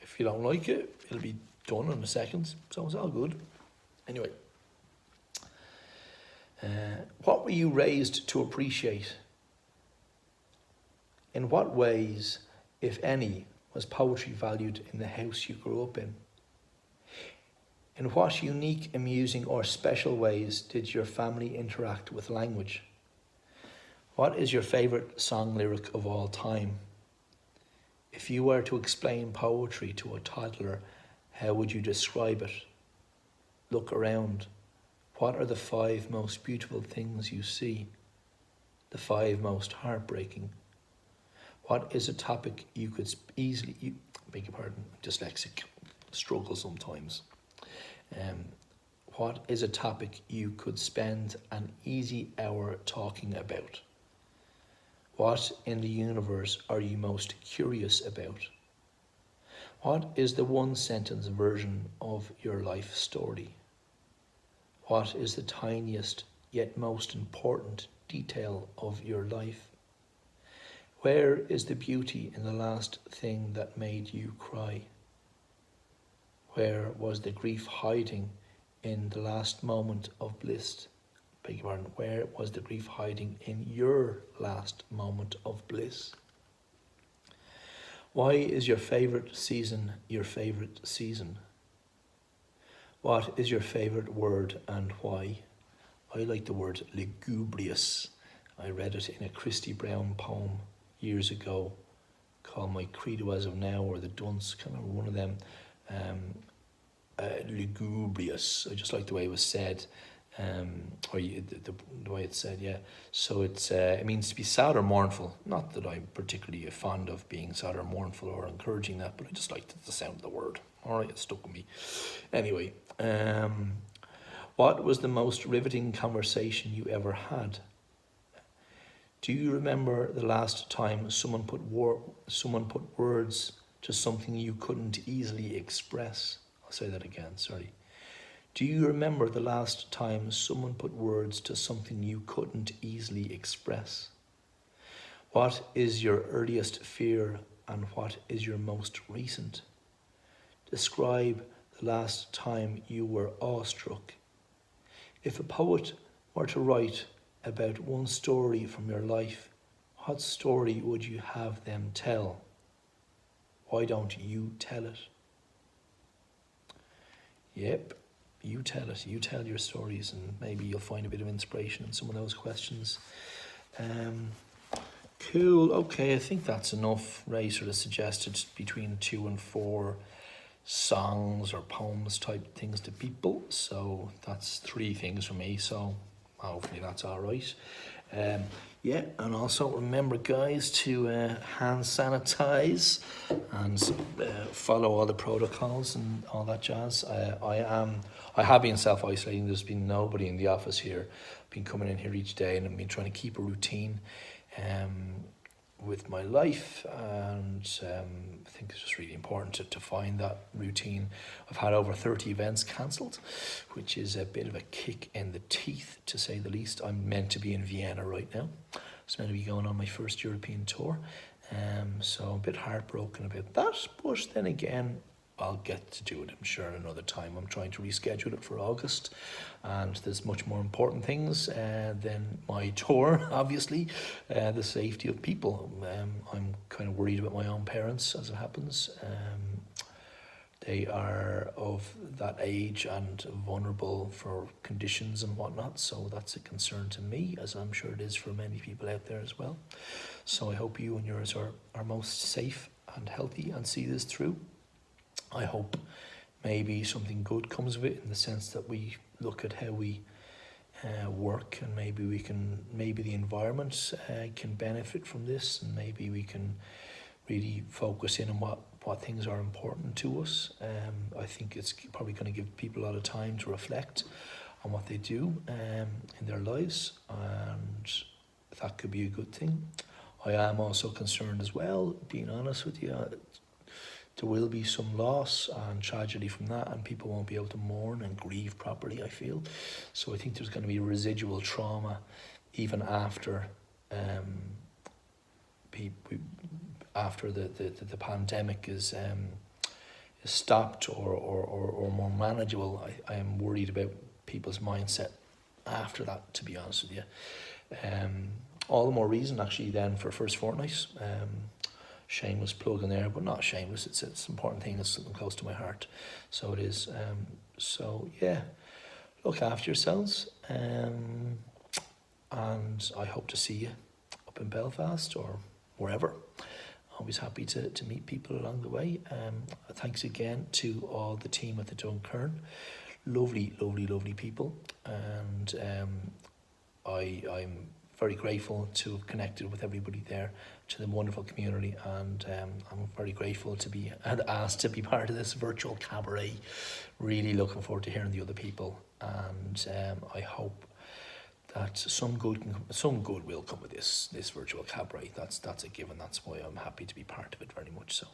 if you don't like it, it'll be done in a second. So it's all good. Anyway, what were you raised to appreciate? In what ways, if any, was poetry valued in the house you grew up in? In what unique, amusing or special ways did your family interact with language? What is your favourite song lyric of all time? If you were to explain poetry to a toddler, how would you describe it? Look around. What are the 5 most beautiful things you see? The 5 most heartbreaking? What is a topic you could easily, beg your pardon, dyslexic, struggle sometimes. What is a topic you could spend an easy hour talking about? What in the universe are you most curious about? What is the 1-sentence version of your life story? What is the tiniest yet most important detail of your life? Where is the beauty in the last thing that made you cry? Where was the grief hiding in the last moment of bliss? Beg your pardon, where was the grief hiding in your last moment of bliss? Why is your favourite season your favourite season? What is your favourite word and why? I like the word lugubrious. I read it in a Christy Brown poem years ago called My Credo As of Now, or the Dunce, can't remember one of them. Lugubrious. I just like the way it was said. The way it's said, yeah. So it means to be sad or mournful. Not that I'm particularly fond of being sad or mournful or encouraging that, but I just liked the sound of the word. All right, it stuck with me. Anyway, what was the most riveting conversation you ever had? Do you remember the last time someone put words to something you couldn't easily express? I'll say that again, sorry. Do you remember the last time someone put words to something you couldn't easily express? What is your earliest fear and what is your most recent? Describe the last time you were awestruck. If a poet were to write about one story from your life, what story would you have them tell? Why don't you tell it? Yep. you tell it. You tell your stories, and maybe you'll find a bit of inspiration in some of those questions. Cool. Okay, I think that's enough. Ray sort of suggested between 2 and 4 songs or poems type things to people. So that's 3 things for me. So hopefully that's all right. Yeah, and also remember, guys, to hand sanitize and follow all the protocols and all that jazz. I have been self-isolating. There's been nobody in the office here. I've been coming in here each day, and I've been trying to keep a routine with my life, and I think it's just really important to find that routine. I've had over 30 events cancelled, which is a bit of a kick in the teeth, to say the least. I'm meant to be in Vienna right now. I was meant to be going on my first European tour, so I'm a bit heartbroken about that, but then again, I'll get to do it, I'm sure, another time. I'm trying to reschedule it for August, and there's much more important things than my tour, obviously, the safety of people. I'm kind of worried about my own parents, as it happens. They are of that age and vulnerable for conditions and whatnot, so that's a concern to me, as I'm sure it is for many people out there as well. So I hope you and yours are most safe and healthy and see this through. I hope maybe something good comes of it, in the sense that we look at how we work, and maybe the environment can benefit from this, and maybe we can really focus in on what things are important to us. I think it's probably going to give people a lot of time to reflect on what they do in their lives, and that could be a good thing. I am also concerned as well, being honest with you. There will be some loss and tragedy from that, and people won't be able to mourn and grieve properly, I feel. So I think there's going to be residual trauma even after after the pandemic is stopped or more manageable. I am worried about people's mindset after that, to be honest with you. All the more reason, actually, then, for First Fortnight. Shameless plug in there, but not shameless. It's an important thing. It's something close to my heart, so it is. So yeah, look after yourselves, and I hope to see you up in Belfast or wherever. Always happy to meet people along the way. Thanks again to all the team at the Duncairn. Lovely people, and I'm very grateful to have connected with everybody there, to the wonderful community, and I'm very grateful to be asked to be part of this virtual cabaret. Really looking forward to hearing the other people, and I hope that some good will come with this virtual cabaret. That's a given. That's why I'm happy to be part of it very much so.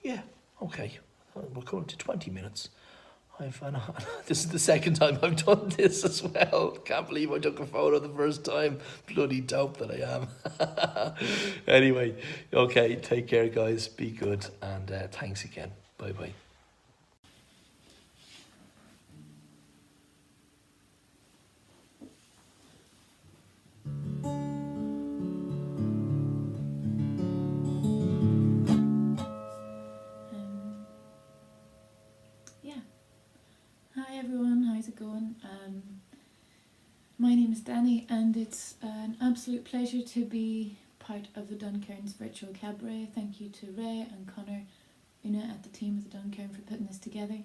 Yeah, okay, we're coming to 20 minutes. This is the second time I've done this as well. Can't believe I took a photo the first time. Bloody dope that I am. Anyway, okay, take care, guys. Be good, and thanks again. Bye-bye. Hi everyone, how's it going? My name is Danny, and it's an absolute pleasure to be part of the Duncairn's virtual cabaret. Thank you to Ray and Connor, Una at the team of the Duncairn, for putting this together.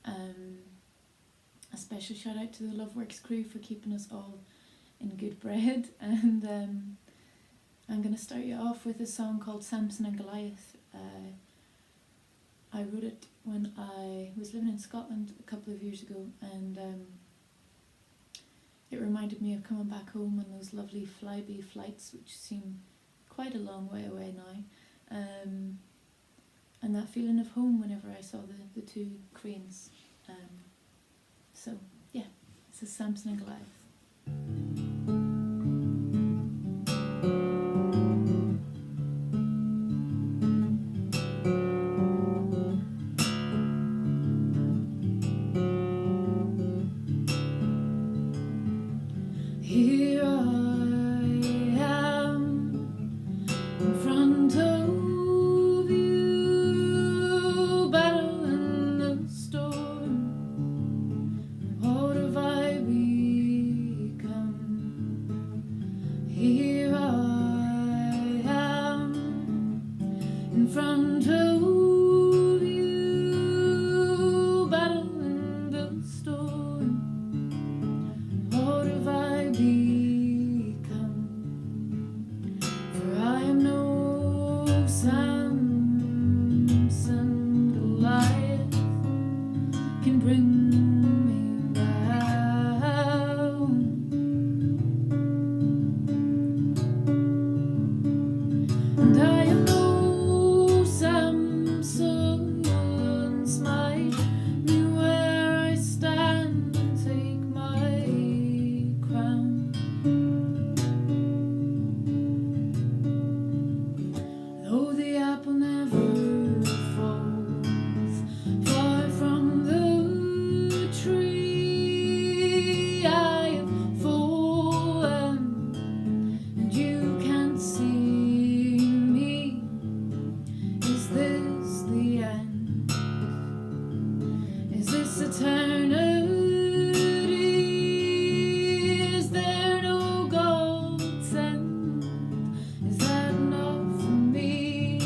A special shout out to the Loveworks crew for keeping us all in good bread, and I'm going to start you off with a song called Samson and Goliath. I wrote it when I was living in Scotland a couple of years ago, and it reminded me of coming back home on those lovely Flybe flights, which seem quite a long way away now, and that feeling of home whenever I saw the two cranes. So yeah, this is Samson and Goliath. Here I am in front of you, battling the storm front of you, battling the storm. What have I become? For I am no Samson, Goliath can bring me down. And I am no Samson, smite me where I stand and take my crown. Though the apple never falls far from the tree, I have fallen and you can't see me. Is this the end? Is this eternity? Is there no God's end? Is that enough for me?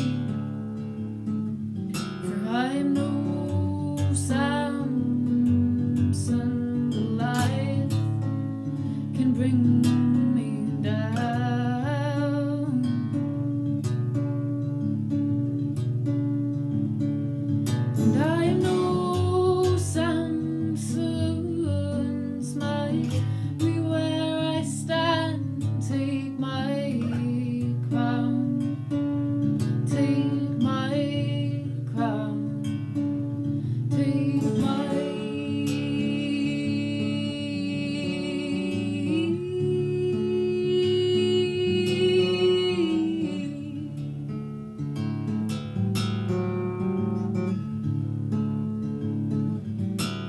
For I am no Samson, Goliath can bring me down. And I am no Samson, smite me where I stand, take my crown, take my crown, take my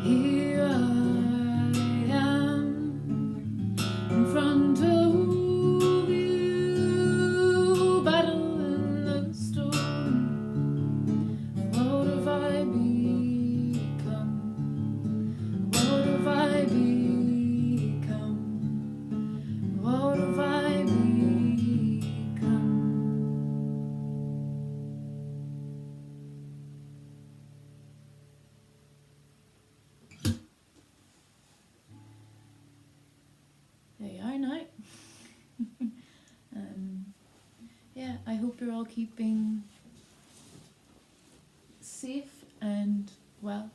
Here I am in front of you, battling the storm. What have I become? What have I become? What have I become? There you are now. Yeah, I hope you're all keeping safe and well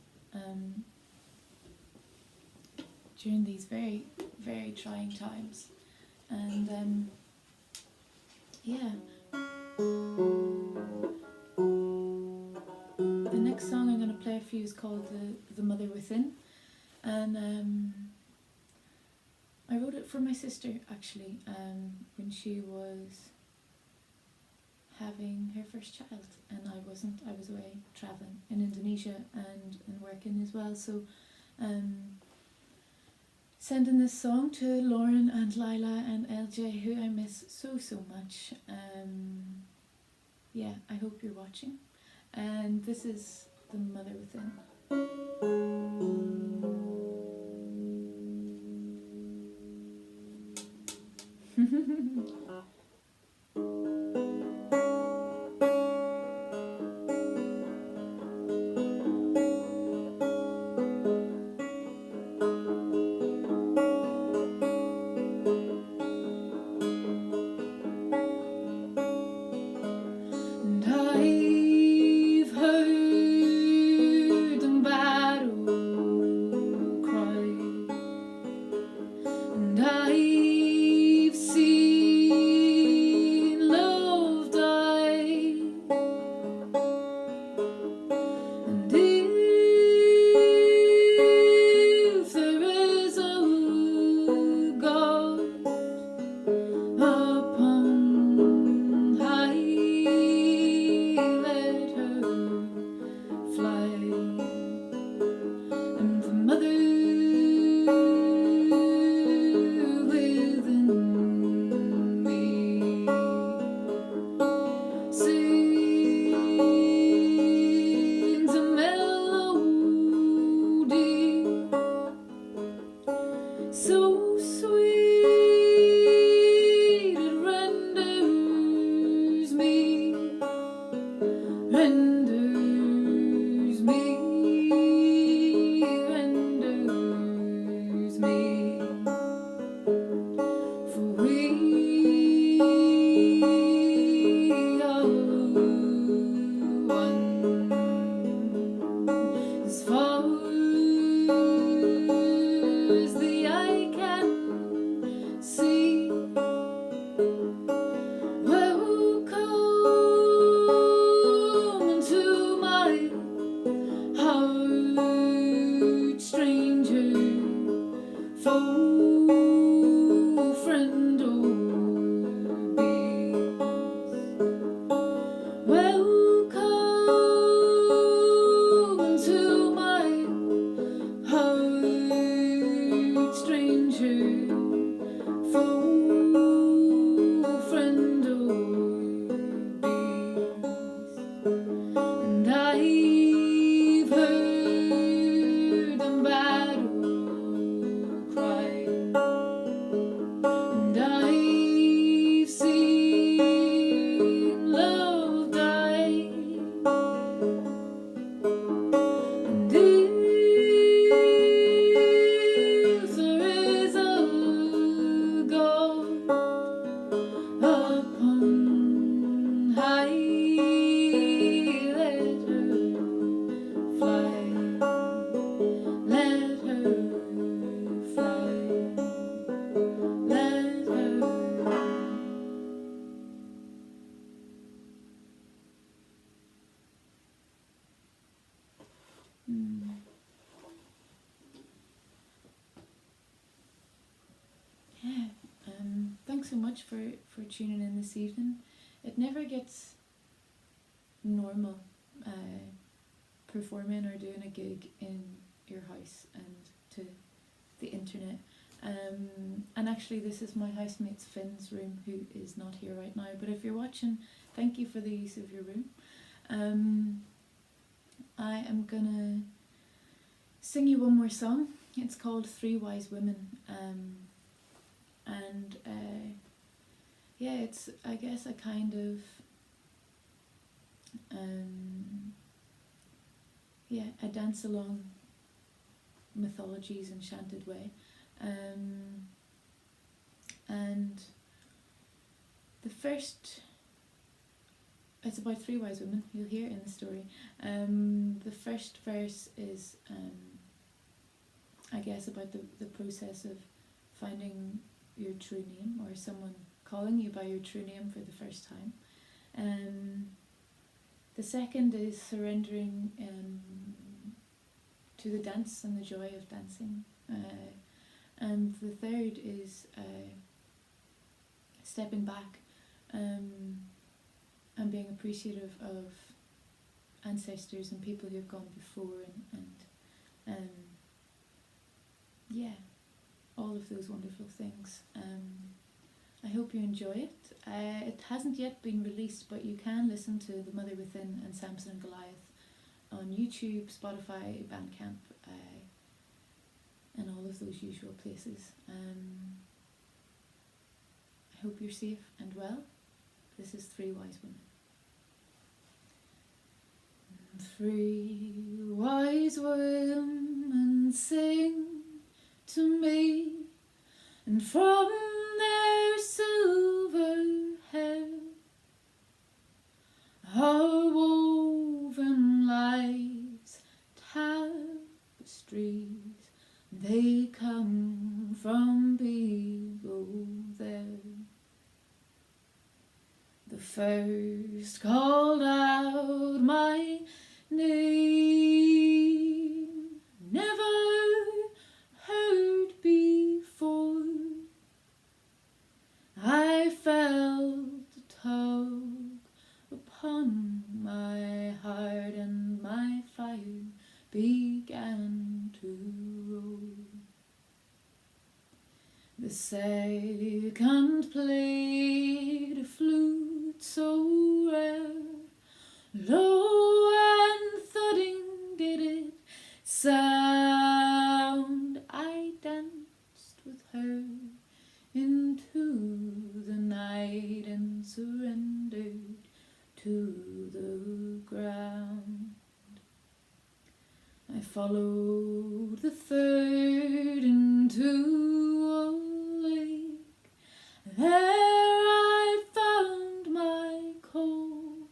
during these very, very trying times. And yeah. The next song I'm going to play for you is called The Mother Within. And I wrote it for my sister actually when she was having her first child, and I wasn't. I was away travelling in Indonesia and working as well. So sending this song to Lauren and Lila and LJ, who I miss so much. Yeah, I hope you're watching. And this is The Mother Within. And I've heard them battle cry, and I've seen thanks so much for tuning in this evening. It never gets normal performing or doing a gig in your house and to the internet. And actually this is my housemate's Finn's room, who is not here right now, but if you're watching, thank you for the use of your room. I am gonna sing you one more song. It's called Three Wise Women, and yeah, it's, I guess, a kind of yeah, a dance along mythologies enchanted way. And the first, it's about three wise women, you'll hear it in the story. The first verse is I guess about the process of finding your true name, or someone calling you by your true name for the first time. The second is surrendering to the dance and the joy of dancing. And the third is stepping back and being appreciative of ancestors and people who have gone before, and yeah, all of those wonderful things. I hope you enjoy it. It hasn't yet been released, but you can listen to The Mother Within and Samson and Goliath on YouTube, Spotify, Bandcamp, and all of those usual places. I hope you're safe and well. This is Three Wise Women. Three wise women sing to me, and from their silver hair are woven life's tapestries. They come from below there. The first called out my name, never heard before. I felt a tug upon my heart, and my fire began to roll. The second played a flute so rare, low and thudding did it sound. I danced with her into the night and surrendered to the ground. I followed the third into a lake. There I found my call.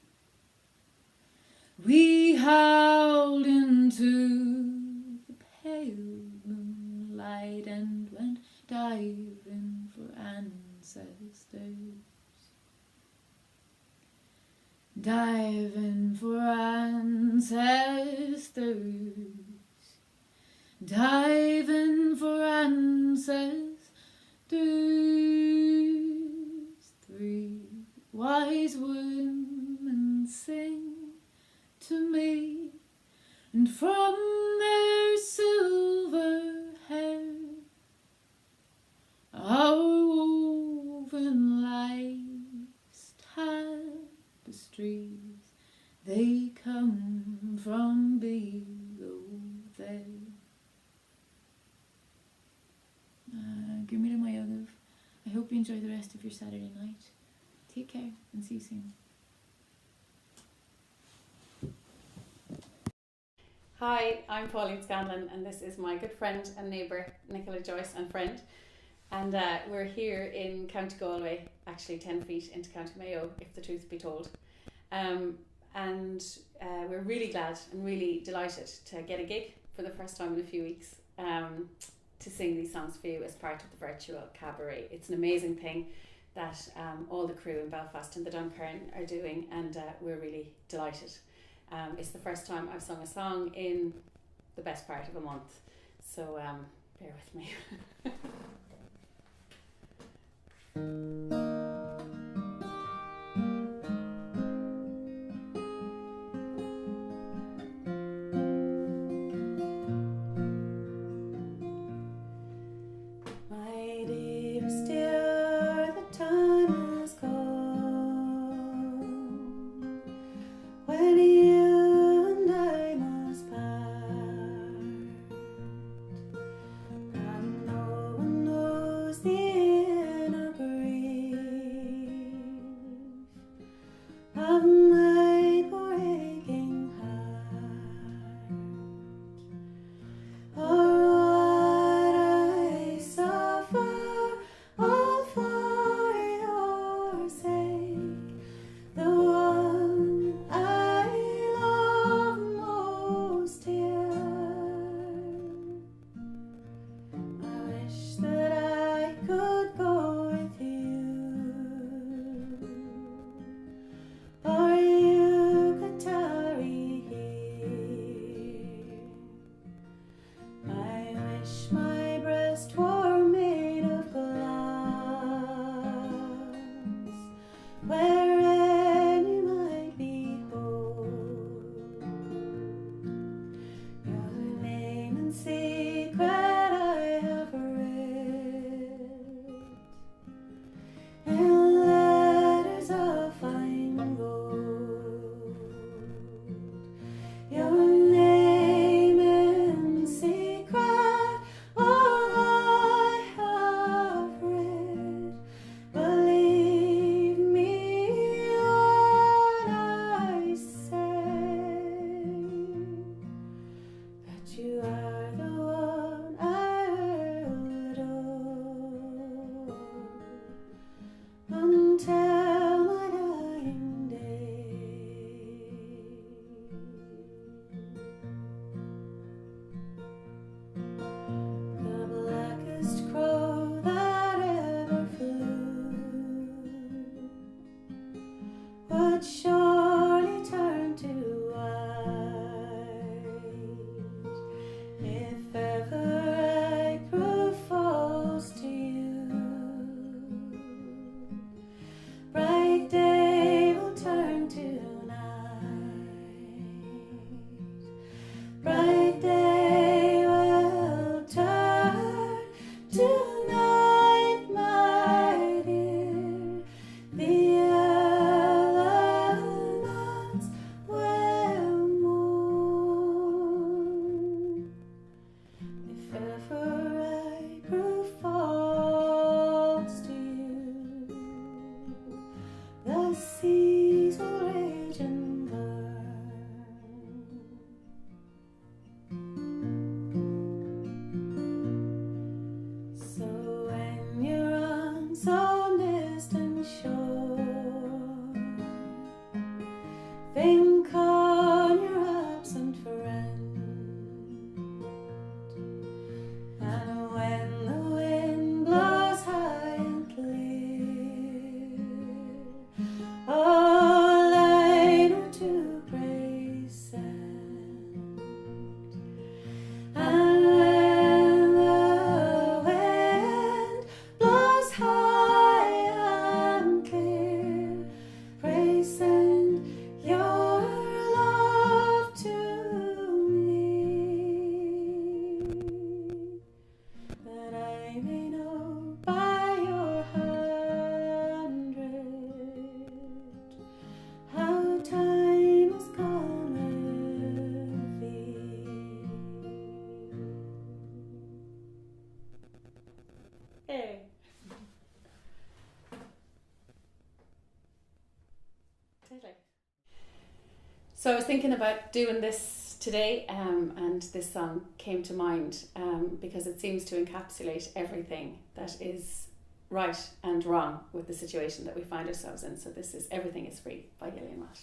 We howled into the pale moonlight and went diving for ancestors. Diving for ancestors. Diving for ancestors. Three wise women sing to me, and from their silver hair are woven life's tapestries. They come from below there. Give me to my olive. I hope you enjoy the rest of your Saturday night. Take care and see you soon. Hi, I'm Pauline Scanlon, and this is my good friend and neighbour Nicola Joyce and friend, and we're here in County Galway, actually 10 feet into County Mayo, if the truth be told, and we're really glad and really delighted to get a gig for the first time in a few weeks, to sing these songs for you as part of the virtual cabaret. It's an amazing thing that all the crew in Belfast and the Duncairn are doing, and we're really delighted. It's the first time I've sung a song in the best part of a month, so bear with me. My dearest dear, the time has come when you and I must part, and no one knows the inner grief of my poor aching heart, or what I suffer all for your sake, the one I love most dear. I wish that I could go with you, or you could tarry here. I wish my breast were made of glass, wherein you might behold your name in secret I have read in letters of fine gold. Your name in secret all I have read. Believe me when I say that you are the one I will adore until my dying day. The blackest crow that ever flew would surely turn to white if ever I prove false to you. Bright day will turn to night. Bright day will turn to night, my dear. The elements will mourn if ever I prove false to you. The seas will rage and burn. So when you're on some distant shore, think on your absent friend, and when the wind blows high and clear, a line or two praise send. And when the wind blows high and clear, pray send your love to me, that I may know by your hundred how time has gone with thee. Hey. So I was thinking about doing this today, and this song came to mind because it seems to encapsulate everything that is right and wrong with the situation that we find ourselves in. So this is Everything is Free by Gillian Watt.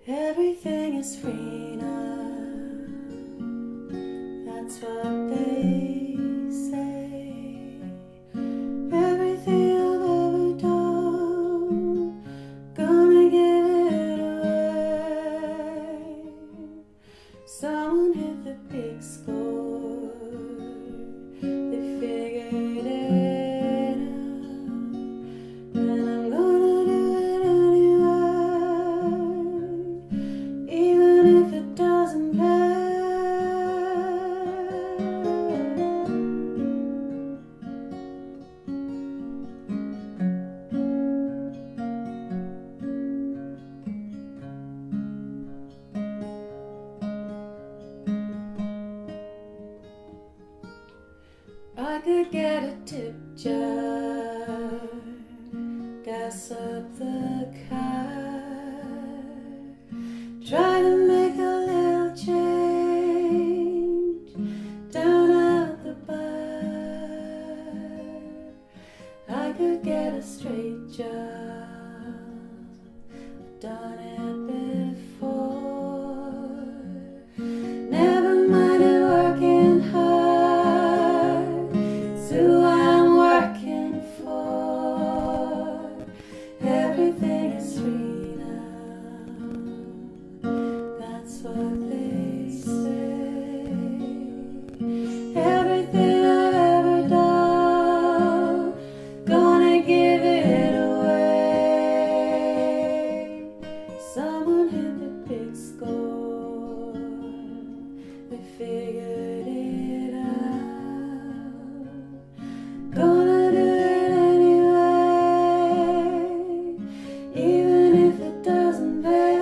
Everything is free now. That's what they say. I could get a straight job. I've done it before. Never minded working hard. It's who I'm working for. Everything is free now. That's what they say. Everything I've ever done, gonna give it away. Someone hit the big score. They figured it out. Gonna do it anyway, even if it doesn't pay.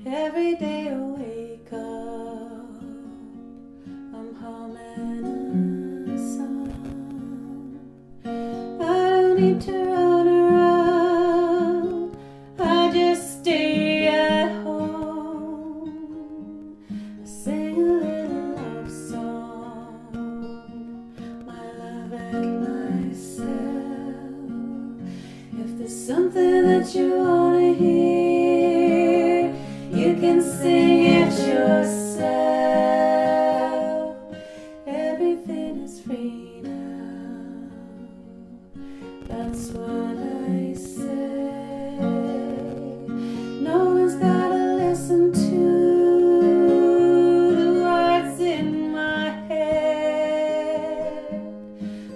Every day I wake up, I'm humming a song. I don't need to run around, I just stay at home. I sing a little love song, my love and myself. If there's something that you wanna hear, you can sing it yourself. Everything is free now. That's what I say. No one's gotta listen to the words in my head.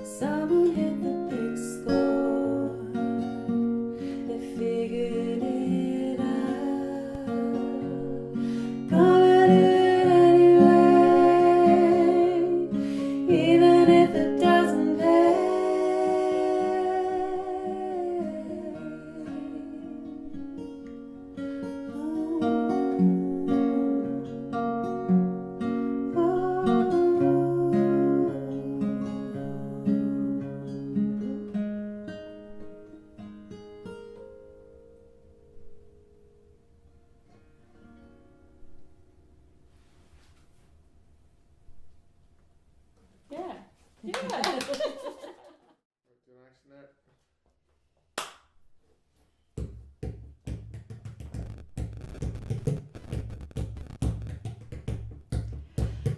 Someone hit the big score. They figured it out. Gonna do it anyway, even if it doesn't pay. Yeah. Yeah.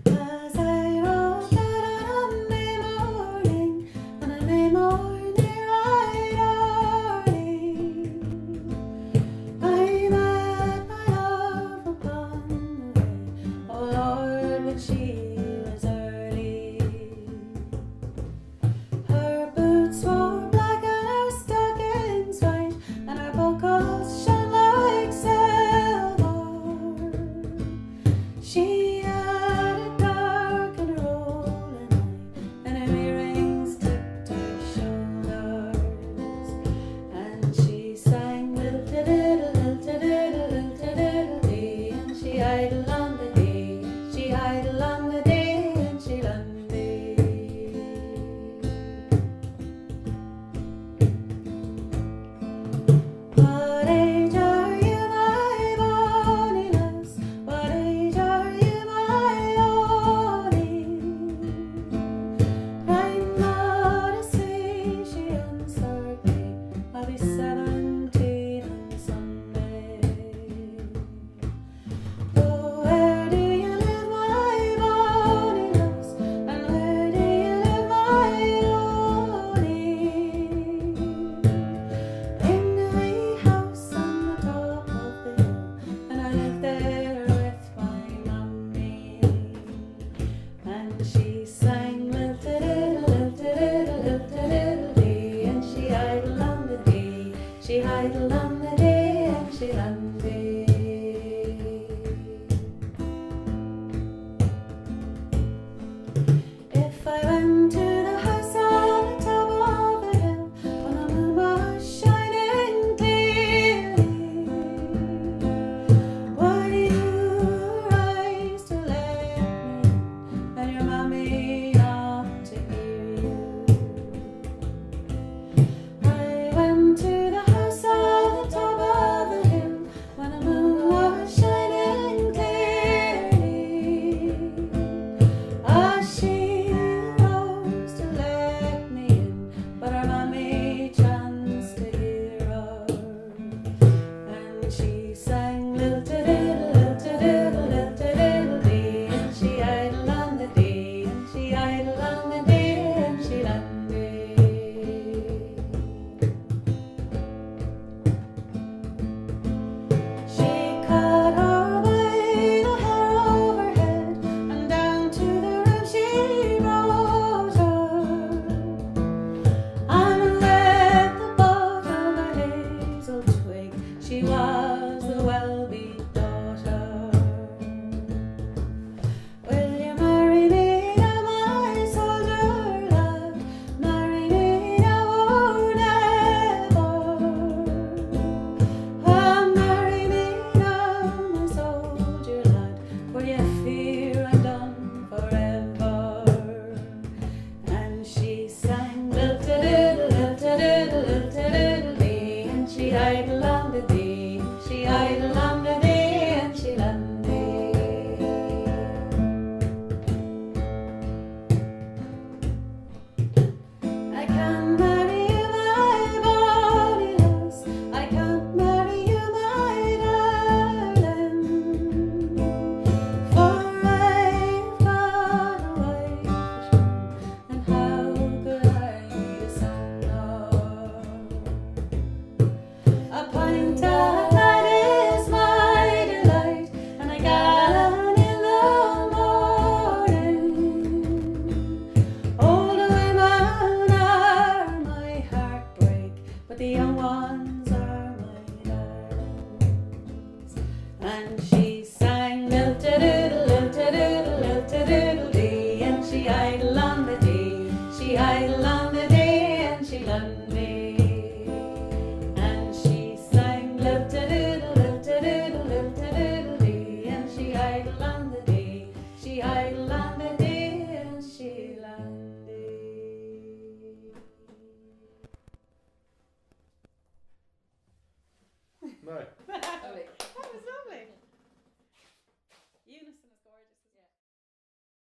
As I rolled out on a May morning, right early, I met my love upon the way. Oh Lord, but she was early.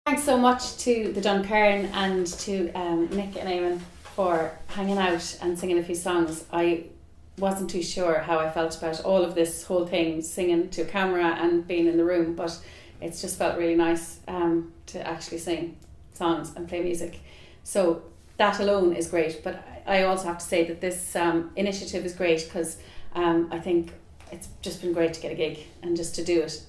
Thanks so much to the Duncairn and to Nick and Eamon for hanging out and singing a few songs. I wasn't too sure how I felt about all of this whole thing, singing to a camera and being in the room, but it's just felt really nice to actually sing songs and play music. So that alone is great, but I also have to say that this initiative is great because I think it's just been great to get a gig and just to do it.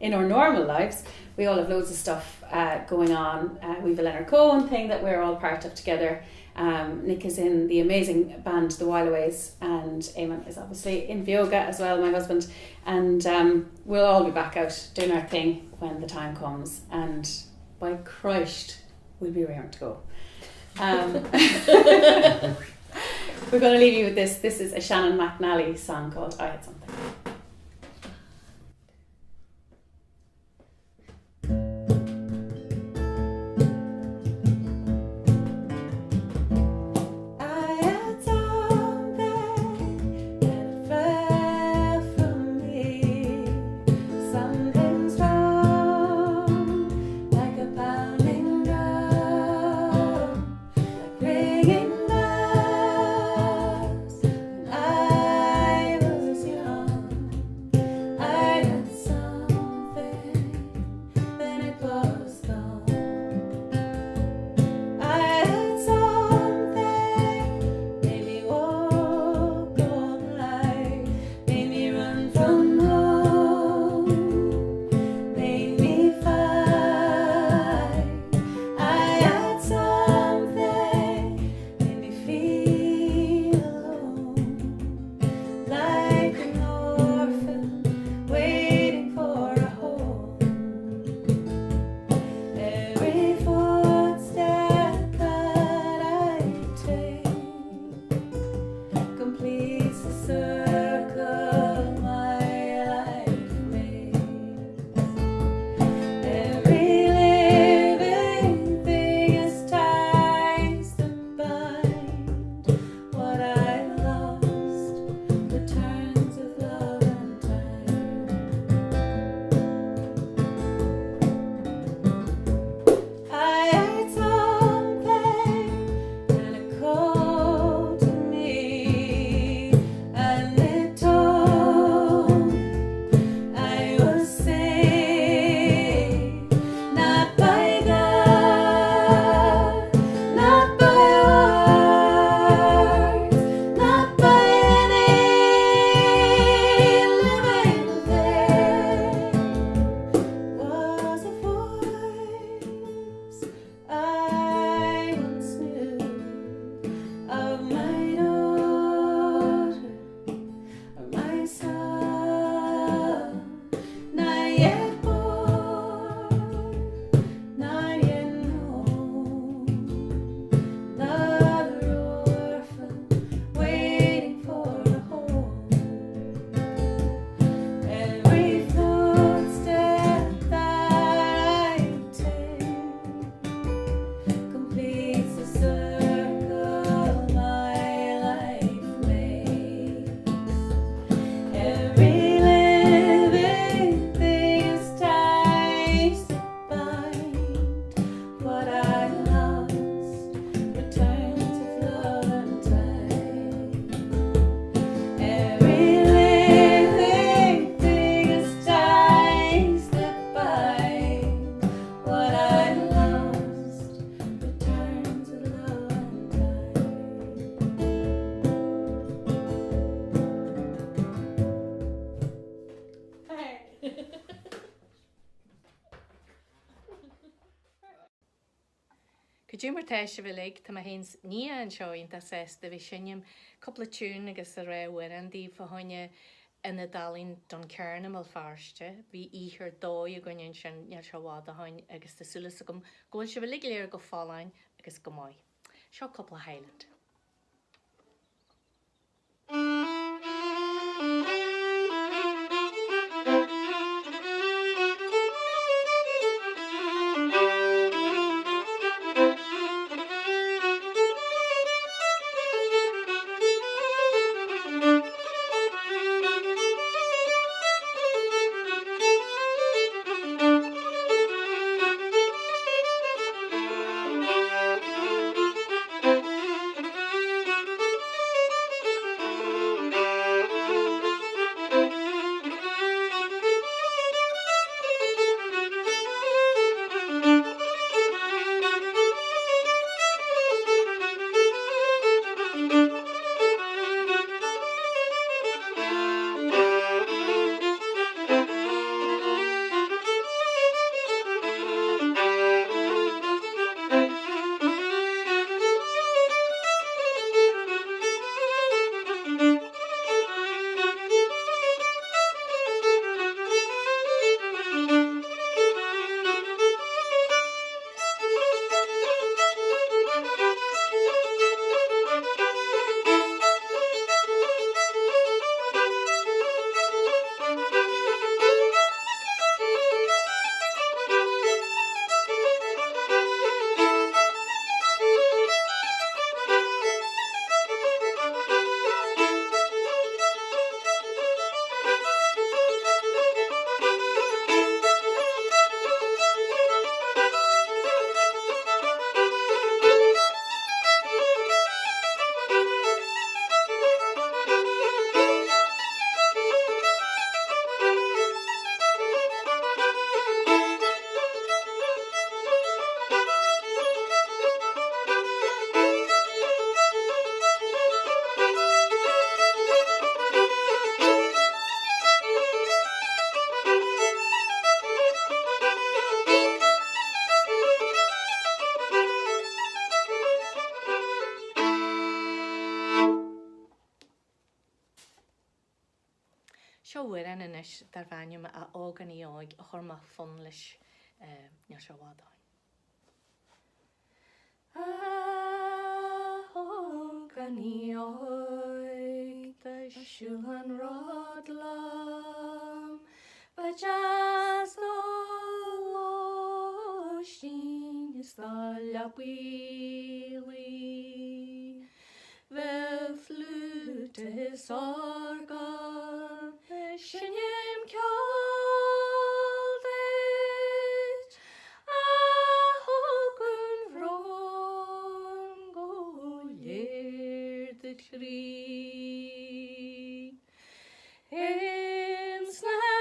In our normal lives, we all have loads of stuff going on. We have a Leonard Cohen thing that we're all part of together. Nick is in the amazing band The Whileaways, and Eamon is obviously in Vioga as well, my husband. And we'll all be back out doing our thing when the time comes. And by Christ, we'll be raring to go. We're going to leave you with this. This is a Shannon McNally song called I Had Something. Dúmar teise bhfuil ag tá hés ní an seo ionta ses de bhí sinneam coppla tún agus a réhhain an dí fahaine ina dalín Duncairn am farste, bhí íhir dói a gaiin sin near sehád a hain agus tásúlas gom ggóil se bhfuil léir go fálain agus go máid. Seo coppla Highland. seo bhuireann inis dar bhainneam a ágan í áig a chur má fun leis ní seo bhádáin. Ágan í áig tá siúlan rád lam ba jazz láistín is dála bhuilí Ve flute his organ, shinnim kjaldit, ahogun vron go lir the krig. In snap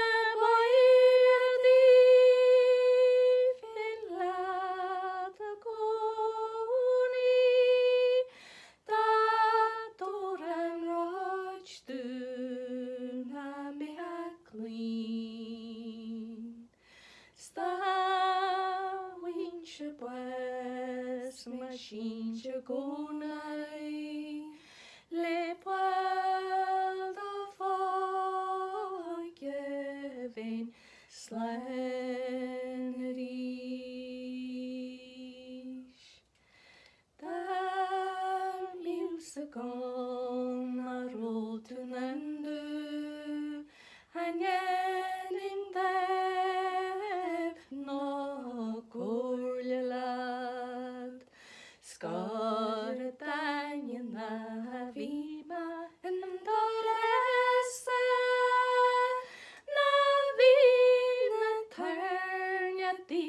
machine gonai le puel da forgiving slanerish dar music on a road to nandu hanyening dep no korlelad Skar dañina vima en dorese na vina törnja di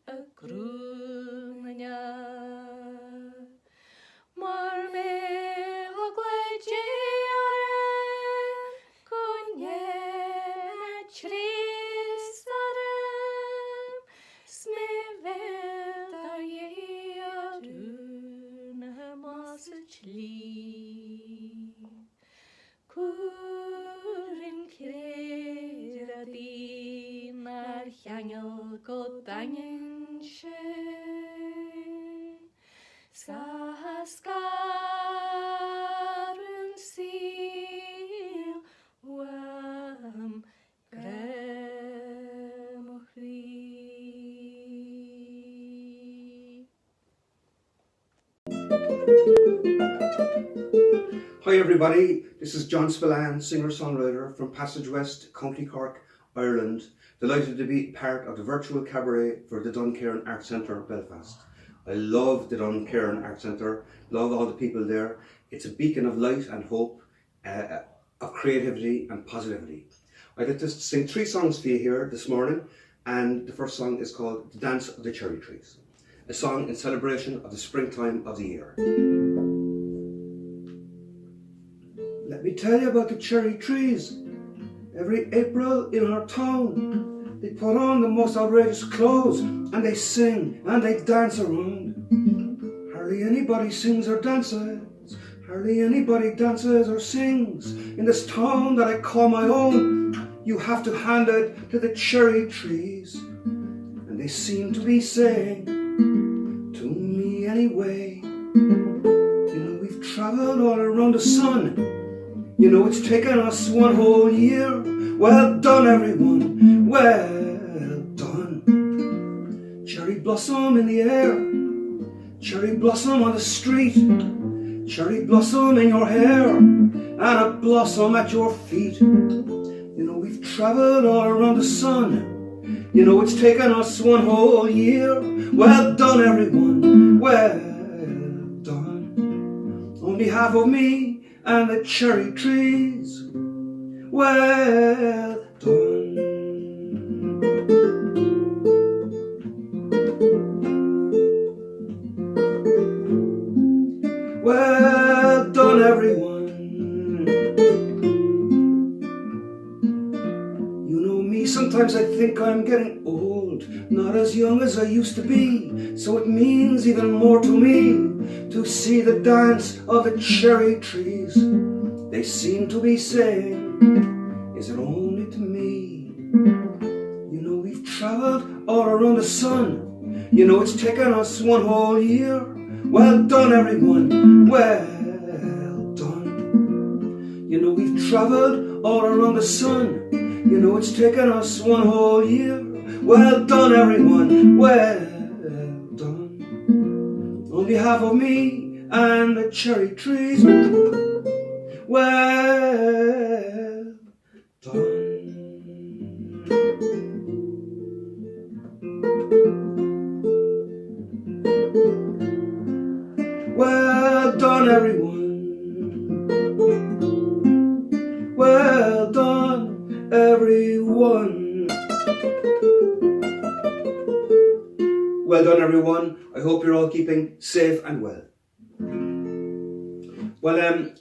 a grunja Mar me och glädjearen kunje tristaren smevelda Kurin krera dinar hjangel godangen sjön Saskarun sil wam grem och Hi everybody, this is John Spillane, singer-songwriter from Passage West, County Cork, Ireland. Delighted to be part of the virtual cabaret for the Duncairn Art Centre, Belfast. I love the Duncairn Art Centre, love all the people there. It's a beacon of light and hope, of creativity and positivity. I'd like to sing 3 songs for you here this morning, and the first song is called The Dance of the Cherry Trees, a song in celebration of the springtime of the year. Let me tell you about the cherry trees. Every April in our town, they put on the most outrageous clothes and they sing and they dance around. Hardly anybody sings or dances, hardly anybody dances or sings in this town that I call my own. You have to hand it to the cherry trees, and they seem to be saying to me anyway, you know, we've traveled all around the sun. You know, it's taken us 1 whole year. Well done, everyone, well done. Cherry blossom in the air, cherry blossom on the street, cherry blossom in your hair, and a blossom at your feet. You know, we've traveled all around the sun. You know, it's taken us 1 whole year. Well done, everyone, well done. On behalf of me and the cherry trees, well done. Well done, everyone. You know me, sometimes I think I'm getting old, not as young as I used to be, so it means even more to me to see the dance of the cherry trees. They seem to be saying, is it only to me? You know, we've traveled all around the sun. You know, it's taken us 1 whole year. Well done, everyone, well done. You know we've travelled all around the sun. You know it's taken us one whole year. Well done everyone, well done. On behalf of me and the cherry trees, well done. Well done everyone, well done everyone. Well done everyone, I hope you're all keeping safe and well. Well,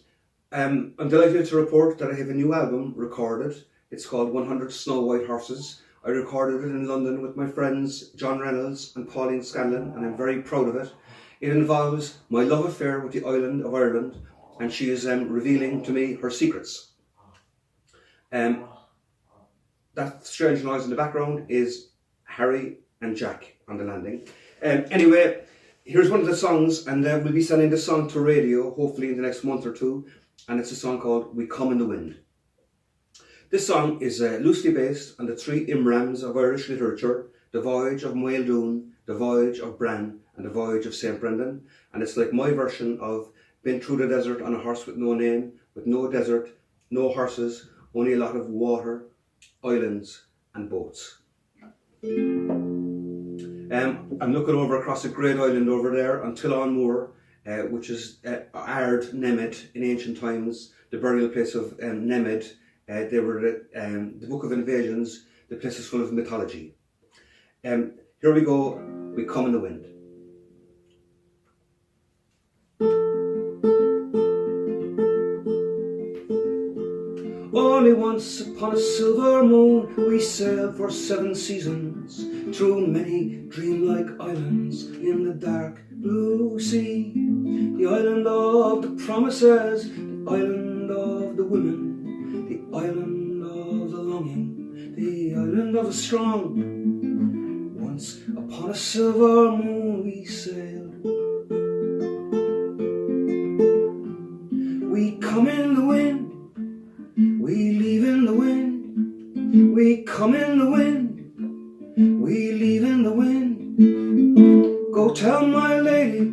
I'm delighted to report that I have a new album recorded. It's called 100 Snow White Horses. I recorded it in London with my friends John Reynolds and Pauline Scanlon, and I'm very proud of it. It involves my love affair with the island of Ireland, and she is revealing to me her secrets. That strange noise in the background is Harry and Jack on the landing. Anyway, here's one of the songs, and we'll be sending the song to radio hopefully in the next month or two, and it's a song called We Come in the Wind. This song is loosely based on the three Imrans of Irish literature, The Voyage of Moel Doon, The Voyage of Bran, and The Voyage of St. Brendan, and it's like my version of Been Through the Desert on a Horse with No Name, with no desert, no horses, only a lot of water, islands and boats. I'm looking over across a great island over there on Tillon Moor, which is Ard Nemed in ancient times, the burial place of Nemed. They were the Book of Invasions, the place is full of mythology. Here we go, We Come in the Wind. Only once upon a silver moon we sailed for 7 seasons through many dreamlike islands in the dark blue sea. The island of the promises, the island of the women, the island of the longing, the island of the strong. Once upon a silver moon we sailed. We come in the wind, we leave in the wind, we come in the wind, we leave in the wind. Go tell my lady,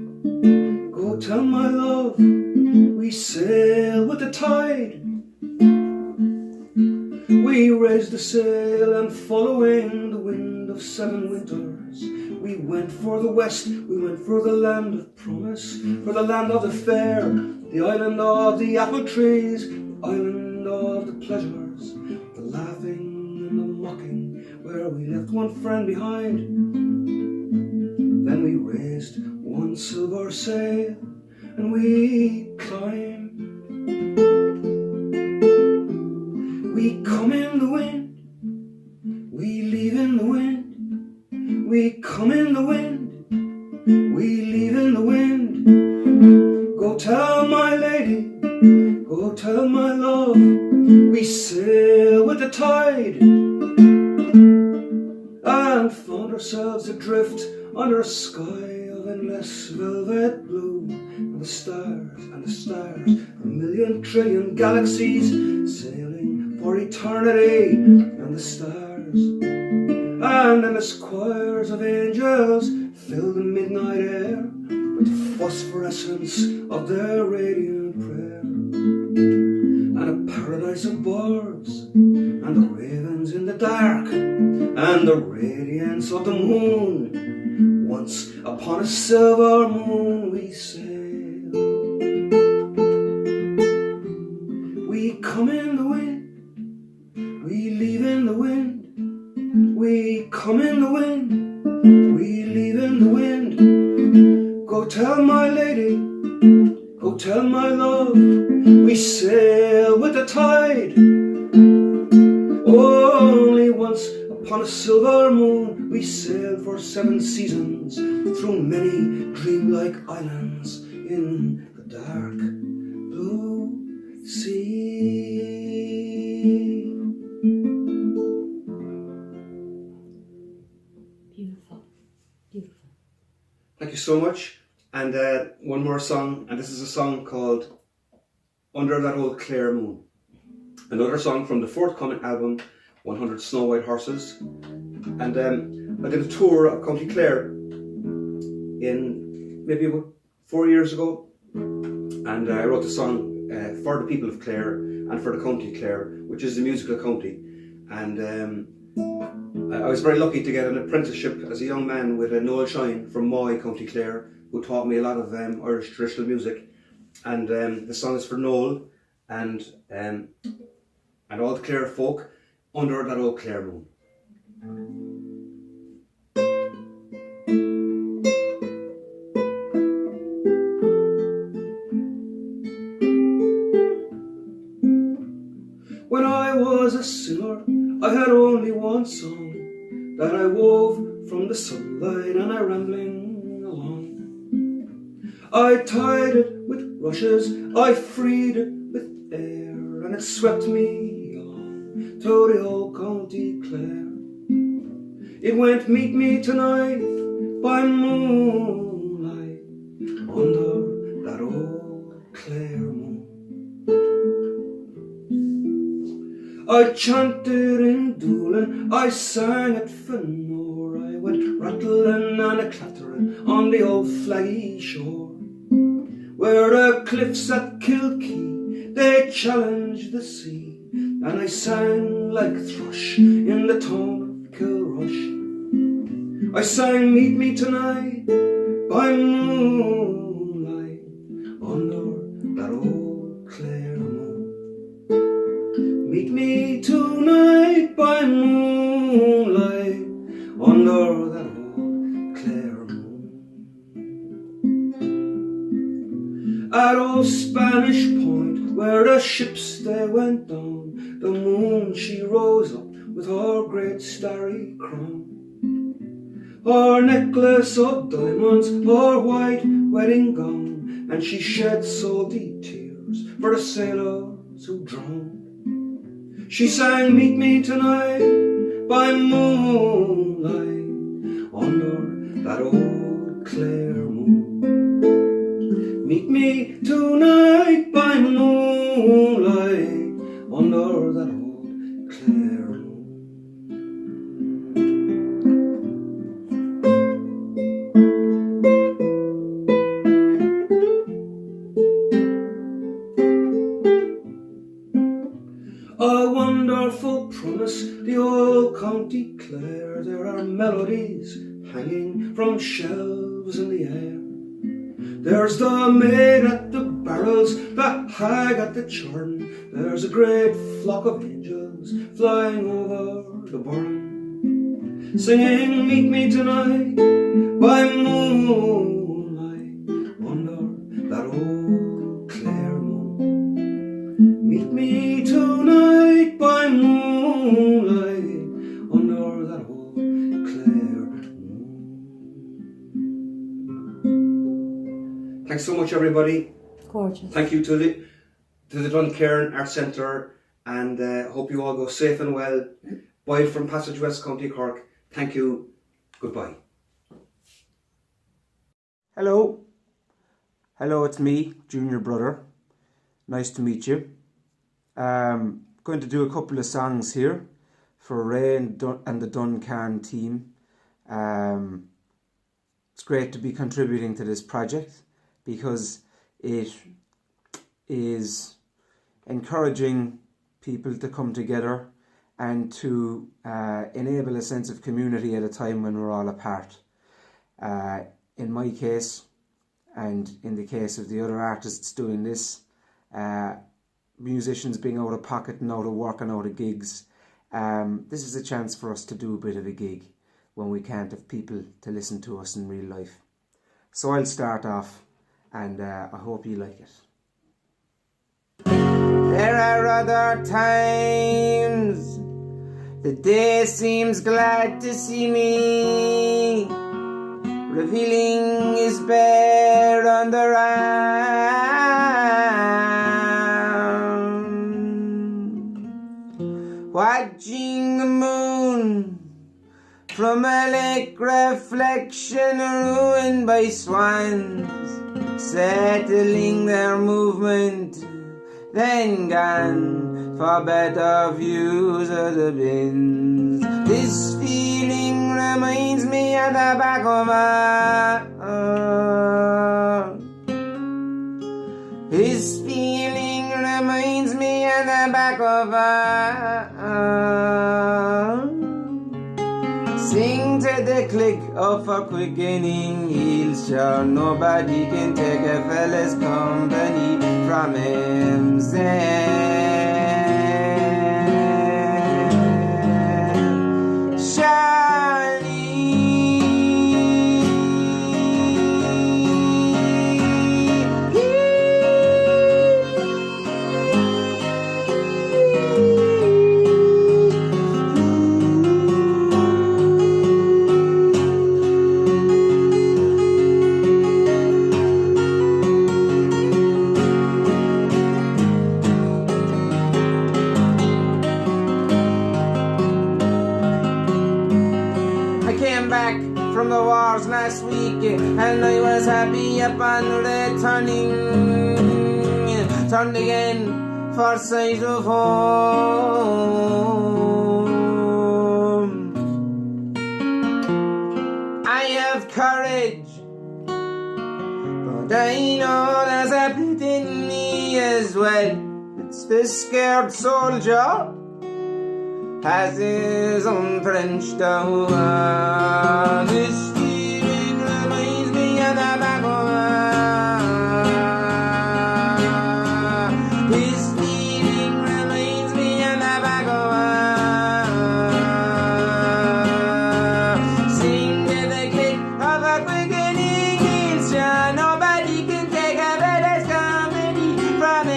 go tell my love, we sail with the tide. We raise the sail and following the wind of 7 winters, we went for the west, we went for the land of promise, for the land of the fair, the island of the apple trees, the island of the pleasures, the laughing and the mocking, where we left one friend behind. Then we raised one silver sail and we climbed. We come in the wind, we leave in the wind, we come in the wind, we leave in the wind. Go tell my lady, go tell my love, we sail with the tide. And found ourselves adrift under a sky of endless velvet blue, and the stars, a million trillion galaxies sailing for eternity, and the stars, and endless choirs of angels fill the midnight air with the phosphorescence of their radiant prayer, and a paradise of birds, and the ravens in the dark, and the radiance of the moon. Once upon a silver moon we sailed. We come in the wind, we leave in the wind, we come in the wind, we leave in the wind. Go tell my lady, go tell my love, we sail with the tide. Only once upon a silver moon we sailed for 7 seasons through many dreamlike islands in the dark blue sea. Beautiful, beautiful. Thank you so much. And one more song, and this is a song called Under That Old Clear Moon. another song from the forthcoming album, 100 Snow White Horses. And I did a tour of County Clare in maybe about 4 years ago. And I wrote a song for the people of Clare and for the County Clare, which is the musical county. And I was very lucky to get an apprenticeship as a young man with Noel Shine from Moy, County Clare, who taught me a lot of Irish traditional music. And the song is for Noel and all the Clare folk under that old Clare moon. When I was a sinner, I had only one song that I wove from the sunlight and I rambling along. I tied it with rushes, I freed it with air, and it swept me on to the old County Clare. It went meet me tonight by moonlight under that old Clare moon. I chanted in Doolin, I sang at Fenor, I went rattling and a clattering on the old flaggy shore, where the cliffs at Kilkee, they challenged the sea, and I sang like a thrush in the town of Kilrush. I sang Meet Me Tonight by moonlight under that old Clare moon. Meet me tonight by moonlight under that old Clare moon. At old Spanish Point, where the ships they went down, the moon she rose up with her great starry crown. Her necklace of diamonds, her white wedding gown, and she shed salty tears for the sailors who drowned. She sang Meet Me Tonight by moonlight under that old Clare moon. Meet me tonight by moonlight under that old Clare moon. A wonderful promise, the old County Clare. There are melodies hanging from shelves in the air. There's the maid at the barrels, the hag at the churn. There's a great flock of angels flying over the burn, singing Meet Me Tonight by moonlight under that old Clare moon. Meet me tonight by moonlight under that old Clare moon. Thanks so much, everybody. Gorgeous. Thank you to the Duncairn Arts Centre, and hope you all go safe and well. Bye from Passage West, County Cork. Thank you. Goodbye. Hello. Hello, it's me, Junior Brother. Nice to meet you. Going to do a couple of songs here for Ray and the Duncairn team. It's great to be contributing to this project because it is encouraging people to come together and to enable a sense of community at a time when we're all apart. In my case, and in the case of the other artists doing this, musicians being out of pocket and out of work and out of gigs, this is a chance for us to do a bit of a gig when we can't have people to listen to us in real life. So I'll start off, and I hope you like it. There are other times the day seems glad to see me, revealing his bare underarm, watching the moon from a lake reflection ruined by swans, settling their movement then gone for better views of the bins. This feeling reminds me of the back of my This feeling reminds me of the back of my Sing to the click of a quickening heels, sure nobody can take a fella's company from himself. From the wars last week, and I was happy upon returning. Turned again for sight of home. I have courage, but I know there's a bit in me as well. It's the scared soldier has his own French door. This feeling reminds me of the back of This feeling reminds me of the back of Sing to the click of a quickening heels, sure nobody can take a better comedy from himself.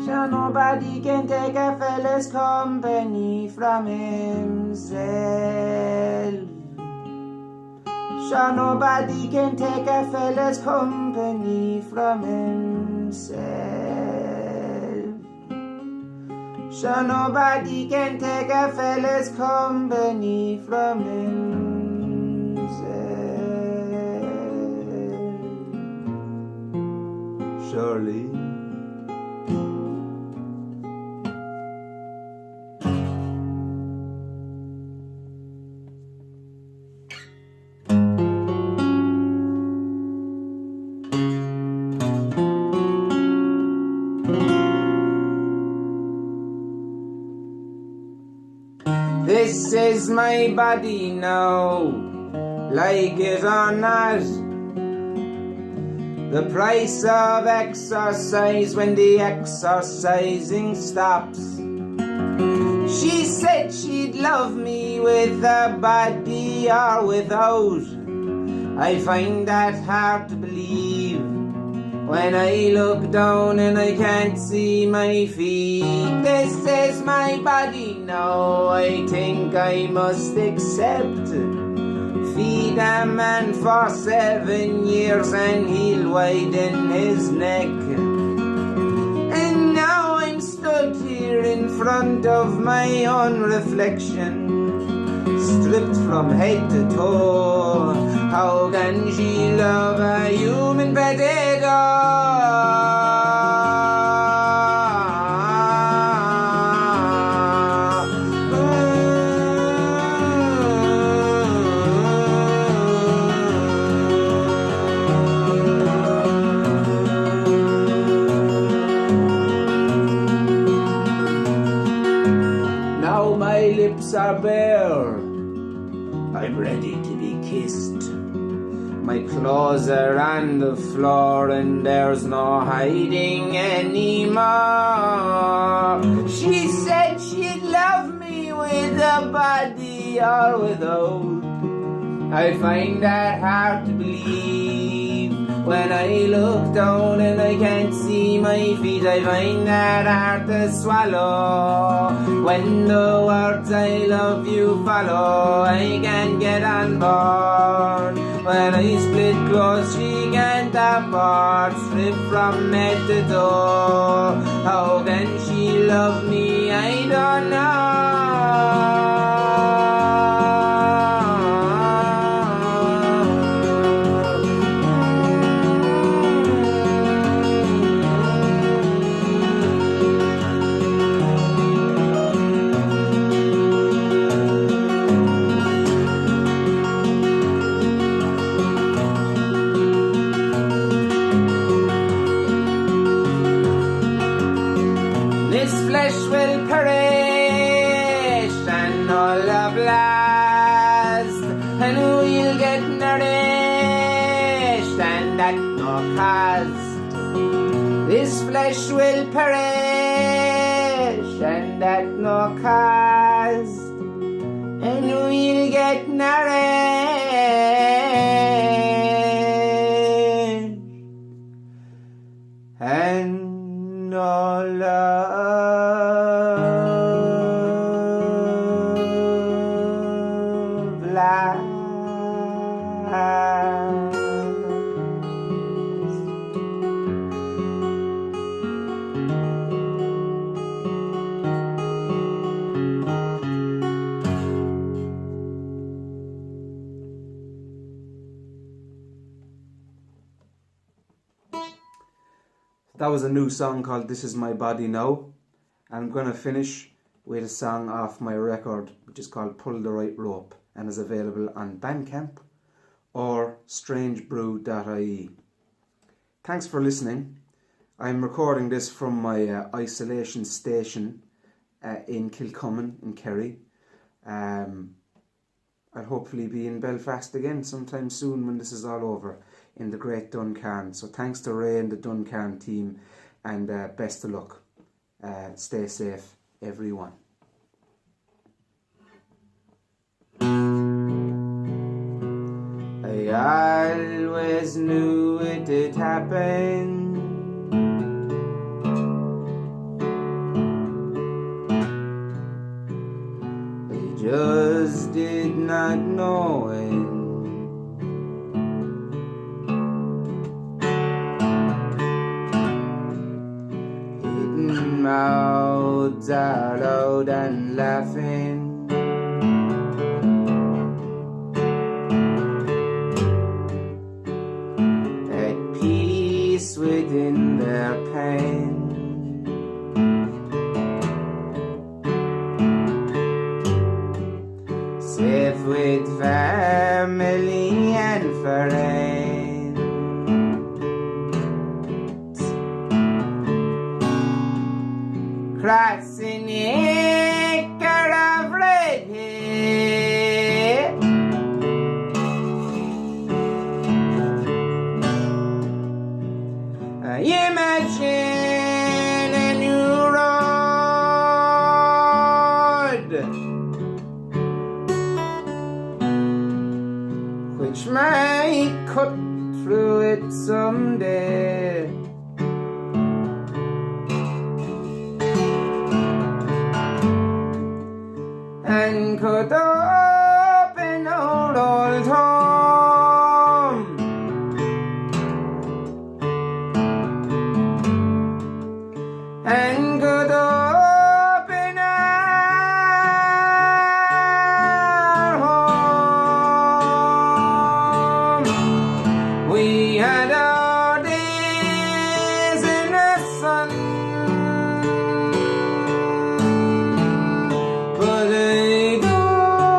Sure nobody can take a fella's company from himself. Sure nobody can take a fella's company from himself. Sure nobody can take a fella's company from himself. Surely. This is my body now, like it or not. The price of exercise when the exercising stops. She said she'd love me with a body or without. I find that hard to believe when I look down and I can't see my feet. This is my body now, I think I must accept. Feed a man for 7 years and he'll widen his neck. And now I'm stood here in front of my own reflection, stripped from head to toe. How can she love a human being to be kissed. My clothes are on the floor and there's no hiding anymore. She said she'd love me with a body or without. I find that hard to believe. When I look down and I can't see my feet, I find that hard to swallow. When the words I love you follow, I can't get on board. When I split clothes she can't afford, strip from head to toe. How can she love me? I don't know. This flesh will perish and all love last, and we'll get nourished and at no cost. This flesh will perish and at no cost, and we'll get nourished and no love last. That was a new song called This Is My Body Now. I'm going to finish with a song off my record which is called Pull the Right Rope and is available on Bandcamp or strangebrew.ie. Thanks for listening. I'm recording this from my isolation station in Kilcummin in Kerry. I'll hopefully be in Belfast again sometime soon when this is all over in the great Duncairn. So thanks to Ray and the Duncairn team, and best of luck. Stay safe, everyone. I always knew it did happen. I just did not know when. Mouths are loud and laughing. At peace within their pain. Safe with family and friends. Crossing the acre of red hair. I imagine a new road which might cut through it someday. And could open old home and could open our home. We had our days in the sun, but I don't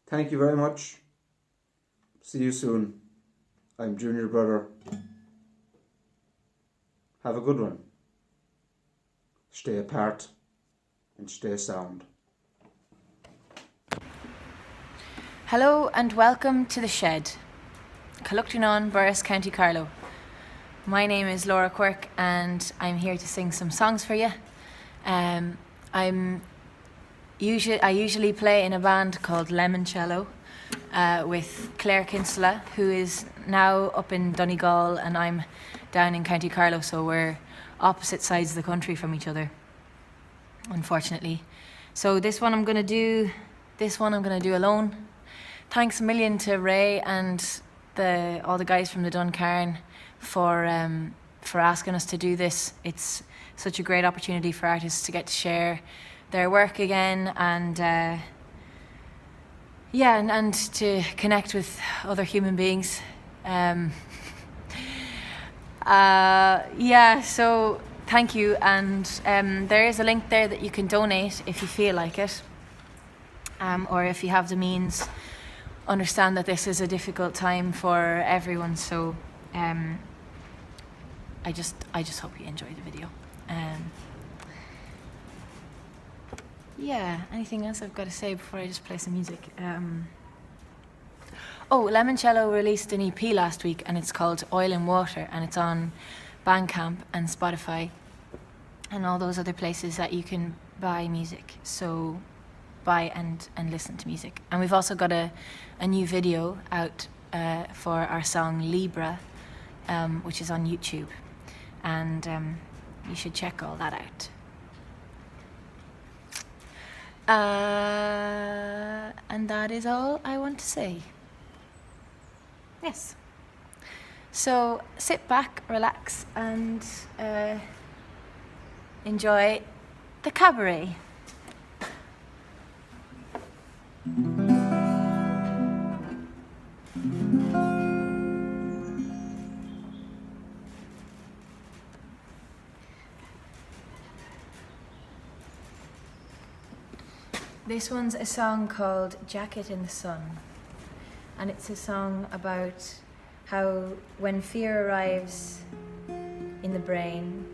Thank you very much. See you soon. I'm Junior Brother. Have a good one. Stay apart and stay sound. Hello and welcome to The Shed, Colluctionon, Burris, County Carlow. My name is Laura Quirk and I'm here to sing some songs for you. I usually play in a band called Lemoncello with Claire Kinsella, who is now up in Donegal and I'm down in County Carlow, so we're opposite sides of the country from each other, unfortunately. So this one I'm going to do alone. Thanks a million to Ray and all the guys from the Duncairn for asking us to do this. It's such a great opportunity for artists to get to share their work again and and to connect with other human beings. So thank you, and there is a link there that you can donate if you feel like it, or if you have the means. Understand that this is a difficult time for everyone, so I just hope you enjoy the video. Anything else I've got to say before I just play some music? Lemoncello released an EP last week and it's called Oil and Water, and it's on Bandcamp and Spotify and all those other places that you can buy music. So buy and listen to music. And we've also got a new video out for our song Libra, which is on YouTube, and you should check all that out. And that is all I want to say. Yes. So sit back, relax, and enjoy the Cabaret. This one's a song called Jacket in the Sun, and it's a song about how when fear arrives in the brain,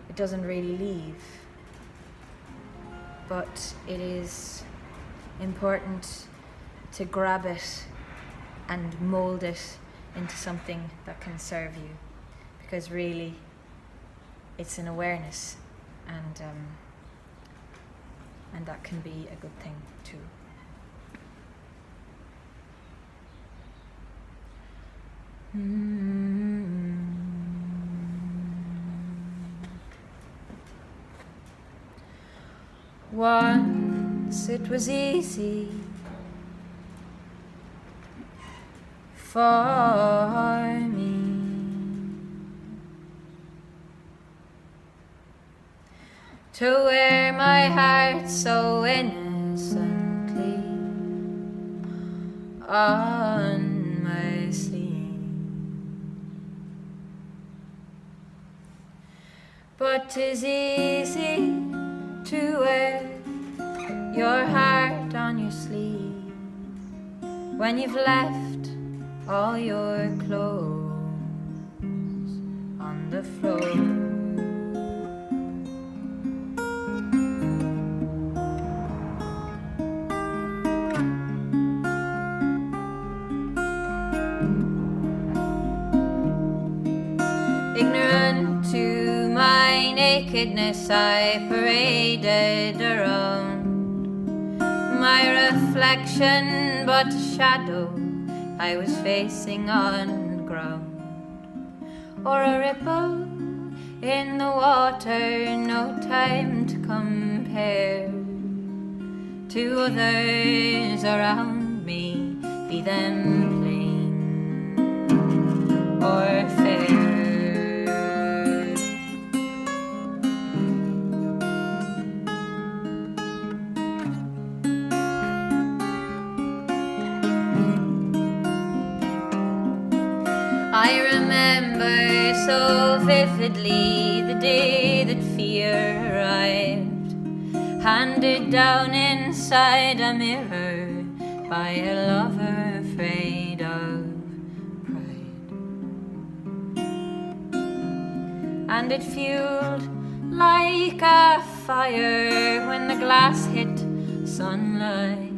it doesn't really leave, but it is important to grab it and mold it into something that can serve you, because really it's an awareness, and that can be a good thing too. Once it was easy for me to wear my heart so innocently on my sleeve, but 'tis easy to wear your heart on your sleeve when you've left all your clothes on the floor. Ignorant to my nakedness, I paraded around my reflection, but a shadow I was facing on the ground, or a ripple in the water, no time to compare to others around me, be them plain or fair. I remember so vividly the day that fear arrived, handed down inside a mirror by a lover afraid of pride. And it fueled like a fire when the glass hit sunlight.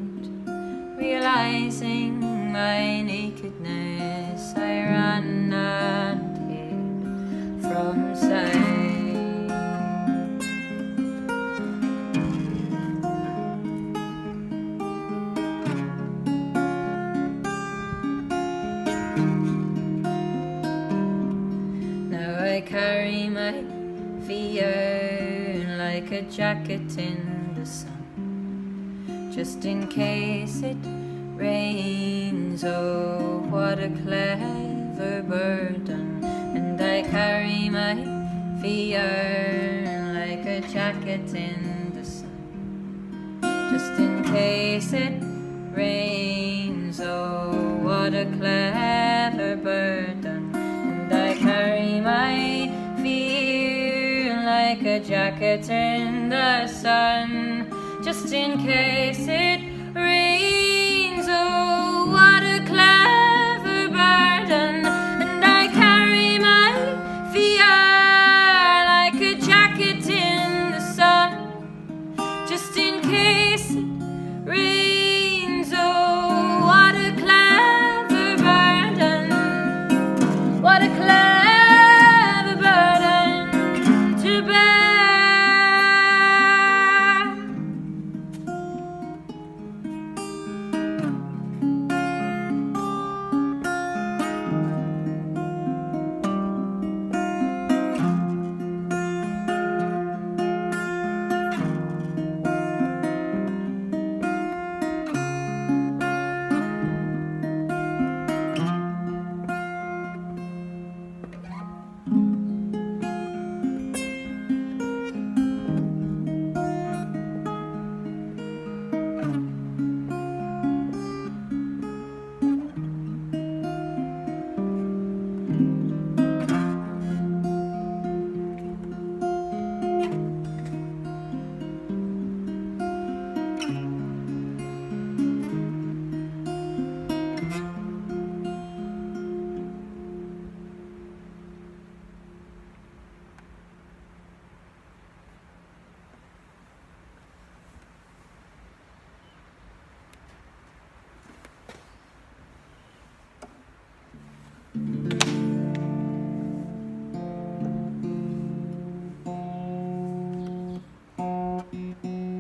Realizing my nakedness, I ran and hid from sight. Now I carry my fear like a jacket in the sun, just in case it rains. Oh, what a clever burden. And I carry my fear like a jacket in the sun, just in case it rains. Oh, what a clever burden. And I carry my fear like a jacket in the sun, just in case it rains. Oh, what a clever burden. And I carry my fear like a jacket in the sun, just in case it rains. Oh, what a clever burden. What a clever burden to bear.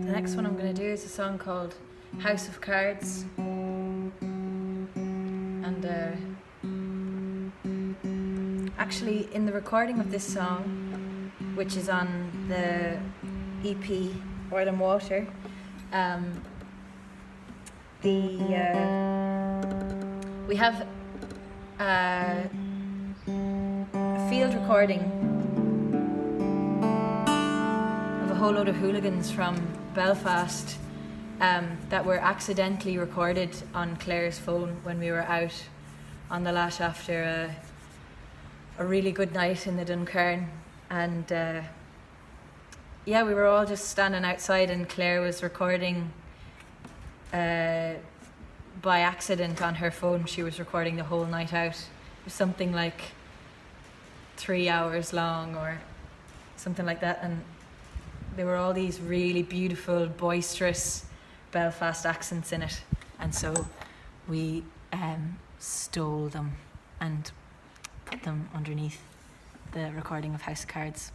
The next one I'm going to do is a song called House of Cards. And actually in the recording of this song, which is on the EP Oil and Water, we have a field recording of a whole load of hooligans from Belfast that were accidentally recorded on Claire's phone when we were out on the lash after a really good night in the Duncairn. And yeah, we were all just standing outside and Claire was recording by accident on her phone. She was recording the whole night out. It was something like 3 hours long or something like that, and there were all these really beautiful, boisterous Belfast accents in it, and so we stole them and put them underneath the recording of House of Cards.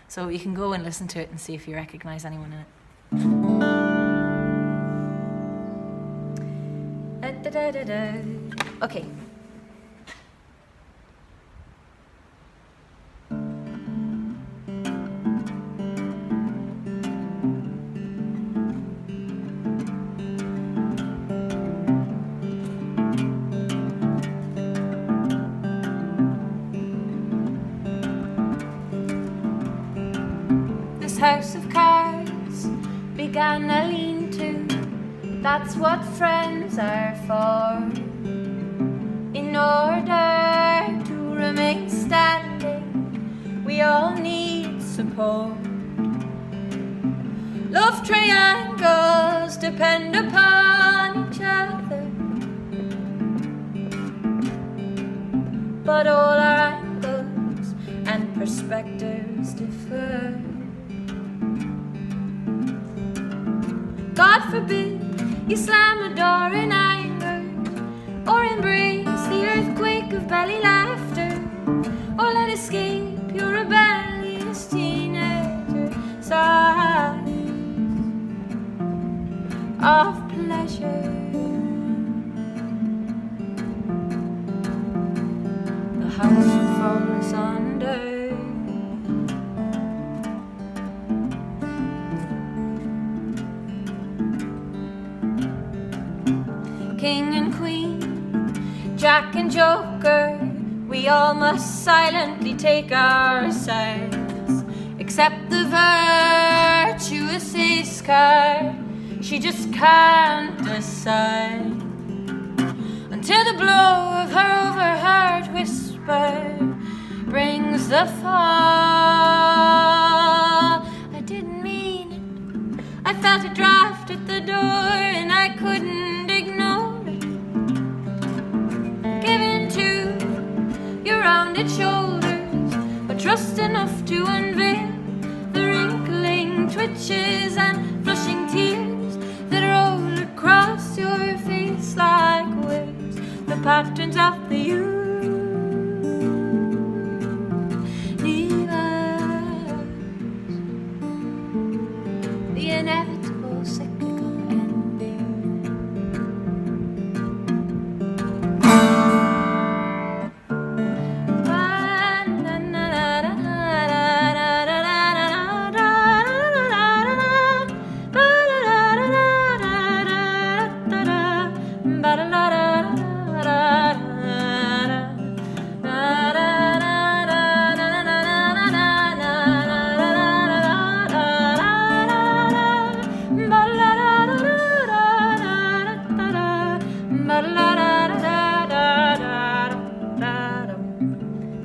So you can go and listen to it and see if you recognise anyone in it. Okay. This house of cards began a lean-to. That's what friends are for. In order to remain standing, we all need support. Love triangles depend upon each other. but all our angles and perspectives differ. God forbid you slam a door in anger, or embrace the earthquake of belly laughter, or let escape your rebellious teenager sighs of pleasure. The house will fall asunder. King and queen, Jack and Joker, we all must silently take our sides, except the virtuous ace card. She just can't decide until the blow of her overheard whisper brings the fall. I didn't mean it. I felt a draft at the door and I couldn't ignore it. Give in to your rounded shoulders, but trust enough to unveil the wrinkling twitches and flushing tears that roll across your face like waves, the patterns of the universe, the inevitable cyclical ending.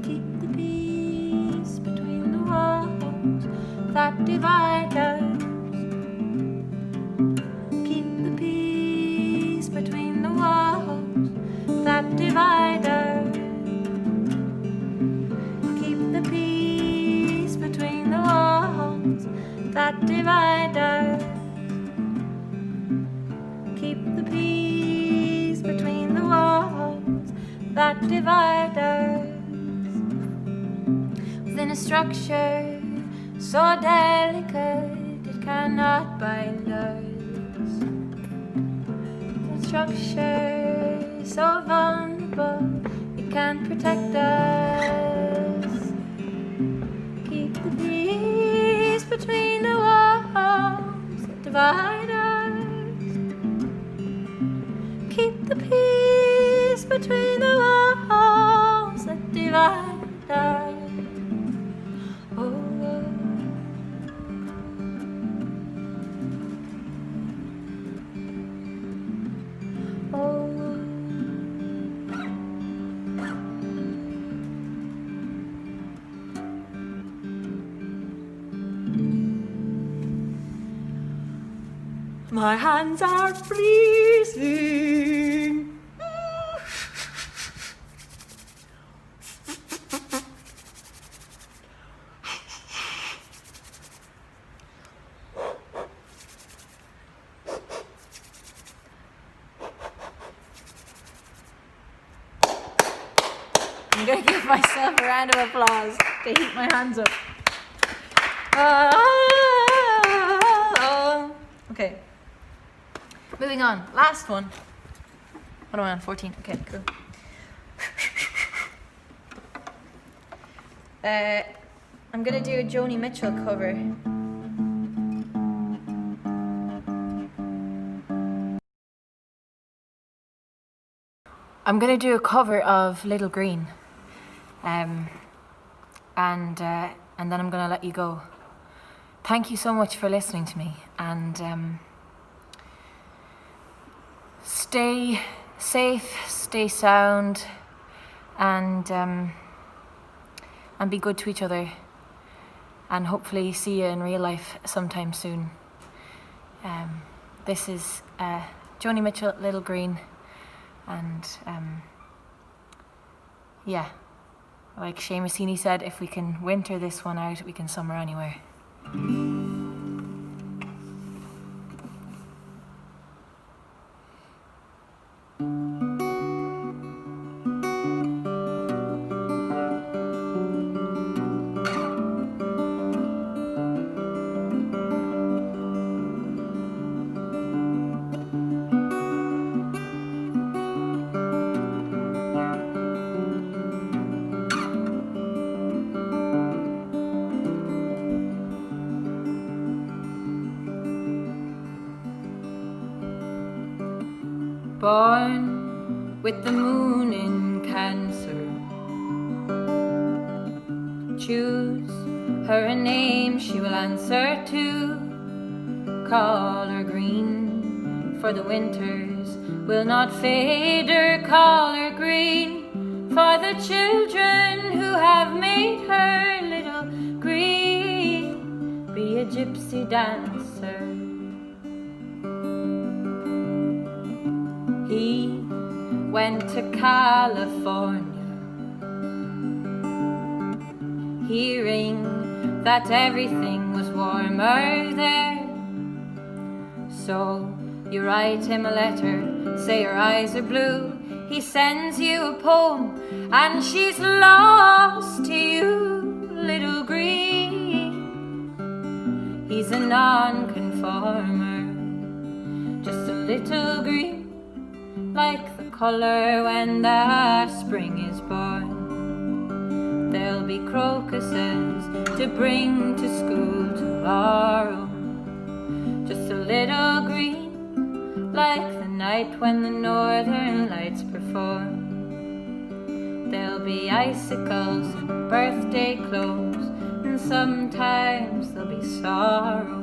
Keep the peace between the walls that divide us. Keep the peace between the walls that divide us. Keep the peace between the walls that divide us. Keep the peace between the walls that divide us. Within a structure so delicate it cannot bind us. A structure so vulnerable it can't protect us. Keep the peace between the walls that divide us. Keep the peace between the walls that divide us. My hands are freezing. I'm going to give myself a round of applause to heat my hands up. Okay. Moving on. Last one. What am I on? 14. Okay, cool. I'm going to do a Joni Mitchell cover. I'm going to do a cover of Little Green. And then I'm going to let you go. Thank you so much for listening to me, and stay safe, stay sound, and be good to each other, and hopefully see you in real life sometime soon. This is Joni Mitchell, Little Green, and yeah, Like Seamus Heaney said, if we can winter this one out, we can summer anywhere. Born with the moon in Cancer, choose her a name she will answer to. Call her green, for the winters will not fade her. Call her green, for the children who have made her little green. Be a gypsy dancer. He went to California, hearing that everything was warmer there. So you write him a letter, say her eyes are blue. He sends you a poem, and she's lost to you, little green. He's a non-conformer, just a little green, like the colour when the spring is born. There'll be crocuses to bring to school tomorrow, just a little green, like the night when the northern lights perform. There'll be icicles and birthday clothes, and sometimes there'll be sorrow.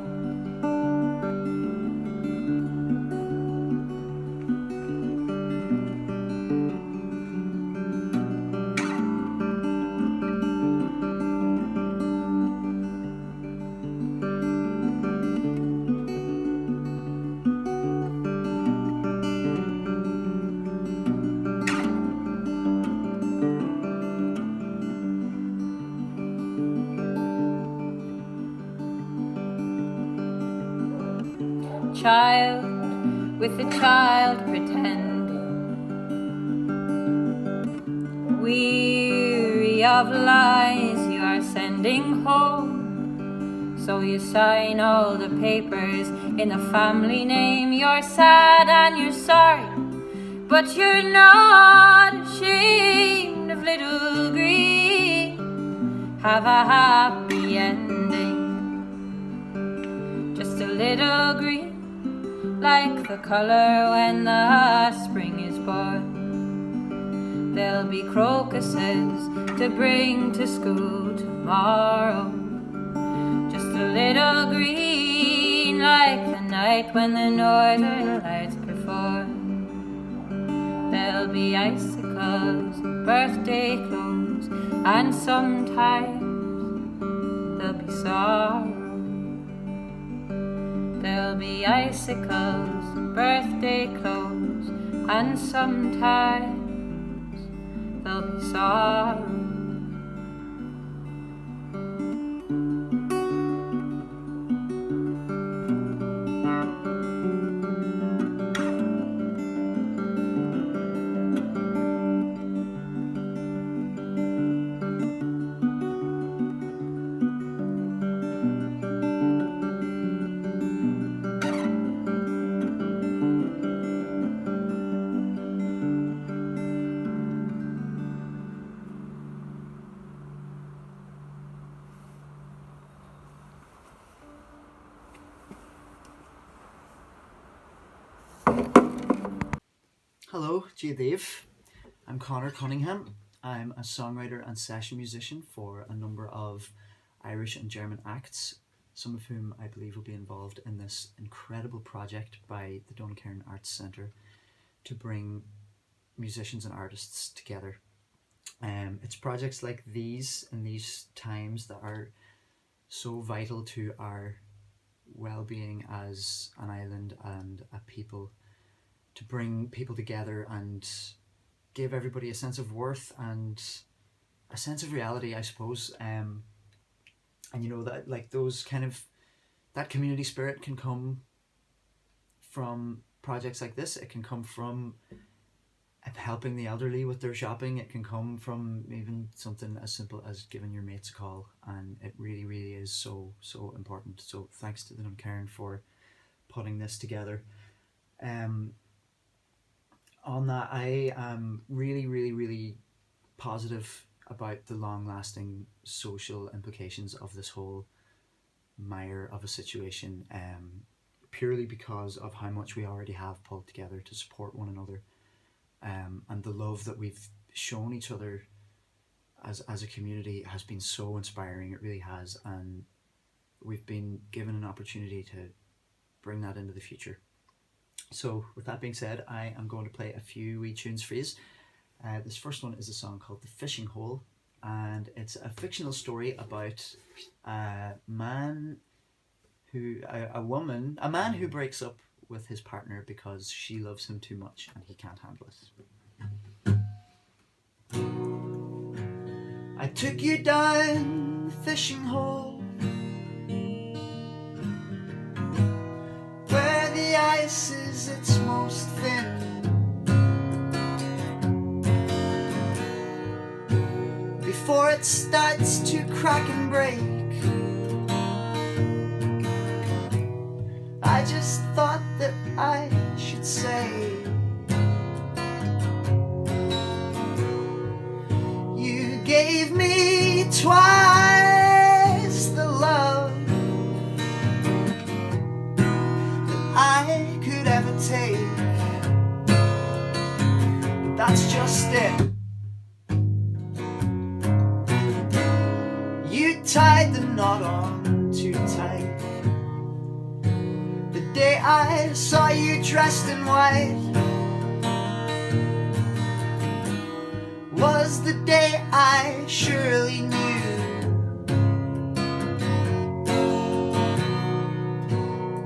Child with a child pretending, weary of lies you are sending home. So you sign all the papers in the family name. You're sad and you're sorry, but you're not ashamed of little green. Have a happy ending, just a little green, like the colour when the spring is born. There'll be crocuses to bring to school tomorrow, just a little green, like the night when the northern lights perform. There'll be icicles, birthday clothes, and sometimes there'll be sorrow. There'll be icicles, birthday clothes, and sometimes there'll be sorrow. Hello, Gia Dave. I'm Connor Cunningham. I'm a songwriter and session musician for a number of Irish and German acts, some of whom I believe will be involved in this incredible project by the Duncairn Arts Centre to bring musicians and artists together. It's projects like these in these times that are so vital to our well-being as an island and a people, to bring people together and give everybody a sense of worth and a sense of reality, I suppose. And you know that like those kind of that community spirit can come from projects like this. It can come from helping the elderly with their shopping. It can come from even something as simple as giving your mates a call, and it really, really is so important. So thanks to the Duncairn for putting this together. On that, I am really, really, really positive about the long-lasting social implications of this whole mire of a situation, purely because of how much we already have pulled together to support one another, and the love that we've shown each other as a community has been so inspiring. It really has, and we've been given an opportunity to bring that into the future. So with that being said, I am going to play a few wee tunes for you. This first one is a song called The Fishing Hole, and it's a fictional story about a man who breaks up with his partner because she loves him too much and he can't handle it. I took you down the fishing hole where the ice is its most thin. Before it starts to crack and break, I just thought that I should say, you gave me twice the love that I could ever take. That's just it. You tied the knot on too tight. The day I saw you dressed in white was the day I surely knew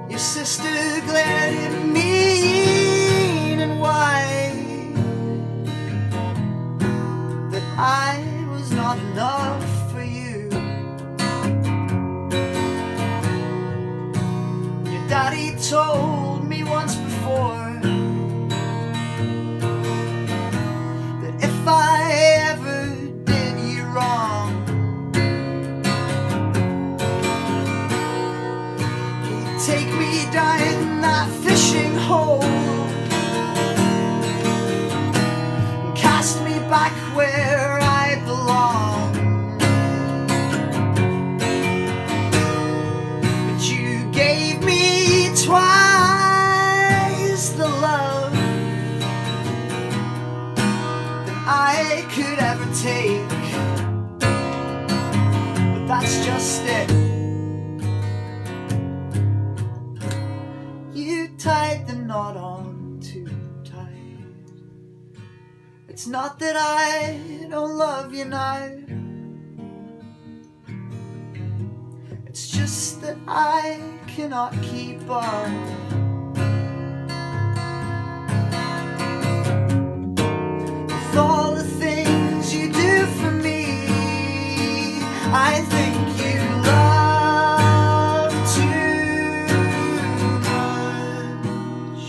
your sister glared at me and white, that I was not enough for you. Your daddy told me once before that if I ever did you wrong, he'd take me down that fishing hole and cast me back where I belong. But you gave me twice the love that I could ever take. But that's just it. You tied the knot on too tight. It's not that I don't love you now, it's just that I cannot keep up with all the things you do for me. I think you love too much.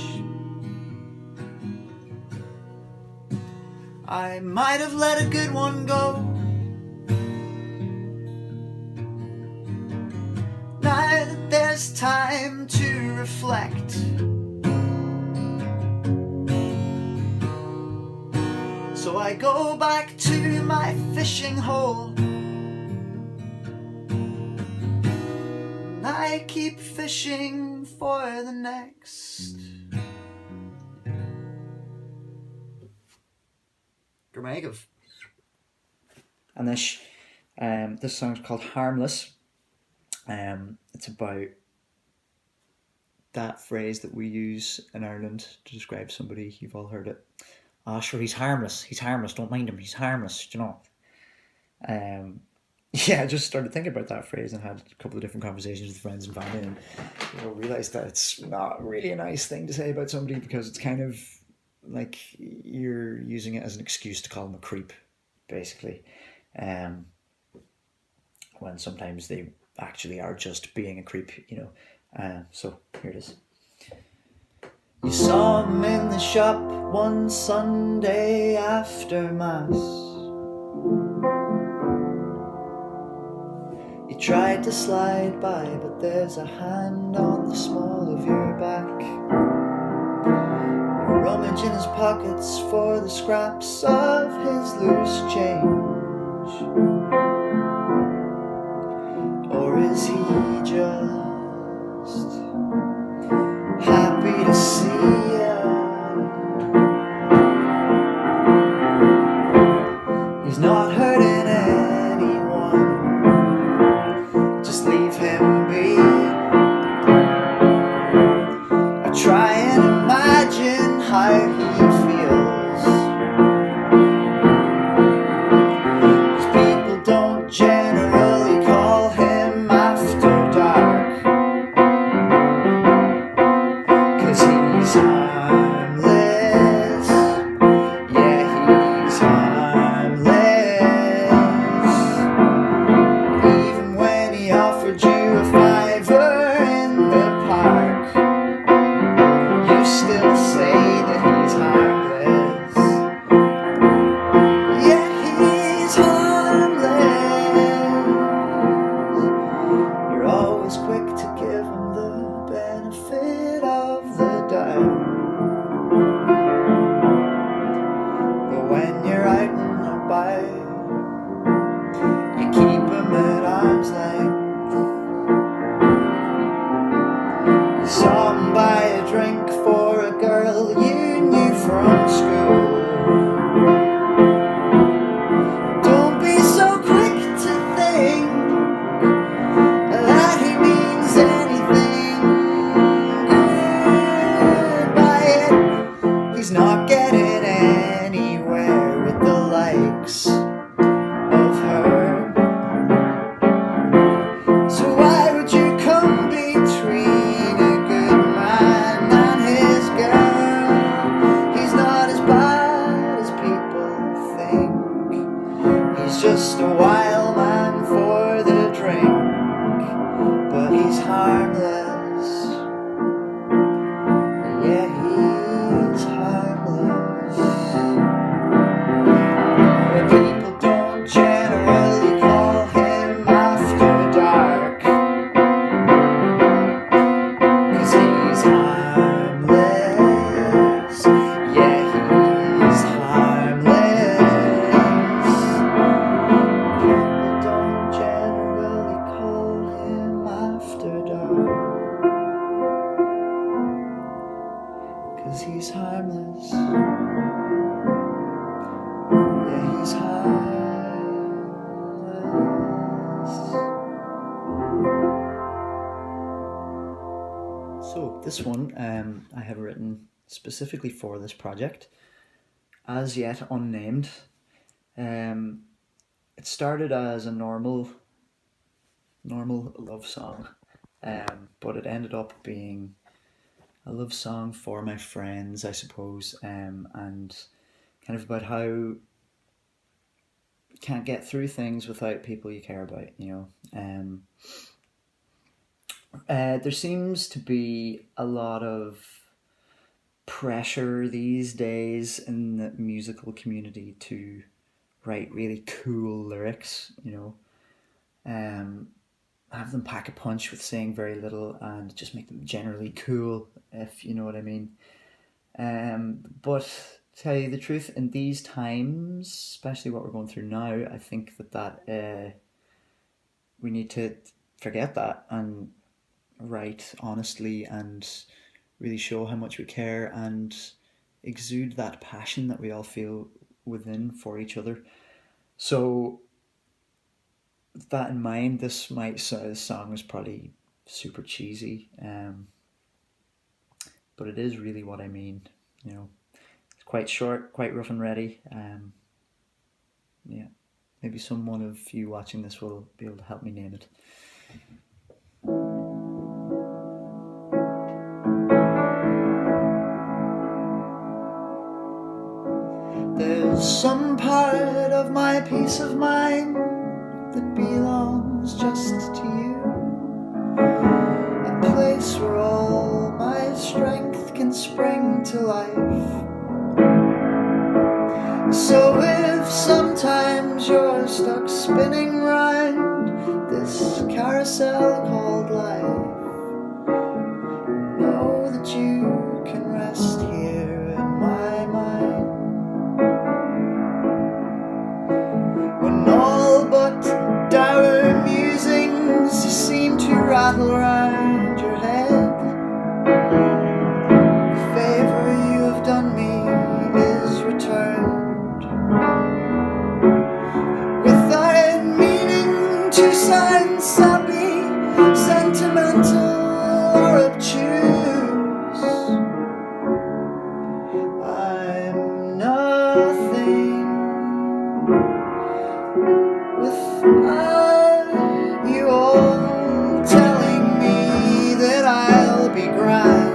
I might have let a good one go. Now that there's time to reflect, so I go back to my fishing hole and I keep fishing for the next. Gormagov. And this song's called Harmless. It's about that phrase that we use in Ireland to describe somebody. You've all heard it. Oh, sure, he's harmless. He's harmless. Don't mind him. He's harmless. You know. Yeah, I just started thinking about that phrase and had a couple of different conversations with friends and family, and realized that it's not really a nice thing to say about somebody, because it's kind of like you're using it as an excuse to call them a creep, basically. when sometimes they actually are just being a creep, you know. So here it is. You saw him in the shop one Sunday after Mass. You tried to slide by, but there's a hand on the small of your back. You rummage in his pockets for the scraps of his loose change. Or is he just happy to see you? He's not hurting anyone, just leave him be. I try and imagine how he feels, 'cause people don't generally call him after dark, 'cause he's harmless. Yeah, he's harmless. Even when he offered you a fiver in the park, you still say that he's harmless. Yeah, he's harmless. You're always quick to give him the benefit of the doubt, but when you're out and about, you keep him at arm's length. You saw him buy a drink for a girl you knew from school. Don't be so quick to think that he means anything good by it. He's not getting anywhere with the likes of her. So why would you come between a good man and his girl? He's not as bad as people think. He's just a wild man for the drink, but he's harmless. Yeah, he's harmless. But people don't generally call him after dark, 'cause he's harmless. Yeah, he's harmless. People don't generally call him after dark, 'cause he's harmless. Yeah, he's harmless. So this one I have written specifically for this project, as yet unnamed. It started as a normal love song, but it ended up being a love song for my friends, I suppose, and kind of about how you can't get through things without people you care about, you know. There seems to be a lot of pressure these days in the musical community to write really cool lyrics, you know. Have them pack a punch with saying very little and just make them generally cool, if you know what I mean. But to tell you the truth, in these times, especially what we're going through now, I think that we need to forget that and write honestly and really show how much we care and exude that passion that we all feel within for each other. So with that in mind, this song is probably super cheesy, but it is really what I mean, you know. It's quite short, quite rough and ready. Yeah, maybe someone of you watching this will be able to help me name it. There's some part of my peace of mind that belongs just to you. A place where all my strength can spring to life. So if sometimes you're stuck spinning round this carousel called life, know that you can rest here in my mind. When all but dour musings seem to rattle round your head, the favour you have done me is returned. Without meaning to sound sappy, sentimental or obtuse, I'm nothing without you all telling me that I'll be grand.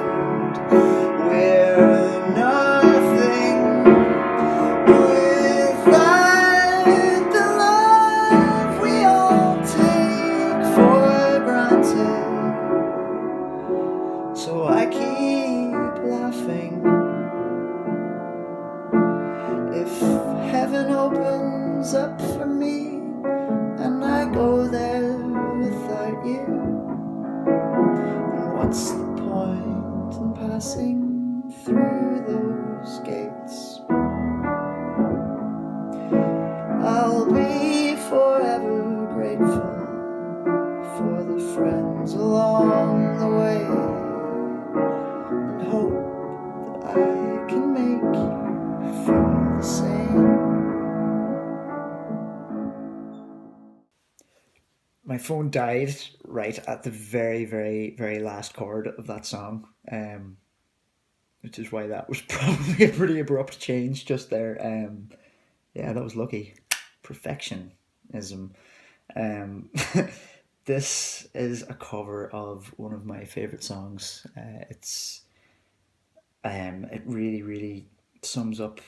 We're nothing without the love we all take for granted. So I keep laughing. If heaven opens up for me and I go there without you, then what's the point in passing through those gates? I'll be forever grateful for the friends along the way, and hope that I can make you feel the same. My phone died right at the very, very, very last chord of that song, which is why that was probably a pretty abrupt change just there. Yeah, that was lucky. Perfectionism. This is a cover of one of my favourite songs. It really, really sums up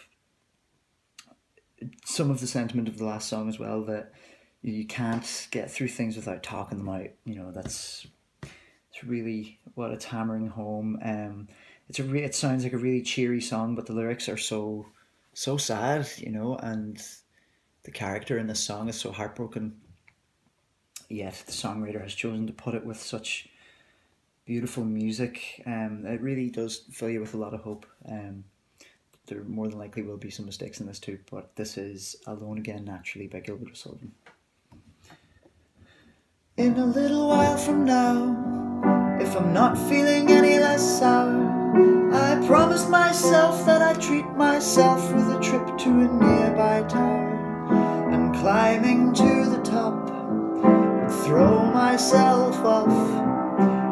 some of the sentiment of the last song as well, that you can't get through things without talking them out. You know, it's really what it's hammering home. It sounds like a really cheery song, but the lyrics are so sad, you know, and the character in this song is so heartbroken. Yet the songwriter has chosen to put it with such beautiful music. It really does fill you with a lot of hope. There more than likely will be some mistakes in this too, but this is Alone Again Naturally by Gilbert O'Sullivan. In a little while from now, if I'm not feeling any less sour, I promised myself that I'd treat myself with a trip to a nearby tower, and climbing to the top, throw myself off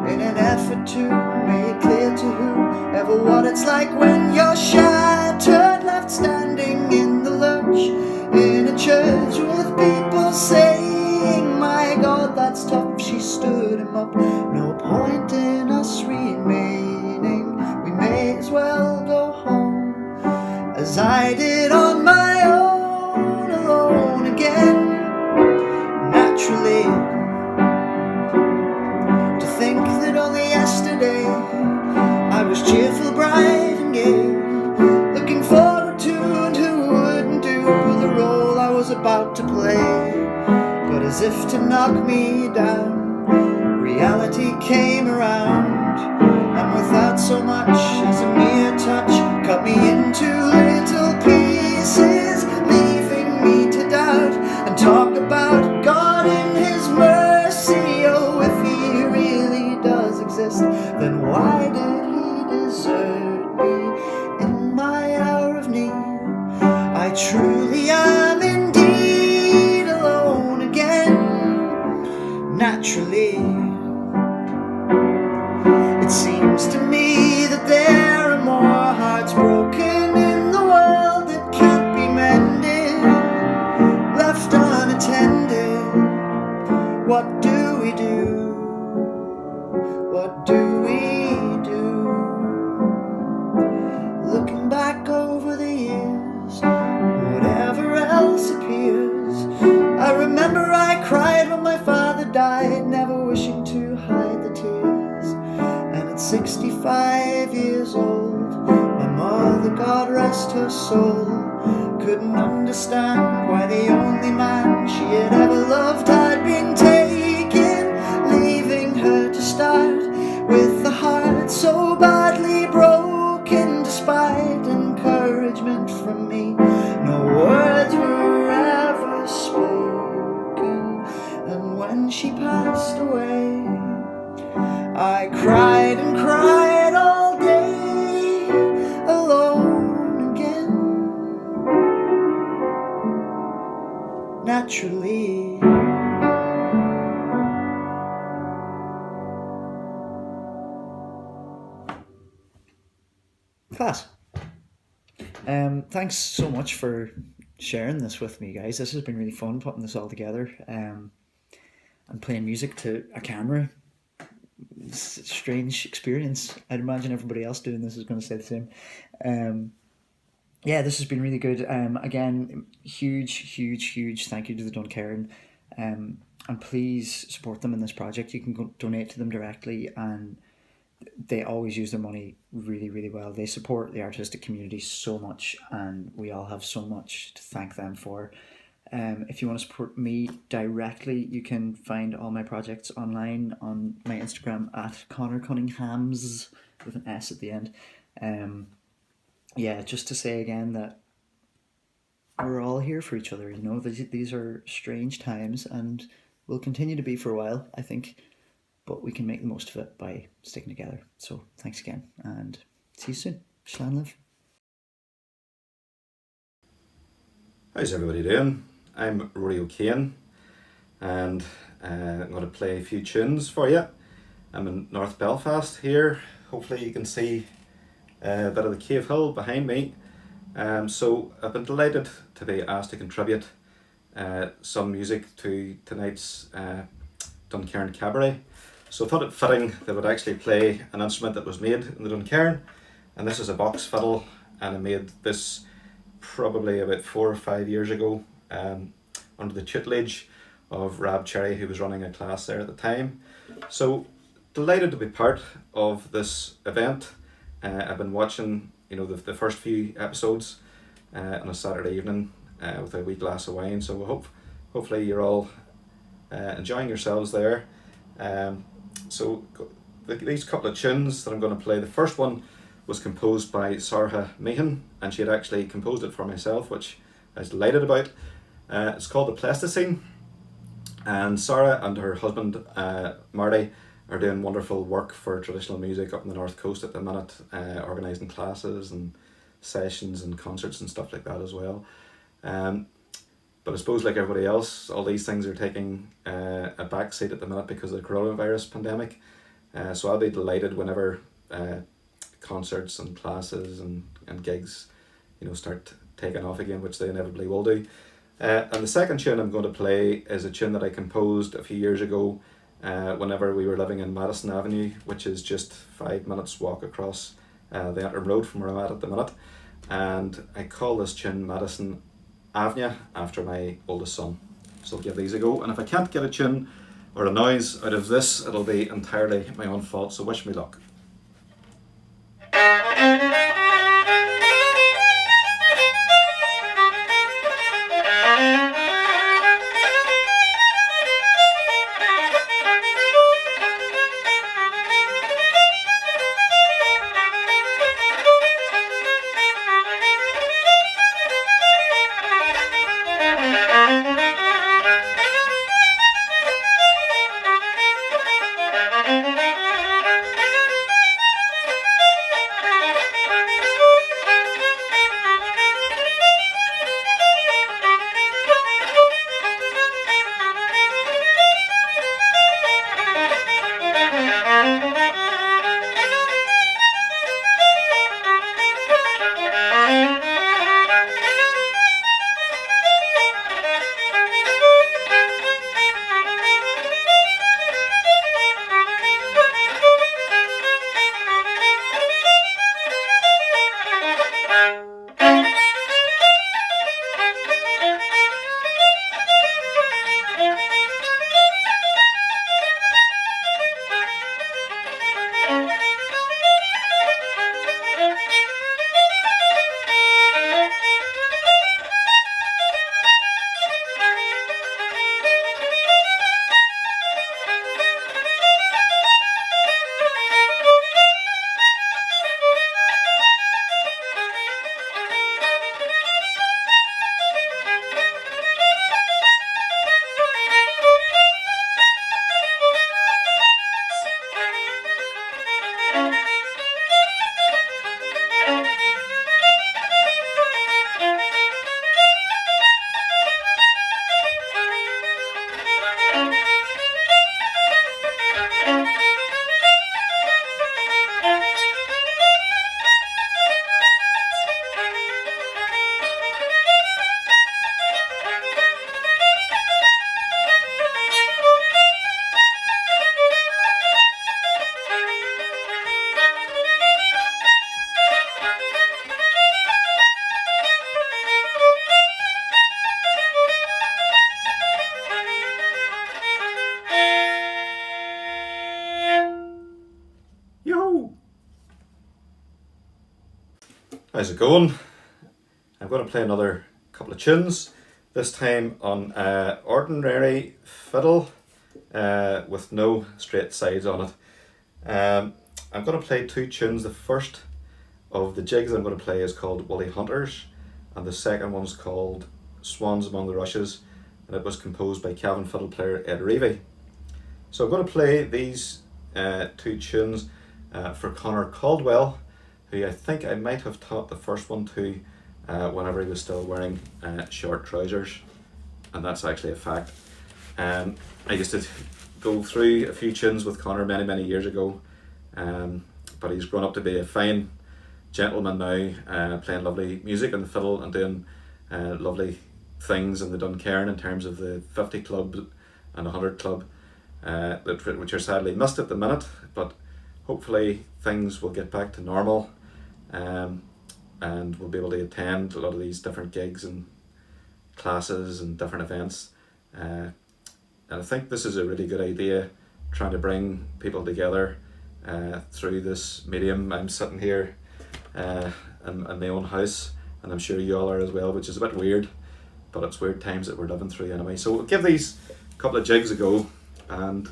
in an effort to make clear to whoever what it's like when you're shattered, left standing in the lurch in a church with people saying, my God, that's tough. She stood him up. No point in us remaining. We may as well go home as I did on my own, alone again. Naturally, to think that only yesterday I was cheerful, bright and gay, looking forward to and who wouldn't do the role I was about to play. But as if to knock me down, reality came around, and without so much as a mere touch, cut me into little pieces, leaving me to doubt and talk about God in His mercy. Oh, if He really does exist, then why did He desert me in my hour of need? I truly am indeed alone again. Naturally, it seems to me that there are more hearts broken in the world that can't be mended, left unattended. What do we do? What do we do? Looking back over the years, whatever died, never wishing to hide the tears. And at 65 years old, my mother, God rest her soul, couldn't understand why the only man she had ever loved had been taken, leaving her to start with a heart so badly broken. Despite encouragement from me, no words were ever spoken. And when she passed away, I cried and cried all day, alone again. Naturally, class. Thanks so much for sharing this with me, guys. This has been really fun putting this all together, and playing music to a camera. It's a strange experience. I'd imagine everybody else doing this is going to say the same. Yeah, this has been really good. Again, huge thank you to the Duncairn. And please support them in this project. You can go donate to them directly, and they always use their money really well. They support the artistic community so much, and we all have so much to thank them for. If you want to support me directly, you can find all my projects online on my Instagram at Connor Cunninghams with an S at the end. Yeah, just to say again that we're all here for each other. You know, these are strange times, and will continue to be for a while, I think. But we can make the most of it by sticking together. So thanks again, and see you soon. Slan live. How's everybody doing? I'm Rory O'Kane, and I'm going to play a few tunes for you. I'm in North Belfast here. Hopefully you can see a bit of the Cave Hill behind me. So I've been delighted to be asked to contribute some music to tonight's Duncairn Cabaret. So I thought it fitting that I would actually play an instrument that was made in the Duncairn, and this is a box fiddle, and I made this probably about 4 or 5 years ago under the tutelage of Rab Cherry, who was running a class there at the time. So delighted to be part of this event. I've been watching, you know, the first few episodes on a Saturday evening with a wee glass of wine. So hopefully you're all enjoying yourselves there. So these couple of tunes that I'm going to play, the first one was composed by Sarah Meehan, and she had actually composed it for myself, which I was delighted about. It's called The Pleistocene, and Sarah and her husband Marty are doing wonderful work for traditional music up in the North Coast at the minute, organising classes and sessions and concerts and stuff like that as well. But I suppose, like everybody else, all these things are taking a backseat at the minute because of the coronavirus pandemic. So I'll be delighted whenever concerts and classes and gigs, you know, start taking off again, which they inevitably will do. And the second tune I'm going to play is a tune that I composed a few years ago whenever we were living in Madison Avenue, which is just 5 minutes walk across the Antrim Road from where I'm at the minute. And I call this tune Madison Avenue after my oldest son. So I'll give these a go, and if I can't get a tune or a noise out of this, it'll be entirely my own fault, so wish me luck. How's it going? I'm going to play another couple of tunes, this time on ordinary fiddle with no straight sides on it. I'm going to play two tunes. The first of the jigs I'm going to play is called Woolly Hunters, and the second one's called Swans Among the Rushes, and it was composed by Cavan fiddle player Ed Reevy. So I'm going to play these two tunes for Connor Caldwell, who I think I might have taught the first one to whenever he was still wearing short trousers, and that's actually a fact. I used to go through a few tunes with Connor many years ago, but he's grown up to be a fine gentleman now, playing lovely music on the fiddle and doing lovely things in the Duncairn in terms of the 50 club and 100 club, which are sadly missed at the minute, but hopefully things will get back to normal, and we'll be able to attend a lot of these different gigs and classes and different events. And I think this is a really good idea, trying to bring people together through this medium. I'm sitting here in my own house, and I'm sure you all are as well, which is a bit weird, but it's weird times that we're living through anyway. So we'll give these couple of jigs a go, and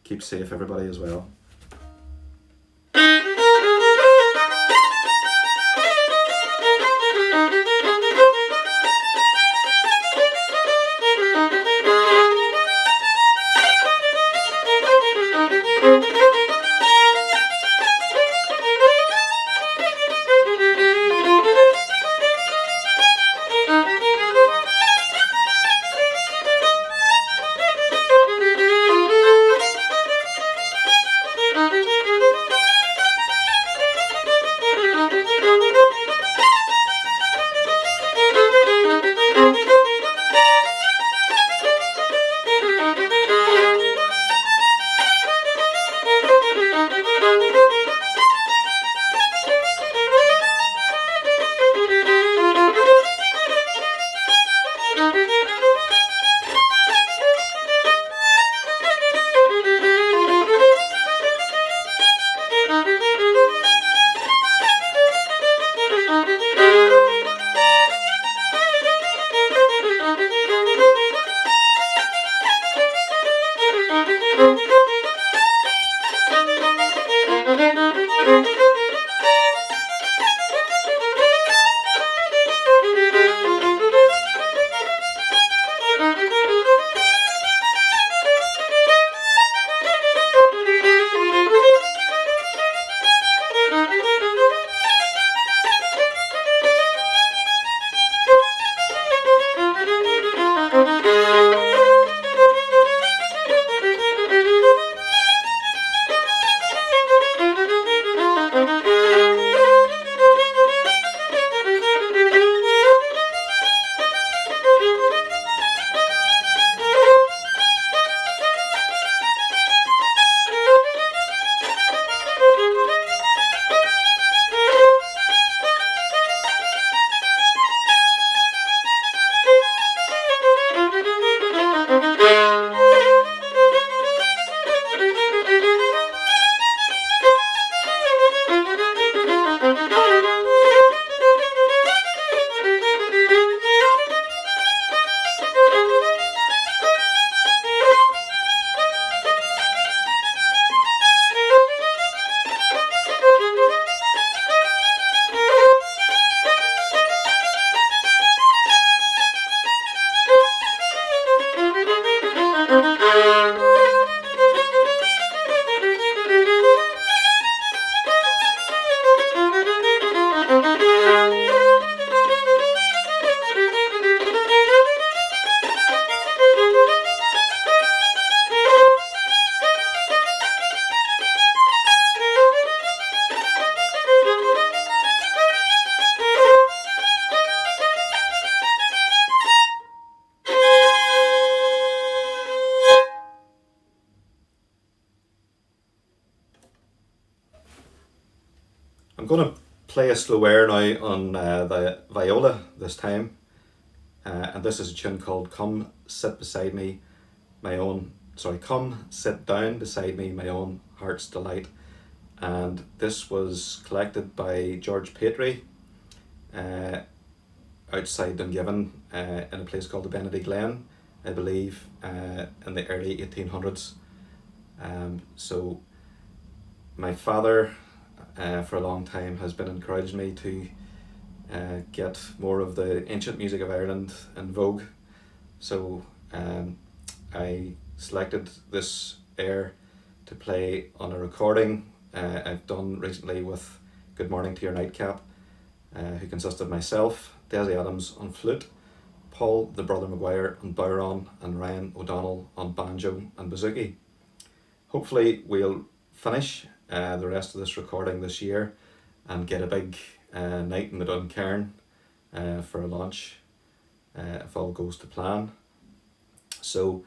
keep safe everybody as well. I'm going to play a slow air now on the viola this time, and this is a tune called Come Sit Beside Me, Come Sit Down Beside Me, My Own Heart's Delight. and this was collected by George Patry outside Dungiven in a place called the Benedict Glen, I believe, in the early 1800s. So my father for a long time has been encouraging me to get more of the ancient music of Ireland in vogue. So I selected this air to play on a recording I've done recently with Good Morning to Your Nightcap, who consists of myself, Desi Adams on flute, Paul the Brother Maguire on bodhrán, and Ryan O'Donnell on banjo and bouzouki. Hopefully we'll finish the rest of this recording this year and get a big night in the Duncairn for a launch if all goes to plan. So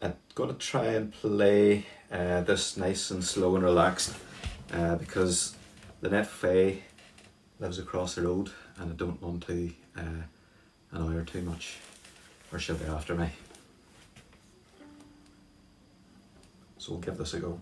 I'm going to try and play this nice and slow and relaxed because the Net Fae lives across the road and I don't want to annoy her too much or she'll be after me. So we'll give this a go.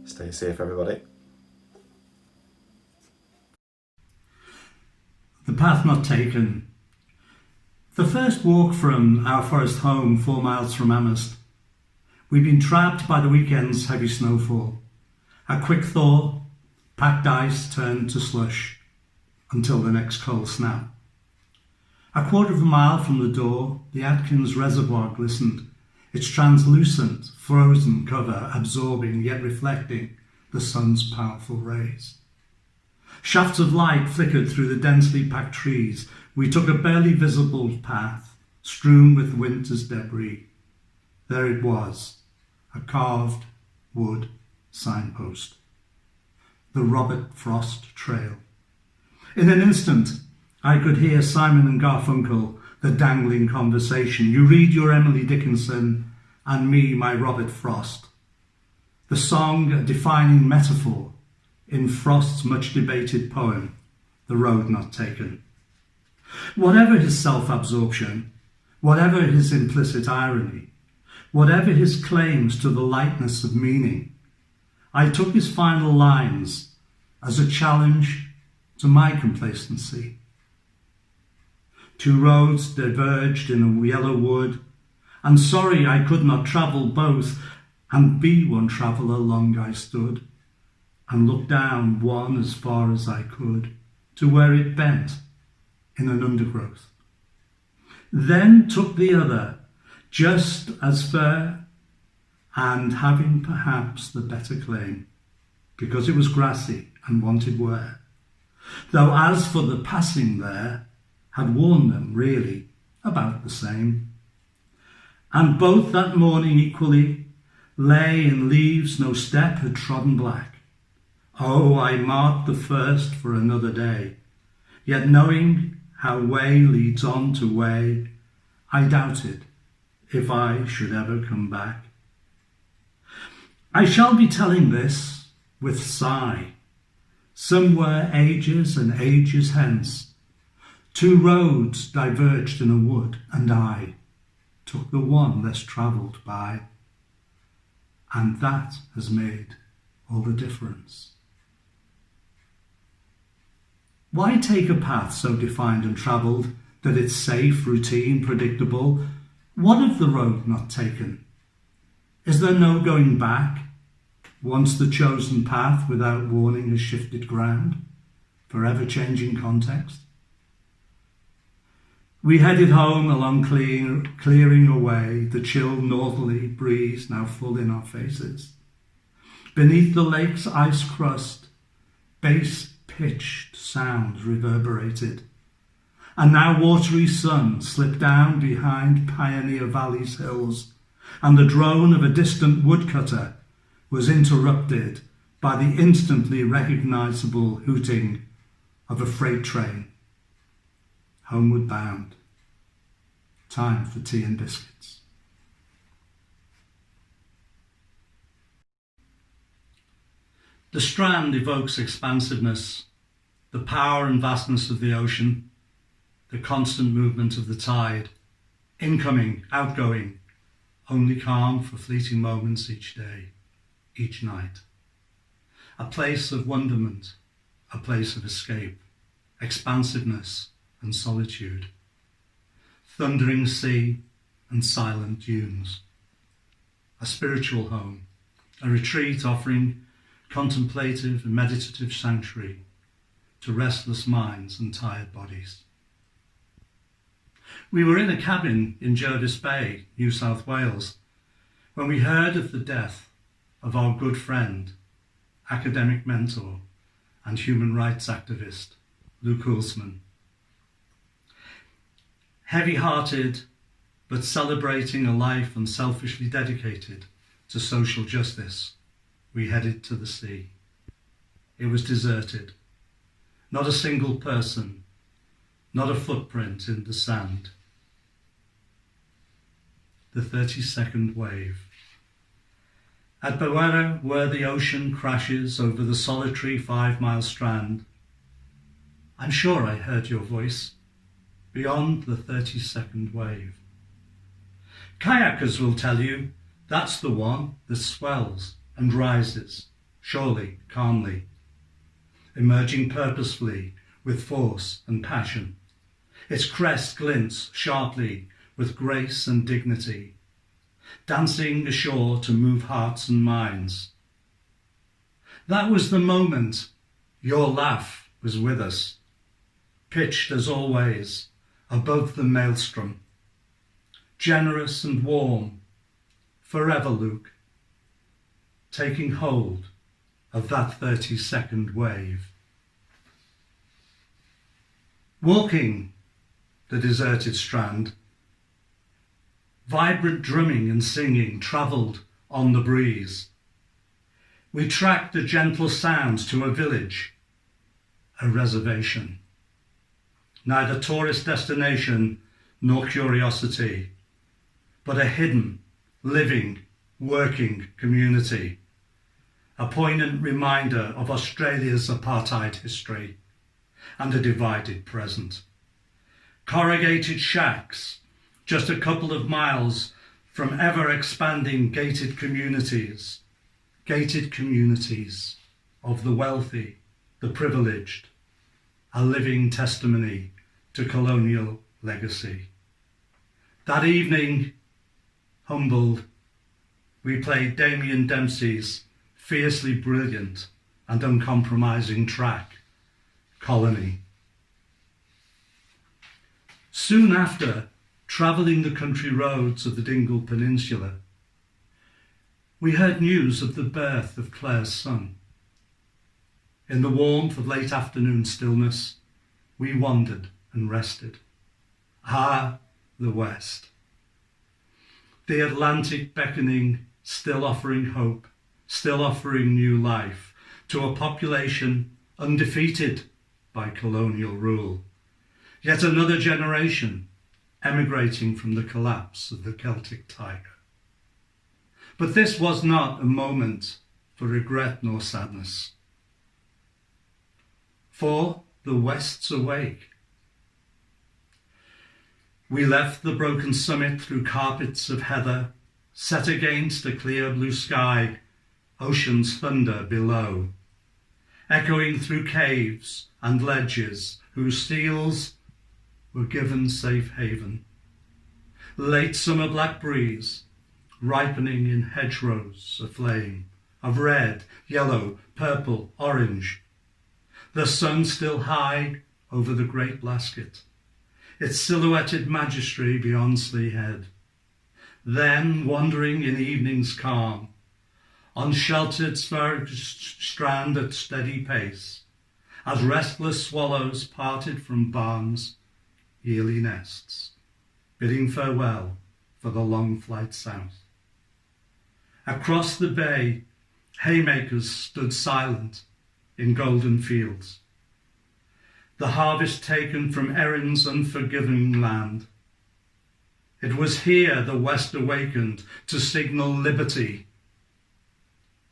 Stay safe, everybody. The path not taken. The first walk from our forest home, 4 miles from Amherst. We'd been trapped by the weekend's heavy snowfall. A quick thaw, packed ice turned to slush until the next cold snap. A quarter of a mile from the door, the Atkins Reservoir glistened, its translucent, frozen cover absorbing yet reflecting the sun's powerful rays. Shafts of light flickered through the densely packed trees. We took a barely visible path, strewn with winter's debris. There it was, a carved wood signpost. The Robert Frost Trail. In an instant, I could hear Simon and Garfunkel, the dangling conversation. You read your Emily Dickinson, and me my Robert Frost. The song a defining metaphor in Frost's much-debated poem, The Road Not Taken. Whatever his self-absorption, whatever his implicit irony, whatever his claims to the lightness of meaning, I took his final lines as a challenge to my complacency. Two roads diverged in a yellow wood, and sorry I could not travel both, and be one traveller long I stood, and looked down one as far as I could, to where it bent in an undergrowth. Then took the other, just as fair, and having perhaps the better claim, because it was grassy and wanted wear, though as for the passing there, had worn them really about the same. And both that morning equally lay in leaves no step had trodden black. Oh, I marked the first for another day, yet knowing how way leads on to way, I doubted if I should ever come back. I shall be telling this with sigh, somewhere ages and ages hence. Two roads diverged in a wood, and I took the one less travelled by. And that has made all the difference. Why take a path so defined and travelled that it's safe, routine, predictable? What of the road not taken? Is there no going back once the chosen path without warning has shifted ground, forever changing context? We headed home along clearing away the chill northerly breeze now full in our faces. Beneath the lake's ice crust, bass-pitched sounds reverberated, and now watery sun slipped down behind Pioneer Valley's hills, and the drone of a distant woodcutter was interrupted by the instantly recognisable hooting of a freight train, homeward bound. Time for tea and biscuits. The Strand evokes expansiveness, the power and vastness of the ocean, the constant movement of the tide, incoming, outgoing, only calm for fleeting moments each day, each night. A place of wonderment, a place of escape, expansiveness and solitude. Thundering sea and silent dunes. A spiritual home, a retreat offering contemplative and meditative sanctuary to restless minds and tired bodies. We were in a cabin in Jervis Bay, New South Wales, when we heard of the death of our good friend, academic mentor and human rights activist, Luke Hulsman. Heavy-hearted, but celebrating a life unselfishly dedicated to social justice, we headed to the sea. It was deserted. Not a single person, not a footprint in the sand. The 32nd wave. At Bawera, where the ocean crashes over the solitary 5-mile strand, I'm sure I heard your voice beyond the 32nd wave. Kayakers will tell you that's the one that swells and rises, surely, calmly, emerging purposefully with force and passion. Its crest glints sharply with grace and dignity, dancing ashore to move hearts and minds. That was the moment your laugh was with us, pitched as always above the maelstrom, generous and warm, forever, Luke, taking hold of that 32nd wave. Walking the deserted strand, vibrant drumming and singing travelled on the breeze. We tracked the gentle sounds to a village, a reservation. Neither tourist destination nor curiosity, but a hidden, living, working community. A poignant reminder of Australia's apartheid history and a divided present. Corrugated shacks, just a couple of miles from ever-expanding gated communities of the wealthy the privileged, a living testimony to colonial legacy. That evening, humbled, we played Damien Dempsey's fiercely brilliant and uncompromising track, Colony. Soon after, travelling the country roads of the Dingle Peninsula, we heard news of the birth of Claire's son. In the warmth of late afternoon stillness, we wandered and rested. Ah, the West. The Atlantic beckoning, still offering hope, still offering new life to a population undefeated by colonial rule. Yet another generation emigrating from the collapse of the Celtic Tiger. But this was not a moment for regret nor sadness. For the West's awake. We left the broken summit through carpets of heather, set against a clear blue sky, ocean's thunder below, echoing through caves and ledges whose seals were given safe haven. Late summer black breeze, ripening in hedgerows aflame, of red, yellow, purple, orange. The sun still high over the great Blasket, its silhouetted majesty beyond Slee Head. Then, wandering in evening's calm, on sheltered strand at steady pace, as restless swallows parted from barns, yearly nests, bidding farewell for the long flight south. Across the bay, haymakers stood silent in golden fields, the harvest taken from Erin's unforgiving land. It was here the West awakened to signal liberty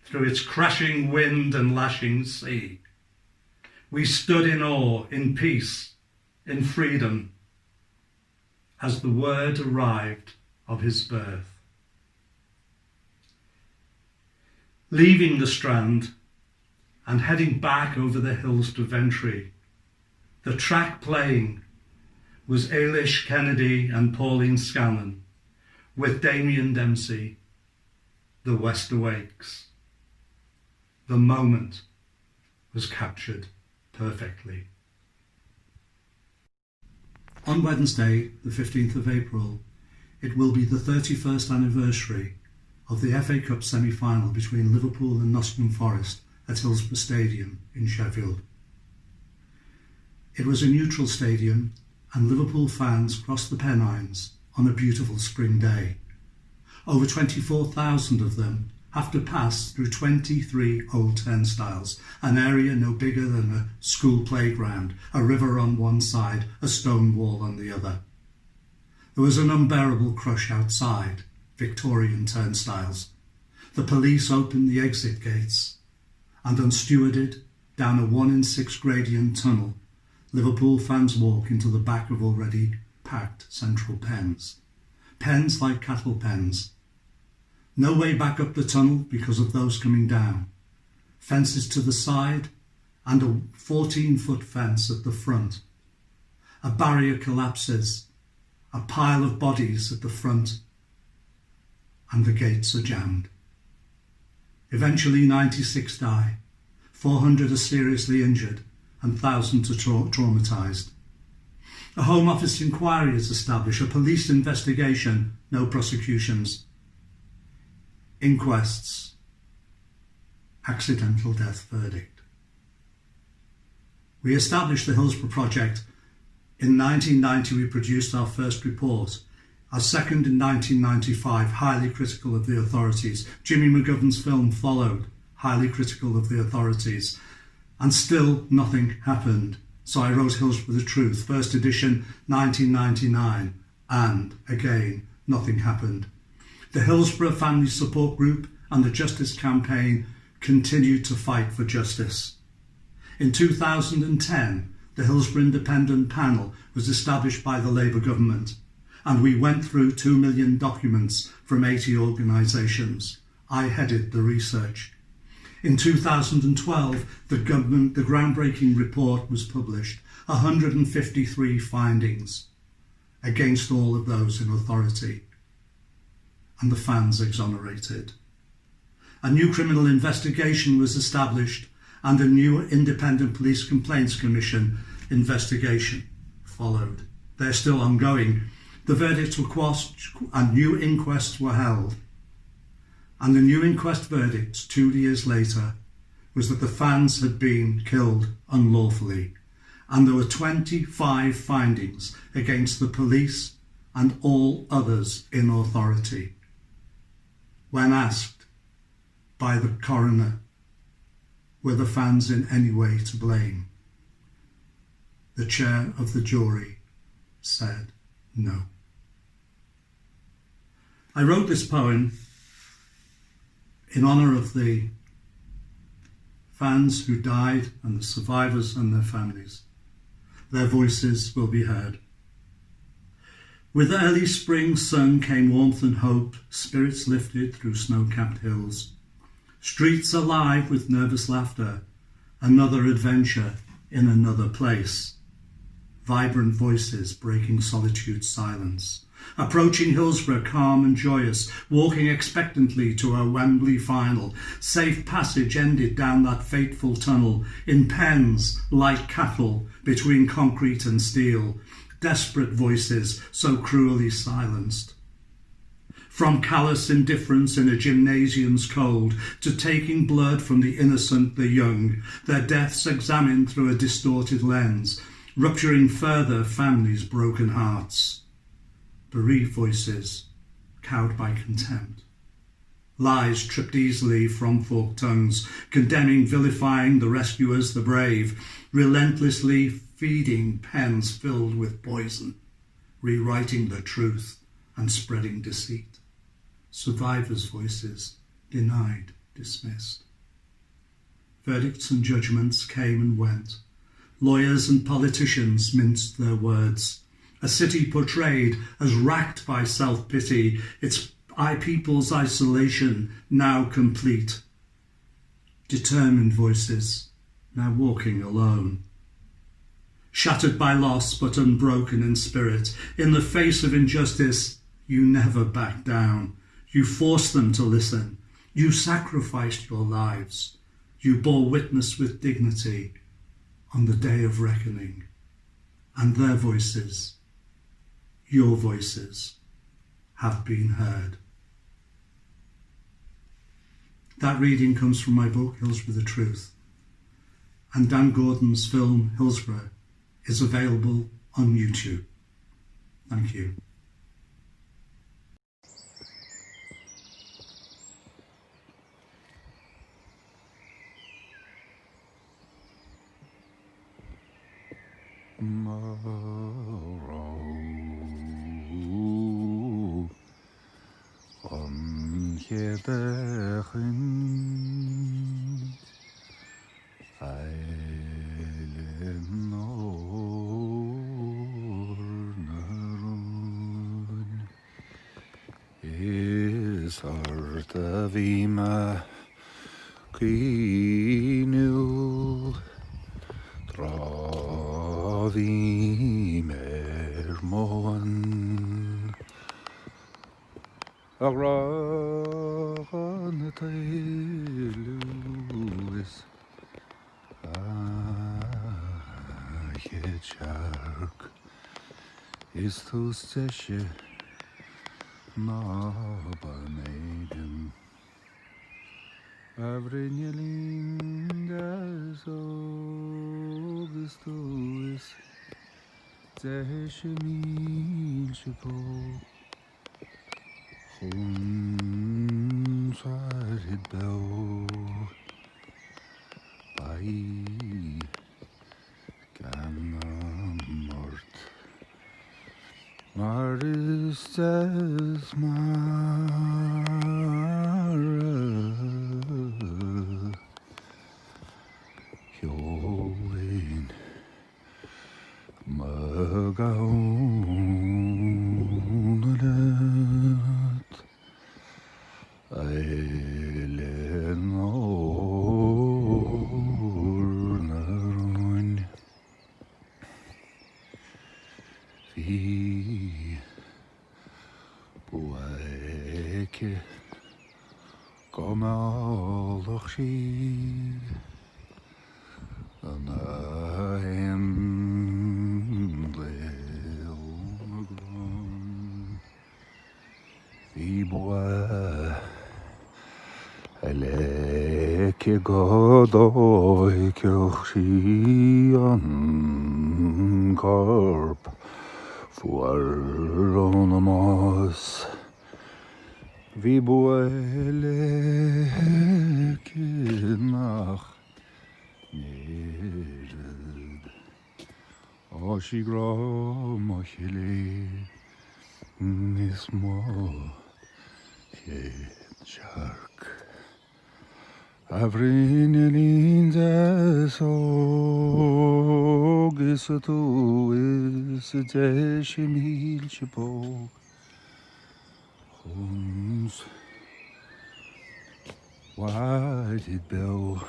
through its crashing wind and lashing sea. We stood in awe, in peace, in freedom, as the word arrived of his birth. Leaving the Strand and heading back over the hills to Ventry, the track playing was Ailish Kennedy and Pauline Scanlon with Damien Dempsey, The West Awakes. The moment was captured perfectly. On Wednesday, the 15th of April, it will be the 31st anniversary of the FA Cup semi-final between Liverpool and Nottingham Forest at Hillsborough Stadium in Sheffield. It was a neutral stadium and Liverpool fans crossed the Pennines on a beautiful spring day. Over 24,000 of them have to pass through 23 old turnstiles, an area no bigger than a school playground, a river on one side, a stone wall on the other. There was an unbearable crush outside, Victorian turnstiles. The police opened the exit gates, and unstewarded, down a 1 in 6 gradient tunnel, Liverpool fans walk into the back of already packed central pens. Pens like cattle pens. No way back up the tunnel because of those coming down. Fences to the side and a 14-foot fence at the front. A barrier collapses, a pile of bodies at the front, and the gates are jammed. Eventually 96 die, 400 are seriously injured and thousands are traumatised. A Home Office inquiry is established, a police investigation, no prosecutions. Inquests, accidental death verdict. We established the Hillsborough Project. In 1990 we produced our first report. Our second in 1995, highly critical of the authorities. Jimmy McGovern's film followed, highly critical of the authorities. And still nothing happened. So I wrote Hillsborough the Truth, first edition 1999, and again nothing happened. The Hillsborough Family Support Group and the Justice Campaign continued to fight for justice. In 2010, the Hillsborough Independent Panel was established by the Labour government, and we went through 2 million documents from 80 organisations. I headed the research. In 2012, the groundbreaking report was published, 153 findings against all of those in authority, and the fans exonerated. A new criminal investigation was established and a new independent police complaints commission investigation followed. They're still ongoing. The verdicts were quashed and new inquests were held. And the new inquest verdict 2 years later was that the fans had been killed unlawfully, and there were 25 findings against the police and all others in authority. When asked by the coroner, were the fans in any way to blame, the chair of the jury said no. I wrote this poem in honour of the fans who died and the survivors and their families. Their voices will be heard. With the early spring sun came warmth and hope, spirits lifted through snow-capped hills. Streets alive with nervous laughter, another adventure in another place. Vibrant voices breaking solitude's silence. Approaching Hillsborough calm and joyous, walking expectantly to a Wembley final. Safe passage ended down that fateful tunnel, in pens like cattle between concrete and steel. Desperate voices so cruelly silenced. From callous indifference in a gymnasium's cold to taking blood from the innocent, the young, their deaths examined through a distorted lens, rupturing further families' broken hearts. Bereaved voices, cowed by contempt. Lies tripped easily from forked tongues, condemning, vilifying the rescuers, the brave, relentlessly feeding pens filled with poison, rewriting the truth and spreading deceit. Survivors' voices, denied, dismissed. Verdicts and judgments came and went. Lawyers and politicians minced their words. A city portrayed as racked by self-pity, its people's isolation now complete. Determined voices, now walking alone. Shattered by loss but unbroken in spirit, in the face of injustice, you never backed down. You forced them to listen. You sacrificed your lives. You bore witness with dignity on the day of reckoning. And their voices, your voices, have been heard. That reading comes from my book, Hillsborough the Truth. And Dan Gordon's film, Hillsborough, is available on YouTube. Thank you. Sarta vima quinu travi mermon agran tailuis ayechark is to seshe Nabanedum Avrinyalingas Augustus Zeheshemin Shipo Hun Sarid Bell Bai Ganamort Maris says Mara Yoin Magaunat Ailen Yoshi and I am boy Eleke godoy Yoshi an carp Fuaronamos Vi eleke nach Nered Oshigra mochile Nismo Shark Avrinelin so Gisotu is Deshimil Chipo Huns Whited Bill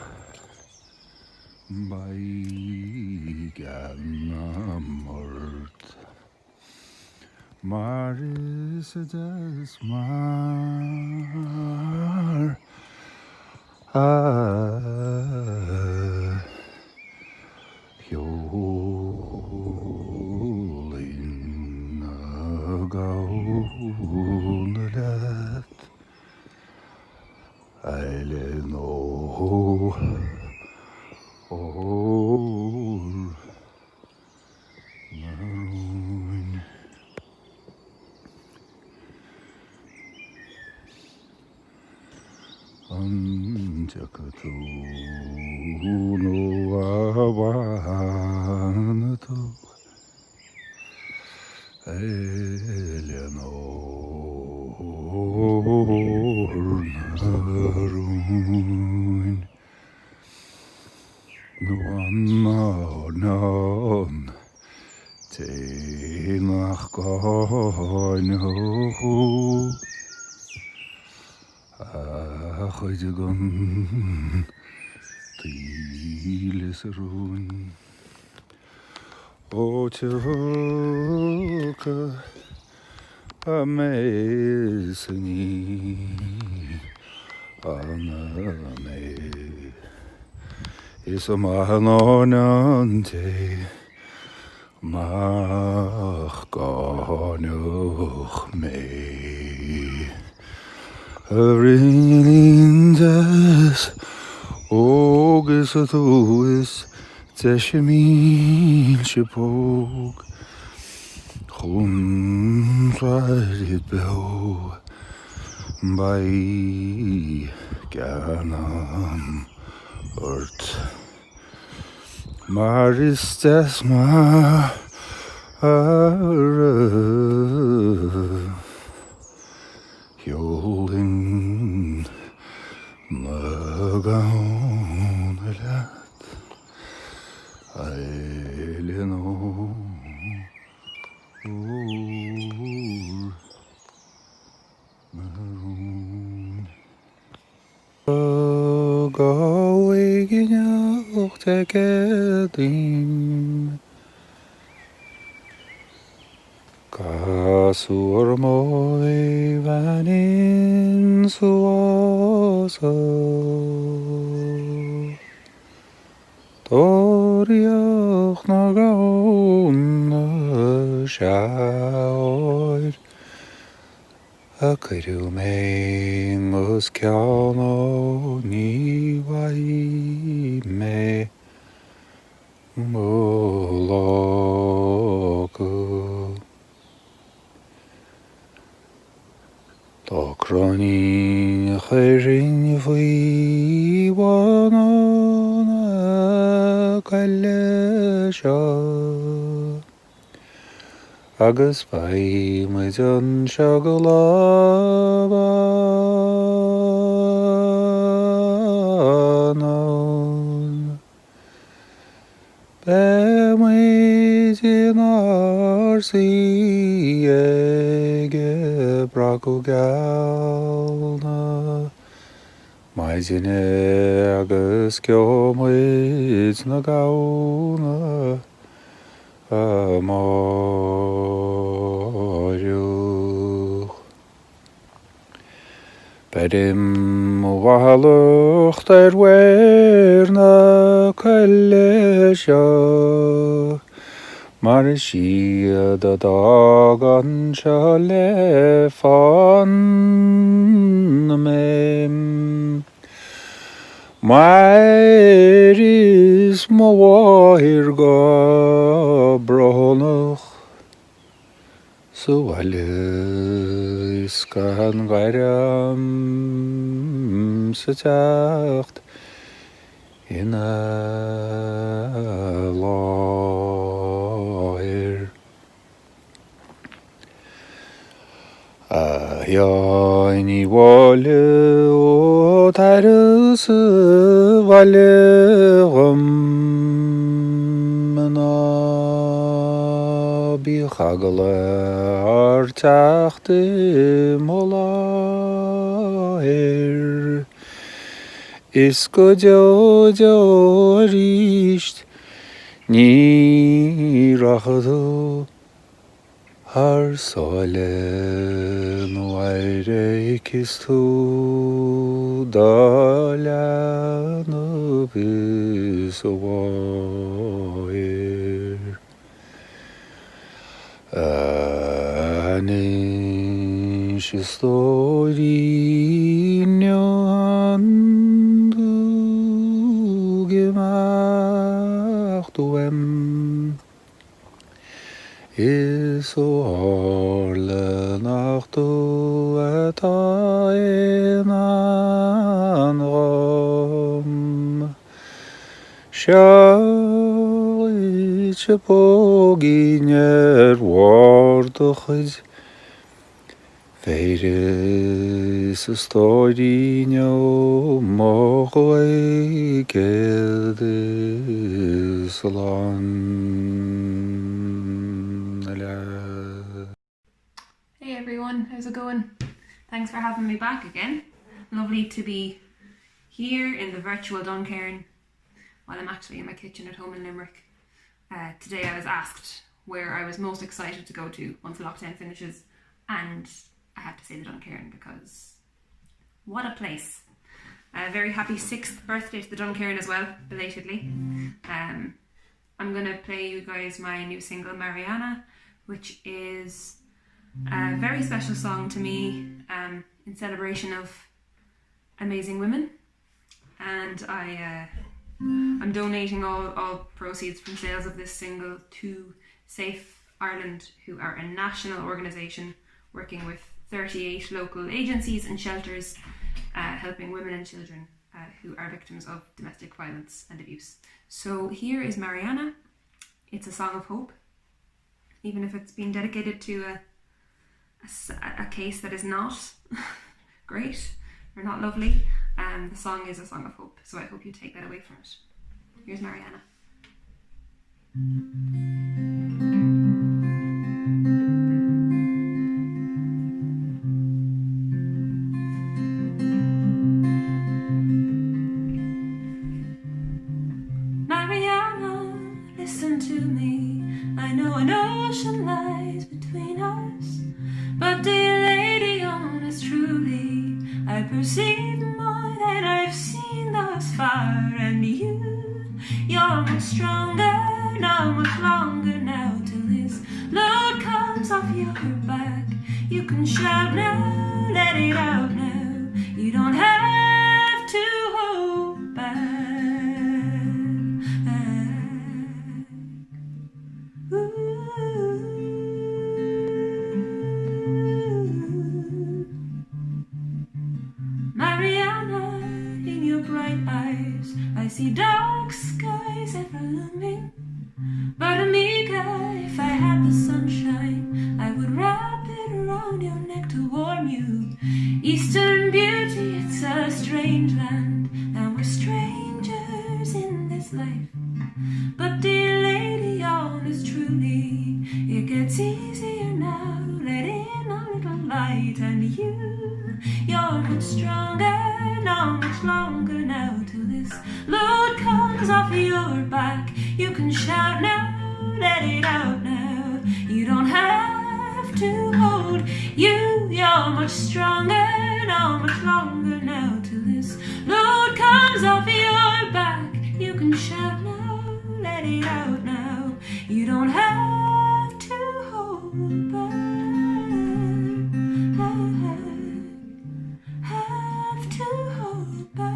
by Ganamort Maris Desmar Yolin Gaunet Eleno Maroon Anjakatu no avanatu Eleanor Naruin Nuannan Tenach Goinu Achaydagon Tilisarun Ochoka Amazini Aname Isamanonante Machganuch me Rindas Ogisatuis Teshemil Shipog Hundraid Bell by Ganam Urt Maristas Ma Yolin Magaunelat Aileno Maroon Going out together Kasur moi vanin suoso Toriach nagaun shaoir Akru mengus kiano ni vai me Moloku Tokrani khairin fi wana kalesha Agus bai majan shagalabanon Bemizin arsi ege brakugalna Maizine agus kyomiz nagauna Amoryu Bedim wahalwch der werna kallesha Marshia da dagan shale fan mem Maeris mawahir ga bronoch So alles kan garam setacht in a lawyer. Ja, ni wale o tarus wale na bi khagla artacht molaher isko jo risht ni rahdo har solen waire kistu dalano bisoir Anish story nyandu gemachtuem Iso harle nachtu etaenan rom Shalice poginer wardochid Veires storinio mogoi gedis lan Hey everyone, how's it going? Thanks for having me back again. Lovely to be here in the virtual Duncairn while I'm actually in my kitchen at home in Limerick. Today I was asked where I was most excited to go to once lockdown finishes, and I have to say the Duncairn because what a place. A very happy 6th birthday to the Duncairn as well, belatedly. I'm going to play you guys my new single Mariana, which is a very special song to me in celebration of amazing women, and I'm donating all proceeds from sales of this single to Safe Ireland, who are a national organisation working with 38 local agencies and shelters helping women and children who are victims of domestic violence and abuse. So here is Mariana. It's a song of hope, even if it's been dedicated to a case that is not great or not lovely. The song is a song of hope, so I hope you take that away from it. Here's Mariana. Mariana, listen to me. I know an ocean lies between us, but dear lady, honest truly, I perceive more than I've seen thus far, and you're much stronger, not much longer now till this load comes off your back. You can shout now, let it out now, you don't have to hold back. Mariana, in your bright eyes, I see dark skies ever looming. But amiga, if I had the sunshine, I would wrap it around your neck to warm you. Eastern beauty, it's a strange land, and we're strangers in this life. But dear lady, honest truly, it gets easier now. Let in a little light, and you're much stronger, not much longer now till this load comes off your back. You can shout now, let it out now. You don't have to hold. You're much stronger, no, much longer now till this load comes off your back. You can shout now, let it out now. You don't have to hold back. Have to hold back.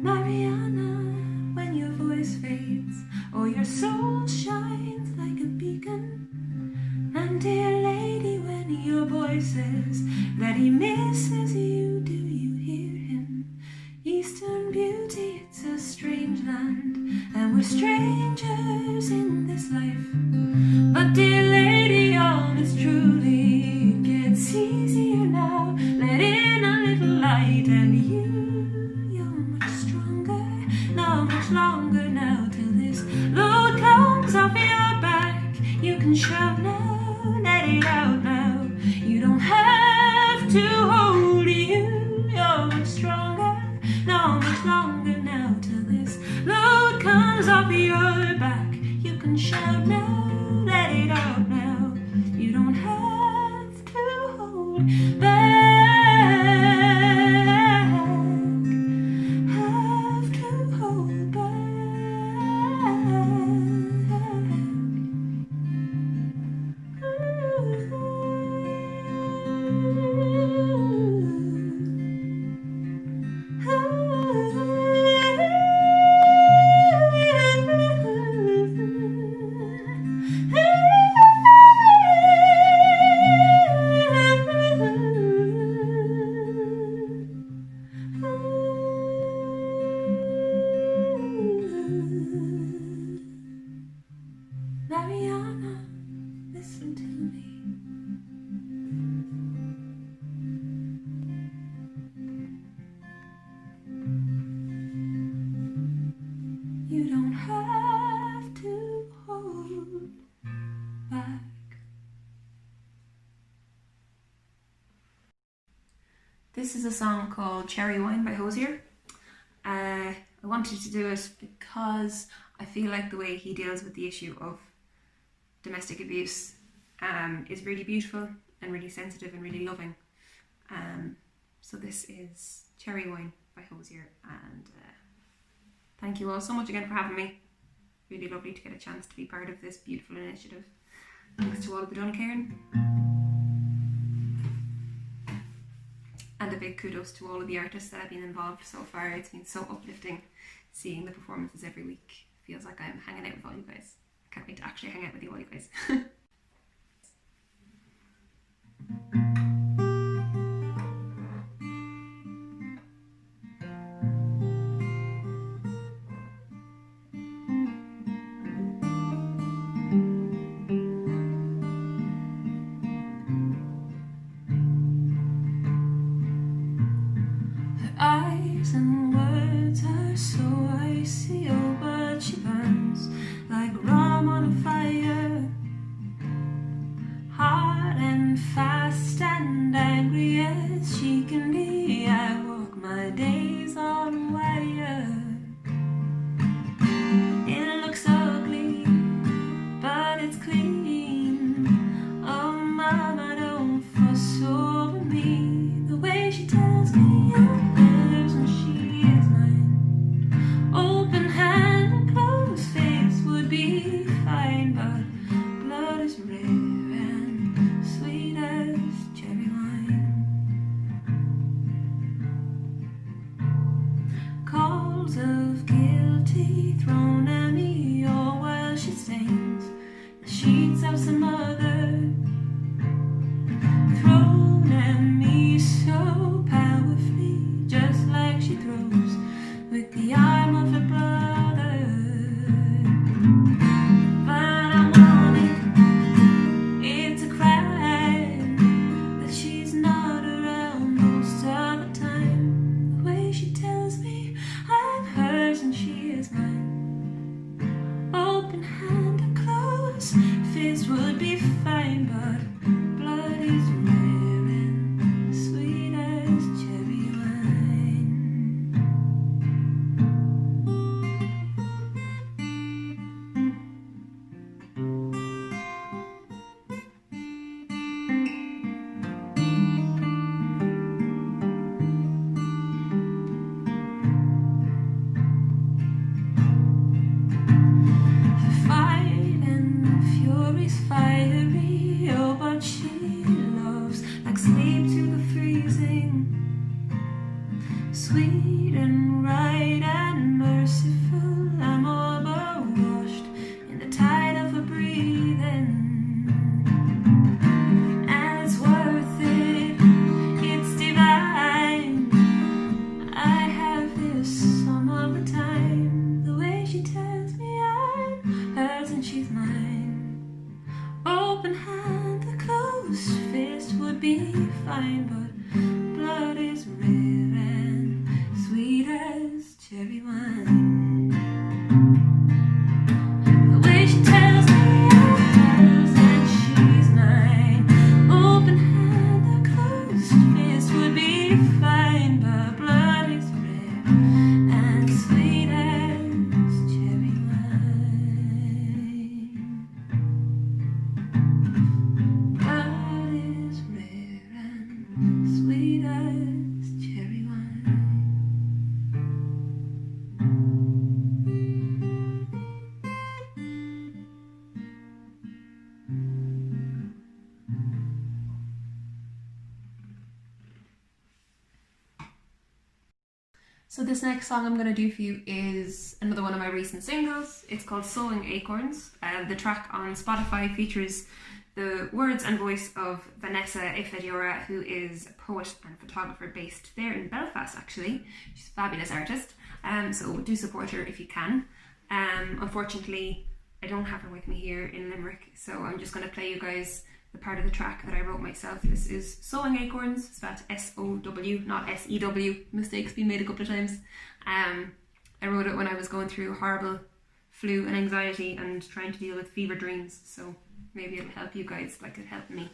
Mariana, when your voice fades or your soul shines like a beacon, and dear lady, when your boy says that he misses you, do you hear him? Eastern beauty, it's a strange land, and we're strangers in this life. But dear lady, all this truly gets easier now. Let in a little light, and you're much stronger, no, much longer now till this load comes off your back. You can shout now, let it out now. You don't have to hold you. You're much stronger, no, much longer now till this load comes off your back. You can shout now, let it out now. You don't have to hold back. Have to hold back. Mariana, listen to me. You don't have to hold back. This is a song called Cherry Wine by Hosier. I wanted to do it because I feel like the way he deals with the issue of domestic abuse is really beautiful and really sensitive and really loving. So this is Cherry Wine by Hosier, and thank you all so much again for having me. Really lovely to get a chance to be part of this beautiful initiative. Thanks to all of the Duncairn. And a big kudos to all of the artists that have been involved so far. It's been so uplifting seeing the performances every week. Feels like I'm hanging out with all you guys. I can't wait to actually hang out with you all you guys. Eyes and words are so icy, oh, but she burns like rum on a fire. Hard and fast and angry as she can be, I walk my days on wire. It looks ugly, but it's clean. Oh, mama, don't fuss over me. The way she tells me open hand and closed face would be fine, but blood is rare and sweet as cherry wine. Calls of guilty thrown at me, all while she stains the sheets of some other, thrown at me so powerfully, just like she throws with the arm of her brother. But I want it, it's a crime that she's not around most of the time. The way she tells me I'm hers and she is mine. Open hand and closed fist would be sweet and right and merciful. I'm overwashed in the tide of her breathing, and it's worth it, it's divine. I have this some of the time, the way she tells me I'm hers and she's mine. Open hand, the closed fist would be fine, but blood is rare and sweet as cherry wine. The way she tells me I'm hers and she's mine. Open hand, the closed fist would be fine, but blood is rare and sweet as cherry wine. Blood is rare and sweet as cherry wine. So this next song I'm going to do for you is another one of my recent singles. It's called Sowing Acorns. The track on Spotify features the words and voice of Vanessa Ifediora, who is a poet and photographer based there in Belfast actually. She's a fabulous artist, so do support her if you can. Unfortunately, I don't have her with me here in Limerick, so I'm just going to play you guys the part of the track that I wrote myself. This is Sowing Acorns, spelled S-O-W, not S-E-W. Mistakes being made a couple of times. I wrote it when I was going through horrible flu and anxiety and trying to deal with fever dreams, so maybe it'll help you guys like it helped me.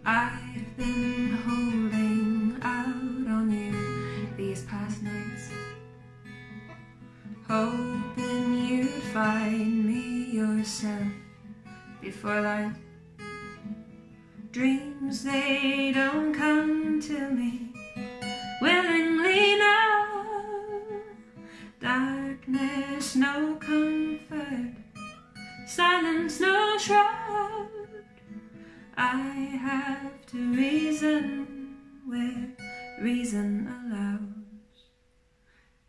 I've been holding out on you these past nights, hoping you'd find me yourself before light. Dreams, they don't come to me willingly now. Darkness, no comfort. Silence, no shroud. I have to reason where reason allows.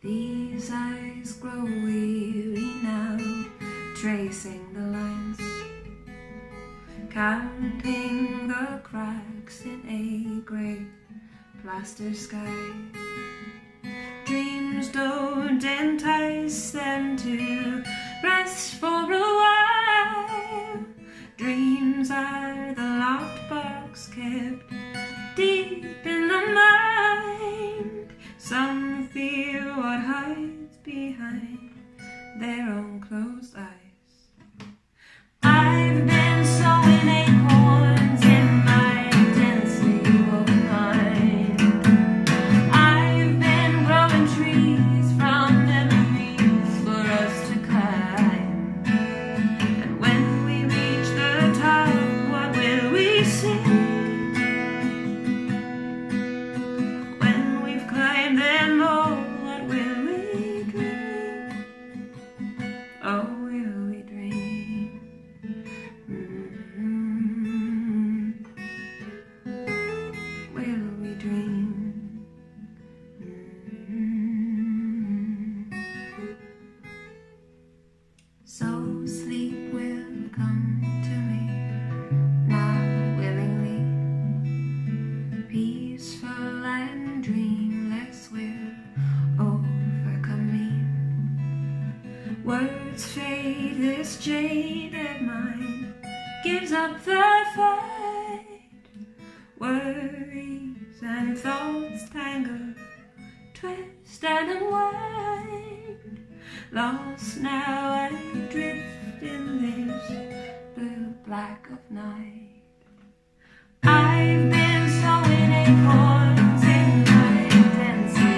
These eyes grow weary now, tracing the lines, counting the cracks in a grey plaster sky. Dreams don't entice them to rest for a while. Dreams are the locked box kept deep in the mind. Some fear what hides behind their own closed eyes. I've been sowing acorns in my densely woven mind. I've been growing trees from memories for us to climb. And when we reach the top, what will we see? When we've climbed them all, what will we dream? Oh, will we dream? Will we dream? So sleep will come to me now willingly. Peaceful and dreamless will overcome me. Words fade, this jaded mind gives up the fight. Worries and thoughts tangle, twist and unwind. Lost now, I drift in this blue black of night. I've been sowing acorns in my densely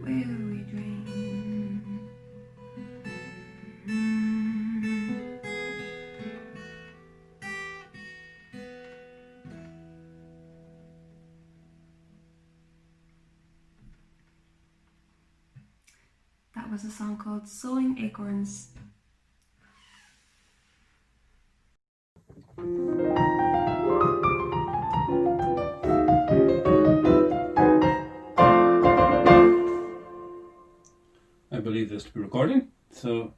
will we dream? That was a song called Sowing Acorns. I believe this to be recording, so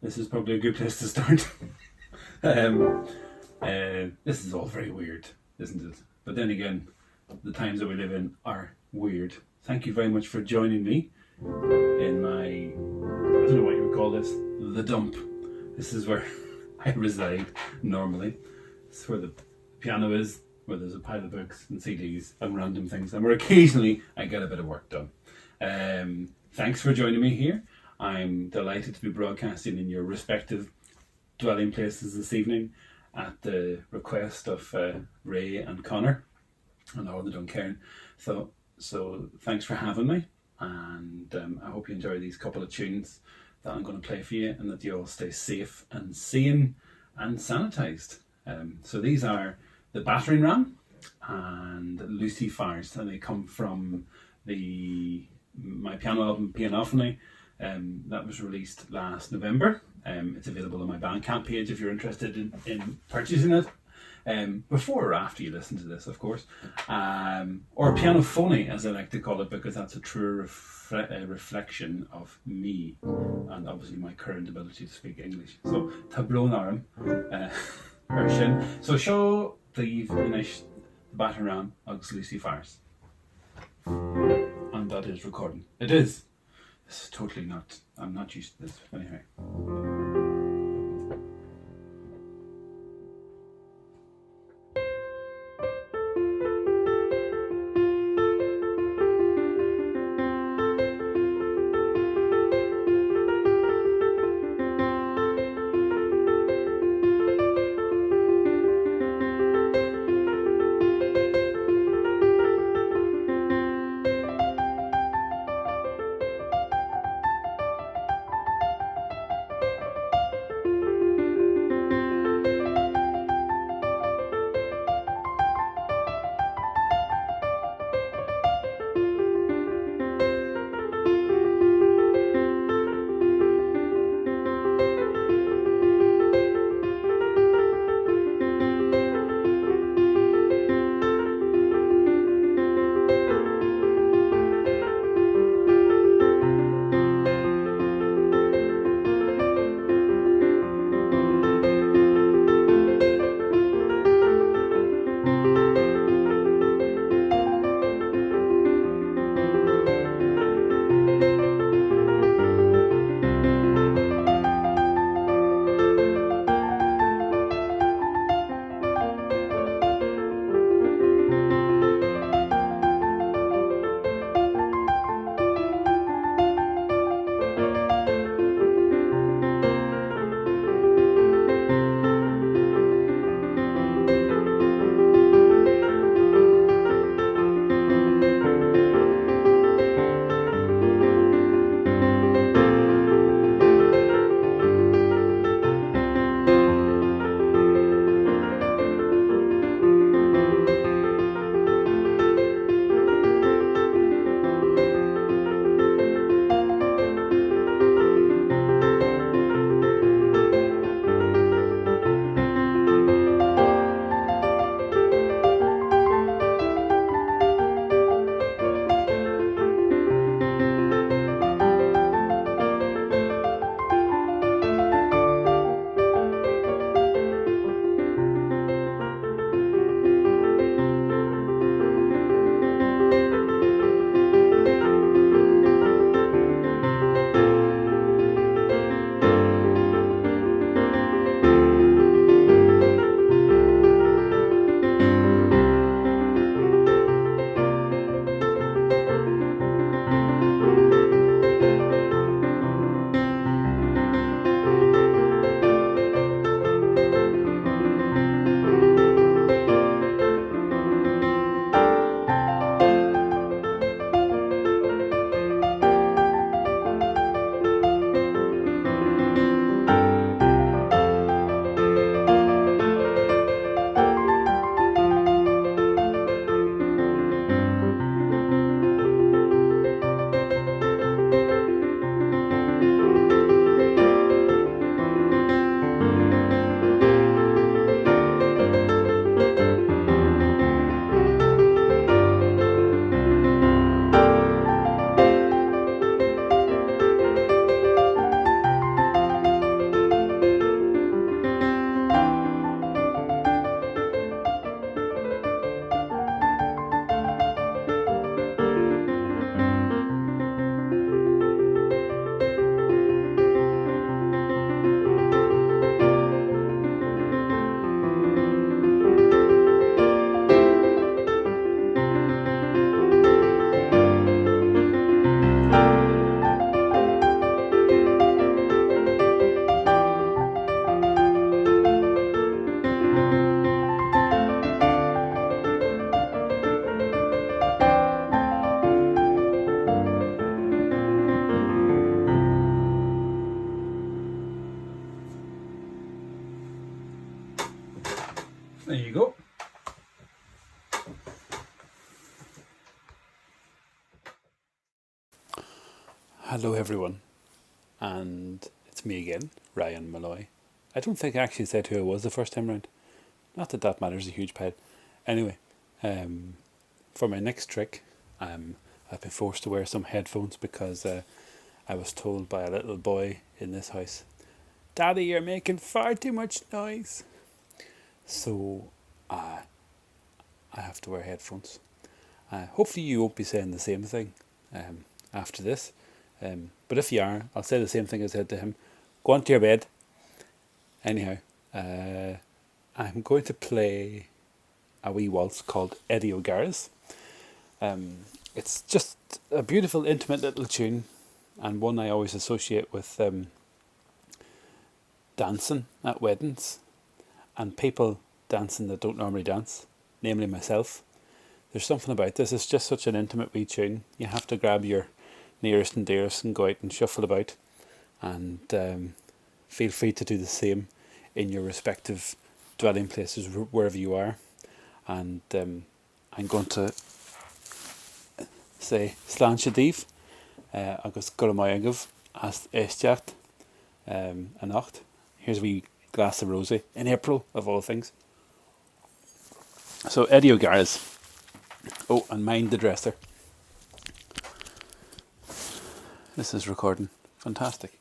this is probably a good place to start. This is all very weird, isn't it? But then again, the times that we live in are weird. Thank you very much for joining me in my, I don't know what you would call this, the dump. This is where I reside normally. This is where the piano is, where there's a pile of books and CDs and random things, and where occasionally I get a bit of work done. Thanks for joining me here. I'm delighted to be broadcasting in your respective dwelling places this evening at the request of Ray and Connor and all the Duncairn. So thanks for having me, and I hope you enjoy these couple of tunes that I'm going to play for you, and that you all stay safe and sane and sanitised. So these are the Battering Ram and Lucy Fires, and they come from my piano album Pianophony that was released last November. It's available on my Bandcamp page if you're interested in purchasing it, before or after you listen to this, of course, or Pianophony as I like to call it, because that's a true reflection of me and obviously my current ability to speak English. So Tabron Aram version. So show the finish the Battering Ram agus Lucy Fires. And that is recording. It is. This is totally not. I'm not used to this. Anyway. Hello everyone, and it's me again, Ryan Malloy. I don't think I actually said who I was the first time round. Not that that matters a huge pile. Anyway, for my next trick, I've been forced to wear some headphones because I was told by a little boy in this house, "Daddy, you're making far too much noise." So I have to wear headphones. Hopefully you won't be saying the same thing after this. But if you are, I'll say the same thing I said to him. Go on to your bed. Anyhow, I'm going to play a wee waltz called Eddie O'Gara's. It's just a beautiful, intimate little tune, and one I always associate with dancing at weddings and people dancing that don't normally dance, namely myself. There's something about this. It's just such an intimate wee tune. You have to grab your nearest and dearest and go out and shuffle about, and feel free to do the same in your respective dwelling places wherever you are. And I'm going to say Slán Shadív agus Guramayangav as Estiacht a Nacht. Here's a wee glass of rosé in April of all things. So Eddie O'Gara's. Oh, and mind the dresser. This is recording. Fantastic.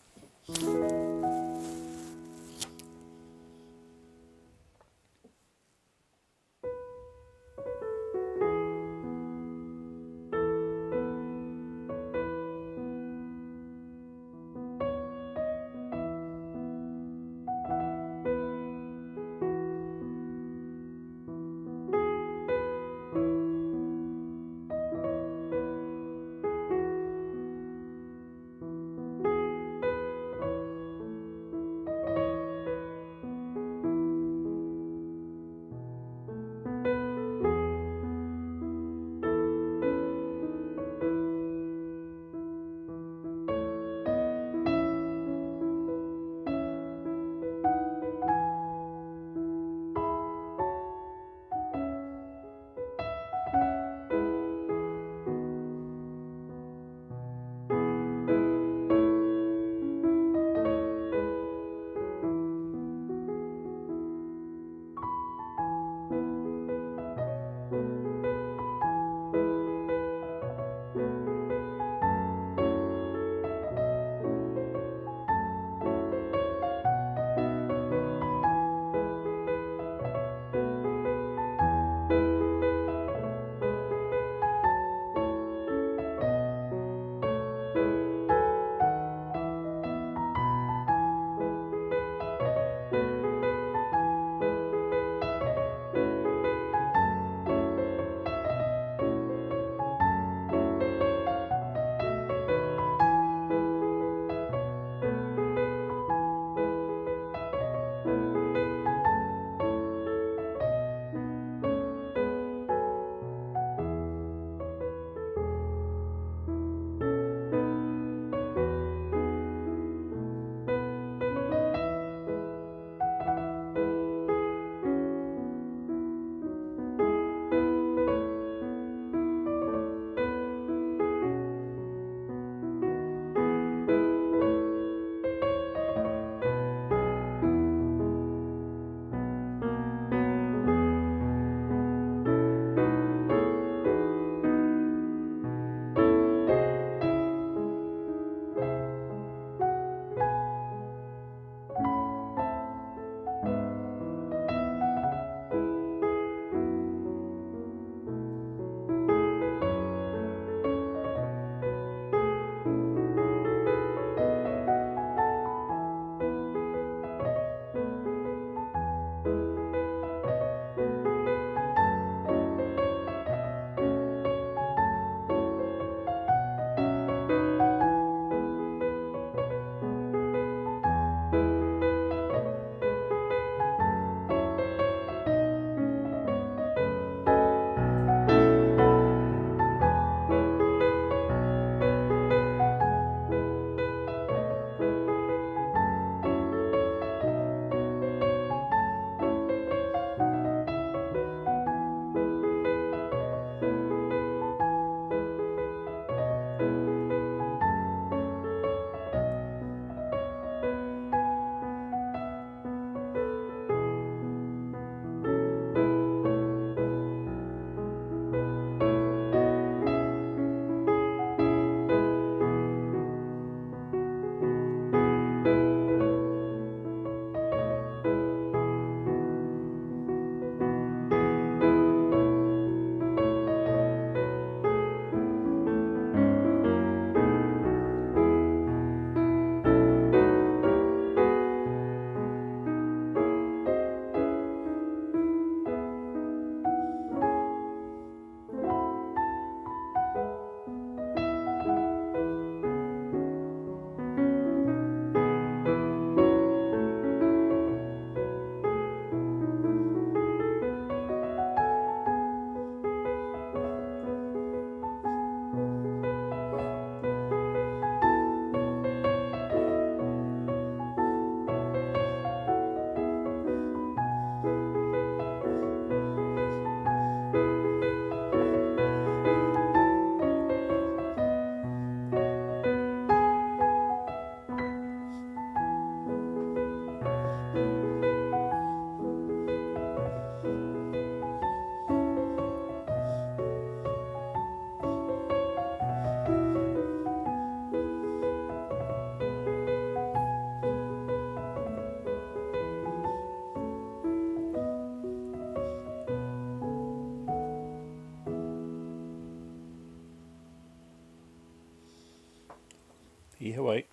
Yeah, wait.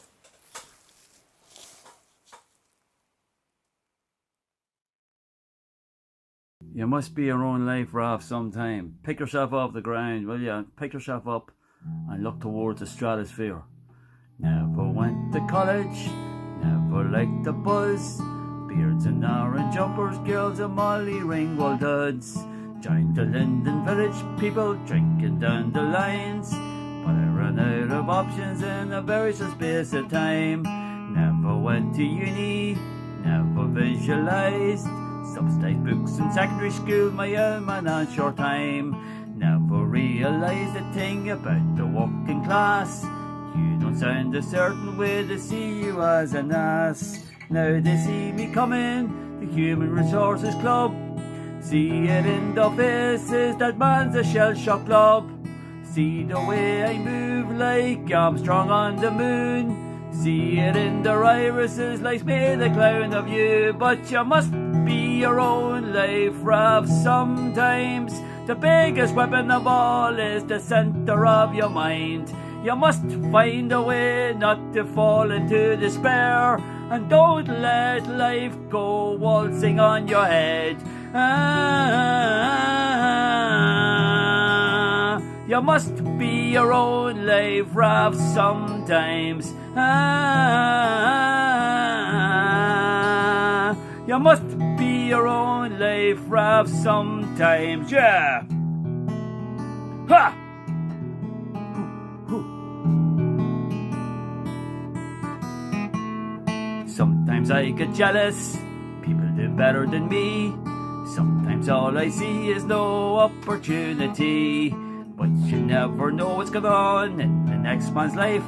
You must be your own life raft sometime. Pick yourself off the ground, will you? Pick yourself up and look towards the stratosphere. Never went to college, never liked the buzz. Beards and orange jumpers, girls and Molly Ringwald duds. Joined the Linden Village people drinking down the lines. But I ran out of options in a very short space of time. Never went to uni, never visualised. Subsidised books in secondary school, my own man on short time. Never realised a thing about the working class. You don't sound a certain way, they see you as an ass. Now they see me coming, the Human Resources Club. See it in the faces, that man's a shell-shock club. See the way I move like Armstrong on the moon. See it in their irises like me, the clown of you. But you must be your own life raft sometimes. The biggest weapon of all is the centre of your mind. You must find a way not to fall into despair. And don't let life go waltzing on your head. You must be your own life raft sometimes. You must be your own life raft sometimes. Yeah. Ha! Sometimes I get jealous, people do better than me. Sometimes all I see is no opportunity. But you never know what's going on in the next man's life.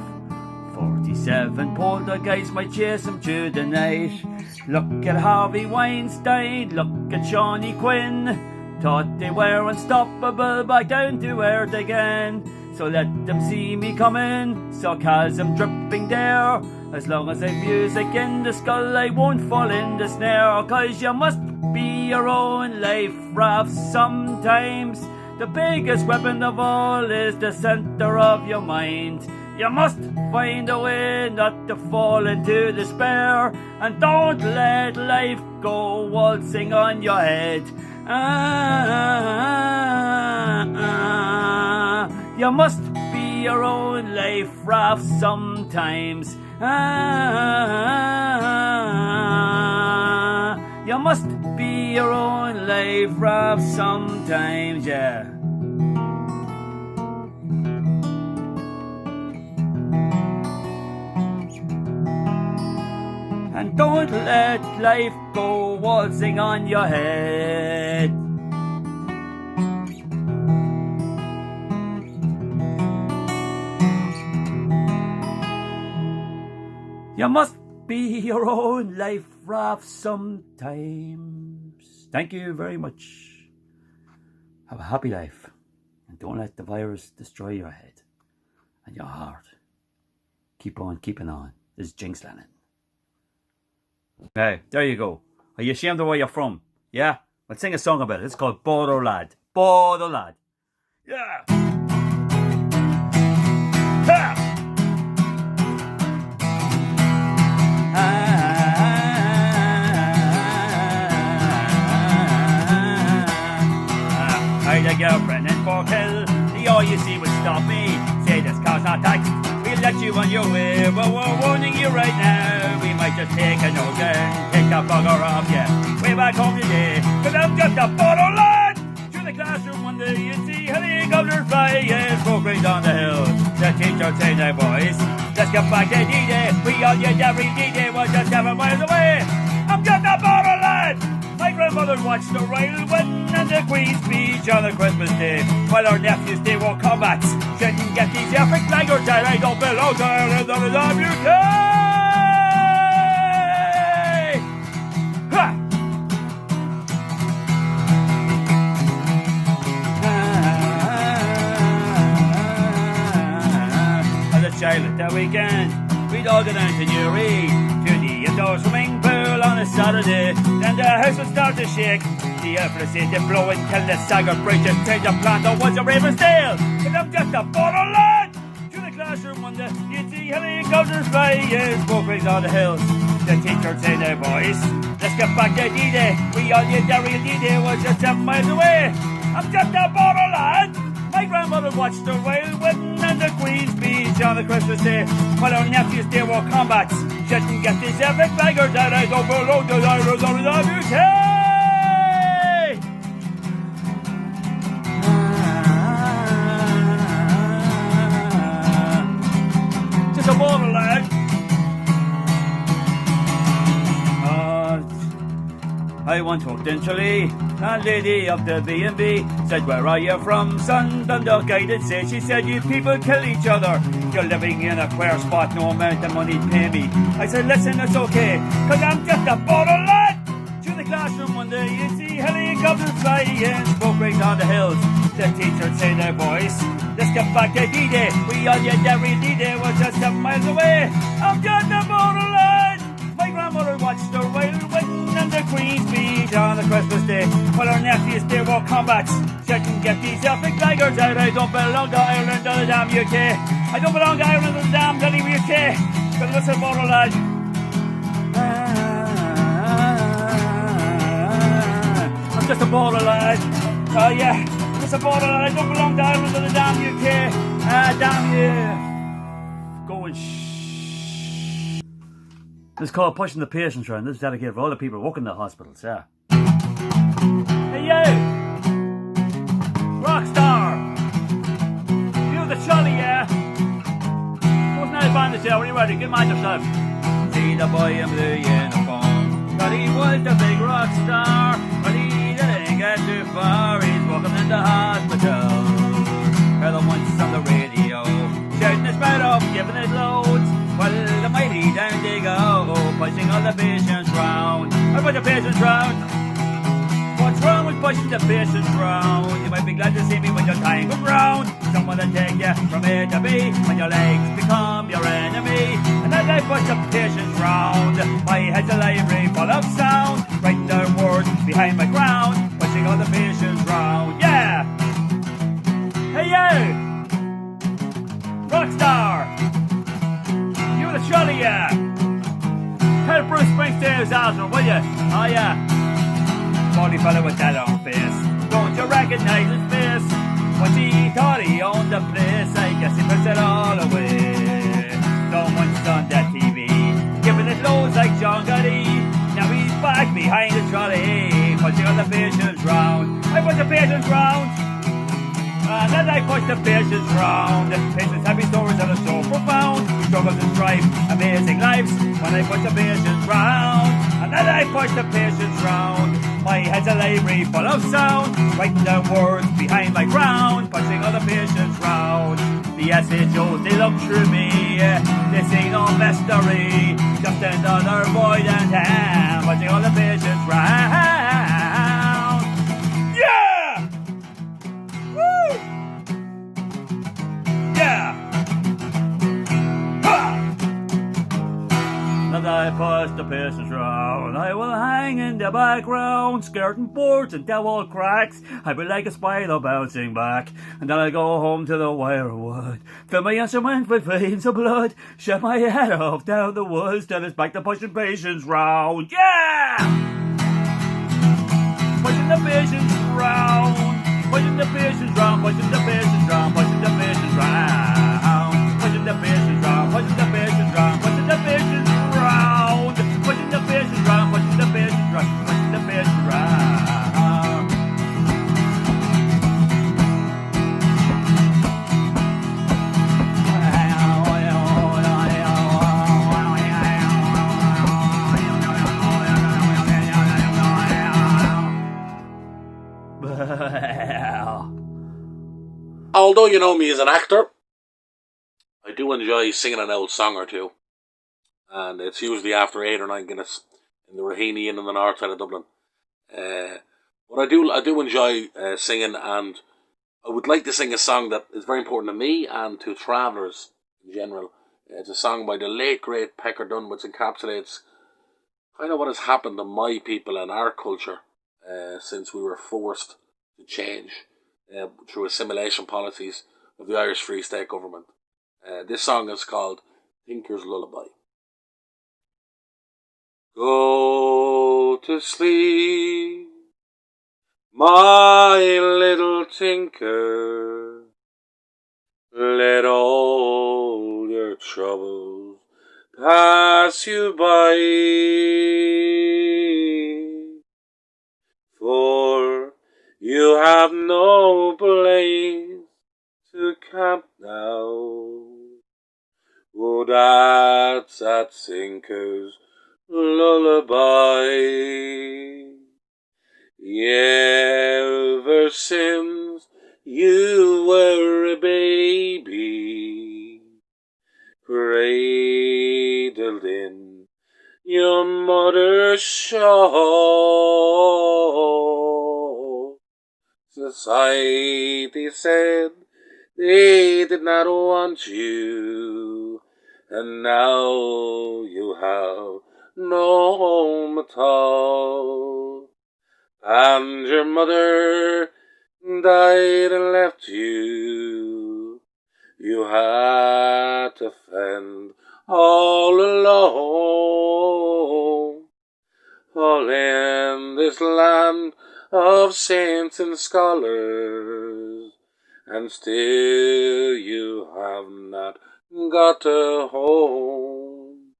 47 poltergeists might chase him through the night. Look at Harvey Weinstein, look at Shawnee Quinn. Thought they were unstoppable, back down to earth again. So let them see me coming, sarcasm dripping there. As long as I've music in the skull, I won't fall in the snare. Cause you must be your own life raft sometimes. The biggest weapon of all is the centre of your mind. You must find a way not to fall into despair. And don't let life go waltzing on your head. You must be your own life raft sometimes. You must be your own life raft sometimes, yeah. And don't let life go waltzing on your head. You must be your own life raft sometimes. Thank you very much. Have a happy life. And don't let the virus destroy your head and your heart. Keep on keeping on. This is Jinx Lennon. Hey, there you go. Are you ashamed of where you're from? Yeah? Well, sing a song about it. It's called Bodo Lad. Bodo Lad. Yeah! Ha! I had a girlfriend in Forkhill. The all you see would stop me. Say this car's not taxed. We'll let you on your way. But we're warning you right now. We might just take a note and take a bugger off, yeah. Way back home today. Cause I'm just a Bodo lad. Through the classroom one day you'd see helicopters fly. Yes, go right down the hill. The teacher say, "Now boys, let's get back to D-Day. We all get every D-Day was just 7 miles away. I'm just a Bodo lad." My grandmother watched the royal wedding and the Queen's speech on a Christmas Day. While our nephews, they wore combats. Shouldn't get these effing flaggers that I don't belong to Ireland, none of them UK! Ha! As a child at the weekend, we'd all go down to Newry, to the indoor swimming pool on a Saturday. Then the house would start to shake. The electricity blowing till the Sagard Bridge and change the plant. Or was a Ravensdale? But I'm just a Bodo lad. To the classroom classroom one day, you'd see helicopters flying, smoke rings on the hills. The teacher'd say, "Now boys, let's get back to D-Day. We all knew that real D-Day was just 7 miles away. I'm just a border lad." My grandmother watched the royal wedding and the Queen's speech on the Christmas Day, while our nephews they were combats. Shouldn't get these epic beggars that I go below the Irish of the UK. Just a border lad. I once walked in Chile, a lady of the B&B said, "Where are you from, son?" Dundalk I did say. She said, "You people kill each other. You're living in a queer spot, no amount of money pay me." I said, "Listen, it's okay, cause I'm just a border lad." To the classroom one day, you'd see helicopters flying, smoke rings on the hills. The teacher'd say, "Now boys, let's get back to D-Day. We all knew that real D-Day was just 7 miles away. I'm just a border lad." My grandmother watched the royal wedding and the Queen's speech on the Christmas Day, while our nephews they were combats. Shouldn't get these epic beggars out. I don't belong to Ireland or the damn UK. I don't belong to Ireland or the damn bloody UK. But listen, border lad. I'm just a border lad. Oh yeah, just a border lad. I don't belong to Ireland or the damn UK. Damn you. Go and It's called Pushing the Patients Round. This is dedicated for all the people working in the hospitals, yeah. Hey you! Rockstar! You the Charlie, yeah? What's nice band this year? When you ready, get mind yourself. See the boy in blue uniform, but he was the big rock star, but he didn't get too far. He's walking in the hospital. Heard the ones on the radio, shouting his mouth off, giving it loads. Well, the mighty down they go, pushing all the patients round. I put the patients round. What's wrong with pushing the patients round? You might be glad to see me when your time comes round. Someone to take you from A to B when your legs become your enemy. And as I push the patients round, my head's a library full of sound. Writing down words behind my crown, pushing all the patients round. Yeah! Hey you! Rockstar! You the Charlie, yeah! Tell Bruce Springsteen's asthma, will ya? Oh yeah. Funny fella with that on face. Don't you recognize his face? Once he thought he owned the place, I guess he pushed it all away. Someone's on that TV, giving it loads like John Gotti. Now he's back behind the trolley, pushing all the patients round. I put the patients round. And as I push the patients round, patients' happy stories that are so profound. Struggles and strife, amazing lives, when I push the patients round. And as I push the patients round, my head's a library full of sound. Writing down words behind my crown, pushing all the patients round. The SHOs, they look through me, this ain't no mystery. Just another boy downtown, pushing all the patients round. Yeah! Woo! Yeah! As I push the patients round, I will hang in the background, skirting boards and dowel cracks. I'll be like a spider bouncing back, and then I'll go home to the wirewood, fill my instrument with veins of blood, shut my head off down the woods, then it's back to pushing patients round. Yeah! Pushing the patients round, pushing the patients round, pushing the patients round, pushing the patients round, pushing the patients round, pushing the patients round, pushing the patients round, pushing the patients round, pushing the patients round, pushing the patients round. Although you know me as an actor, I do enjoy singing an old song or two. And it's usually after 8 or 9 Guinness in the Raheny Inn in the north side of Dublin. But I do enjoy singing, and I would like to sing a song that is very important to me and to travellers in general. It's a song by the late great Pecker Dunn, which encapsulates kind of what has happened to my people and our culture since we were forced to change through assimilation policies of the Irish Free State government. This song is called Tinker's Lullaby. Go to sleep, my little tinker. Let all your troubles pass you by. For you have no place to camp now. Oh, that's that tinker's lullaby. Ever since you were a baby, cradled in your mother's shawl, society said they did not want you, and now you have no home at all. And your mother died and left you. You had to fend all alone. All in this land of saints and scholars, and still you have not got a home.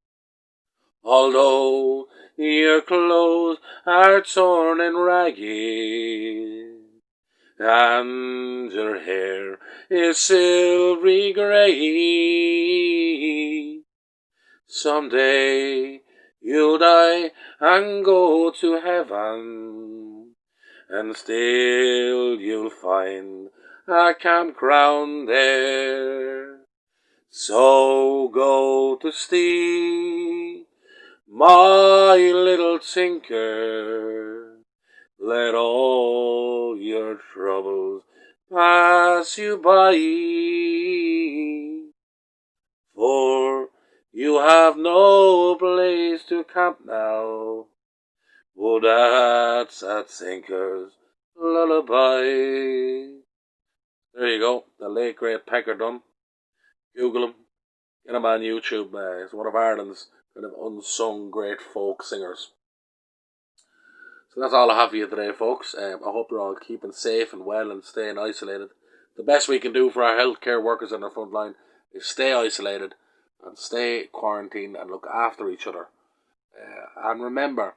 Although your clothes are torn and ragged, and your hair is silvery grey, someday you'll die and go to heaven, and still you'll find a campground there. So go to sleep, my little tinker. Let all your troubles pass you by. For you have no place to camp now. Oh, that's that tinker's lullaby. There you go, the late great Pecker Dunn. Google him. Get him on YouTube. He's one of Ireland's kind of unsung great folk singers. So that's all I have for you today, folks. I hope you're all keeping safe and well and staying isolated. The best we can do for our healthcare workers on the front line is stay isolated and stay quarantined and look after each other. And remember,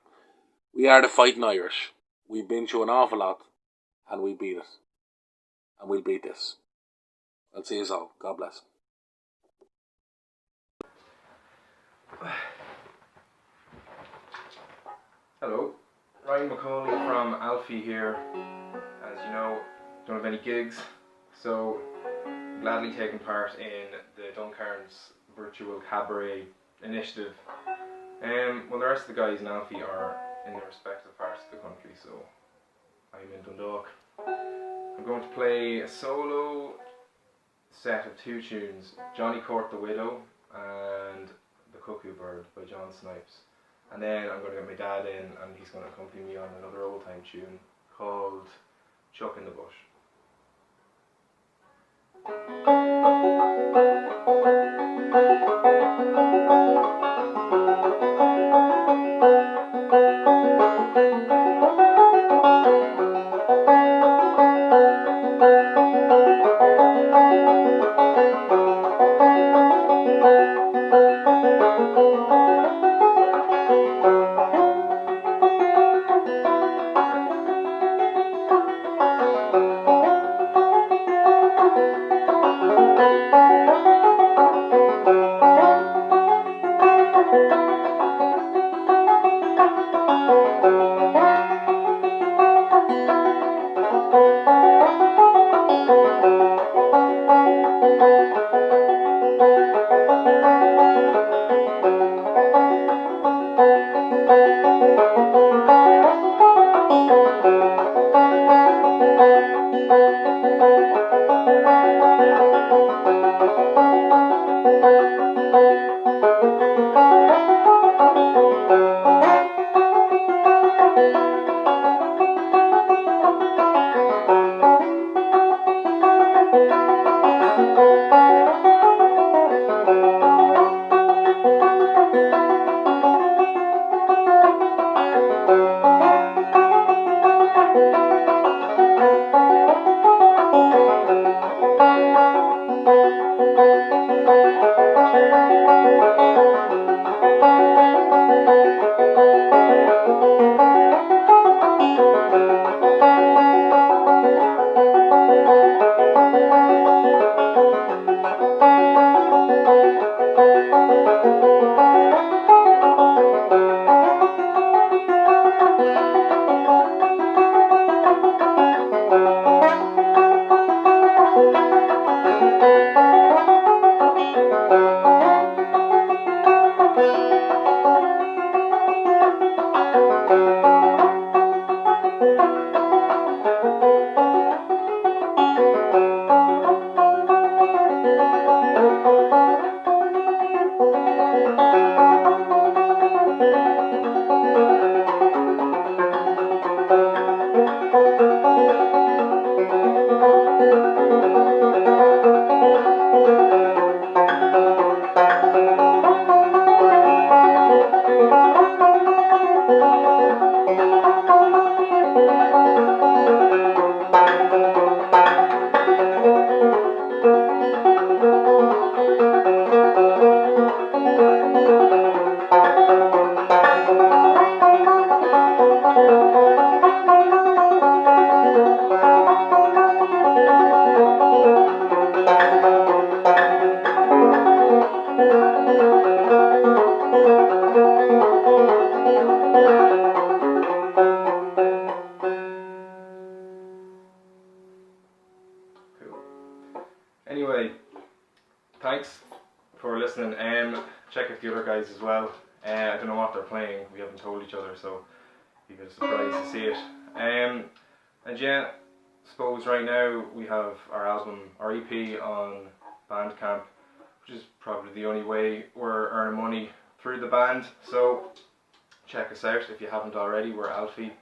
we are the fighting Irish. We've been through an awful lot and we beat it. And we'll beat this. I'll see you all. God bless. Hello, Ryan McCauley from Alfie here. As you know, don't have any gigs, so gladly taking part in the Duncairn's virtual cabaret initiative. Well, the rest of the guys in Alfie are in their respective parts of the country, so I'm in Dundalk. I'm going to play a solo set of 2 tunes, Johnny Court the Widow and The Cuckoo Bird by John Snipes. And then I'm going to get my dad in and he's going to accompany me on another old time tune called Chuck in the Bush. listening. Check out the other guys as well. I don't know what they're playing. We haven't told each other, so you get a surprise to see it. And yeah, suppose right now we have our album, our EP on Bandcamp, which is probably the only way we're earning money through the band. So check us out if you haven't already. We're Alfie,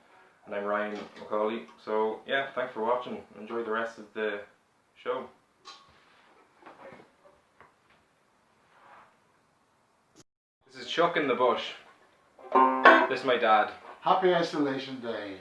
and I'm Ryan Macaulay. So yeah, thanks for watching. Enjoy the rest of the show. This is Chuck in the Bush. This is my dad. Happy Isolation Day.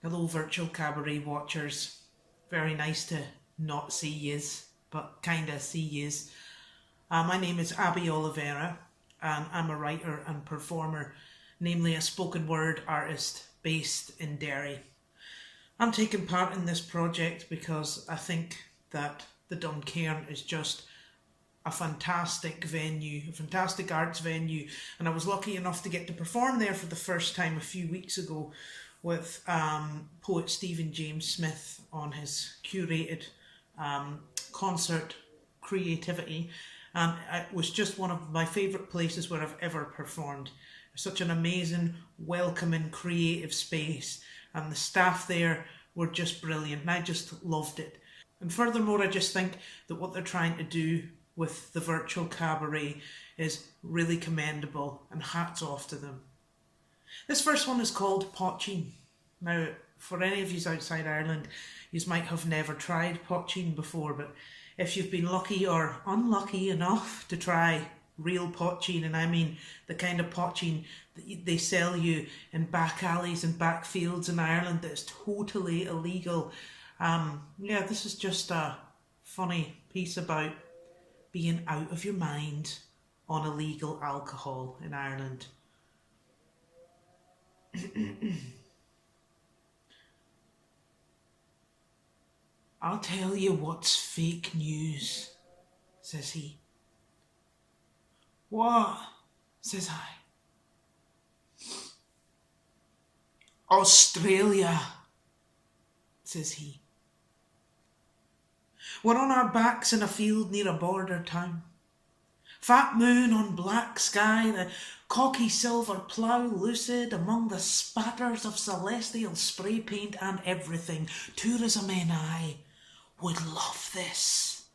Hello, virtual cabaret watchers. Very nice to not see yous, but kinda see yous. My name is Abby Oliveira, and I'm a writer and performer, namely a spoken word artist based in Derry. I'm taking part in this project because I think that the Duncairn is just a fantastic venue, a fantastic arts venue, and I was lucky enough to get to perform there for the first time a few weeks ago with poet Stephen James Smith on his curated concert Creativity, and it was just one of my favourite places where I've ever performed. Such an amazing, welcoming, creative space, and the staff there were just brilliant, and I just loved it. And furthermore, I just think that what they're trying to do with the virtual cabaret is really commendable, and hats off to them. This first one is called Poaching. Now, for any of you outside Ireland, you might have never tried poaching before, but if you've been lucky or unlucky enough to try real poaching, and I mean the kind of poaching that they sell you in back alleys and back fields in Ireland that is totally illegal, yeah, this is just a funny piece about being out of your mind on illegal alcohol in Ireland. I'll tell you what's fake news, says he. What? Says I. Australia, says he. We're on our backs in a field near a border town. Fat moon on black sky, the cocky silver plough lucid among the spatters of celestial spray paint and everything. Tourism and I would love this.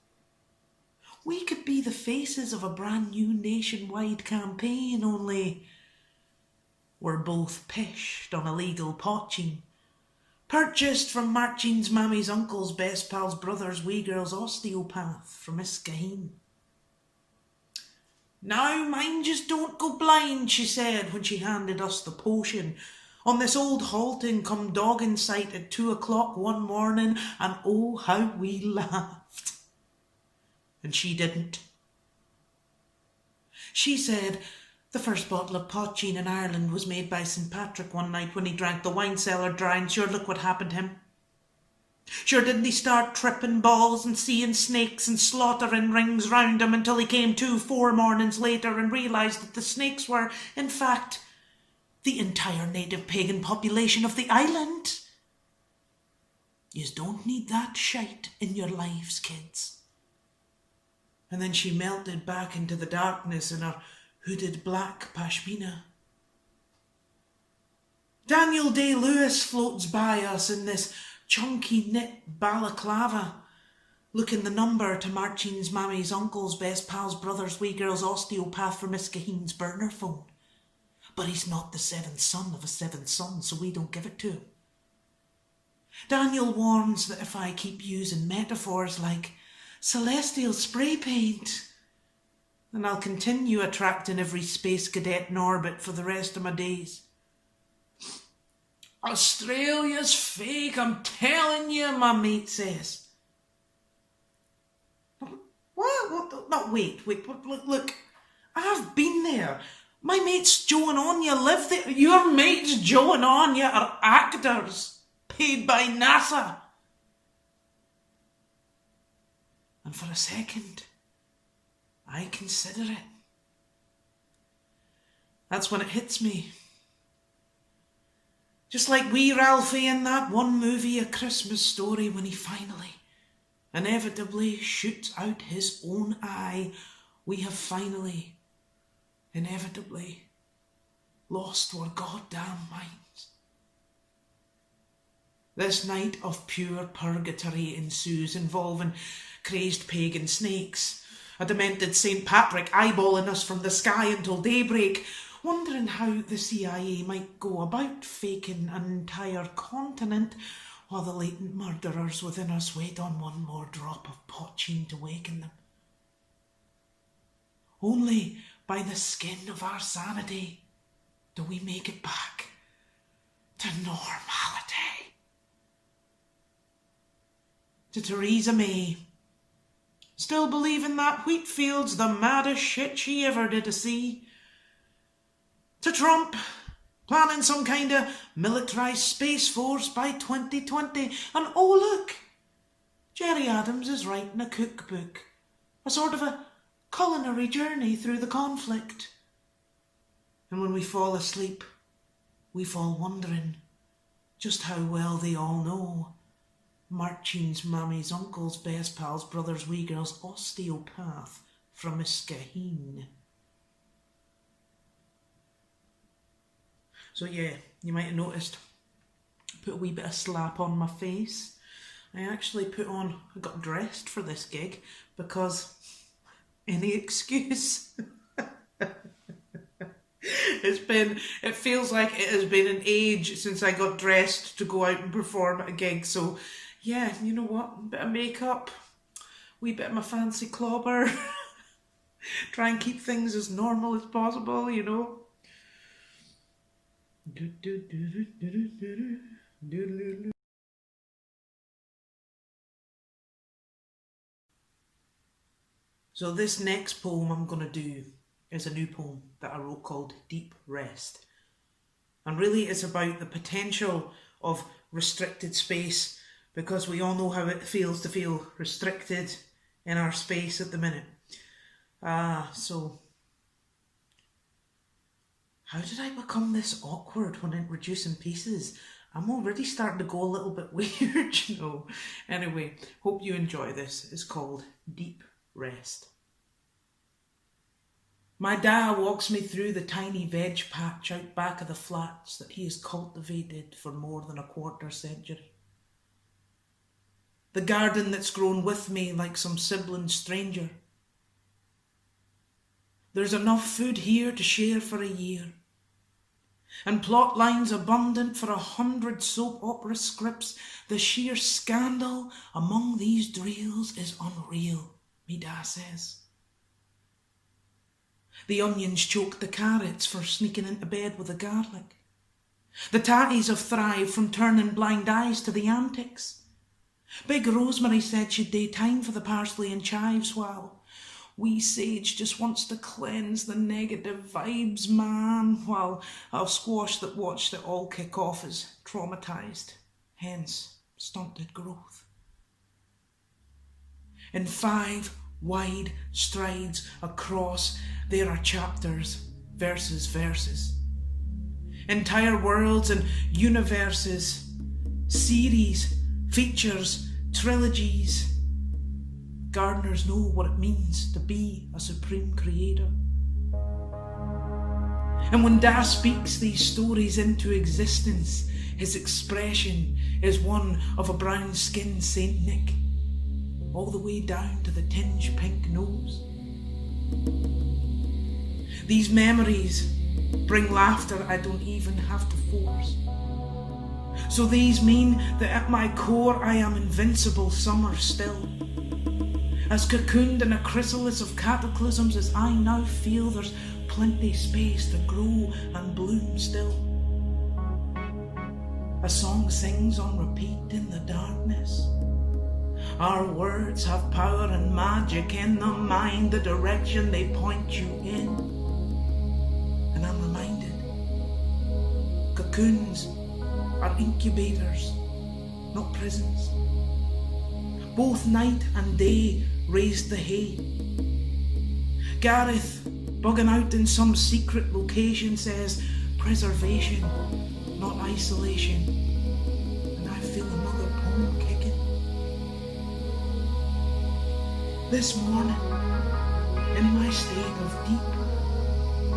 We could be the faces of a brand new nationwide campaign, only we're both pished on illegal poaching. Purchased from Martin's mammy's uncle's best pal's brother's wee girl's osteopath from Iskaheen. Now, mind just don't go blind, she said when she handed us the potion. On this old halting come dogging site at 2 o'clock one morning, and oh how we laughed. And she didn't. She said the first bottle of poaching in Ireland was made by St. Patrick one night when he drank the wine cellar dry, and sure look what happened to him. Sure didn't he start tripping balls and seeing snakes and slaughtering rings round him until he came to 4 mornings later and realised that the snakes were, in fact, the entire native pagan population of the island. Yous don't need that shite in your lives, kids. And then she melted back into the darkness in her hooded black pashmina. Daniel Day-Lewis floats by us in this chunky knit balaclava, looking the number to Martin's mammy's uncle's best pal's brother's wee girl's osteopath from Iskaheen's burner phone. But he's not the 7th son of a 7th son, so we don't give it to him. Daniel warns that if I keep using metaphors like celestial spray paint, then I'll continue attracting every space cadet in orbit for the rest of my days. Australia's fake, I'm telling you, my mate says. What? No, wait, look, I've been there. My mates Joe and Anya live there. Your mates Joe and Anya are actors, paid by NASA. And for a second, I consider it. That's when it hits me. Just like wee Ralphie in that one movie, A Christmas Story, when he finally, inevitably shoots out his own eye, we have finally, inevitably, lost our goddamn minds. This night of pure purgatory ensues, involving crazed pagan snakes, a demented St. Patrick eyeballing us from the sky until daybreak, wondering how the CIA might go about faking an entire continent while the latent murderers within us wait on one more drop of poaching to waken them. Only by the skin of our sanity do we make it back to normality. To Theresa May, still believing that Wheatfield's the maddest shit she ever did see. To Trump, planning some kind of militarised space force by 2020. And oh look, Jerry Adams is writing a cookbook, a sort of a culinary journey through the conflict. And when we fall asleep, we fall wondering just how well they all know Martin's mammy's uncle's best pal's brother's wee girl's osteopath from Iskaheen. So yeah, you might have noticed I put a wee bit of slap on my face. I got dressed for this gig because any excuse. It feels like it has been an age since I got dressed to go out and perform at a gig. So yeah, you know what, a bit of makeup, wee bit of my fancy clobber. Try and keep things as normal as possible, you know. So this next poem I'm going to do is a new poem that I wrote called Deep Rest. And really it's about the potential of restricted space, because we all know how it feels to feel restricted in our space at the minute. So how did I become this awkward when introducing pieces? I'm already starting to go a little bit weird, you know. Anyway, hope you enjoy this. It's called Deep Rest. My dad walks me through the tiny veg patch out back of the flats that he has cultivated for more than a quarter century. The garden that's grown with me like some sibling stranger. There's enough food here to share for a year, and plot lines abundant for 100 soap opera scripts. The sheer scandal among these drills is unreal, me da says. The onions choke the carrots for sneaking into bed with the garlic. The tatties have thrived from turning blind eyes to the antics. Big Rosemary said she'd day time for the parsley and chives, while wee Sage just wants to cleanse the negative vibes, man, while our squash that watched it all kick off is traumatised, hence stunted growth. In 5 wide strides across, there are chapters, verses, entire worlds and universes, series, features, trilogies. Gardeners know what it means to be a supreme creator. And when Da speaks these stories into existence, his expression is one of a brown-skinned Saint Nick, all the way down to the tinge pink nose. These memories bring laughter I don't even have to force. So these mean that at my core I am invincible summer still. As cocooned in a chrysalis of cataclysms as I now feel, there's plenty space to grow and bloom still. A song sings on repeat in the darkness. Our words have power and magic in the mind, the direction they point you in. And I'm reminded, cocoons are incubators, not prisons. Both night and day raised the hay. Gareth, bugging out in some secret location, says preservation, not isolation. And I feel another poem kicking. This morning, in my state of deep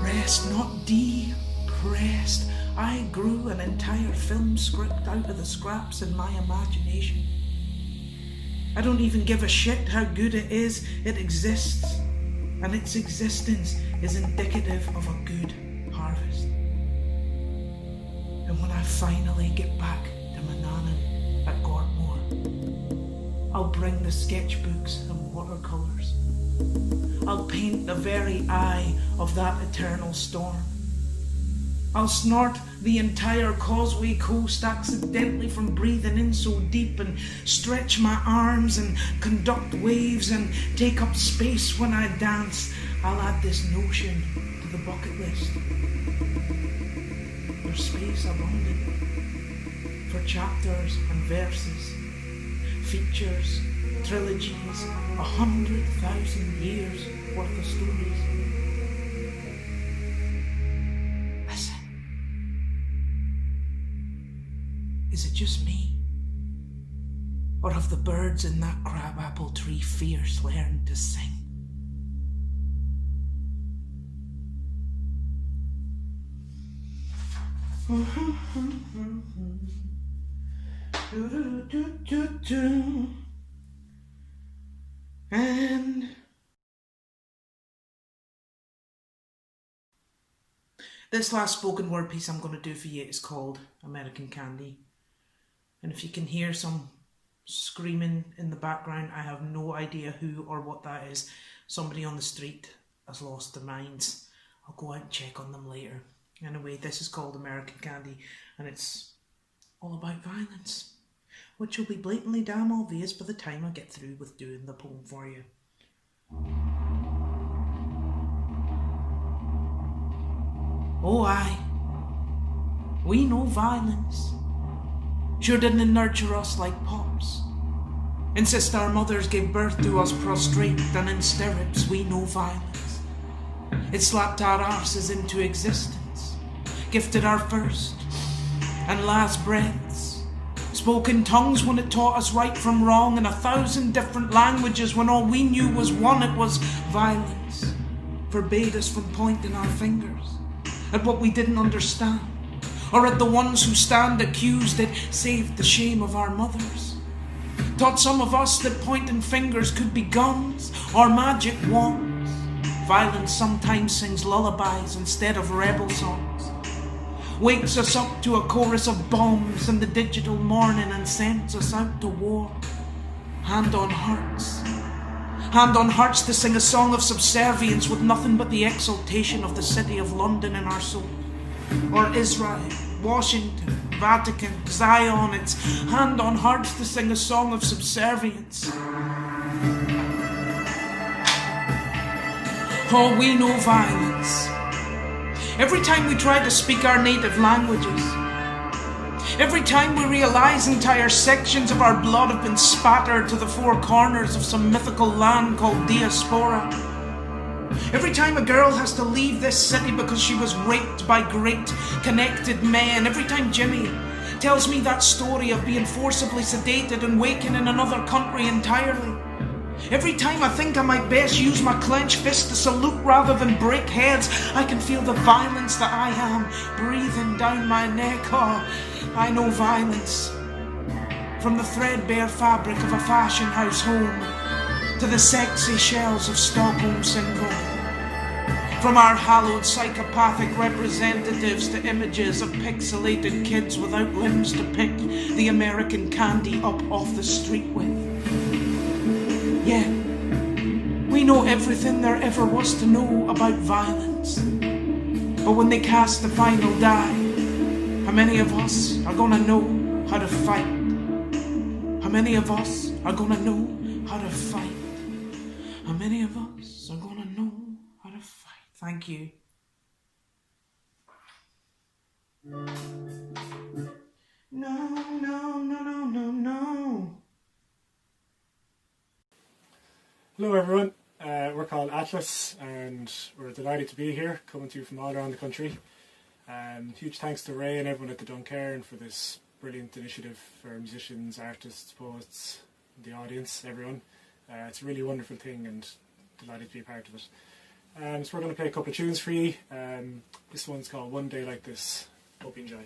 rest, not depressed, I grew an entire film script out of the scraps in my imagination. I don't even give a shit how good it is, it exists, and its existence is indicative of a good harvest. And when I finally get back to Manannan at Gortmore, I'll bring the sketchbooks and watercolours. I'll paint the very eye of that eternal storm. I'll snort the entire Causeway Coast accidentally from breathing in so deep, and stretch my arms and conduct waves and take up space when I dance. I'll add this notion to the bucket list. There's space abundant for chapters and verses, features, trilogies, 100,000 years worth of stories. Listen. Is it just me? Or have the birds in that crabapple tree fierce learned to sing? And this last spoken word piece I'm going to do for you is called American Candy. And if you can hear some screaming in the background, I have no idea who or what that is. Somebody on the street has lost their minds. I'll go out and check on them later. Anyway, this is called American Candy, and it's all about violence, which will be blatantly damn obvious by the time I get through with doing the poem for you. Oh aye, we know violence. Sure didn't nurture us like pops. Insist our mothers gave birth to us prostrate and in stirrups. We know violence. It slapped our arses into existence, gifted our first and last breaths, spoke in tongues when it taught us right from wrong, in 1,000 different languages when all we knew was one. It was violence. Forbade us from pointing our fingers at what we didn't understand, or at the ones who stand accused. It saved the shame of our mothers. Taught some of us that pointing fingers could be guns or magic wands. Violence sometimes sings lullabies instead of rebel songs. Wakes us up to a chorus of bombs in the digital morning and sends us out to war. Hand on hearts. Hand on hearts to sing a song of subservience with nothing but the exaltation of the city of London in our soul. Or Israel, Washington, Vatican, Zion. It's hand on hearts to sing a song of subservience. Oh, we know violence. Every time we try to speak our native languages, every time we realize entire sections of our blood have been spattered to the four corners of some mythical land called diaspora, every time a girl has to leave this city because she was raped by great connected men, every time Jimmy tells me that story of being forcibly sedated and waking in another country entirely, every time I think I might best use my clenched fist to salute rather than break heads, I can feel the violence that I am breathing down my neck. Oh, I know violence. From the threadbare fabric of a fashion house home to the sexy shells of Stockholm Syndrome. From our hallowed psychopathic representatives to images of pixelated kids without limbs to pick the American candy up off the street with. Yeah, we know everything there ever was to know about violence. But when they cast the final die, how many of us are gonna know how to fight? How many of us are gonna know how to fight? How many of us are gonna know how to fight? Thank you. No, no, no, no, no, no. Hello everyone, we're called Atlas and we're delighted to be here, coming to you from all around the country. Huge thanks to Ray and everyone at the Duncairn for this brilliant initiative for musicians, artists, poets, the audience, everyone. It's a really wonderful thing and delighted to be a part of it. So we're going to play a couple of tunes for you. This one's called One Day Like This. Hope you enjoy.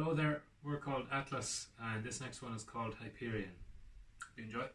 Hello there, we're called Atlas, and this next one is called Hyperion. You enjoy?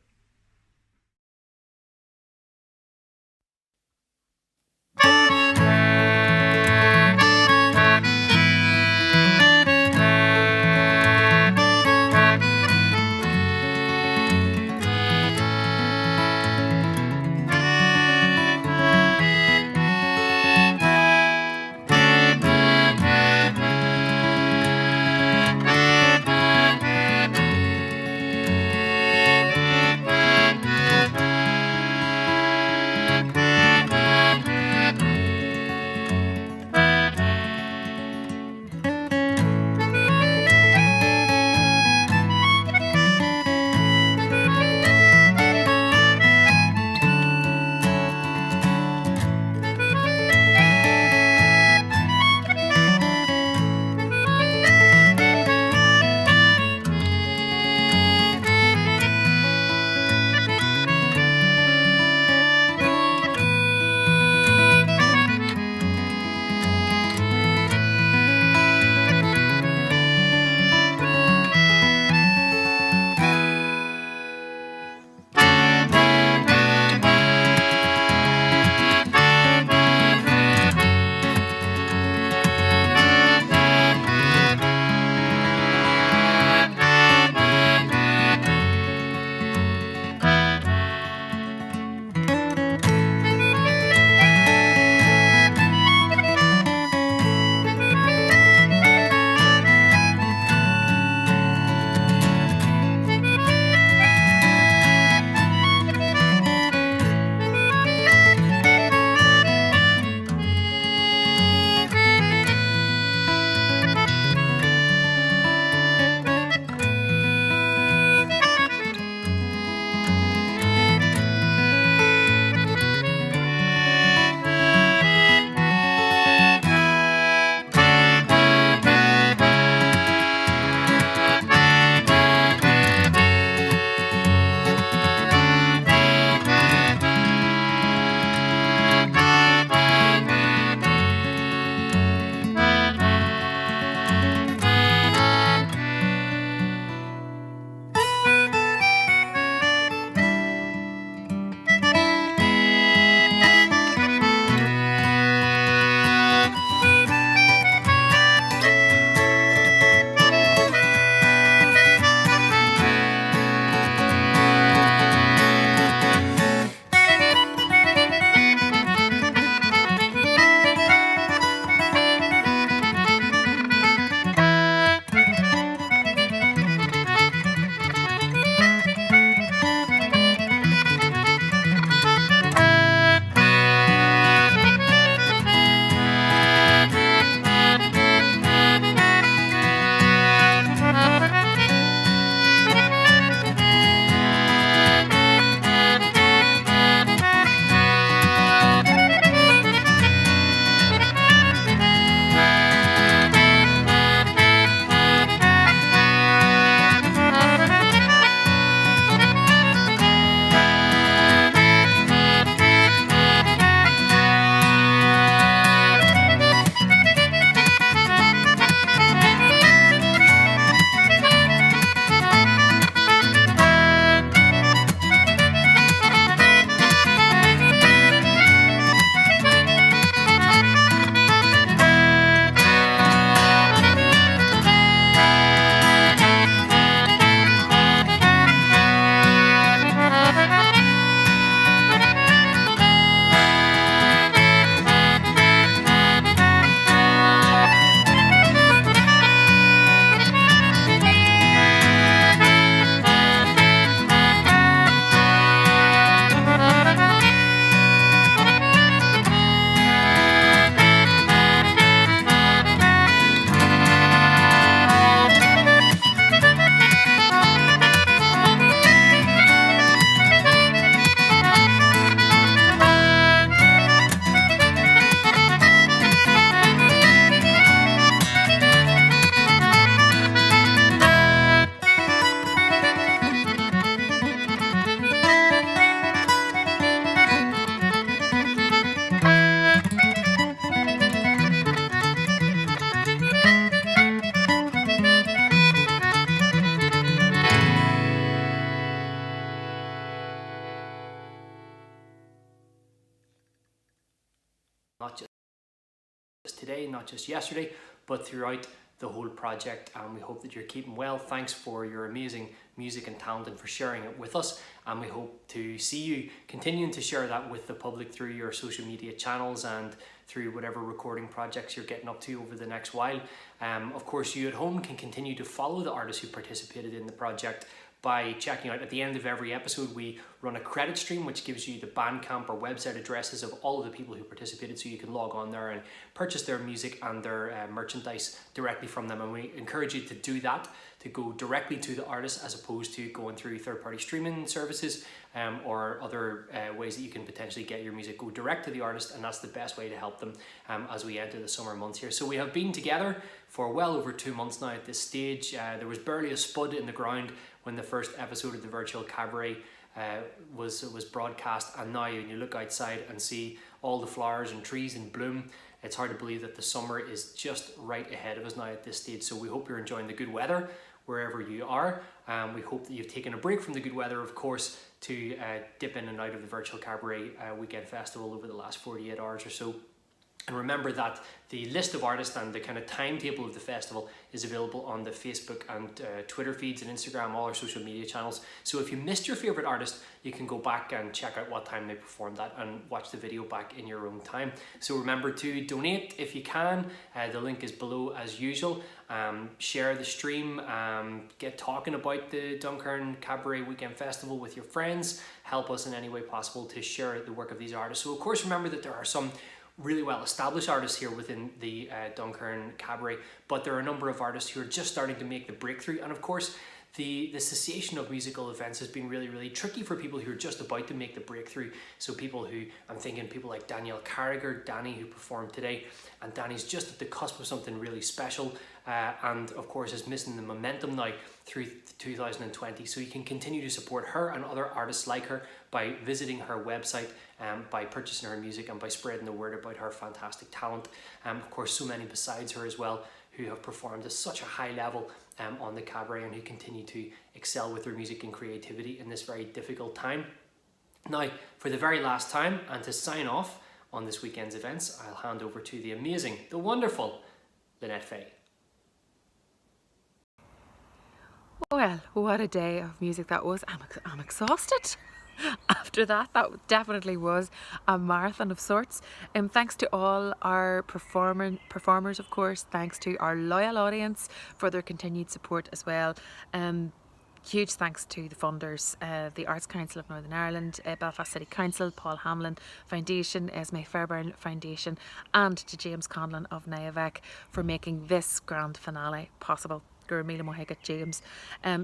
not just today, not just yesterday, but throughout the whole project, and we hope that you're keeping well. Thanks for your amazing music and talent and for sharing it with us, and we hope to see you continuing to share that with the public through your social media channels and through whatever recording projects you're getting up to over the next while. Of course, you at home can continue to follow the artists who participated in the project by checking out, at the end of every episode, we run a credit stream which gives you the Bandcamp or website addresses of all of the people who participated, so you can log on there and purchase their music and their merchandise directly from them. And we encourage you to do that, to go directly to the artist as opposed to going through third-party streaming services or other ways that you can potentially get your music. Go direct to the artist, and that's the best way to help them as we enter the summer months here. So we have been together for well over 2 months now at this stage. There was barely a spud in the ground when the first episode of the virtual cabaret was broadcast, and now when you look outside and see all the flowers and trees in bloom, it's hard to believe that the summer is just right ahead of us now at this stage. So we hope you're enjoying the good weather wherever you are. We hope that you've taken a break from the good weather, of course, to dip in and out of the virtual cabaret weekend festival over the last 48 hours or so. And remember that the list of artists and the kind of timetable of the festival is available on the Facebook and Twitter feeds and Instagram, all our social media channels. So if you missed your favourite artist, you can go back and check out what time they performed that and watch the video back in your own time. So remember to donate if you can. The link is below as usual. Share the stream, get talking about the Duncairn Cabaret Weekend Festival with your friends. Help us in any way possible to share the work of these artists. So of course remember that there are some really well established artists here within the Duncairn Cabaret, but there are a number of artists who are just starting to make the breakthrough. And of course the cessation of musical events has been really tricky for people who are just about to make the breakthrough. So people who, I'm thinking people like Daniel Carragher, Danny, who performed today, and Danny's just at the cusp of something really special, and of course is missing the momentum now through 2020. So you can continue to support her and other artists like her by visiting her website, by purchasing her music, and by spreading the word about her fantastic talent. Of course, so many besides her as well who have performed at such a high level on the cabaret and who continue to excel with their music and creativity in this very difficult time. Now, for the very last time, and to sign off on this weekend's events, I'll hand over to the amazing, the wonderful Lynette Faye. Well, what a day of music that was. I'm exhausted. After that definitely was a marathon of sorts. Thanks to all our performers, of course. Thanks to our loyal audience for their continued support as well. Huge thanks to the funders, the Arts Council of Northern Ireland, Belfast City Council, Paul Hamlin Foundation, Esme Fairbairn Foundation, and to James Conlon of Niavec for making this grand finale possible. James.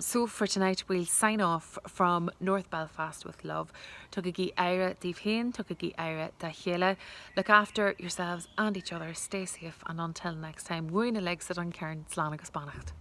So for tonight we'll sign off from North Belfast with love. Tugagi Ira Divhain, Tugagi Ira Dahiela. Look after yourselves and each other, stay safe, and until next time, Wina Legs at Duncairn, Slán agus Bannacht.